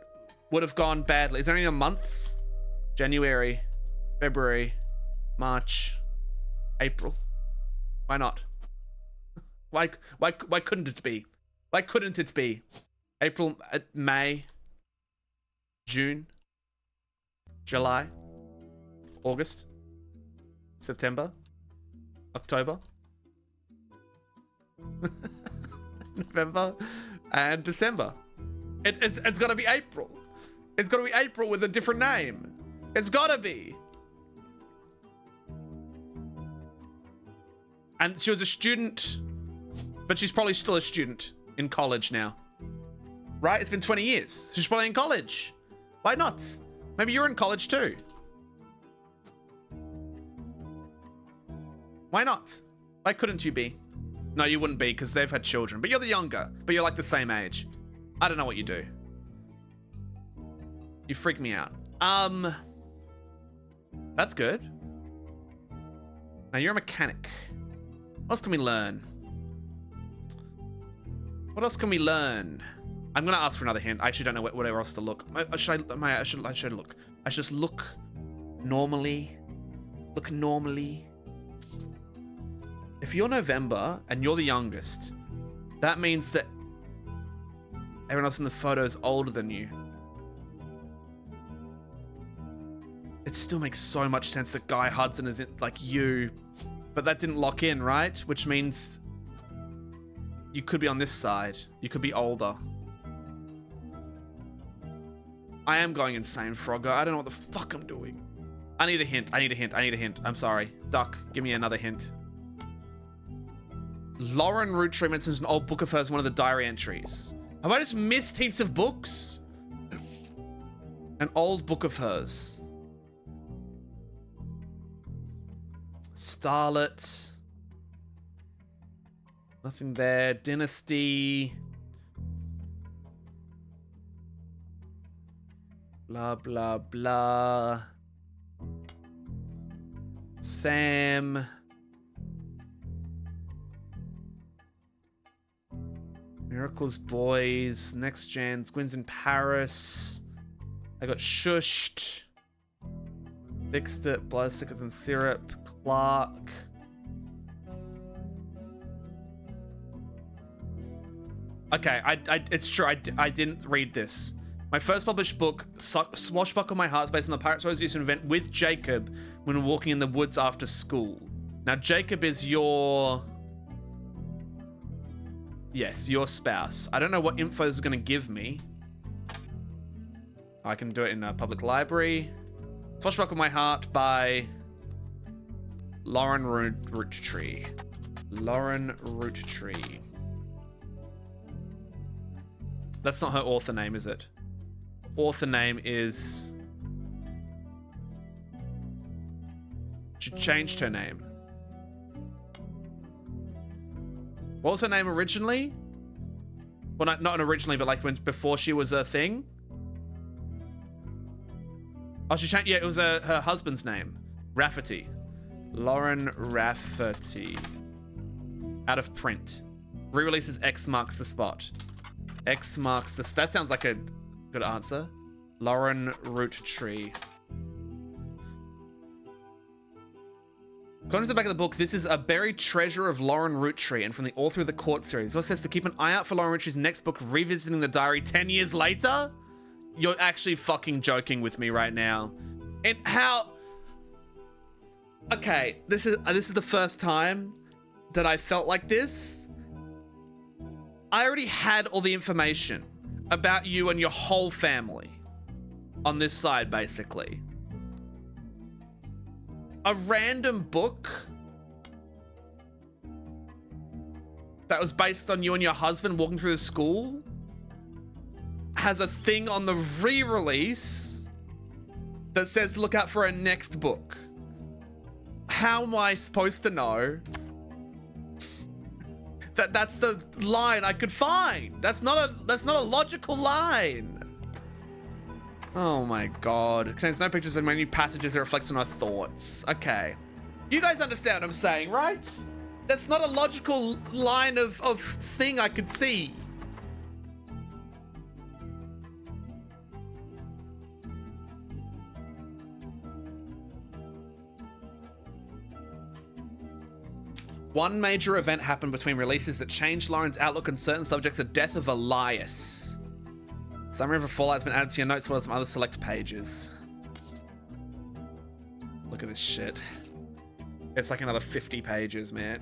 would have gone badly. Is there any months? January, February, March, April. Why not? Why couldn't it be? Why couldn't it be? April, May, June, July, August, September, October, November, and December. It's got to be April. It's got to be April with a different name. It's got to be. And she was a student, but she's probably still a student in college now. Right? It's been 20 years. She's probably in college. Why not? Maybe you're in college too. Why not? Why couldn't you be? No, you wouldn't be because they've had children. But you're the younger. But you're like the same age. I don't know what you do. You freak me out. That's good. Now you're a mechanic. What else can we learn? What else can we learn? I'm gonna ask for another hint. I actually don't know whatever else to look. I should look. I should just look normally. Look normally. If you're November and you're the youngest, that means that everyone else in the photo is older than you. It still makes so much sense that Guy Hudson is like you, but that didn't lock in, right? Which means you could be on this side. You could be older. I am going insane, Frogger. I don't know what the fuck I'm doing. I need a hint. I need a hint. I need a hint. I'm sorry. Duck, give me another hint. Lauren Roottree mentions an old book of hers in one of the diary entries. Have I just missed heaps of books? An old book of hers. Starlet. Nothing there. Dynasty. Blah, blah, blah. Sam. Miracles Boys. Next Gen. Squins in Paris. I got Shushed. Fixed It. Blood Sicker Than Syrup. Clark. Okay, it's true. I didn't read this. My first published book, Swashbuckle My Heart, is based on the pirate stories used to invent with Jacob when walking in the woods after school. Now, Jacob is your... Yes, your spouse. I don't know what info this is going to give me. I can do it in a public library. Swashbuckle My Heart by Lauren Roottree. Lauren Roottree. That's not her author name, is it? Author name is... She changed her name. What was her name originally? Well, not originally, but like before she was a thing. Oh, she changed. Yeah, it was her husband's name, Rafferty. Lauren Rafferty. Out of print. Re-releases X marks the spot. X marks the... That sounds like a good answer. Lauren Roottree. According to the back of the book, this is a buried treasure of Lauren Roottree and from the author of the Court series. It also says to keep an eye out for Lauren Roottree's next book, Revisiting the Diary 10 years later? You're actually fucking joking with me right now. And how... Okay, this is the first time that I felt like this. I already had all the information about you and your whole family on this side, basically. A random book that was based on you and your husband walking through the school has a thing on the re-release that says look out for a next book. How am I supposed to know that that's the line I could find? That's not a logical line. Oh my god. It contains no pictures but many passages that reflects on our thoughts. Okay. You guys understand what I'm saying, right? That's not a logical line of thing I could see. One major event happened between releases that changed Lauren's outlook on certain subjects: the death of Elias. Summary of a fallout has been added to your notes as well as some other select pages. Look at this shit. It's like another 50 pages, man.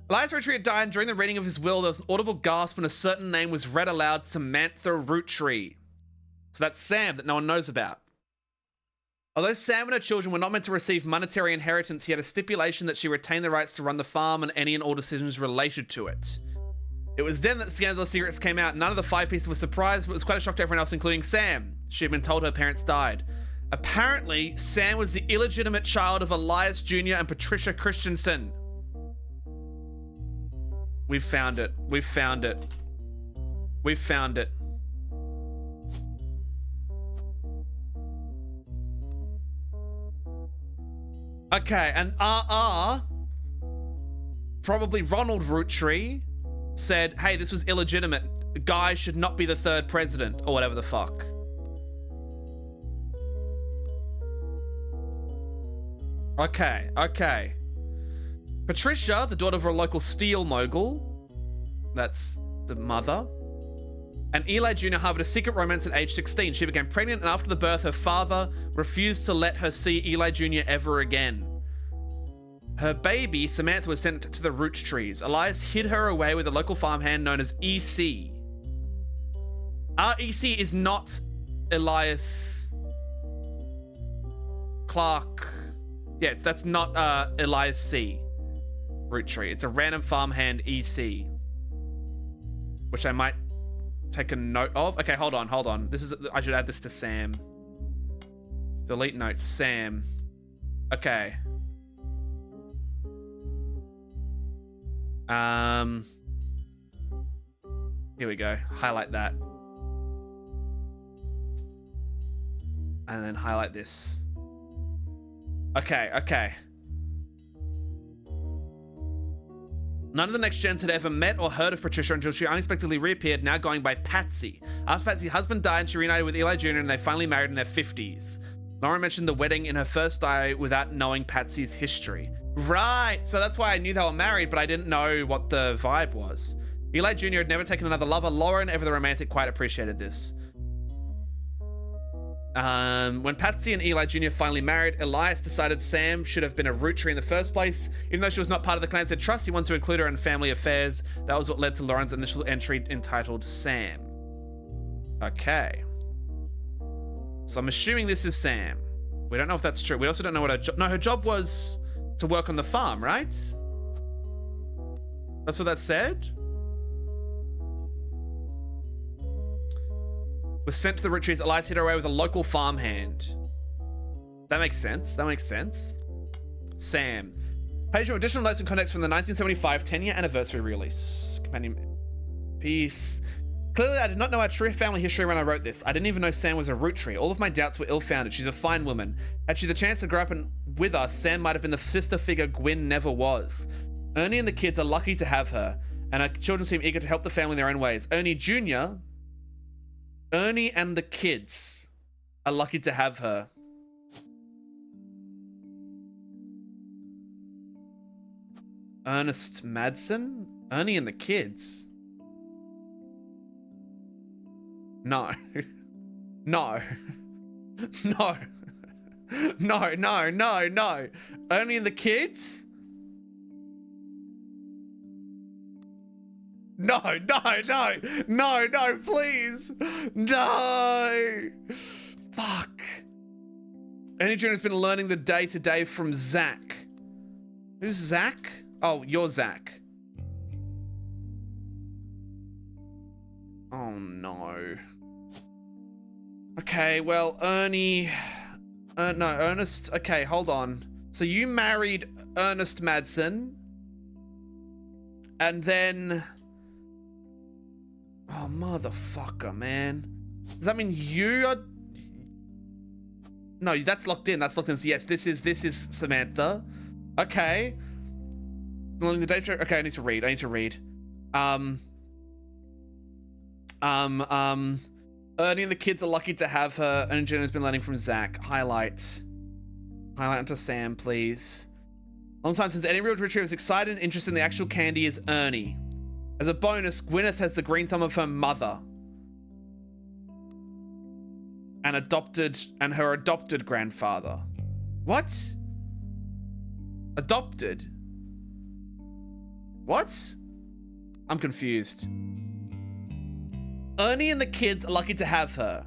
Elias Roottree had died. During the reading of his will, there was an audible gasp when a certain name was read aloud: Samantha Roottree. So that's Sam that no one knows about. Although Sam and her children were not meant to receive monetary inheritance, he had a stipulation that she retain the rights to run the farm and any and all decisions related to it. It was then that the scandalous secrets came out. None of the 5 pieces were surprised, but it was quite a shock to everyone else, including Sam. She had been told her parents died. Apparently, Sam was the illegitimate child of Elias Jr. and Patricia Christensen. We've found it. We've found it. We've found it. Okay, and probably Ronald Roottree said, hey, this was illegitimate. Guy should not be the 3rd president, or whatever the fuck. Okay, okay. Patricia, the daughter of a local steel mogul, that's the mother, and Eli Jr. harbored a secret romance at age 16. She became pregnant, and after the birth, her father refused to let her see Eli Jr. ever again. Her baby, Samantha, was sent to the Roottrees. Elias hid her away with a local farmhand known as EC. REC is not Elias Clark. Yeah, that's not Elias C. Roottree. It's a random farmhand EC. Which I might take a note of. Okay, hold on. I should add this to Sam. Delete note, Sam. Okay. Here we go. Highlight that. And then highlight this. Okay. None of the next gens had ever met or heard of Patricia until she unexpectedly reappeared, now going by Patsy. After Patsy's husband died, she reunited with Eli Jr. and they finally married in their 50s. Lauren mentioned the wedding in her first eye without knowing Patsy's history. Right, so that's why I knew they were married, but I didn't know what the vibe was. Eli Jr. had never taken another lover. Lauren, ever the romantic, quite appreciated this. When Patsy and Eli Jr. finally married, Elias decided Sam should have been a Roottree in the first place. Even though she was not part of the clan, said trust, he wanted to include her in family affairs. That was what led to Lauren's initial entry entitled Sam. Okay. So I'm assuming this is Sam. We don't know if that's true. We also don't know what her job... No, her job was to work on the farm, right? That's what that said? Was sent to the Roottrees. Elias hid her away with a local farmhand. That makes sense. Sam. Page of additional notes and context from the 1975 10-year anniversary release. Companion piece. Clearly, I did not know our true family history when I wrote this. I didn't even know Sam was a Roottree. All of my doubts were ill-founded. She's a fine woman. Had she the chance to grow up with us, Sam might have been the sister figure Gwyn never was. Ernie and the kids are lucky to have her, and her children seem eager to help the family in their own ways. Ernie and the kids are lucky to have her. Ernest Madsen? Ernie and the kids? No. Ernie and the kids? No, please. No. Fuck. Ernie Jr. has been learning the day-to-day from Zach. Who's Zach? Oh, you're Zach. Oh, no. Okay, well, Ernest. Okay, hold on. So you married Ernest Madsen. And then... Oh, motherfucker, man. Does that mean you are... No, that's locked in. So yes, this is Samantha. Okay. The date. Okay, I need to read. Ernie and the kids are lucky to have her. And Jen has been learning from Zach. Highlight onto Sam, please. Long time since any real Roottrie was excited and interested in the actual candy is Ernie. As a bonus, Gwyneth has the green thumb of her mother. And her adopted grandfather. What? Adopted? What? I'm confused. Ernie and the kids are lucky to have her.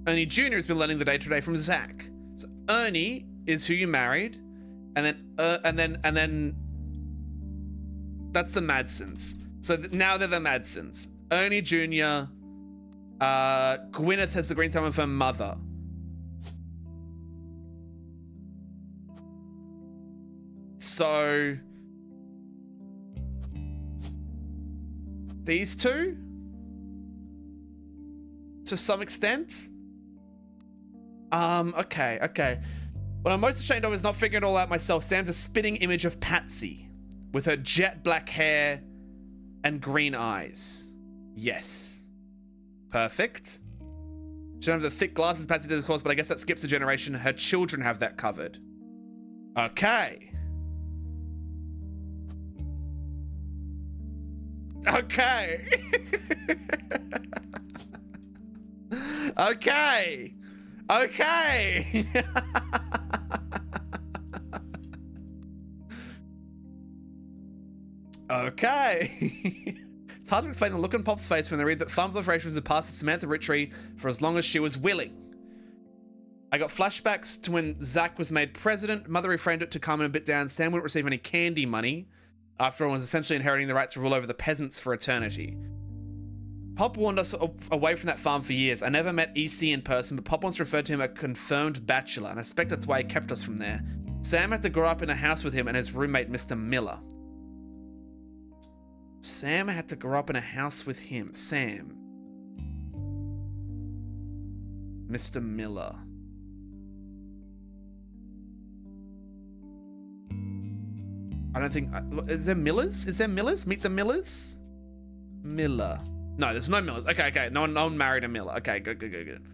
Ernie Jr. has been learning the day-to-day from Zach. So Ernie is who you married, and then that's the Madsons. So now they're the Madsons. Ernie Jr. Gwyneth has the green thumb of her mother. So these two, to some extent. Okay. What I'm most ashamed of is not figuring it all out myself. Sam's a spitting image of Patsy with her jet black hair and green eyes. Yes. Perfect. She don't have the thick glasses Patsy does, of course, but I guess that skips a generation. Her children have that covered. Okay. Okay. Okay. hard to explain the look on Pop's face when they read that farm's operations would pass to Samantha Roottrees for as long as she was willing. I got flashbacks to when Zach was made president. Mother reframed it to calm him a bit down. Sam wouldn't receive any candy money. After all, was essentially inheriting the right to rule over the peasants for eternity. Pop warned us away from that farm for years. I never met EC in person, but Pop once referred to him as a confirmed bachelor, and I suspect that's why he kept us from there. Sam had to grow up in a house with him and his roommate, Mr. Miller. Sam had to grow up in a house with him. Sam. Mr. Miller. I don't think... Is there Millers? Is there Millers? Meet the Millers? Miller. No, there's no Millers. Okay. No one married a Miller. Okay, good.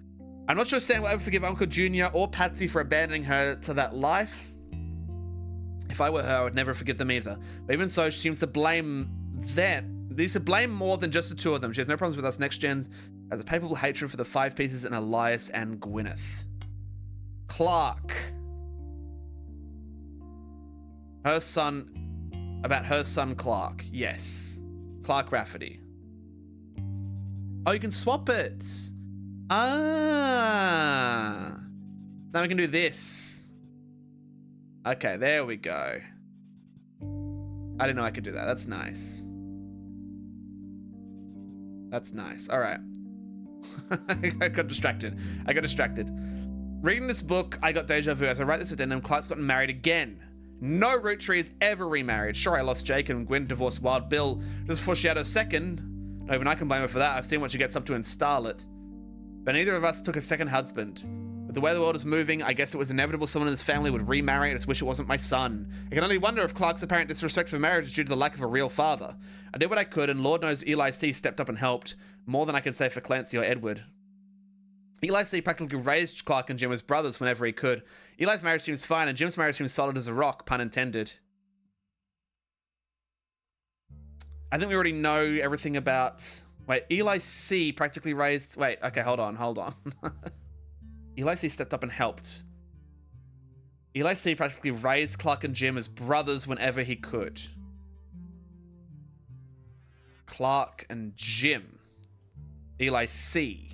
I'm not sure Sam will ever forgive Uncle Junior or Patsy for abandoning her to that life. If I were her, I would never forgive them either. But even so, she seems to blame them. They used to blame more than just the two of them. She has no problems with us next gens. Has a palpable hatred for the Five Pieces and Elias and Gwyneth. Clark. Her son, about her son Clark. Yes. Clark Rafferty. Oh, you can swap it. Ah. Now we can do this. Okay, there we go. I didn't know I could do that. That's nice. That's nice. All right. I got distracted. Reading this book, I got deja vu. As I write this addendum, Clark's gotten married again. No Roottrees ever remarried. Sure, I lost Jake and Gwen divorced Wild Bill just before she had her second. Not even I can blame her for that. I've seen what she gets up to in Starlet. But neither of us took a second husband. With the way the world is moving, I guess it was inevitable someone in his family would remarry. I just wish it wasn't my son. I can only wonder if Clark's apparent disrespect for marriage is due to the lack of a real father. I did what I could, and Lord knows Eli C. stepped up and helped. More than I can say for Clancy or Edward. Eli C. practically raised Clark and Jim as brothers whenever he could. Eli's marriage seems fine, and Jim's marriage seems solid as a rock, pun intended. I think we already know everything about... Wait, Eli C. practically raised... Wait, okay, hold on. Eli C. stepped up and helped. Eli C. practically raised Clark and Jim as brothers whenever he could. Clark and Jim. Eli C.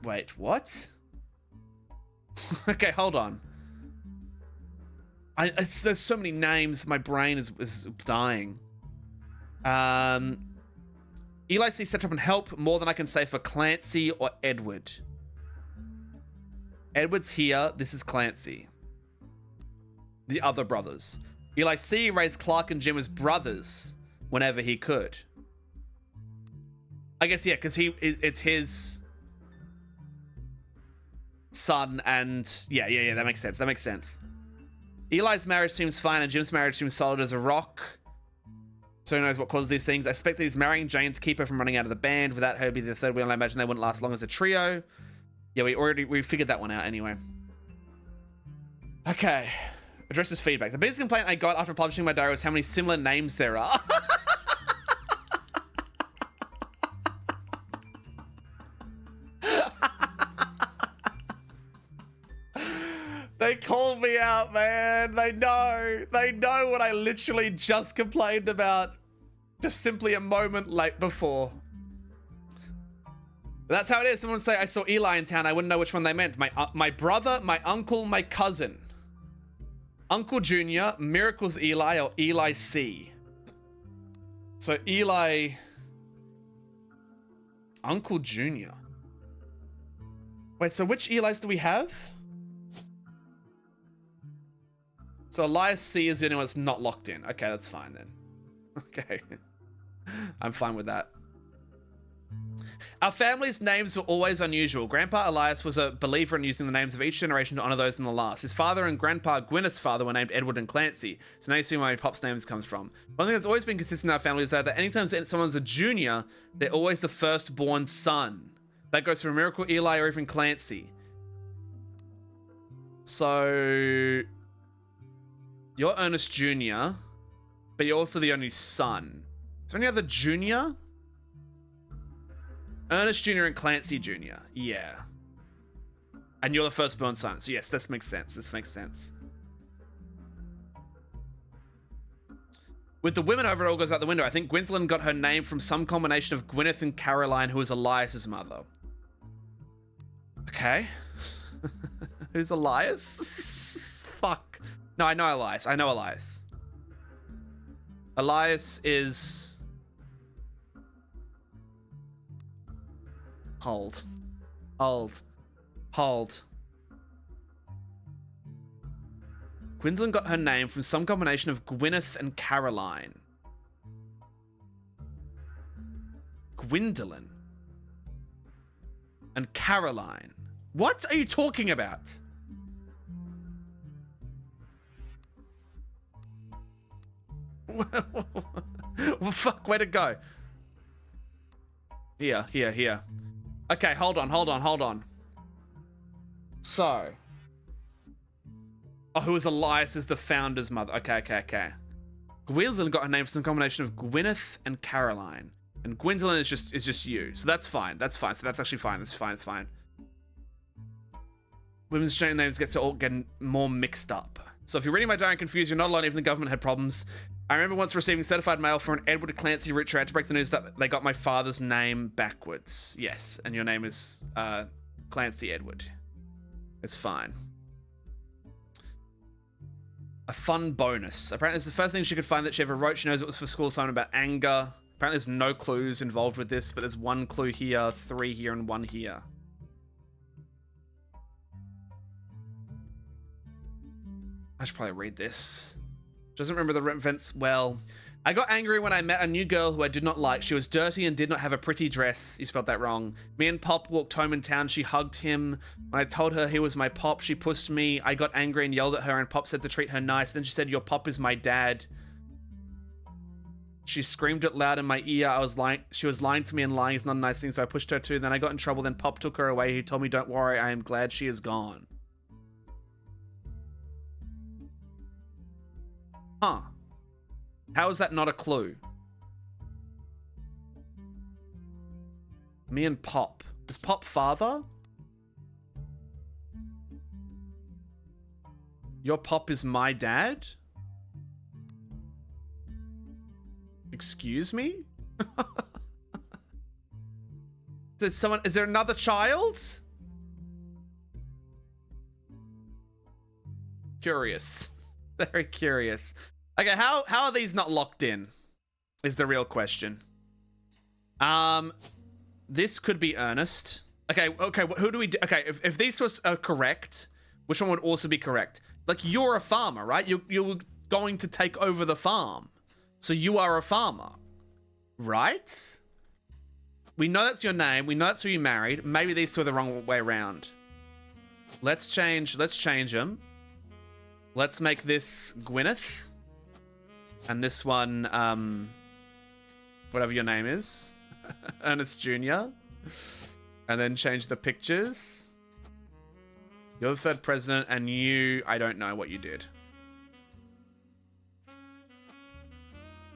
Wait, what? Okay, hold on. There's so many names, my brain is dying. Eli C. stepped up and helped more than I can say for Clancy or Edward. Edward's here, this is Clancy. The other brothers. Eli C. raised Clark and Jim as brothers whenever he could. I guess, yeah, because it's his son and... Yeah, that makes sense. Eli's marriage seems fine and Jim's marriage seems solid as a rock. So who knows what causes these things. I expect that he's marrying Jane to keep her from running out of the band. Without her being the third wheel, I imagine they wouldn't last long as a trio. Yeah, we figured that one out anyway. Okay. Addresses feedback. The biggest complaint I got after publishing my diary was how many similar names there are. They called me out, man. They know what I literally just complained about just simply a moment late before. But that's how it is. Someone would say, I saw Eli in town. I wouldn't know which one they meant. My brother, my uncle, my cousin. Uncle Junior, Miracles Eli, or Eli C. So Eli... Uncle Junior. Wait, so which Elis do we have? So Elias C is the only one that's not locked in. Okay, that's fine then. Okay. I'm fine with that. Our family's names were always unusual. Grandpa Elias was a believer in using the names of each generation to honor those in the last. His father and Grandpa Gwyneth's father were named Edward and Clancy. So now you see where my pop's names comes from. One thing that's always been consistent in our family is that anytime someone's a junior, they're always the firstborn son. That goes for Miracle Eli or even Clancy. So... You're Ernest Jr., but you're also the only son. Is there any other junior? Ernest Jr. and Clancy Jr. Yeah. And you're the firstborn son. So yes, this makes sense. This makes sense. With the women over, it all goes out the window. I think Gwynthilyn got her name from some combination of Gwyneth and Caroline, who was Elias's mother. Okay. Who's Elias? Fuck. No, I know Elias. I know Elias. Elias is... Hold. Gwynthilyn got her name from some combination of Gwyneth and Caroline. Gwendolyn. And Caroline. What are you talking about? Well, fuck, where to go? Here. Okay, hold on. So. Oh, who was Elias is the founder's mother. Okay. Gwendolyn got her name from some combination of Gwyneth and Caroline. And Gwendolyn is just you. So that's fine. So that's actually fine. It's fine. Women's straight names get more mixed up. So if you're reading my diary and confused, you're not alone. Even the government had problems. I remember once receiving certified mail for an Edward Clancy Roottrees. I had to break the news that they got my father's name backwards. Yes, and your name is Clancy Edward. It's fine. A fun bonus. Apparently it's the first thing she could find that she ever wrote. She knows it was for school assignment about anger. Apparently there's no clues involved with this, but there's 1 clue here, 3 here, and 1 here. I should probably read this. Doesn't remember the events well. I got angry when I met a new girl who I did not like. She was dirty and did not have a pretty dress. You spelled that wrong. Me and Pop walked home in town. She hugged him. When I told her he was my Pop, she pushed me. I got angry and yelled at her, and Pop said to treat her nice. Then she said, "Your Pop is my dad." She screamed it loud in my ear. She was lying to me, and lying is not a nice thing, so I pushed her too. Then I got in trouble. Then Pop took her away. He told me, "Don't worry, I am glad she is gone." Huh. How is that not a clue? Me and Pop. Is Pop father? Your Pop is my dad? Excuse me? Is there another child? Curious. Very curious. Okay, how are these not locked in? Is the real question. This could be Ernest. Okay, who do we do? Okay, if these are correct, which one would also be correct? Like, you're a farmer, right? You're going to take over the farm. So you are a farmer, right? We know that's your name. We know that's who you married. Maybe these two are the wrong way around. Let's change them. Let's make this Gwyneth. And this one, whatever your name is. Ernest Jr. And then change the pictures. You're the 3rd president, and I don't know what you did.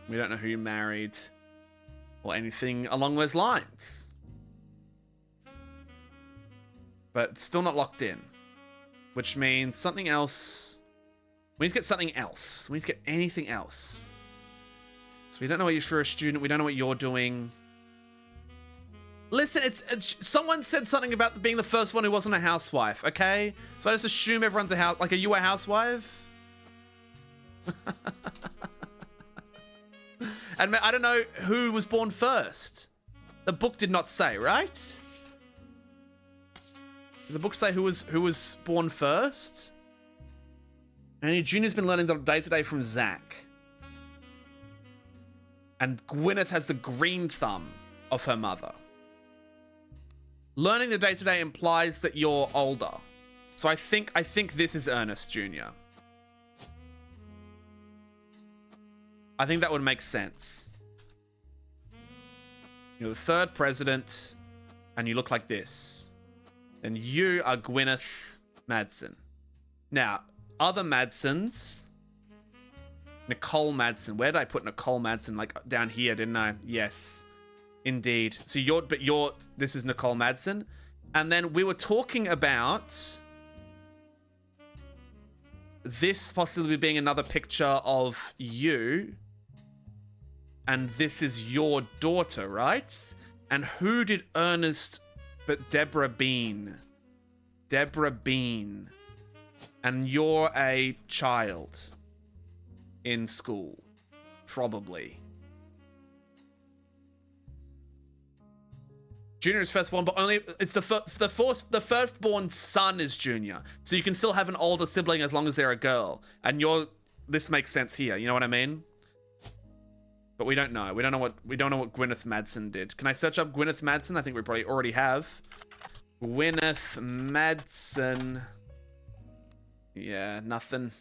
We don't know who you married. Or anything along those lines. But it's still not locked in. Which means something else... We need to get something else. We need to get anything else. So we don't know what you're for a student. We don't know what you're doing. Listen, it's someone said something about being the first one who wasn't a housewife, okay? So I just assume everyone's a house. Like, are you a housewife? And I don't know who was born first. The book did not say, right? Did the book say who was born first? And Junior's been learning the day-to-day from Zach. And Gwyneth has the green thumb of her mother. Learning the day-to-day implies that you're older. So I think this is Ernest Jr. I think that would make sense. You're the 3rd president, and you look like this. And you are Gwyneth Madsen. Now, other Madsens. Nicole Madsen. Where did I put Nicole Madsen? Like, down here, didn't I? Yes. Indeed. So this is Nicole Madsen. And then we were talking about this possibly being another picture of you. And this is your daughter, right? And who did Ernest but Deborah Bean? Deborah Bean. And you're a child in school. Probably. Junior is firstborn, but only it's the firstborn son is Junior. So you can still have an older sibling as long as they're a girl. And this makes sense here. You know what I mean? But we don't know. We don't know what Gwyneth Madsen did. Can I search up Gwyneth Madsen? I think we probably already have. Gwyneth Madsen. Yeah, nothing.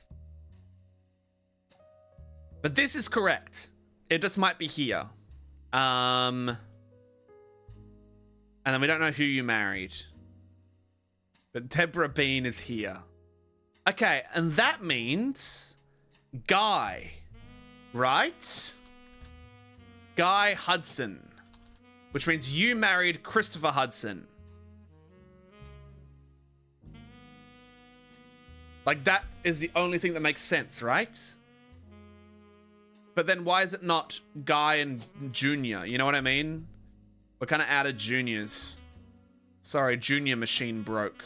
But this is correct. It just might be here. And then we don't know who you married. But Deborah Bean is here. Okay, and that means Guy, right? Guy Hudson. Which means you married Christopher Hudson. Like, that is the only thing that makes sense, right? But then why is it not Guy and Junior? You know what I mean? We're kind of out of juniors. Sorry, junior machine broke.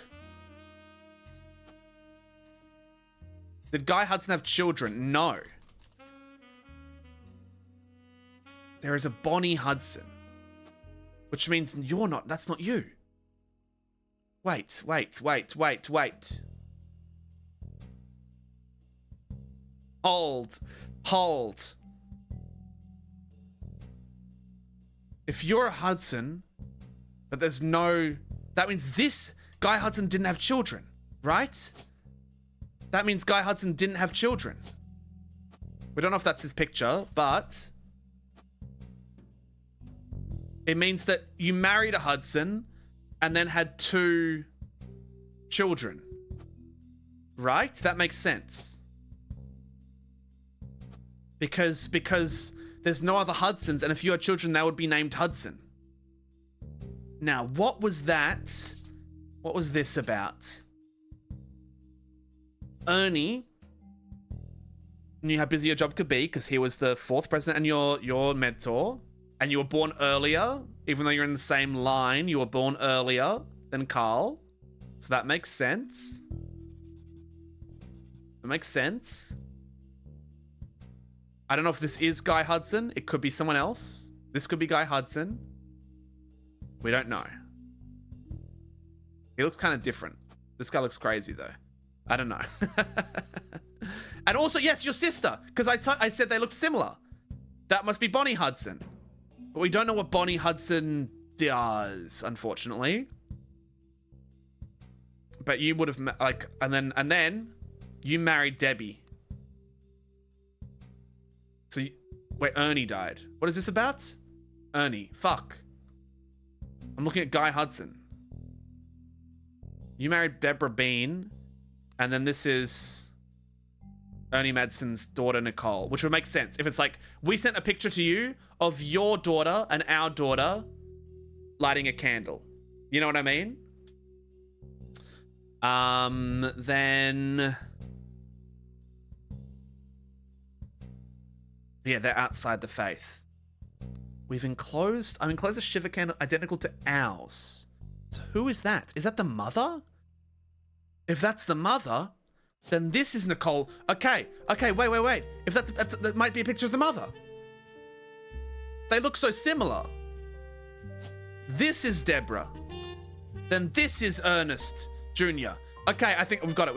Did Guy Hudson have children? No. There is a Bonnie Hudson. Which means you're not, that's not you. Wait. Hold. If you're a Hudson, but there's no... That means this Guy Hudson didn't have children, right? That means Guy Hudson didn't have children. We don't know if that's his picture, but... It means that you married a Hudson and then had 2 children. Right? That makes sense. Because there's no other Hudsons, and if you had children, they would be named Hudson. Now, what was that? What was this about? Ernie knew how busy your job could be because he was the 4th president and your mentor. And you were born earlier, even though you're in the same line, you were born earlier than Carl. So that makes sense. It makes sense. I don't know if this is Guy Hudson. It could be someone else. This could be Guy Hudson. We don't know. He looks kind of different. This guy looks crazy, though. I don't know. And also, yes, your sister. Because I said they looked similar. That must be Bonnie Hudson. But we don't know what Bonnie Hudson does, unfortunately. But you would have, like, and then you married Debbie. So, wait, Ernie died. What is this about? Ernie. Fuck. I'm looking at Guy Hudson. You married Deborah Bean. And then this is Ernie Madsen's daughter, Nicole. Which would make sense. If it's like, we sent a picture to you of your daughter and our daughter lighting a candle. You know what I mean? Then... Yeah, they're outside the faith. I've enclosed a shiver candle identical to ours. So who is that? Is that the mother? If that's the mother, then this is Nicole. Okay, wait. If that might be a picture of the mother. They look so similar. This is Deborah. Then this is Ernest Jr. Okay, I think we've got it.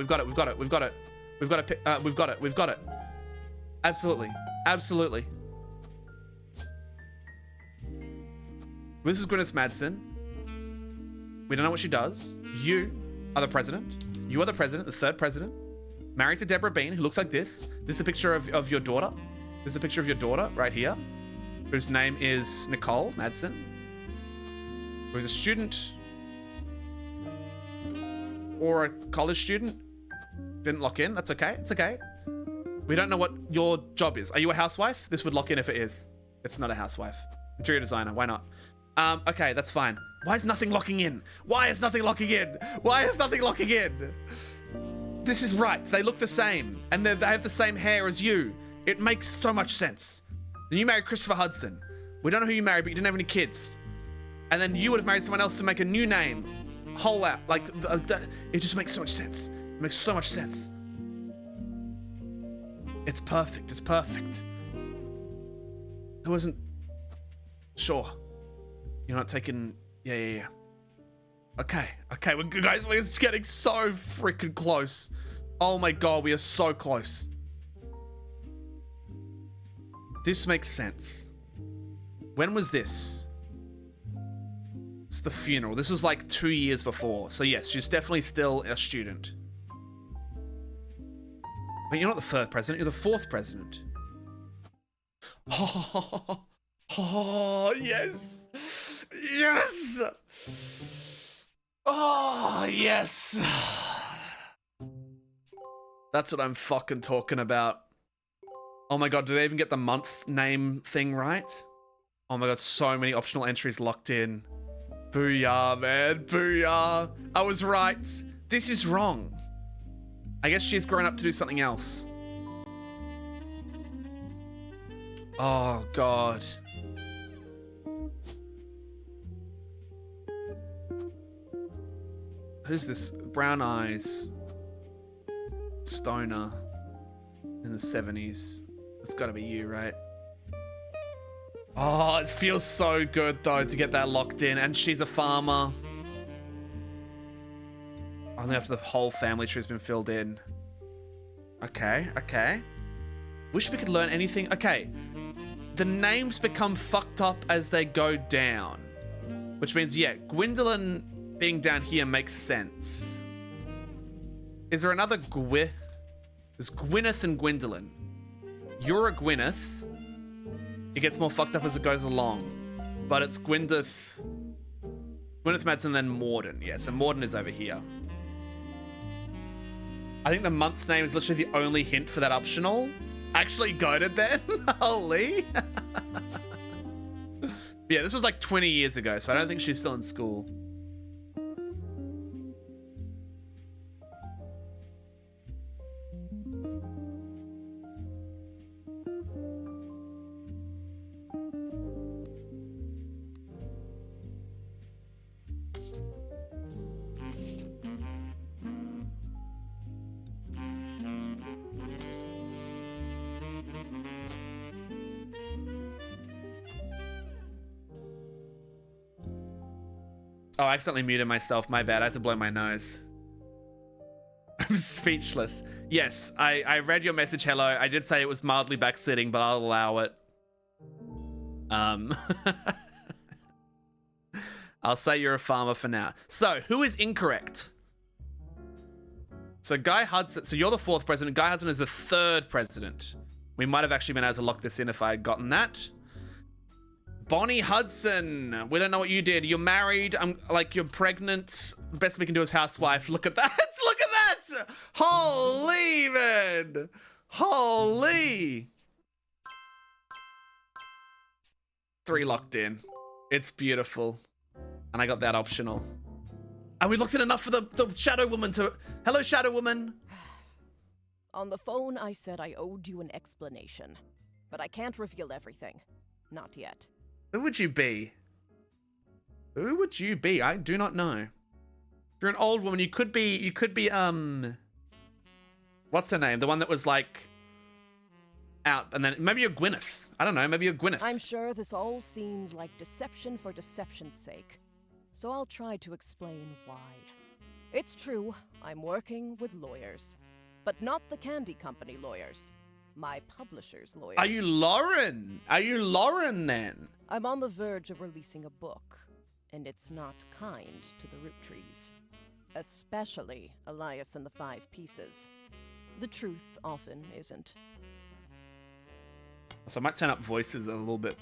Absolutely. This is Gwyneth Madsen. We don't know what she does. You are the president. You are the president, the 3rd president. Married to Deborah Bean, who looks like this. This is a picture of your daughter. This is a picture of your daughter right here, whose name is Nicole Madsen, who is a student or a college student. Didn't lock in. That's okay. It's okay. We don't know what your job is. Are you a housewife? This would lock in if it is. It's not a housewife. Interior designer. Why not? Okay, that's fine. Why is nothing locking in? Why is nothing locking in? Why is nothing locking in? This is right. They look the same. And they have the same hair as you. It makes so much sense. You married Christopher Hudson. We don't know who you married, but you didn't have any kids. And then you would have married someone else to make a new name. Whole out. Like, it just makes so much sense. It makes so much sense. It's perfect. It's perfect. I wasn't sure. You're not taking... Yeah. Okay, we're guys, we're just getting so freaking close. Oh my god, we are so close. This makes sense. When was this? It's the funeral. This was like 2 years before. So yes, she's definitely still a student. But you're not the third president, you're the fourth president. Oh, yes. Yes. Oh, yes. That's what I'm fucking talking about. Oh my god, did they even get the month name thing right? Oh my god, so many optional entries locked in. Booyah, man. Booyah. I was right. This is wrong. I guess she's grown up to do something else. Oh, God. Who's this? Brown eyes. Stoner. In the 70s. That's gotta be you, right? Oh, it feels so good, though, to get that locked in. And she's a farmer. Only after the whole family tree's been filled in. Okay. Wish we could learn anything. Okay. The names become fucked up as they go down. Which means, yeah, Gwendolyn being down here makes sense. Is there another There's Gwyneth and Gwendolyn. You're a Gwyneth. It gets more fucked up as it goes along. But it's Gwyneth Madsen, then Morden. Yeah, so Morden is over here. I think the month name is literally the only hint for that optional. Actually goated then. Holy. Yeah, this was like 20 years ago, so I don't think she's still in school. Oh, I accidentally muted myself. My bad. I had to blow my nose. I'm speechless. Yes, I read your message, hello. I did say it was mildly backsliding, but I'll allow it. I'll say you're a farmer for now. So, who is incorrect? So, Guy Hudson. So, you're the fourth president. Guy Hudson is the third president. We might have actually been able to lock this in if I had gotten that. Bonnie Hudson. We don't know what you did. You're married. You're pregnant. The best we can do is housewife. Look at that. Look at that. Holy, man. Holy. 3 locked in. It's beautiful. And I got that optional. And we looked at enough for the Shadow Woman to... Hello, Shadow Woman. On the phone, I said I owed you an explanation. But I can't reveal everything. Not yet. Who would you be? Who would you be? I do not know. If you're an old woman, you could be, what's her name? The one that was like out, and then maybe you're Gwyneth. I don't know, maybe you're Gwyneth. I'm sure this all seems like deception for deception's sake. So I'll try to explain why. It's true, I'm working with lawyers. But not the candy company lawyers. My publisher's lawyers. Are you Lauren? Are you Lauren then? I'm on the verge of releasing a book, and it's not kind to the Roottrees. Especially Elias and the 5 Pieces. The truth often isn't. So I might turn up voices a little bit.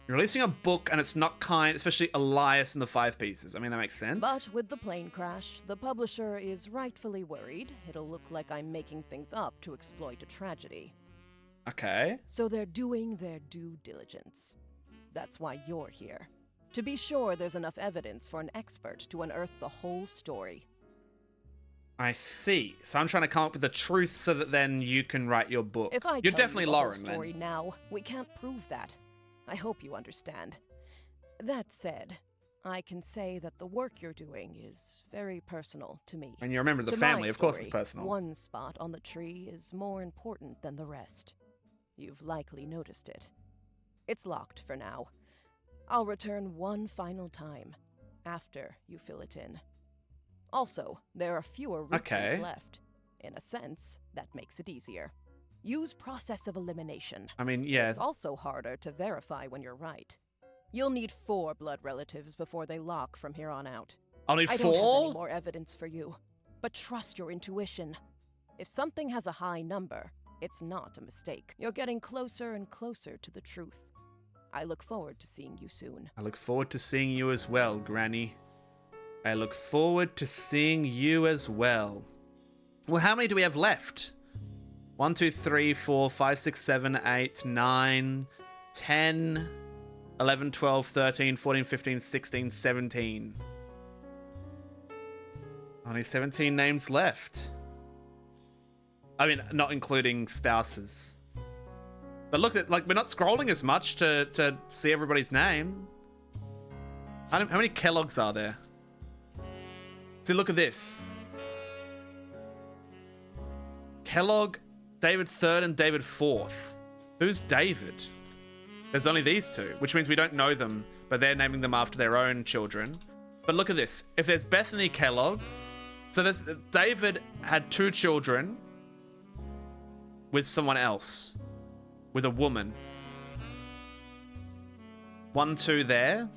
You're releasing a book and it's not kind, especially Elias and the Five Pieces. I mean, that makes sense. But with the plane crash, the publisher is rightfully worried it'll look like I'm making things up to exploit a tragedy. Okay. So they're doing their due diligence. That's why you're here. To be sure there's enough evidence for an expert to unearth the whole story. I see. So I'm trying to come up with the truth so that then you can write your book. If I You're tell definitely you the whole Lauren, story then. now, we can't prove that. I hope you understand. That said, I can say that the work you're doing is very personal to me. And you remember the To family, my of course it's story, personal. One spot on the tree is more important than the rest. You've likely noticed it. It's locked for now. I'll return one final time, after you fill it in. Also, there are fewer Roottrees Okay. left. In a sense, that makes it easier. Use process of elimination. I mean, yeah. It's also harder to verify when you're right. You'll need 4 blood relatives before they lock from here on out. I'll need I don't have any 4? more evidence for you, but trust your intuition. If something has a high number, it's not a mistake. You're getting closer and closer to the truth. I look forward to seeing you soon. I look forward to seeing you as well, Granny. I look forward to seeing you as well. Well, how many do we have left? 1, 2, 3, 4, 5, 6, 7, 8, 9, 10, 11, 12, 13, 14, 15, 16, 17. Only 17 names left. I mean, not including spouses. But look, like, we're not scrolling as much to see everybody's name. How many Kellogg's are there? See, look at this. Kellogg, David 3rd and David 4th. Who's David? There's only these two, which means we don't know them, but they're naming them after their own children. But look at this. If there's Bethany Kellogg, so there's David had 2 children with someone else, with a woman. 1, 2 there.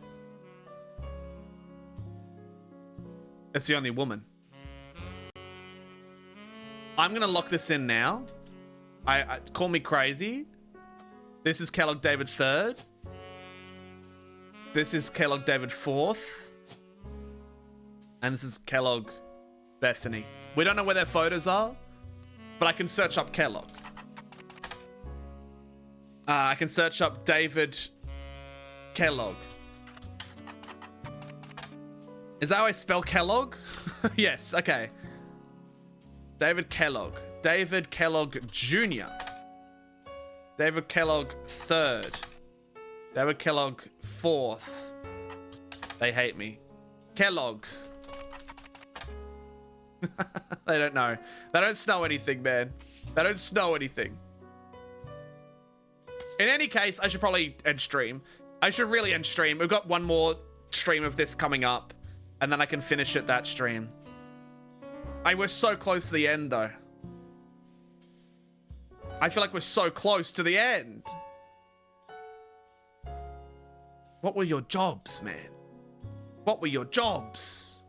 It's the only woman. I'm gonna lock this in now. I call me crazy. This is Kellogg David 3rd. This is Kellogg David 4th. And this is Kellogg Bethany. We don't know where their photos are, but I can search up Kellogg. I can search up David Kellogg. Is that how I spell Kellogg? Yes, okay. David Kellogg. David Kellogg Jr. David Kellogg 3rd. David Kellogg 4th. They hate me. Kellogg's. They don't know. They don't snow anything, man. They don't snow anything. In any case, I should probably end stream. I should really end stream. We've got one more stream of this coming up, and then I can finish it that stream. We're so close to the end, though. I feel like we're so close to the end. What were your jobs, man? What were your jobs?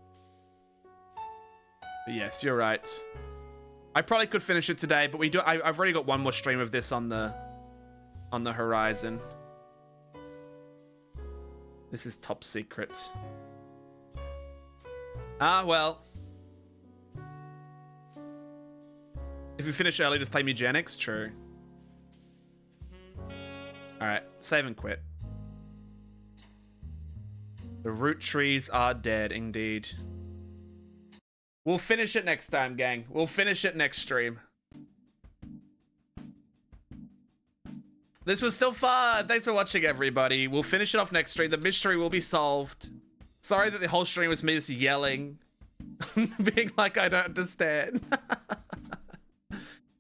But yes, you're right. I probably could finish it today, but I've already got one more stream of this on the horizon. This is top secret. Ah, well. If you finish early, just play Eugenics. True. Alright, save and quit. The Roottrees are dead, indeed. We'll finish it next time, gang. We'll finish it next stream. This was still fun. Thanks for watching, everybody. We'll finish it off next stream. The mystery will be solved. Sorry that the whole stream was me just yelling. Being like, I don't understand.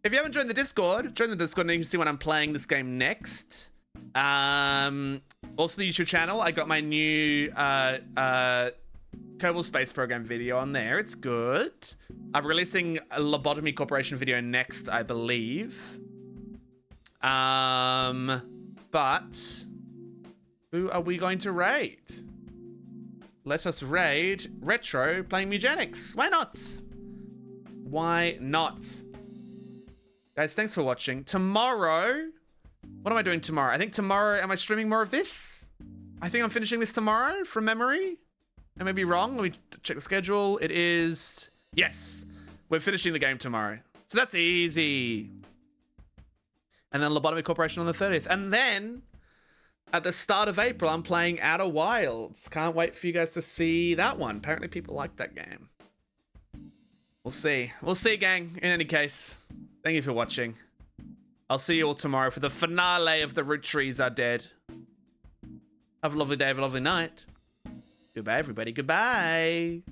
If you haven't joined the Discord, join the Discord and you can see when I'm playing this game next. Also the YouTube channel, I got my new Kerbal Space Program video on there. It's good. I'm releasing a Lobotomy Corporation video next, I believe. But who are we going to raid? Let us raid Retro playing Eugenics. Why not? Why not? Guys, thanks for watching. Tomorrow, what am I doing tomorrow? I think tomorrow, am I streaming more of this? I think I'm finishing this tomorrow from memory. I may be wrong. Let me check the schedule. It is... Yes. We're finishing the game tomorrow. So that's easy. And then Lobotomy Corporation on the 30th. And then, at the start of April, I'm playing Outer Wilds. Can't wait for you guys to see that one. Apparently people like that game. We'll see. We'll see, gang. In any case, thank you for watching. I'll see you all tomorrow for the finale of the Roottrees Are Dead. Have a lovely day, have a lovely night. Goodbye, everybody. Goodbye.